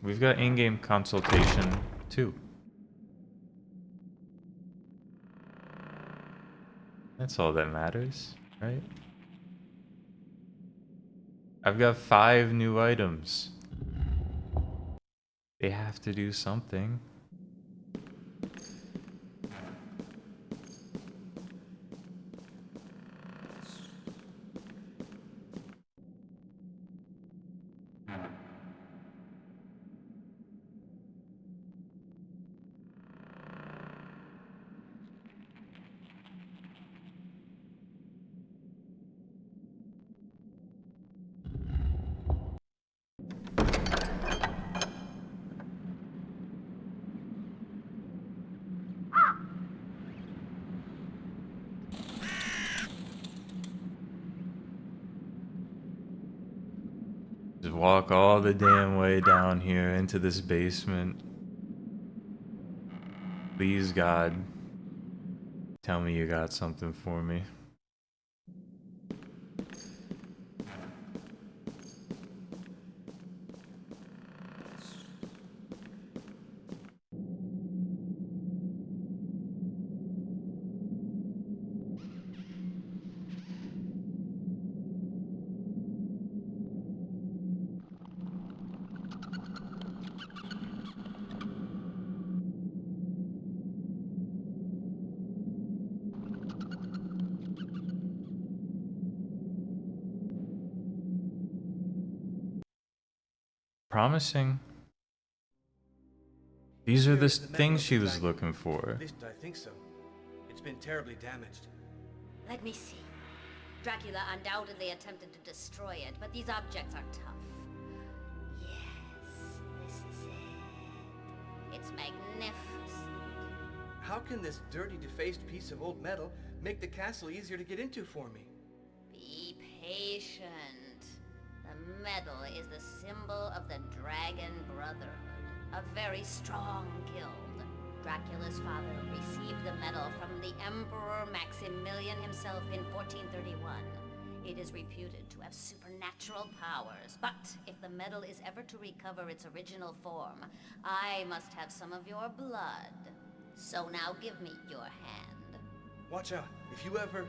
S1: We've got in-game consultation too. That's all that matters, right? I've got 5 new items. They have to do something. Just walk all the damn way down here into this basement. Please, God, tell me you got something for me. Promising. These are
S2: Here
S1: the
S2: is the metal
S1: things
S2: of
S1: she
S2: the
S1: was
S2: dragon.
S1: looking for.
S2: At least I think so. It's been terribly damaged.
S7: Let me see. Dracula undoubtedly attempted to destroy it, but these objects are tough. Yes, this is it. It's magnificent.
S2: How can this dirty, defaced piece of old metal make the castle easier to get into for me?
S7: Be patient. The metal is the symbol of the Dragon Brotherhood, a very strong guild. Dracula's father received the medal from the Emperor Maximilian himself in 1431. It is reputed to have supernatural powers, but if the medal is ever to recover its original form, I must have some of your blood. So now give me your hand.
S2: Watch out. If you ever...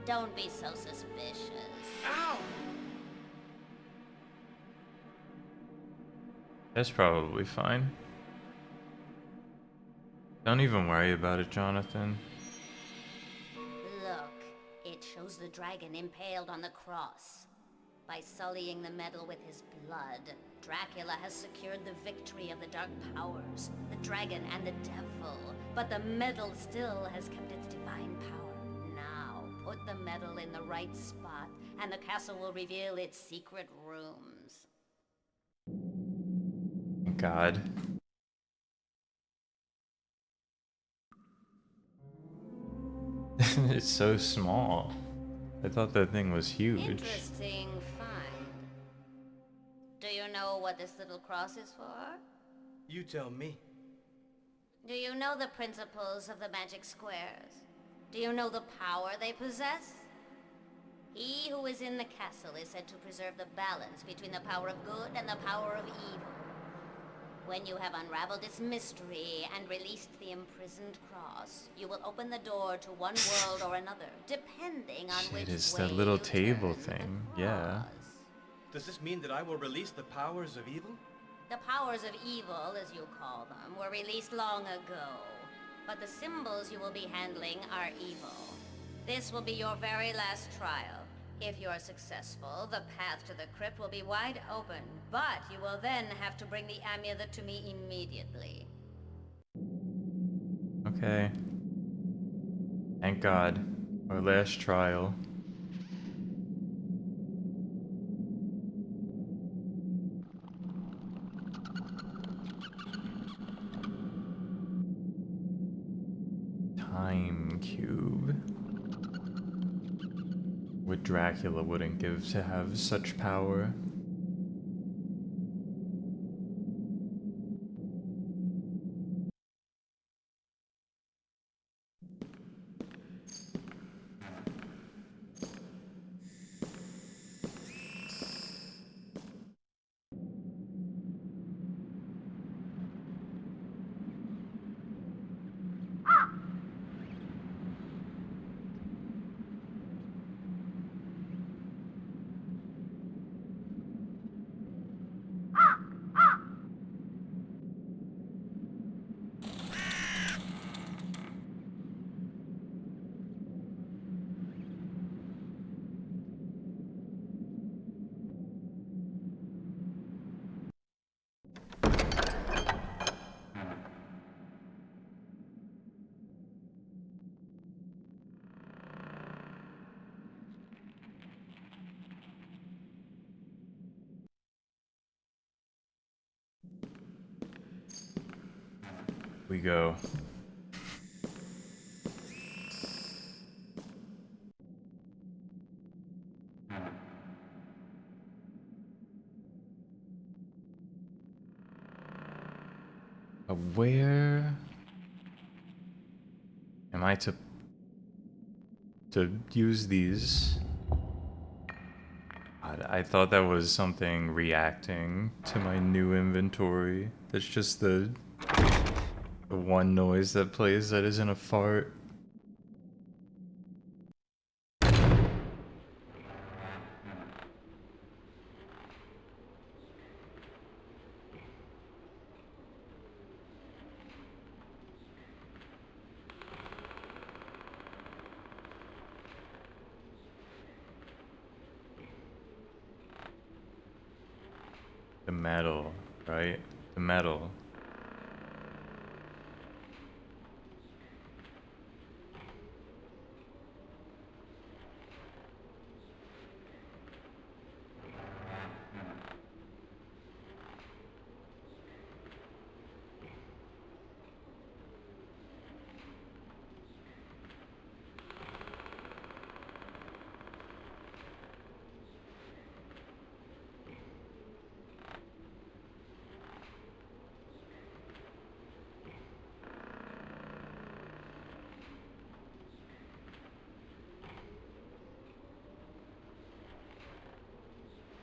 S7: Don't be so suspicious.
S2: Ow!
S1: That's probably fine. Don't even worry about it, Jonathan.
S7: Look, it shows the dragon impaled on the cross. By sullying the metal with his blood, Dracula has secured the victory of the dark powers, the dragon and the devil. But the metal still has kept its divine power. Now, put the metal in the right spot, and the castle will reveal its secret rooms.
S1: Thank God. It's so small. I thought that thing was huge.
S7: Interesting find. Do you know what this little cross is for?
S2: You tell me.
S7: Do you know the principles of the magic squares? Do you know the power they possess? He who is in the castle is said to preserve the balance between the power of good and the power of evil. When you have unraveled its mystery and released the imprisoned cross, you will open the door to one world or another, depending on which way
S1: It's that little
S7: you
S1: table
S7: turn the
S1: thing, yeah.
S7: cross.
S2: Does this mean that I will release the powers of evil?
S7: The powers of evil, as you call them, were released long ago. But the symbols you will be handling are evil. This will be your very last trial. If you are successful, the path to the crypt will be wide open, but you will then have to bring the amulet to me immediately.
S1: Okay. Thank God. Our last trial. Time cube. What Dracula wouldn't give to have such power. We go. Where am I to use these? I thought that was something reacting to my new inventory. That's just the one noise that plays that isn't a fart. The metal, right? The metal.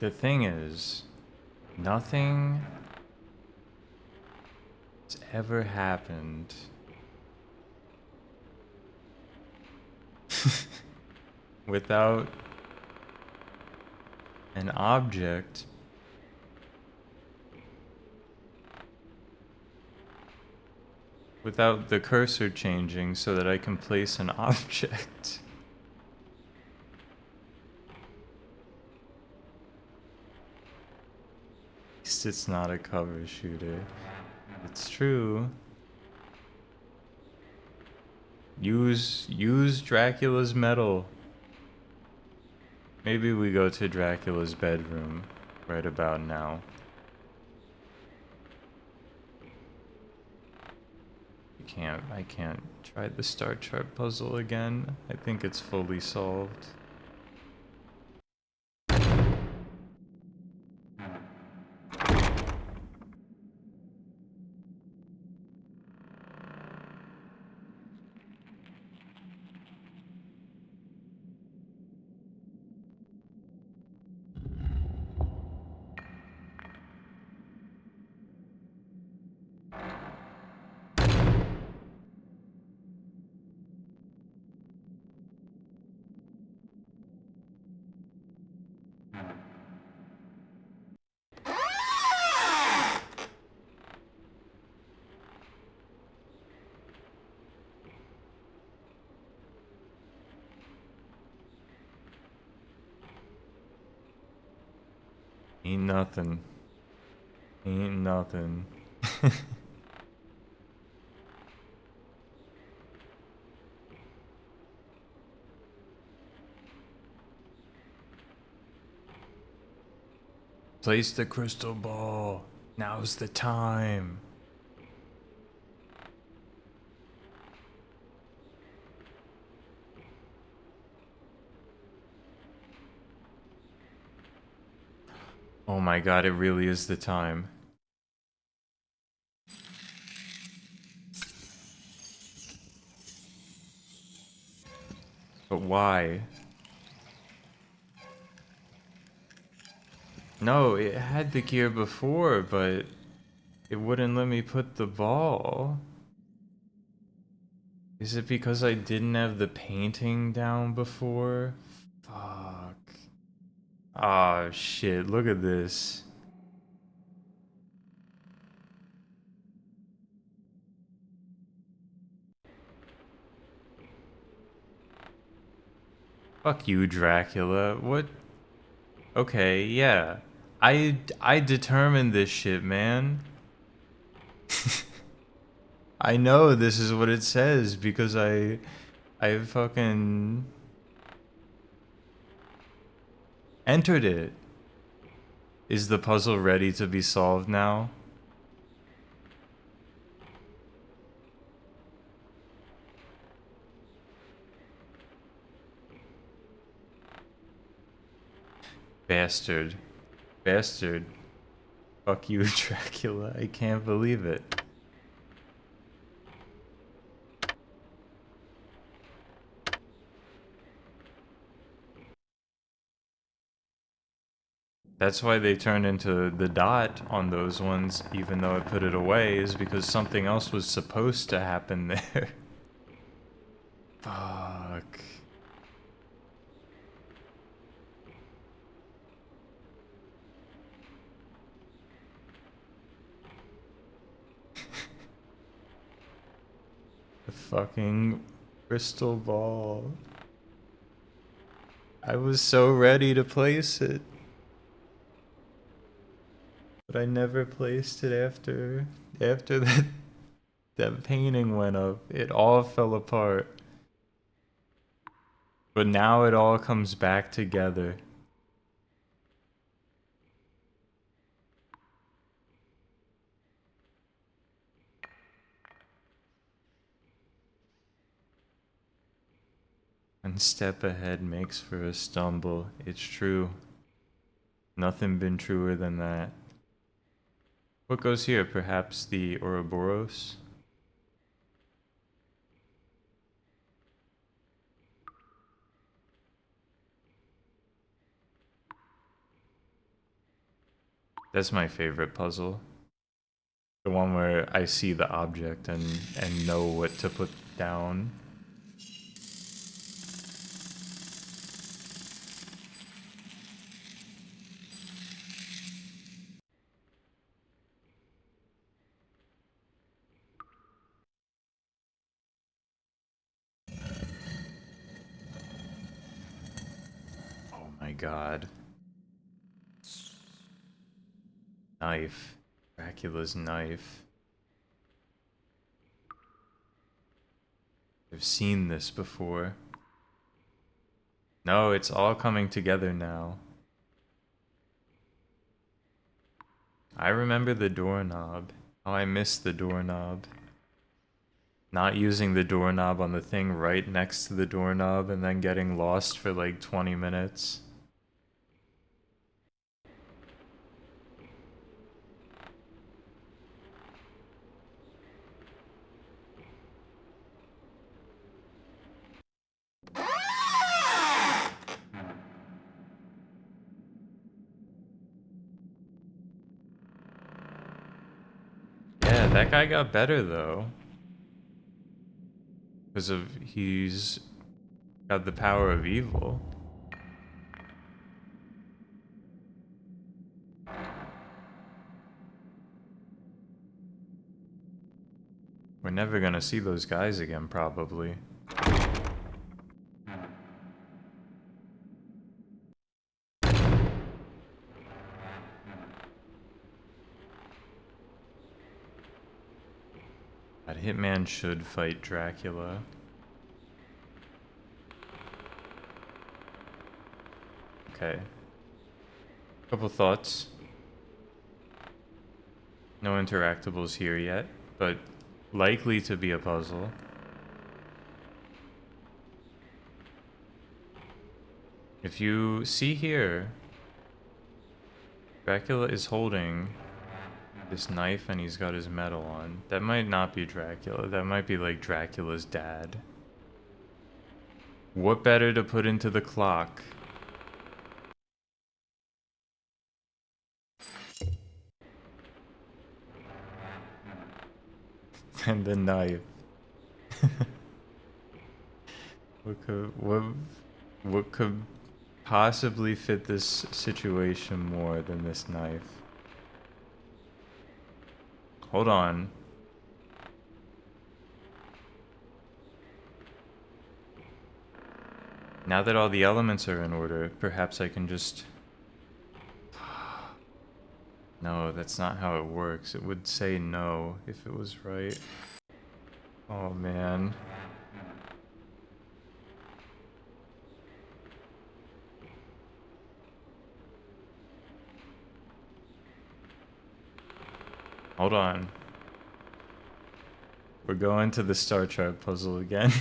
S1: The thing is, nothing has ever happened without an object without the cursor changing so that I can place an object. At least it's not a cover shooter. It's true. Use Dracula's metal. Maybe we go to Dracula's bedroom right about now. I can't try the star chart puzzle again. I think it's fully solved. Ain't nothing. Ain't nothing. Place the crystal ball. Now's the time. Oh my god, it really is the time. But why? No, it had the gear before, but it wouldn't let me put the ball. Is it because I didn't have the painting down before? Fuck. Ah, shit, look at this. Fuck you, Dracula. What? Okay, yeah. I determined this shit, man. I know this is what it says because I fucking entered it. Is the puzzle ready to be solved now? Bastard. Bastard. Fuck you, Dracula. I can't believe it. That's why they turned into the dot on those ones, even though I put it away, is because something else was supposed to happen there. Fuck. The fucking crystal ball. I was so ready to place it. But I never placed it after that painting went up. It all fell apart. But now it all comes back together. And step ahead makes for a stumble. It's true. Nothing been truer than that. What goes here? Perhaps the Ouroboros? That's my favorite puzzle. The one where I see the object and know what to put down. Oh my god. Knife. Dracula's knife. I've seen this before. No, it's all coming together now. I remember the doorknob. Oh, I missed the doorknob. Not using the doorknob on the thing right next to the doorknob and then getting lost for like 20 minutes. Yeah, that guy got better though. Because of he's got the power of evil. We're never gonna see those guys again, probably. That hitman should fight Dracula. Okay. Couple thoughts. No interactables here yet, but likely to be a puzzle. If you see here, Dracula is holding this knife and he's got his medal on. That might not be Dracula. That might be like Dracula's dad. What better to put into the clock? Than the knife. What could possibly fit this situation more than this knife? Hold on. Now that all the elements are in order, perhaps I can just... No, that's not how it works. It would say no if it was right. Oh man. Hold on. We're going to the star chart puzzle again.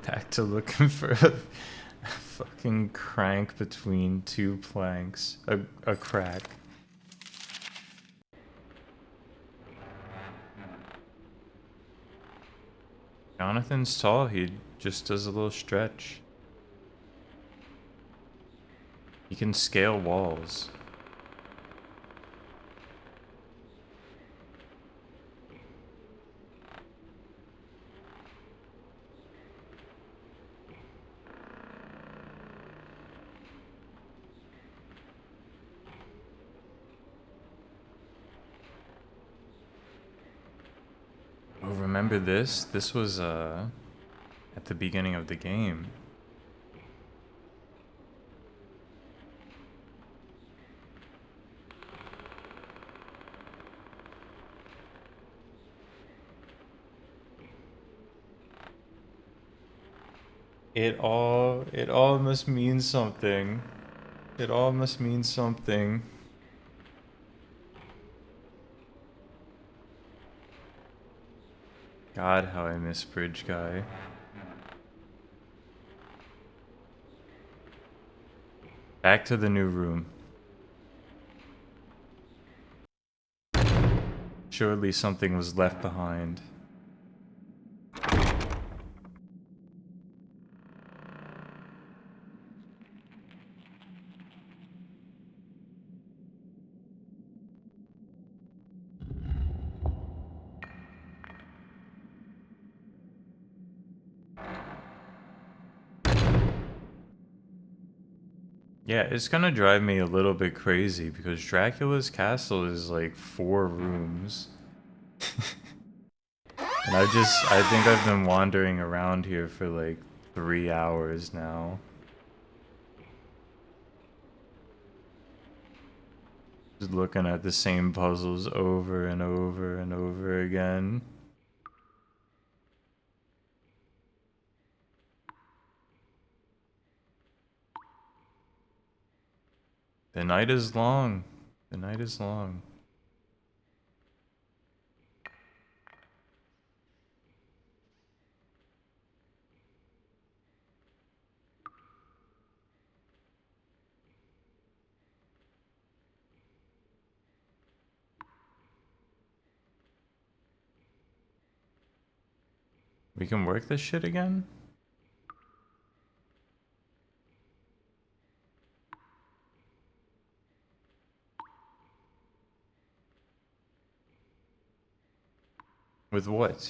S1: Back to looking for a fucking crank between two planks. A crack. Jonathan's tall, he just does a little stretch. He can scale walls. Oh, remember this? This was at the beginning of the game. It all must mean something. It all must mean something. God, how I miss Bridge Guy. Back to the new room. Surely something was left behind. Yeah, it's gonna drive me a little bit crazy because Dracula's castle is like 4 rooms. And I think I've been wandering around here for like 3 hours now. Just looking at the same puzzles over and over and over again. The night is long. The night is long. We can work this shit again? With what?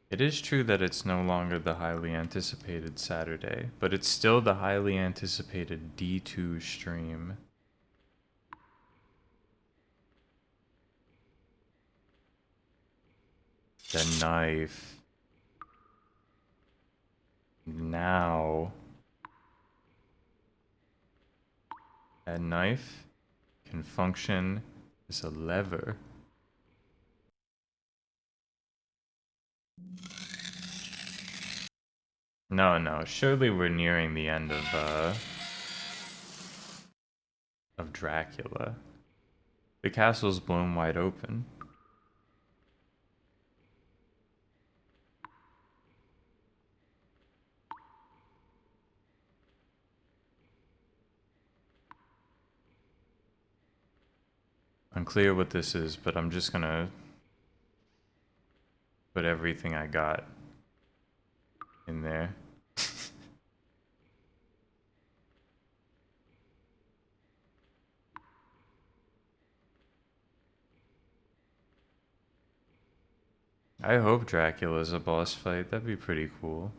S1: It is true that it's no longer the highly anticipated Saturday, but it's still the highly anticipated D2 stream. The knife. Now. That knife can function as a lever. No, no, surely we're nearing the end of Dracula. The castle's blown wide open. Unclear what this is, but I'm just gonna put everything I got in there. I hope Dracula's a boss fight. That'd be pretty cool.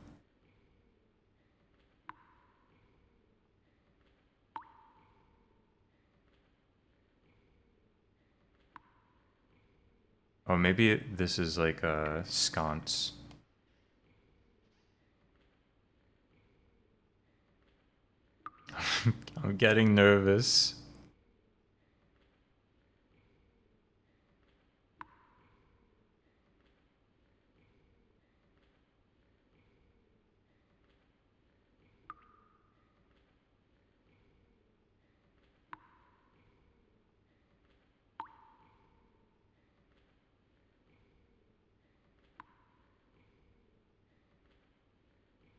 S1: Or maybe this is like a sconce. I'm getting nervous.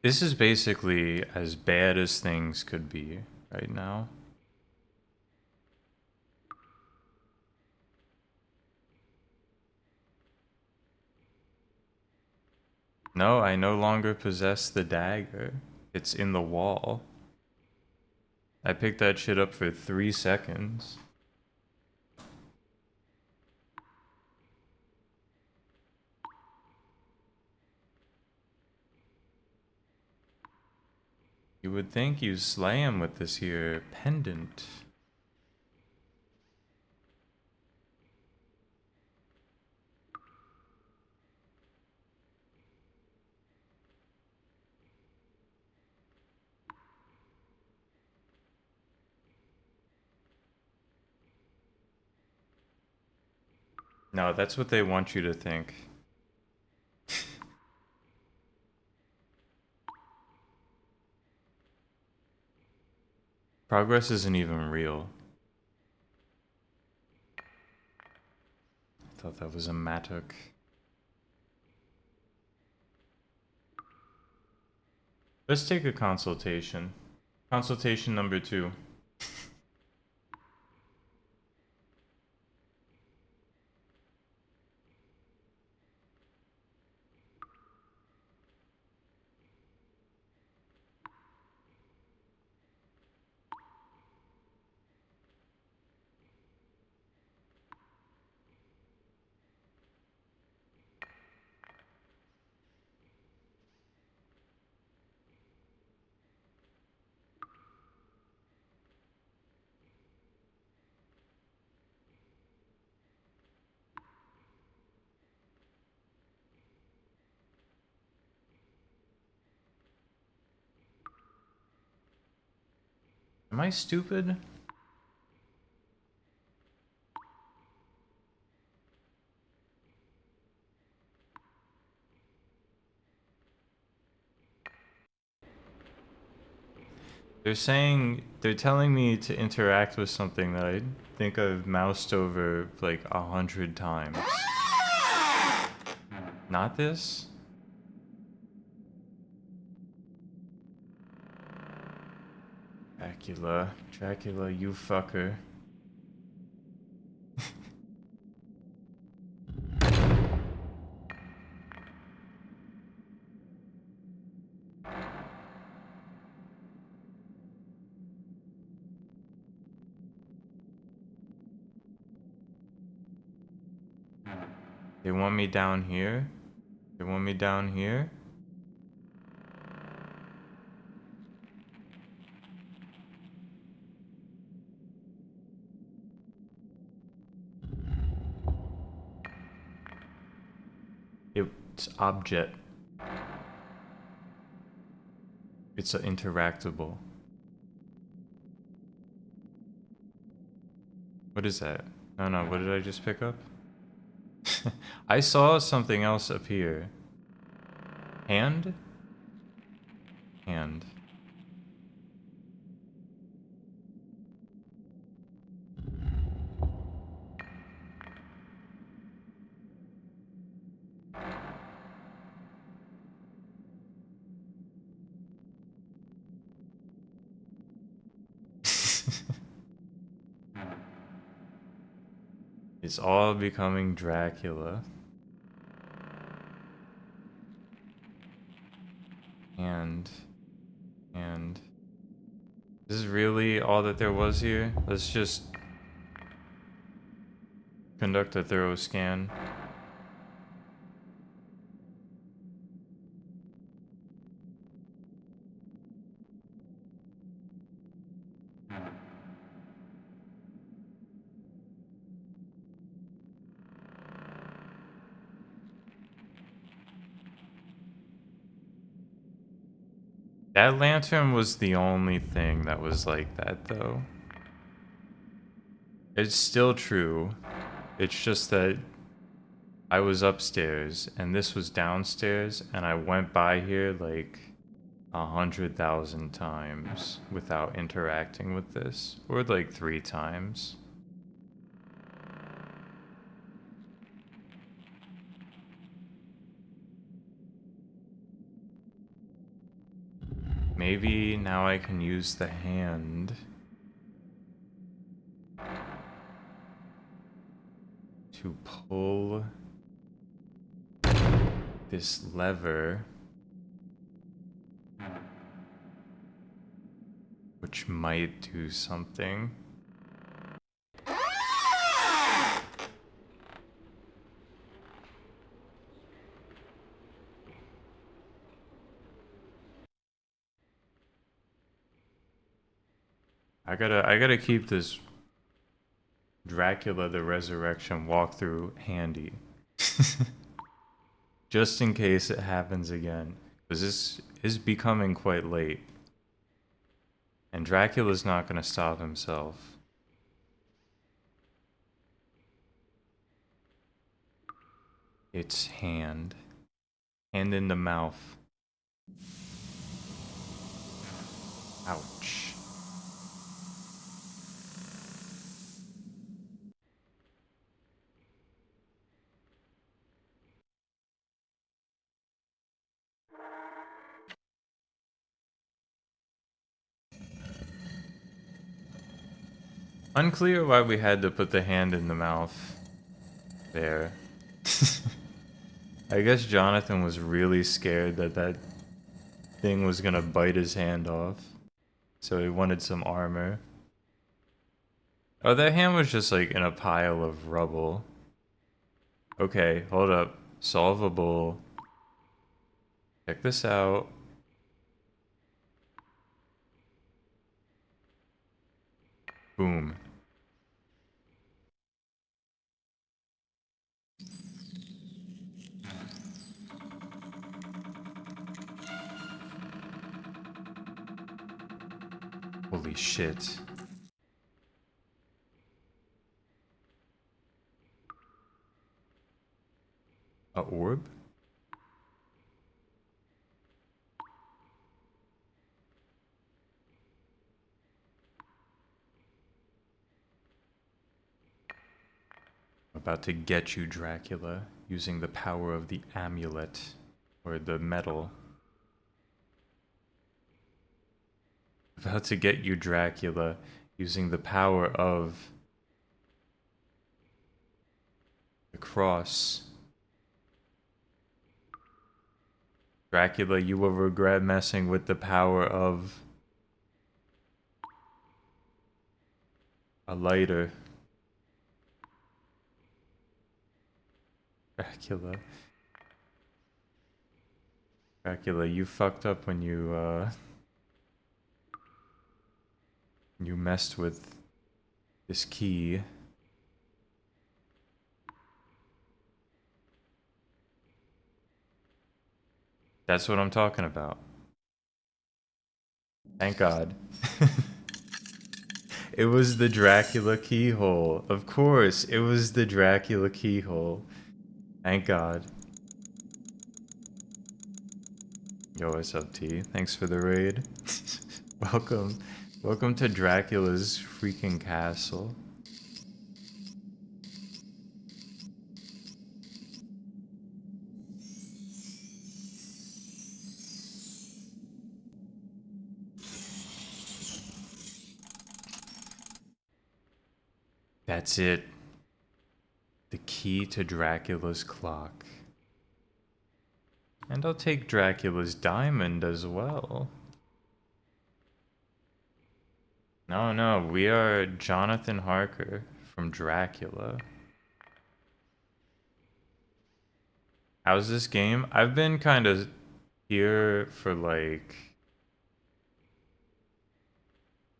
S1: This is basically as bad as things could be right now. No, I no longer possess the dagger. It's in the wall. I picked that shit up for 3 seconds. You would think you slay him with this here pendant. No, that's what they want you to think. Progress isn't even real. I thought that was a mattock. Let's take a consultation. Consultation number 2. Am I stupid? They're telling me to interact with something that I think I've moused over like 100 times. Not this? Dracula, you fucker. They want me down here? They want me down here? It's object. It's interactable. What is that? No, what did I just pick up? I saw something else appear. Hand? Hand. It's all becoming Dracula. And this is really all that there was here? Let's just conduct a thorough scan. That lantern was the only thing that was like that, though. It's still true. It's just that I was upstairs and this was downstairs, and I went by here like 100,000 times without interacting with this, or like 3 times. Maybe now I can use the hand to pull this lever, which might do something. I gotta keep this Dracula the Resurrection walkthrough handy. Just in case it happens again. Because this is becoming quite late. And Dracula's not gonna stop himself. its hand. Hand in the mouth. Ouch. Unclear why we had to put the hand in the mouth there. I guess Jonathan was really scared that that thing was gonna bite his hand off. So he wanted some armor. Oh, that hand was just like in a pile of rubble. Okay, hold up. Solvable. Check this out. Boom. Holy shit. A orb? About to get you, Dracula, using the power of the amulet, or the metal. About to get you, Dracula, using the power of the cross. Dracula, you will regret messing with the power of a lighter. Dracula. Dracula, you fucked up when you messed with this key. That's what I'm talking about. Thank God. It was the Dracula keyhole. Of course, it was the Dracula keyhole. Thank God. Yo, what's up, T? Thanks for the raid. Welcome. Welcome to Dracula's freaking castle. That's it. The key to Dracula's clock. And I'll take Dracula's diamond as well. No, no, we are Jonathan Harker from Dracula. How's this game? I've been kind of here for like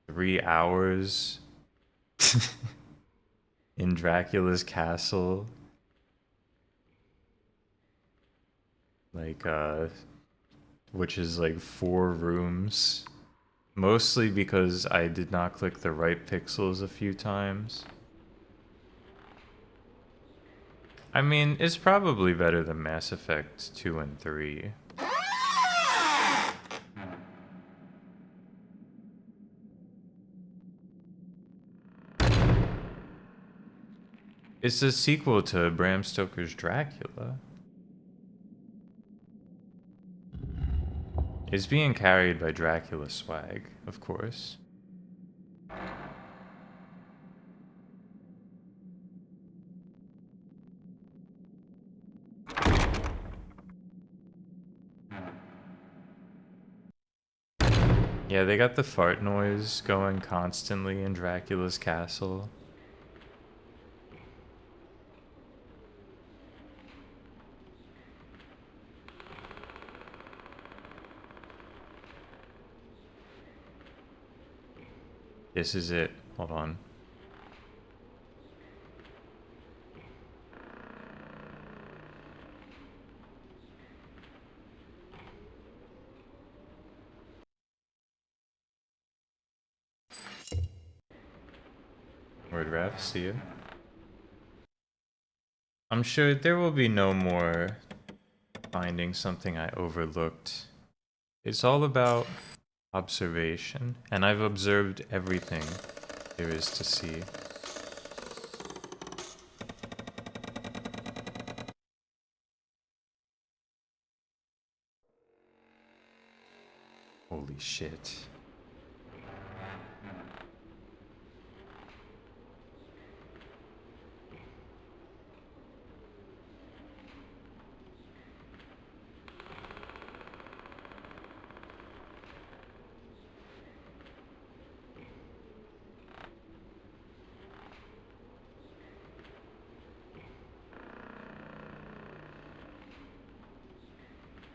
S1: 3 hours in Dracula's castle. Like, which is like 4 rooms. Mostly because I did not click the right pixels a few times. I mean, it's probably better than Mass Effect 2 and 3. It's a sequel to Bram Stoker's Dracula. It's being carried by Dracula swag, of course. Yeah, they got the fart noise going constantly in Dracula's castle. This is it. Hold on. Word ref, see you. I'm sure there will be no more finding something I overlooked. It's all about observation, and I've observed everything there is to see. Holy shit.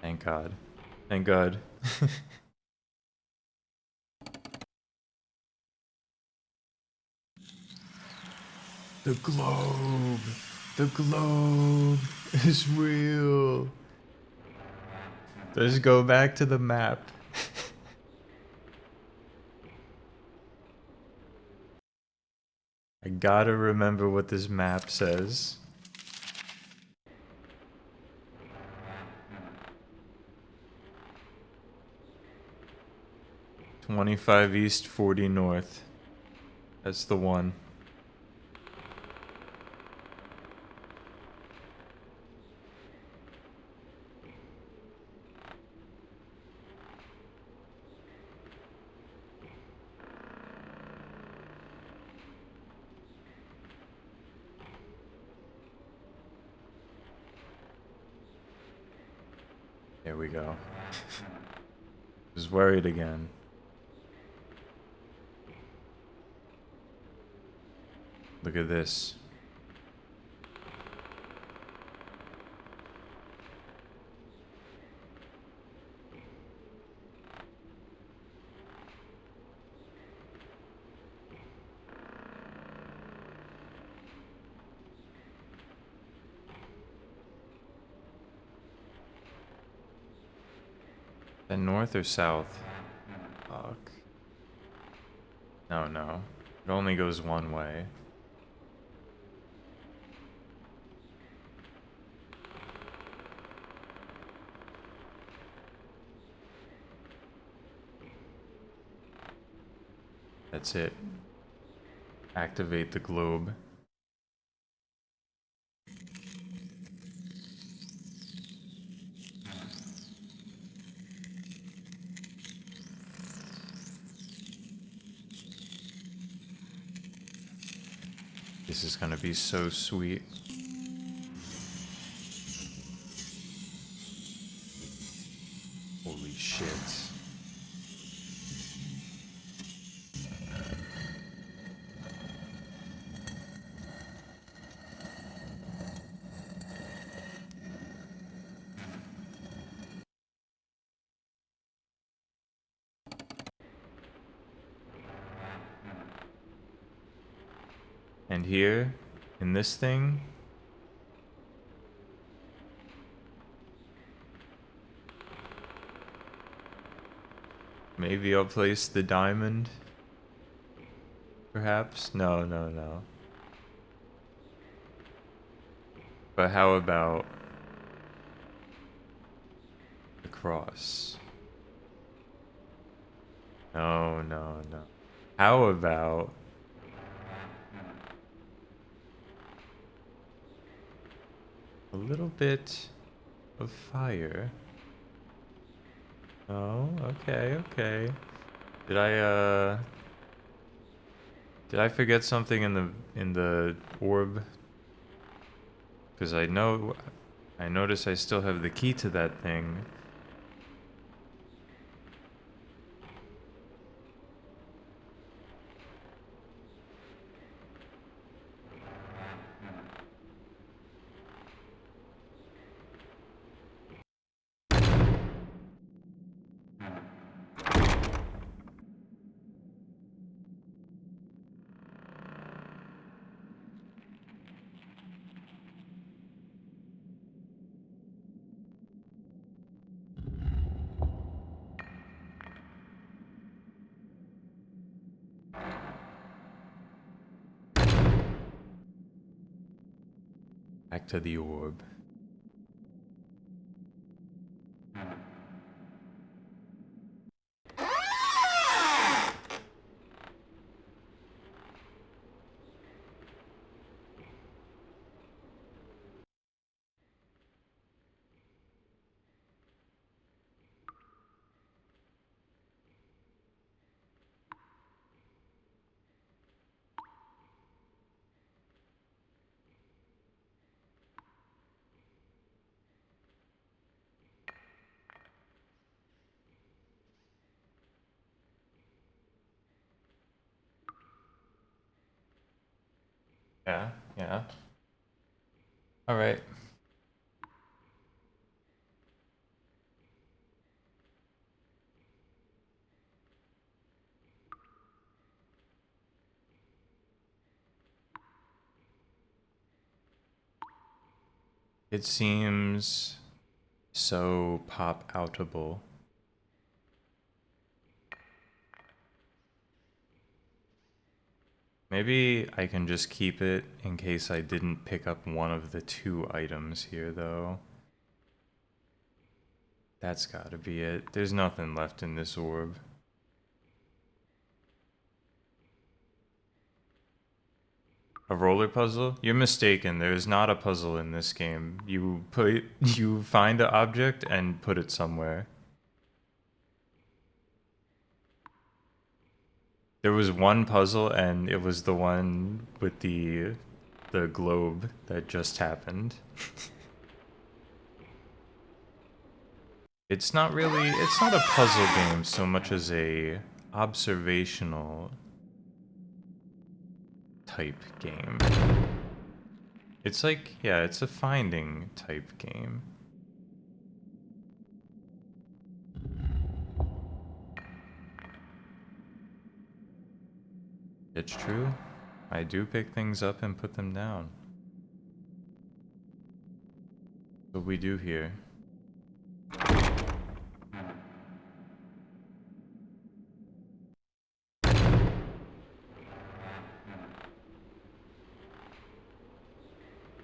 S1: Thank God. Thank God. The globe! The globe is real! Let's go back to the map. I gotta remember what this map says. 25 east, 40 north. That's the one. There we go. Was worried again. Look at this. Then north or south? Fuck. No. It only goes one way. That's it. Activate the globe. This is gonna be so sweet. Holy shit. And here, in this thing, maybe I'll place the diamond. Perhaps? No. But how about the cross? No. How about a little bit of fire? Oh, okay. Did I forget something in the orb? Because I notice I still have the key to that thing. Back to the orb. Yeah, yeah. All right. It seems so pop-outable. Maybe I can just keep it in case I didn't pick up one of the 2 items here, though. That's gotta be it. There's nothing left in this orb. A roller puzzle? You're mistaken. There is not a puzzle in this game. You find an object and put it somewhere. There was one puzzle and it was the one with the globe that just happened. It's not a puzzle game so much as a observational type game. It's like, yeah, it's a finding type game. It's true. I do pick things up and put them down. What we do here.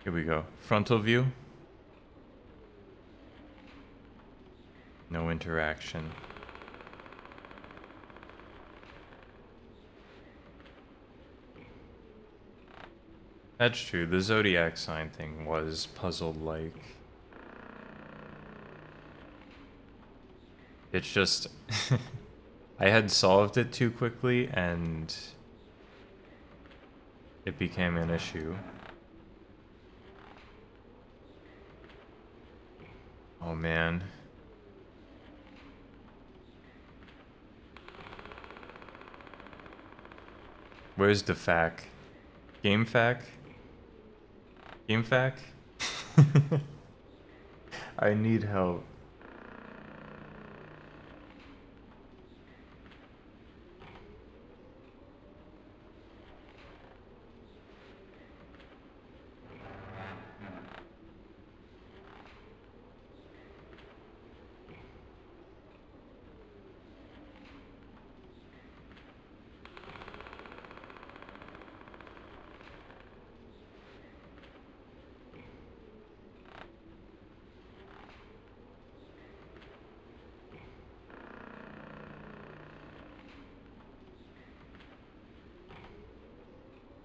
S1: Here we go. Frontal view. No interaction. That's true. The zodiac sign thing was puzzle-like. It's just... I had solved it too quickly and it became an issue. Oh man. Where's the fac? Game fac? Game fac? I need help.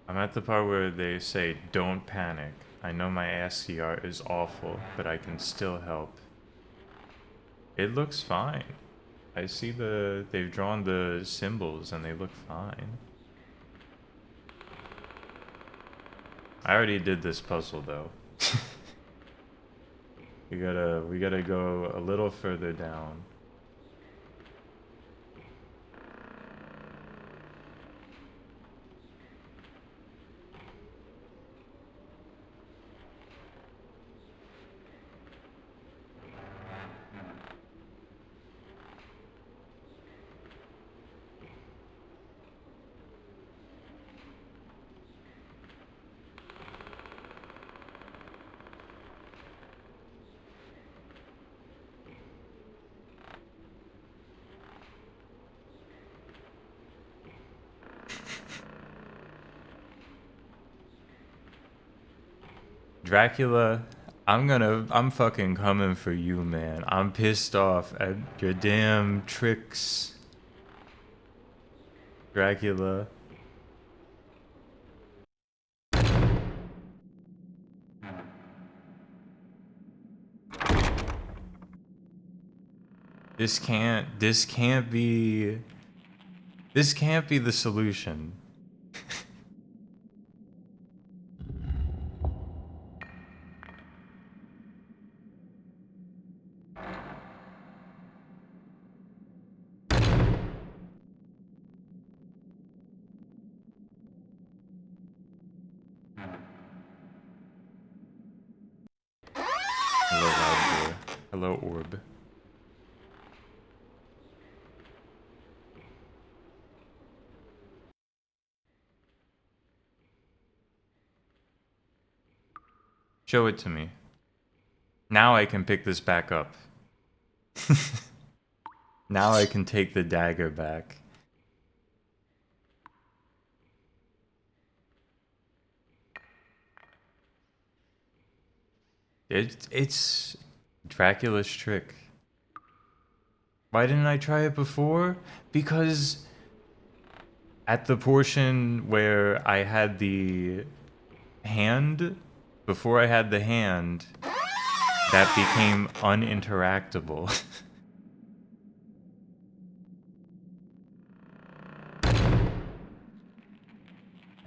S1: I'm at the part where they say, don't panic. I know my SCR is awful, but I can still help. It looks fine. I see they've drawn the symbols and they look fine. I already did this puzzle though. we gotta go a little further down. Dracula, I'm fucking coming for you, man. I'm pissed off at your damn tricks. Dracula. This can't be the solution. Hello, Loudboy. Hello, Orb. Show it to me. Now I can pick this back up. Now I can take the dagger back. It's Dracula's trick. Why didn't I try it before? Because at the portion where I had the hand, before I had the hand, that became uninteractable.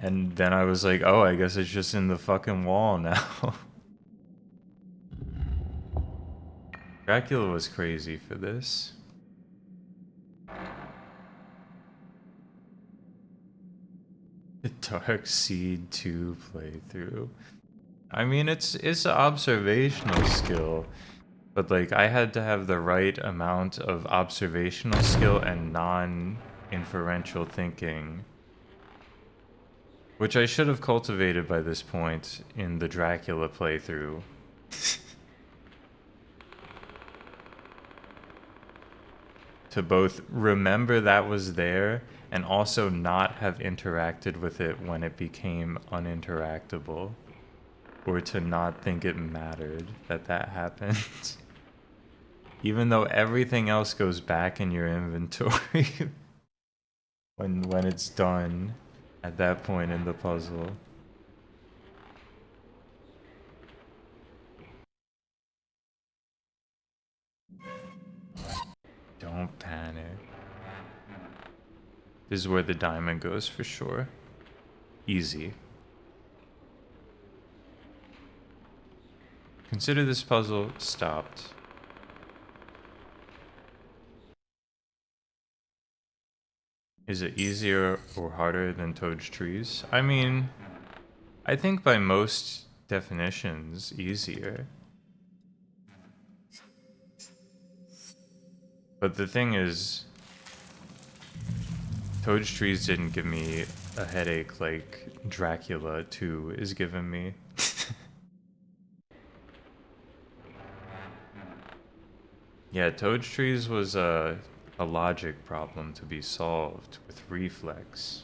S1: And then I was like, oh, I guess it's just in the fucking wall now. Dracula was crazy for this. The Dark Seed 2 playthrough. I mean, it's an observational skill, but like I had to have the right amount of observational skill and non-inferential thinking, which I should have cultivated by this point in the Dracula playthrough. To both remember that was there and also not have interacted with it when it became uninteractable. Or to not think it mattered that happened. Even though everything else goes back in your inventory when it's done at that point in the puzzle. Don't panic. This is where the diamond goes for sure. Easy. Consider this puzzle stopped. Is it easier or harder than Toad's Trees? I mean, I think by most definitions, easier. But the thing is, Toad's Trees didn't give me a headache like Dracula 2 is giving me. Yeah, Toad's Trees was a logic problem to be solved with reflex.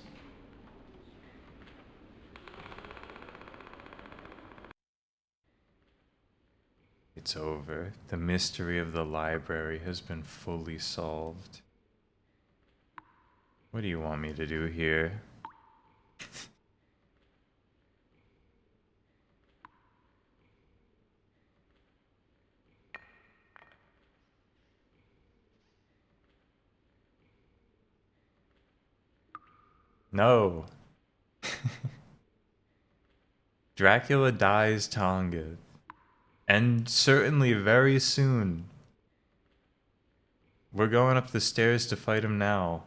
S1: It's over. The mystery of the library has been fully solved. What do you want me to do here? No. Dracula dies Tonga. And certainly very soon. We're going up the stairs to fight him now.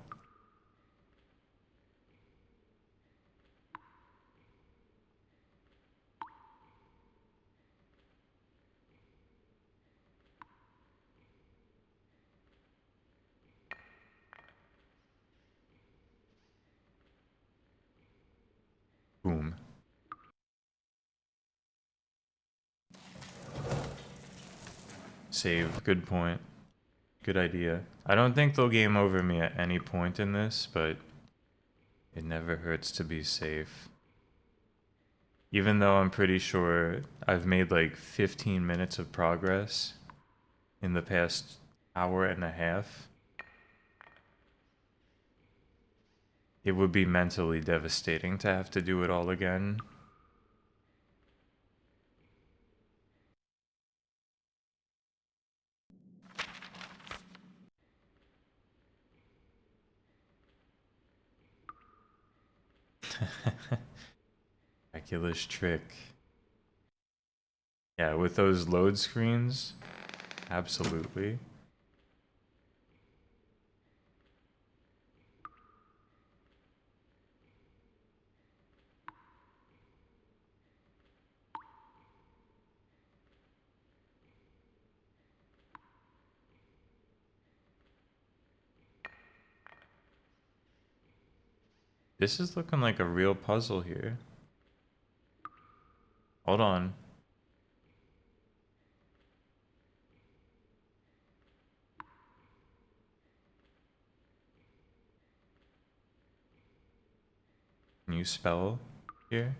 S1: Boom. Save. Good point. Good idea. I don't think they'll game over me at any point in this, but it never hurts to be safe. Even though I'm pretty sure I've made like 15 minutes of progress in the past hour and a half, it would be mentally devastating to have to do it all again. Dracula's trick. Yeah, with those load screens, absolutely. This is looking like a real puzzle here. Hold on. Can you spell here?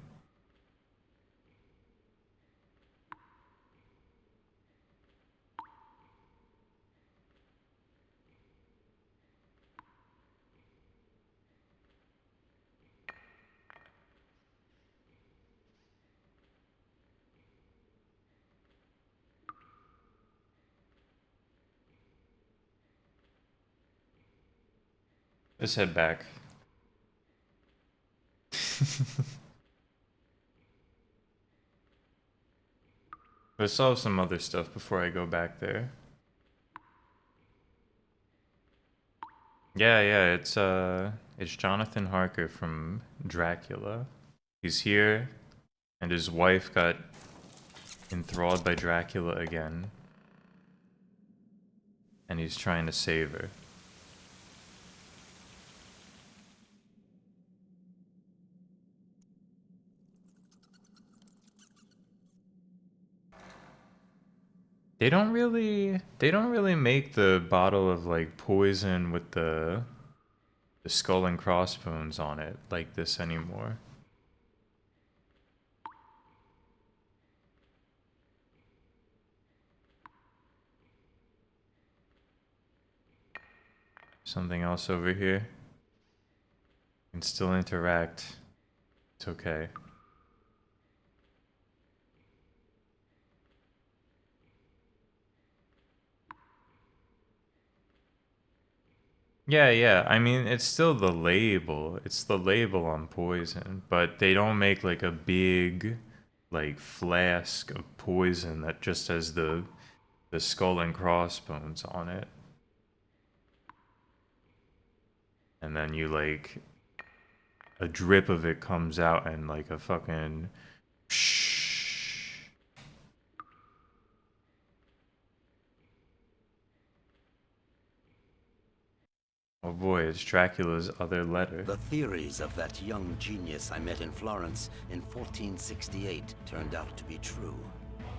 S1: Let's head back. Let's solve some other stuff before I go back there. Yeah, it's Jonathan Harker from Dracula. He's here, and his wife got enthralled by Dracula again, and he's trying to save her. They don't really make the bottle of like poison with the skull and crossbones on it like this anymore. Something else over here. Can still interact. It's okay. Yeah. I mean, it's still the label. It's the label on poison, but they don't make like a big like flask of poison that just has the skull and crossbones on it. And then you like a drip of it comes out and like a fucking oh boy, it's Dracula's other letter.
S6: The theories of that young genius I met in Florence in 1468 turned out to be true.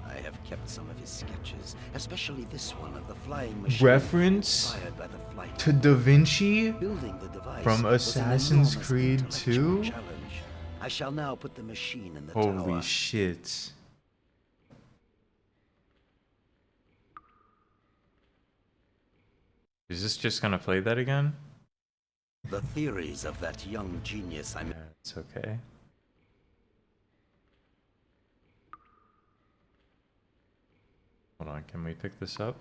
S6: I have kept some of his sketches, especially this one of the flying machine
S1: Reference
S6: inspired by the flight.
S1: to Da Vinci
S6: Building the device
S1: from
S6: was an
S1: Assassin's
S6: enormous
S1: Creed
S6: intellectual
S1: 2?
S6: challenge. I shall now put the machine in the
S1: Holy
S6: tower.
S1: shit. Is this just gonna play that again?
S6: The theories of that young genius I met.
S1: Yeah, it's okay. Hold on, can we pick this up?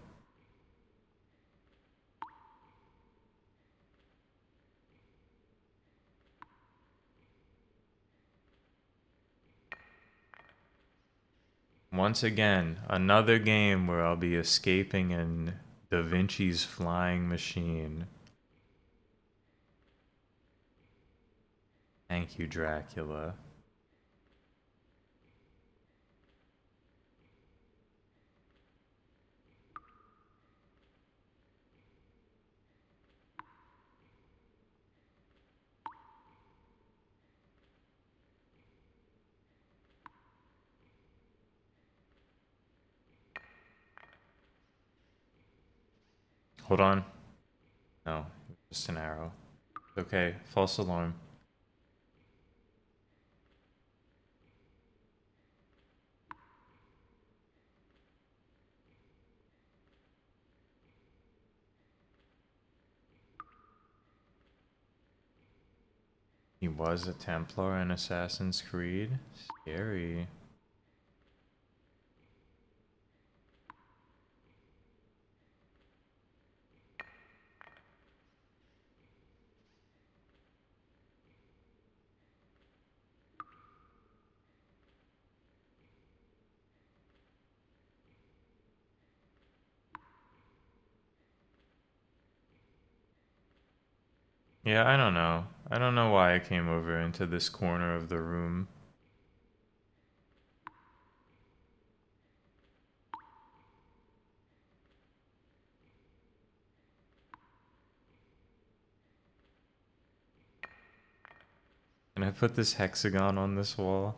S1: Once again, another game where I'll be escaping in Da Vinci's flying machine. Thank you, Dracula. Hold on. No, just an arrow. Okay, false alarm. He was a Templar in Assassin's Creed. Scary. Yeah, I don't know. I don't know why I came over into this corner of the room. Can I put this hexagon on this wall?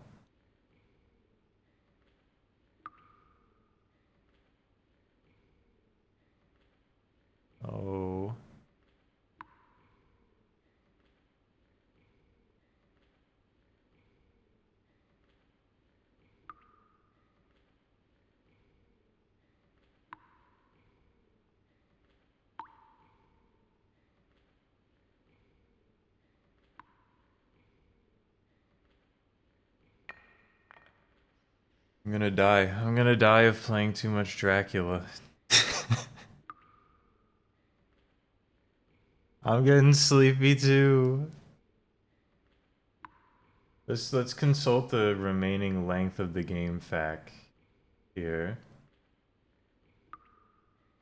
S1: Oh. I'm gonna die. I'm gonna die of playing too much Dracula. I'm getting sleepy too. Let's consult the remaining length of the game fact here.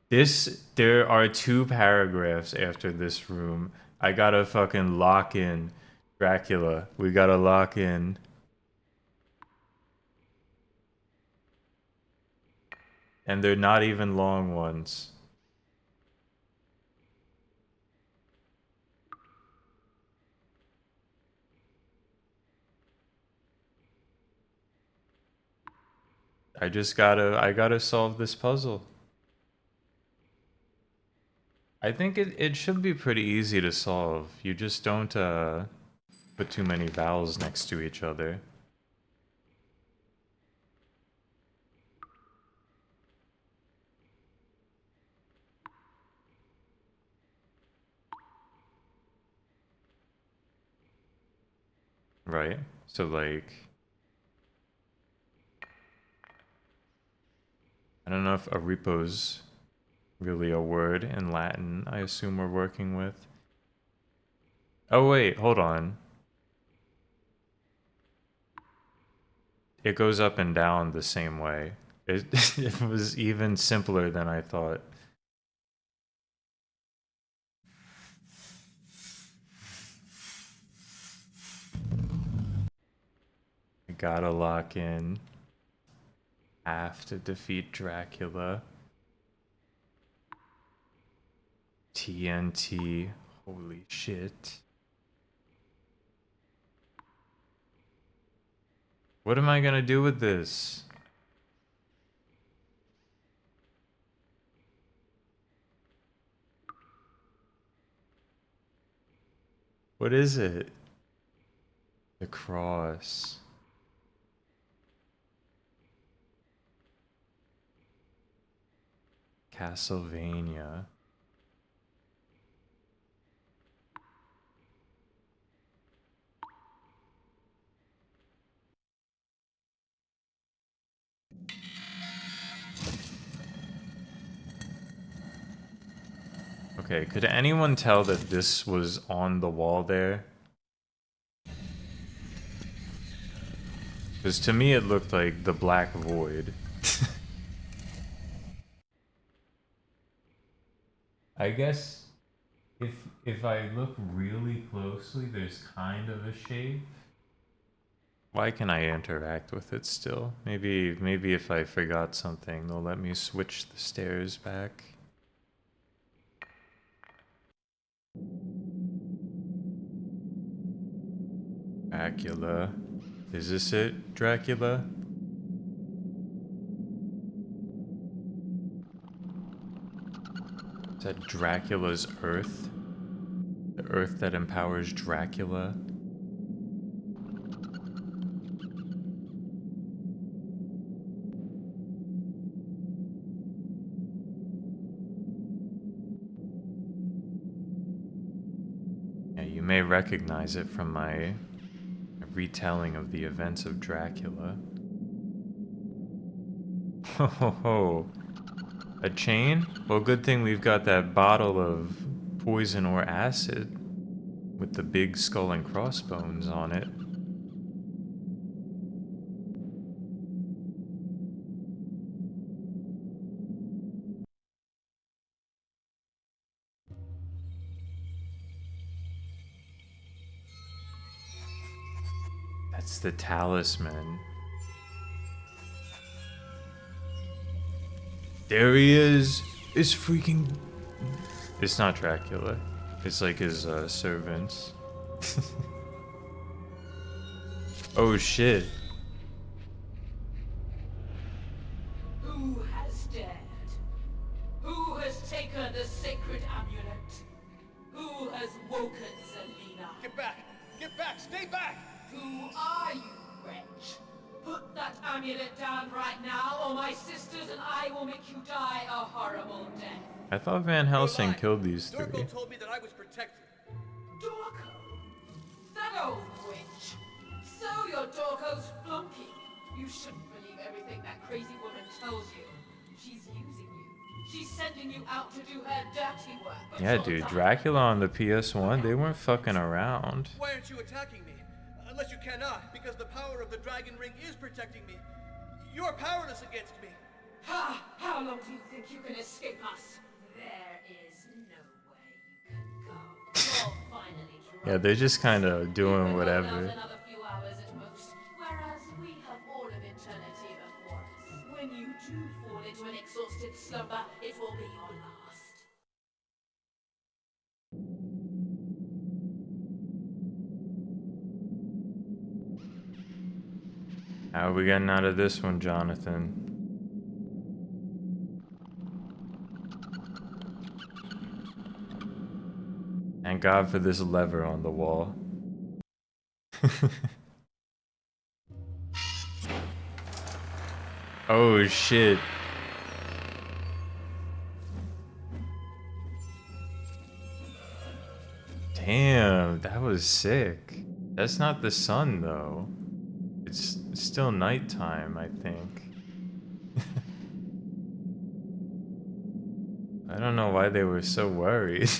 S1: There are 2 paragraphs after this room. I gotta fucking lock in Dracula. We gotta lock in. And they're not even long ones. I gotta solve this puzzle. I think it should be pretty easy to solve. You just don't put too many vowels next to each other. Right? So like I don't know if Aripo's really a word in Latin, I assume we're working with. Oh wait, hold on. It goes up and down the same way. It, it was even simpler than I thought. I gotta lock in. Have to defeat Dracula. TNT. Holy shit. What am I gonna do with this? What is it? The cross. Castlevania. Okay, could anyone tell that this was on the wall there? Because to me it looked like the black void. I guess if I look really closely, there's kind of a shape. Why can I interact with it still? Maybe if I forgot something, they'll let me switch the stairs back. Dracula. Is this it, Dracula? Is that Dracula's Earth? The Earth that empowers Dracula? Yeah, you You may recognize it from my retelling of the events of Dracula. Ho ho ho. A chain? Well, good thing we've got that bottle of poison or acid with the big skull and crossbones on it. That's the talisman. There he is! It's freaking... It's not Dracula. It's like his servants. Oh shit.
S4: Who has dared? Who has taken the sacred amulet? Who has woken Zelina?
S2: Get back! Get back! Stay back!
S4: Who are you, wretch? Put that amulet down right now, or my sisters and I will make you die a horrible death.
S1: I thought Van Helsing killed these three.
S2: Dorko told me that I was protected.
S4: Dorko? That old witch. So you're Dorko's flunky. You shouldn't believe everything that crazy woman tells you. She's using you. She's sending you out to do her dirty work.
S1: Yeah, dude, Dracula on the PS1, they weren't fucking around.
S2: Why aren't you attacking me? Unless you cannot, because the power of the Dragon Ring is protecting me. You're powerless against me.
S4: Ha! How long do you think you can escape us? There is no way you can go. You're finally drunk.
S1: Yeah, they're just kind of doing whatever.
S4: Another few hours at most, whereas we have all of eternity before us. When you do fall into an exhausted slumber, it will be your last.
S1: How are we getting out of this one, Jonathan? Thank God for this lever on the wall. Oh shit. Damn, that was sick. That's not the sun though. It's still nighttime, I think. I don't know why they were so worried.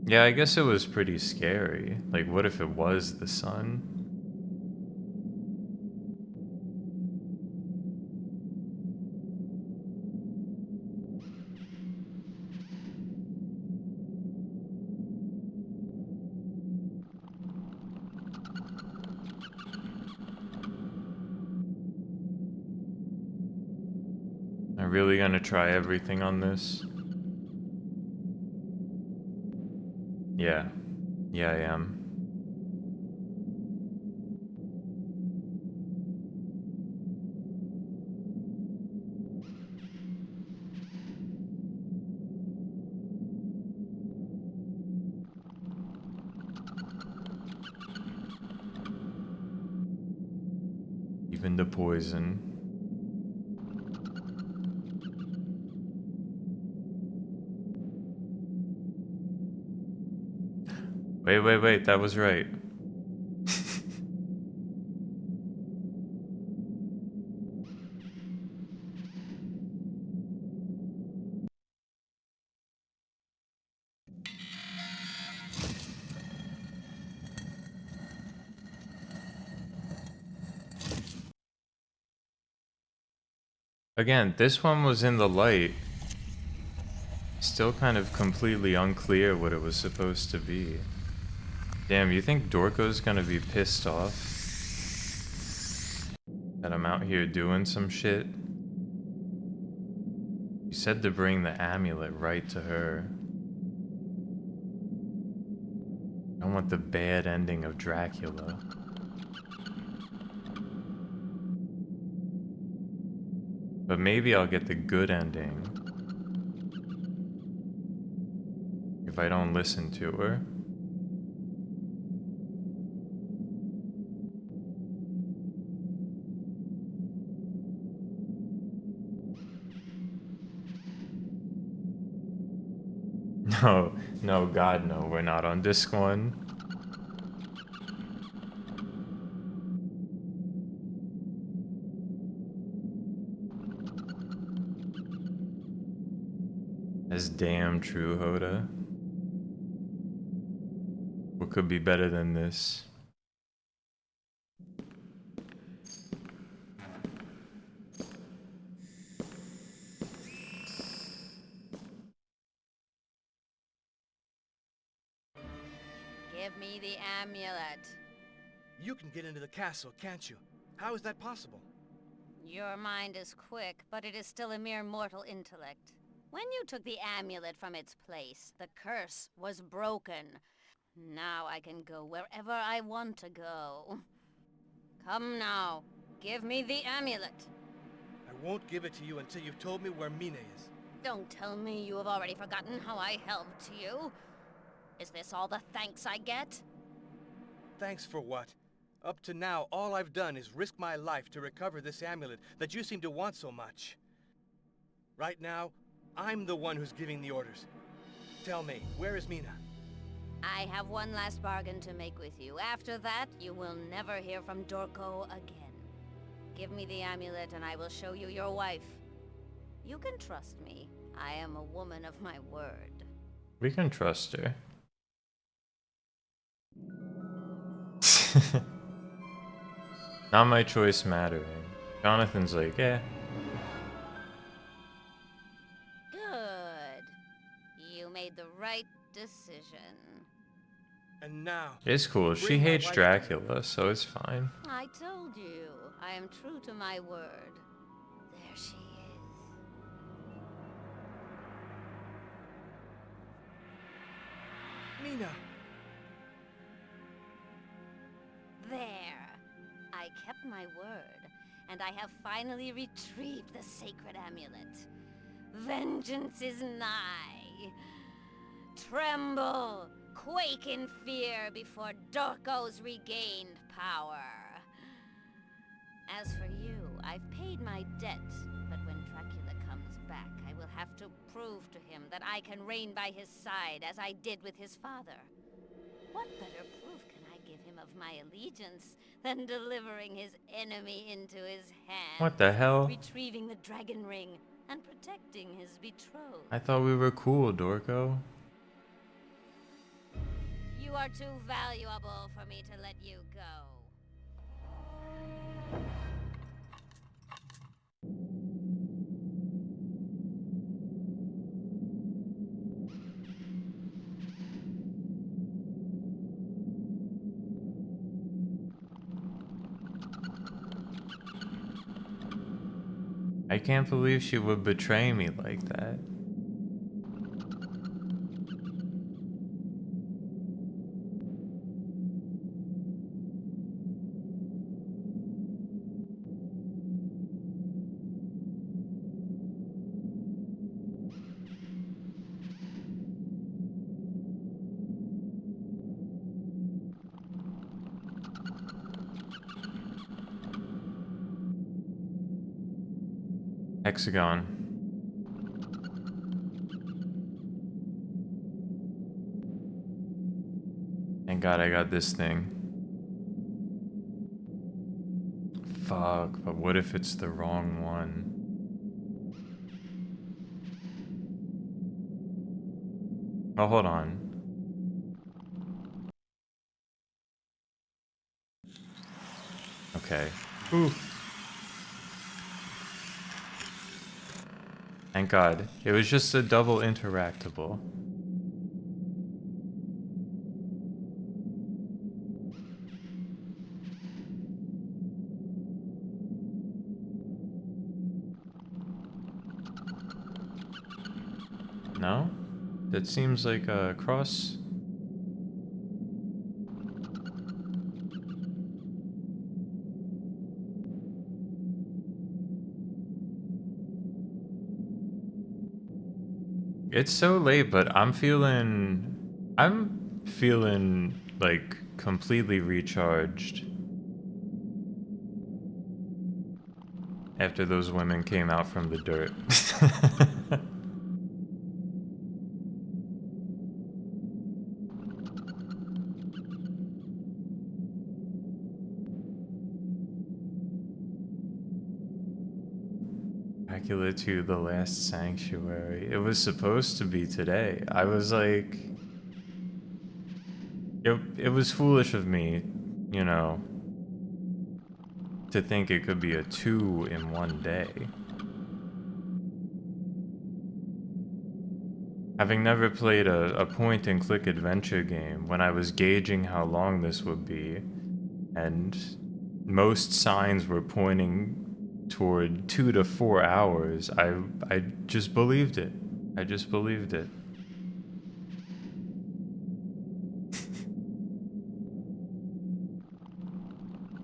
S1: Yeah, I guess it was pretty scary. Like, what if it was the sun? I'm really gonna try everything on this? Yeah. Yeah, I am. Even the poison. Wait, that was right. Again, this one was in the light. Still kind of completely unclear what it was supposed to be. Damn, you think Dorko's gonna be pissed off that I'm out here doing some shit? You said to bring the amulet right to her. I want the bad ending of Dracula. But maybe I'll get the good ending if I don't listen to her. No, no, God, no, we're not on disc 1. That's damn true, Hoda. What could be better than this?
S7: Give me the amulet.
S2: You can get into the castle, can't you? How is that possible?
S7: Your mind is quick, but it is still a mere mortal intellect. When you took the amulet from its place, the curse was broken. Now I can go wherever I want to go. Come now, give me the amulet.
S2: I won't give it to you until you've told me where Mina is.
S7: Don't tell me you have already forgotten how I helped you. Is this all the thanks I get?
S2: Thanks for what? Up to now, all I've done is risk my life to recover this amulet that you seem to want so much. Right now, I'm the one who's giving the orders. Tell me, where is Mina?
S7: I have one last bargain to make with you. After that, you will never hear from Dorko again. Give me the amulet and I will show you your wife. You can trust me. I am a woman of my word.
S1: We can trust her. Not my choice mattering. Jonathan's like, eh.
S7: Good. You made the right decision.
S2: And now...
S1: It's cool. She
S2: bring my
S1: hates
S2: wife-
S1: Dracula, so it's fine.
S7: I told you, I am true to my word. There she is.
S2: Mina!
S7: There. I kept my word, and I have finally retrieved the sacred amulet. Vengeance is nigh. Tremble, quake in fear before Dorko's regained power. As for you, I've paid my debt, but when Dracula comes back, I will have to prove to him that I can reign by his side as I did with his father. What better proof can I give him of my allegiance than delivering his enemy into his hands?
S1: What the hell?
S7: Retrieving the dragon ring and protecting his betrothed.
S1: I thought we were cool, Dorko.
S7: You are too valuable for me to let you go.
S1: I can't believe she would betray me like that. Hexagon. Thank God I got this thing. Fuck, but what if it's the wrong one? Oh, hold on. Okay. Ooh. Thank God. It was just a double interactable. No? That seems like a cross. It's so late, but I'm feeling like completely recharged after those women came out from the dirt. Dracula 2, The Last Sanctuary. It was supposed to be today. I was like... It was foolish of me, you know, to think it could be a 2 in one day. Having never played a point-and-click adventure game, when I was gauging how long this would be, and most signs were pointing toward 2 to 4 hours, I just believed it. I just believed it.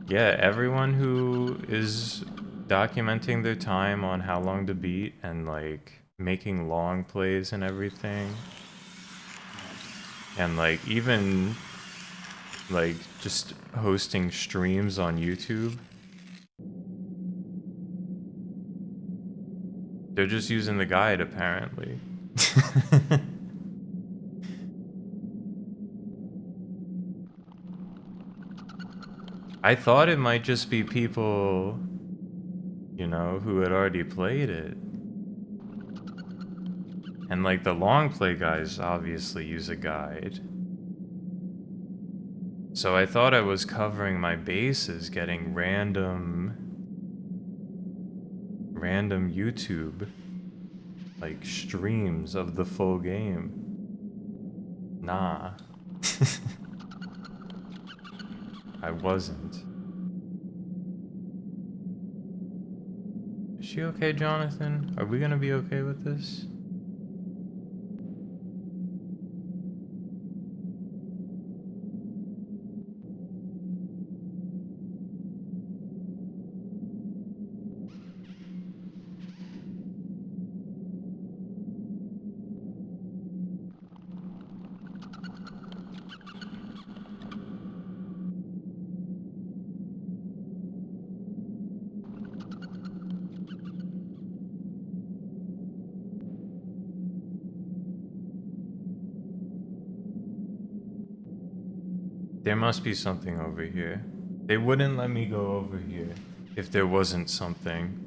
S1: Yeah, everyone who is documenting their time on how long to beat and like making long plays and everything, and like even like just hosting streams on YouTube, they're just using the guide apparently. I thought it might just be people, you know, who had already played it. And like the long play guys obviously use a guide. So I thought I was covering my bases, getting random YouTube like streams of the full game. Nah. I wasn't. Is she okay, Jonathan? Are we gonna be okay with this? There must be something over here. They wouldn't let me go over here if there wasn't something.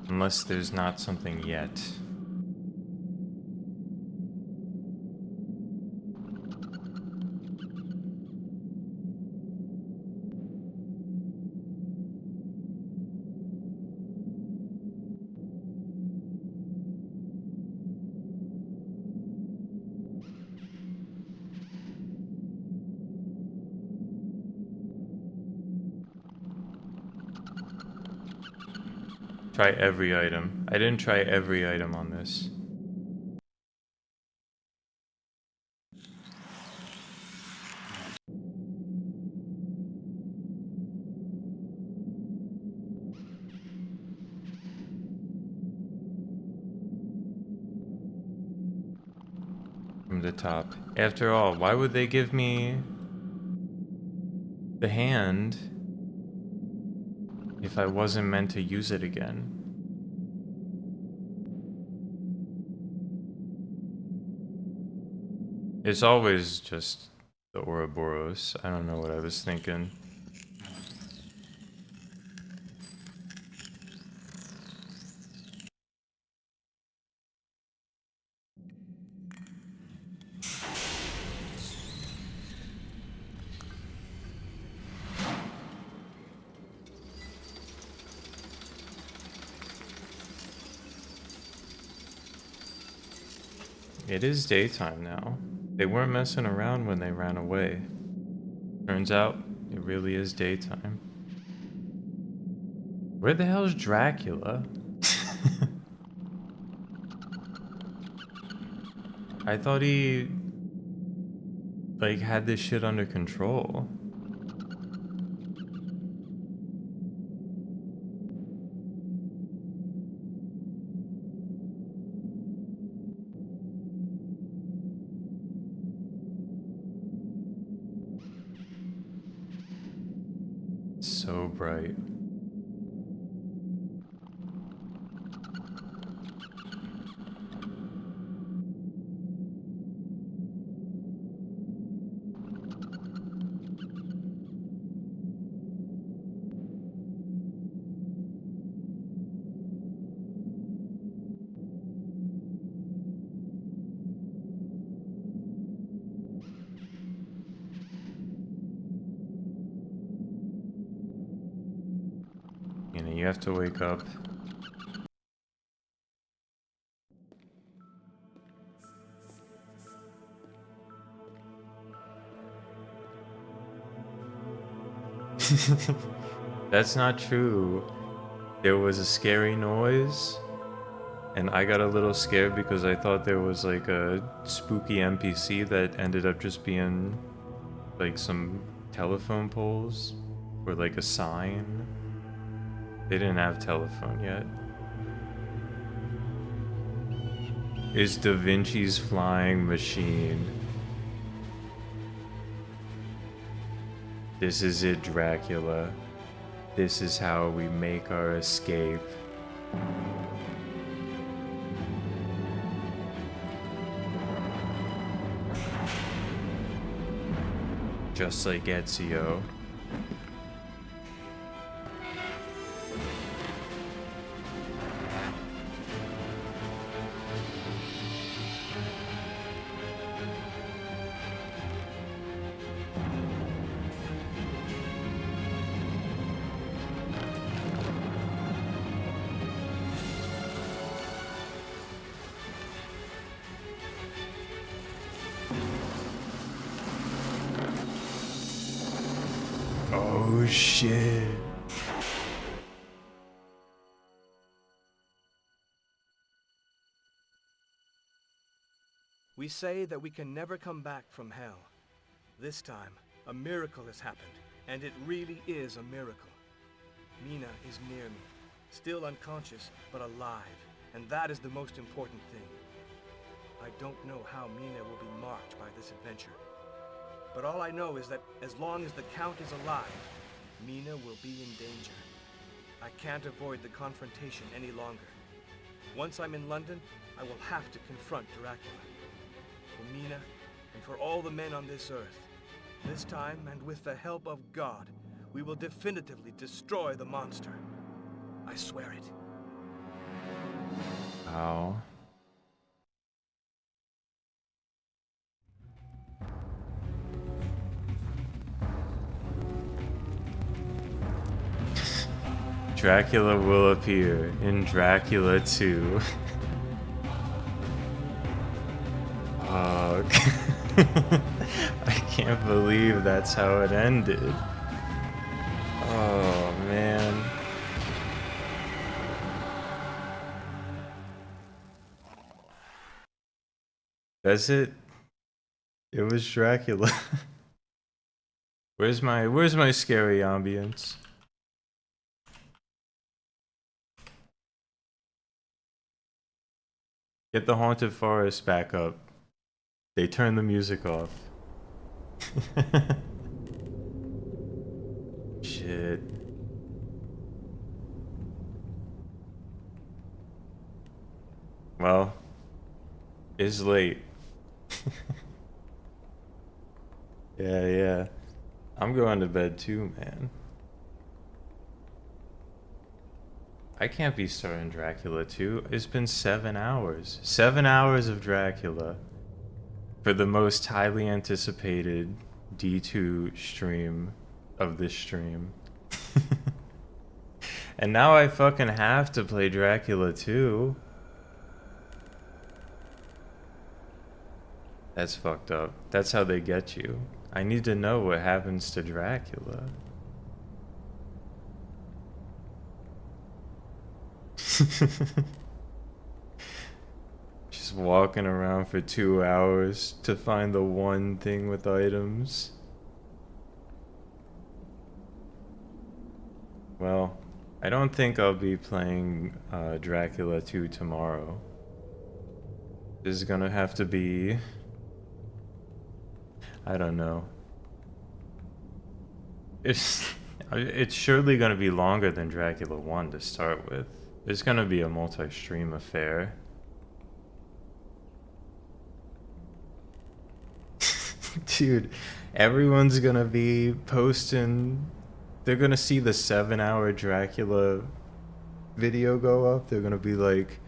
S1: Unless there's not something yet. Try every item. I didn't try every item on this. From the top. After all, why would they give me the hand if I wasn't meant to use it again? It's always just the Ouroboros. I don't know what I was thinking. It is daytime now. They weren't messing around when they ran away. Turns out, it really is daytime. Where the hell's Dracula? I thought he, like, had this shit under control. So bright. you have to wake up. That's not true. There was a scary noise, and I got a little scared because I thought there was like a spooky NPC that ended up just being like some telephone poles or like a sign. They didn't have telephone yet. Is Da Vinci's flying machine. This is it, Dracula. This is how we make our escape. Just like Ezio. Oh shit.
S2: We say that we can never come back from hell. This time, a miracle has happened, and it really is a miracle. Mina is near me, still unconscious, but alive, and that is the most important thing. I don't know how Mina will be marked by this adventure, but all I know is that as long as the Count is alive, Mina will be in danger. I can't avoid the confrontation any longer. Once I'm in London, I will have to confront Dracula. For Mina, and for all the men on this earth, this time, and with the help of God, we will definitively destroy the monster. I swear it.
S1: Wow. Dracula will appear in Dracula 2. Oh, I can't believe that's how it ended. Oh, man. That's it. It was Dracula. Where's my scary ambience? Get the haunted forest back up. They turned the music off. Shit. Well, it's late. Yeah. I'm going to bed too, man. I can't be starting Dracula 2. It's been 7 hours. 7 hours of Dracula. For the most highly anticipated D2 stream of this stream. And now I fucking have to play Dracula 2. That's fucked up. That's how they get you. I need to know what happens to Dracula. Just walking around for 2 hours to find the one thing with items. Well, I don't think I'll be playing Dracula 2 tomorrow. This is gonna have to be... I don't know. It's surely gonna be longer than Dracula 1 to start with. It's gonna be a multi-stream affair. Dude, everyone's gonna be posting... They're gonna see the 7-hour Dracula video go up. They're gonna be like,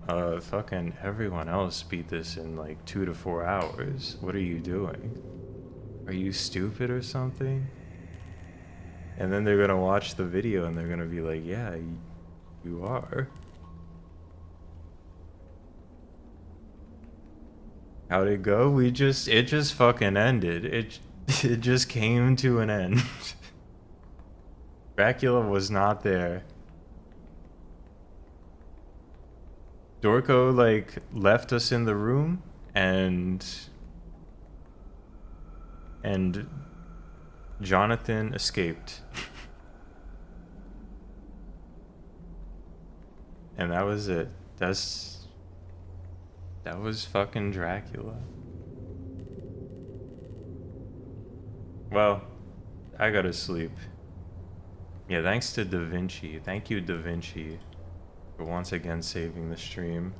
S1: fucking everyone else beat this in like 2 to 4 hours. What are you doing? Are you stupid or something? And then they're gonna watch the video and they're gonna be like, yeah, you are. How'd it go? It just fucking ended. It just came to an end. Dracula was not there. Dorko, like, left us in the room, and Jonathan escaped. And that was it. That was fucking Dracula. Well, I gotta sleep. Yeah, thanks to Da Vinci. Thank you, Da Vinci, for once again saving the stream.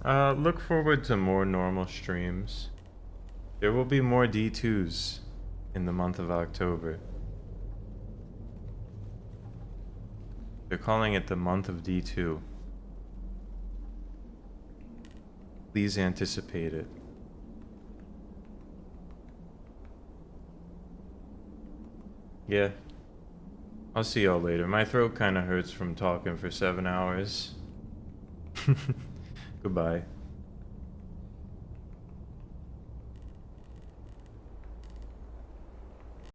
S1: Look forward to more normal streams. There will be more D2s in the month of October. They're calling it the month of D2. Please anticipate it. Yeah. I'll see y'all later. My throat kinda hurts from talking for 7 hours. Goodbye.